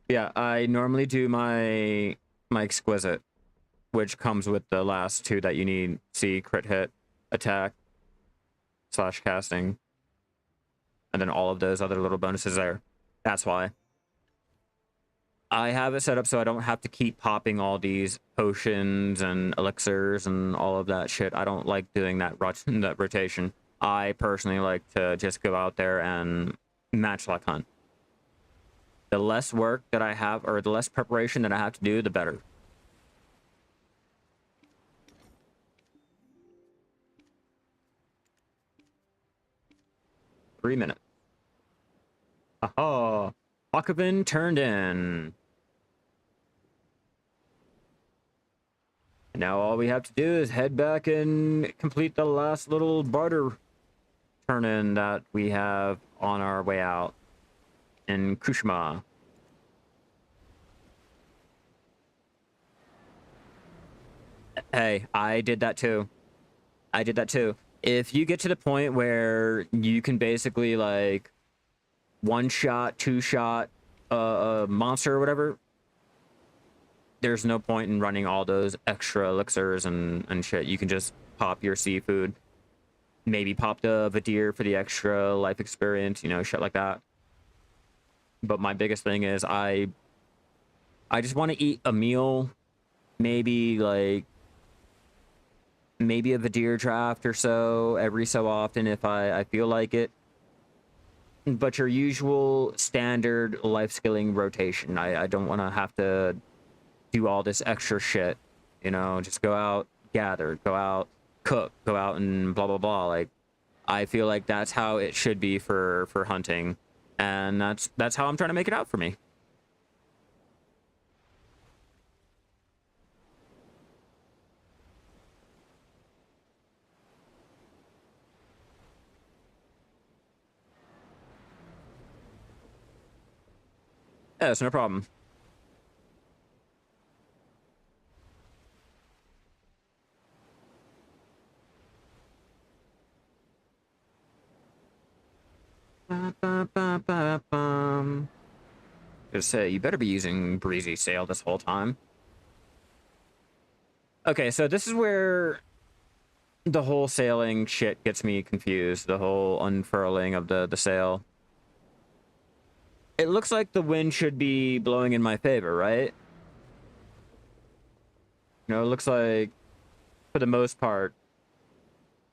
Yeah, I normally do my exquisite, which comes with the last two that you need. See, crit hit, attack, / casting, and then all of those other little bonuses there. That's why. I have it set up so I don't have to keep popping all these potions and elixirs and all of that shit. I don't like doing that that rotation. I personally like to just go out there and match luck hunt. The less work that I have, or the less preparation that I have to do, the better. Three minutes. Aha! Akavin turned in. Now all we have to do is head back and complete the last little barter turn-in that we have on our way out in Kushma. Hey, I did that too. I did that too. If you get to the point where you can basically like one shot, two shot a monster or whatever, there's no point in running all those extra elixirs and shit. You can just pop your seafood, maybe pop the Vadir for the extra life experience, you know, shit like that. But my biggest thing is I just want to eat a meal, maybe like maybe a Vadir draft or so every so often if I feel like it. But your usual standard life skilling rotation. I don't want to have to do all this extra shit, you know, just go out, gather, go out, cook, go out and blah, blah, blah. Like, I feel like that's how it should be for hunting. And that's how I'm trying to make it out for me. Yeah, it's no problem. Just say, you better be using Breezy Sail this whole time. Okay, so this is where the whole sailing shit gets me confused. The whole unfurling of the sail. It looks like the wind should be blowing in my favor, right? You know, it looks like, for the most part,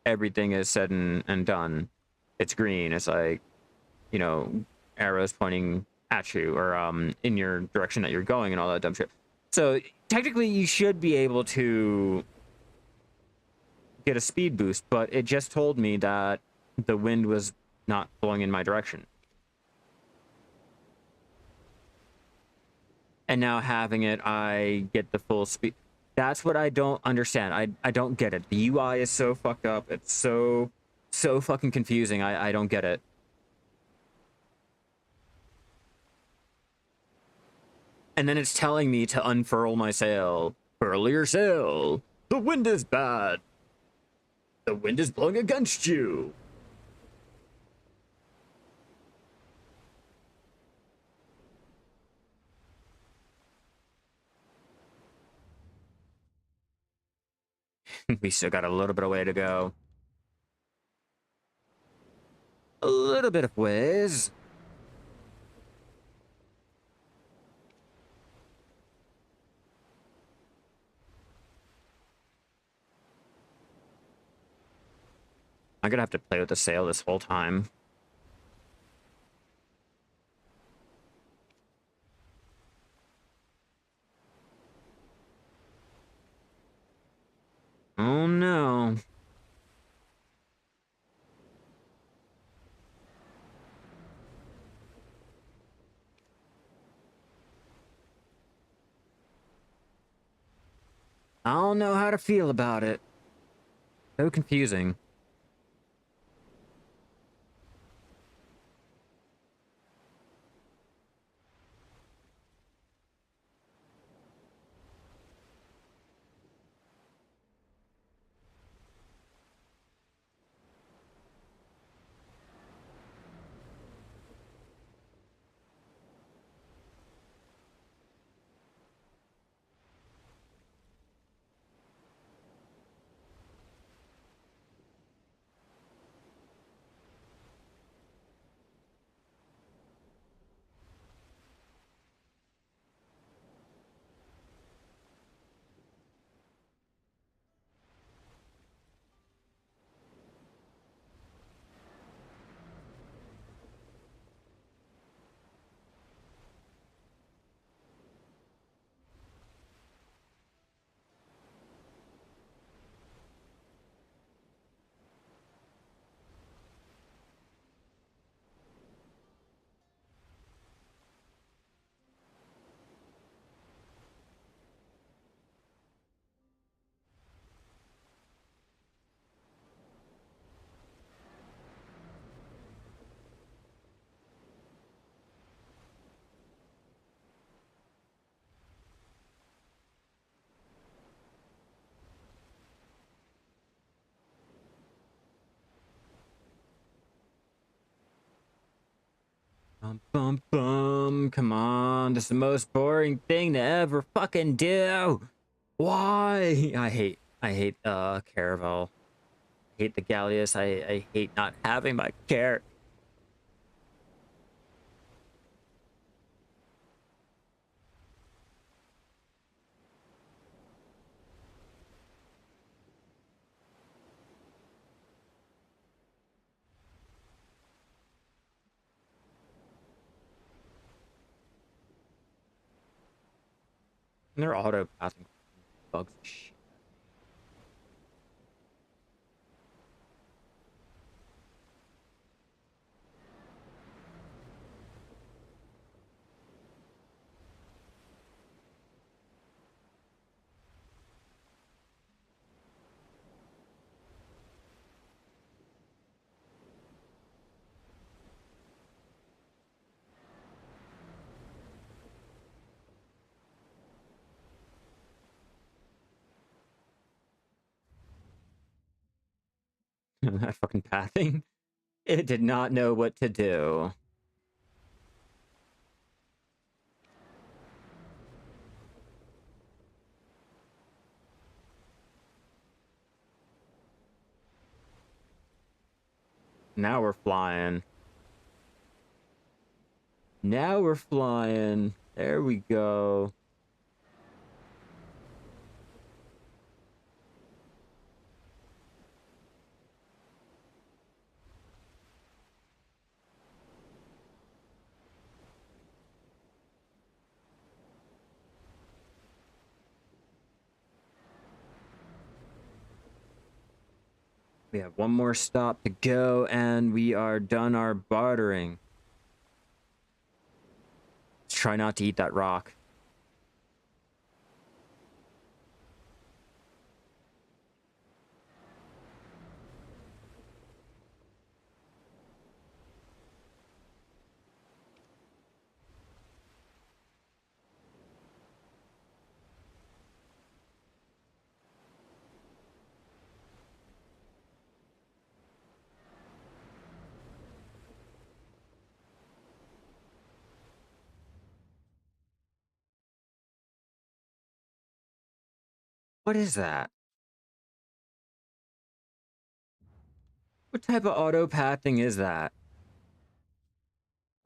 everything is said and done. It's green. It's like, you know, arrows pointing at you or in your direction that you're going and all that dumb shit. So technically you should be able to get a speed boost, but it just told me that the wind was not blowing in my direction. And now having it, I get the full speed. That's what I don't understand. I don't get it. The UI is so fucked up. It's so fucking confusing. I don't get it. And then it's telling me to unfurl my sail. Furl your sail. The wind is bad. The wind is blowing against you. We still got a little bit of way to go. A little bit of ways. I'm gonna have to play with the sail this whole time. Oh no. I don't know how to feel about it. So confusing. Bum, bum, bum. Come on. This is the most boring thing to ever fucking do. Why? I hate Caravel. I hate the Galleus. I hate not having my care. And they're auto passing bugs. Shit. That fucking pathing. It did not know what to do. Now we're flying. Now we're flying. There we go. We have one more stop to go, and we are done our bartering. Let's try not to eat that rock. What is that? What type of auto pathing is that?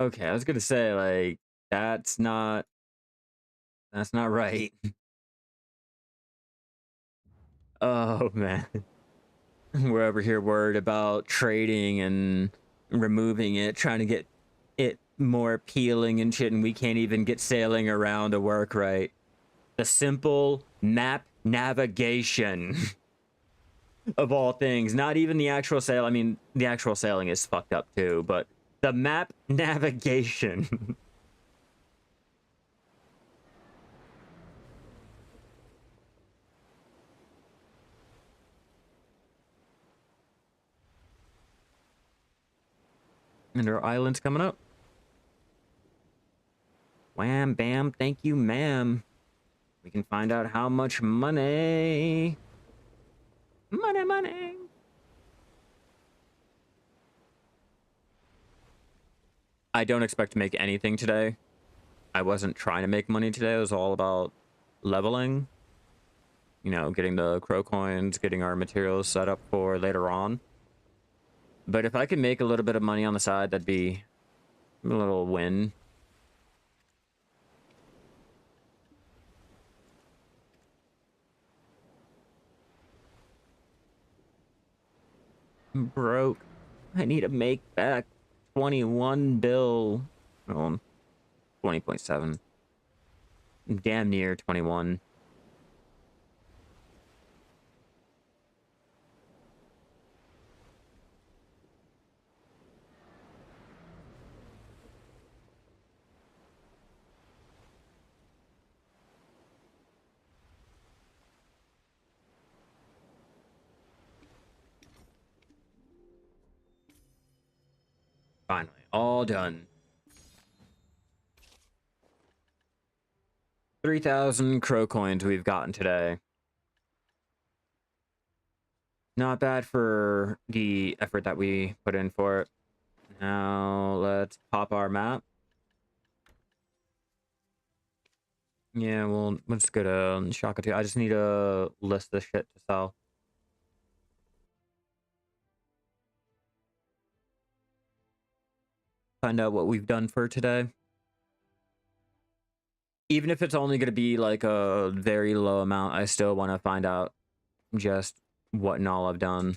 Okay, I was gonna say, like, that's not right. Oh man. We're over here worried about trading and removing it, trying to get it more appealing and shit, and we can't even get sailing around to work right. The simple map navigation of all things. Not even the actual sail. I mean, the actual sailing is fucked up too, but the map navigation. And our island's coming up. Wham, bam, thank you, ma'am. We can find out how much money. Money, money. I don't expect to make anything today. I wasn't trying to make money today. It was all about leveling. You know, getting the crow coins, getting our materials set up for later on. But if I could make a little bit of money on the side, that'd be a little win. I'm broke. I need to make back 21 bill. Oh, 20.7. Damn near 21. Finally, all done. 3,000 crow coins we've gotten today. Not bad for the effort that we put in for it. Now let's pop our map. Yeah, well, let's go to Shaka too. I just need to list this shit to sell. Find out what we've done for today. Even if it's only going to be like a very low amount, I still want to find out just what and all I've done.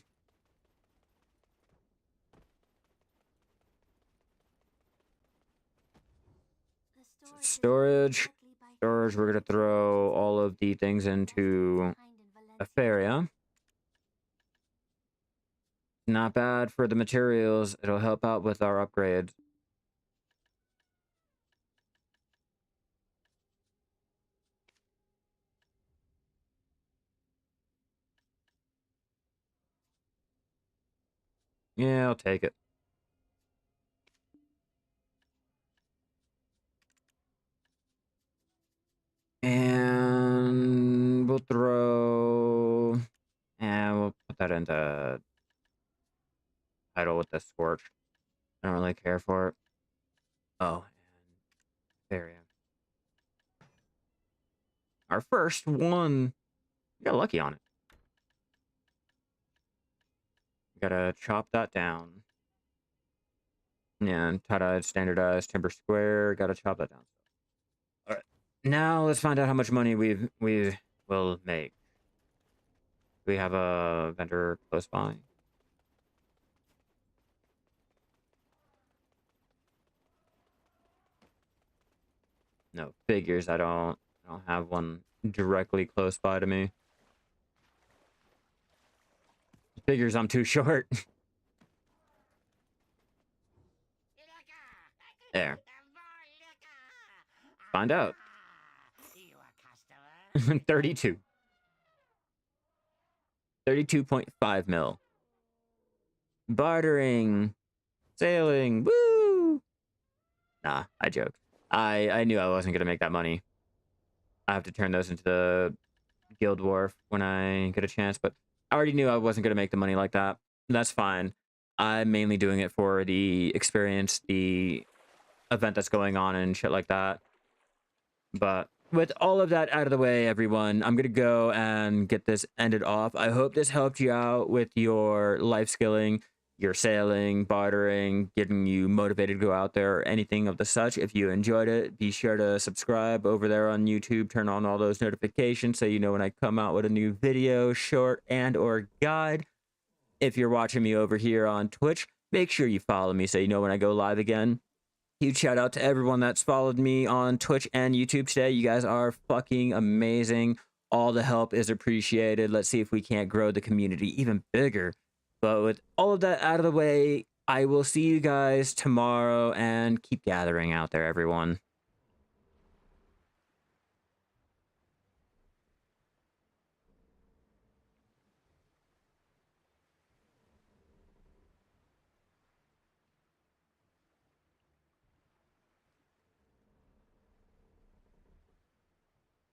Storage. Storage, we're going to throw all of the things into a Feria. Not bad for the materials. It'll help out with our upgrades. Yeah, I'll take it. And we'll throw... And we'll put that into title with the Scorch. I don't really care for it. Oh, and Feria. Our first one. We got lucky on it. Gotta chop that down. Yeah, and tie-dyed, standardized, timber square. Gotta chop that down. All right. Now let's find out how much money we will make. Do we have a vendor close by? No, figures. I don't have one directly close by to me. Figures I'm too short. There. Find out. 32. 32.5 mil. Bartering. Sailing. Woo! Nah, I joke. I knew I wasn't going to make that money. I have to turn those into the Guild Wharf when I get a chance, but I already knew I wasn't going to make the money like that. That's fine. I'm mainly doing it for the experience, the event that's going on and shit like that. But with all of that out of the way, everyone, I'm going to go and get this ended off. I hope this helped you out with your life skilling, your sailing, bartering, getting you motivated to go out there, or anything of the such. If you enjoyed it, be sure to subscribe over there on YouTube. Turn on all those notifications so you know when I come out with a new video, short, and or guide. If you're watching me over here on Twitch, make sure you follow me so you know when I go live again. Huge shout out to everyone that's followed me on Twitch and YouTube today. You guys are fucking amazing. All the help is appreciated. Let's see if we can't grow the community even bigger. But with all of that out of the way, I will see you guys tomorrow, and keep gathering out there, everyone.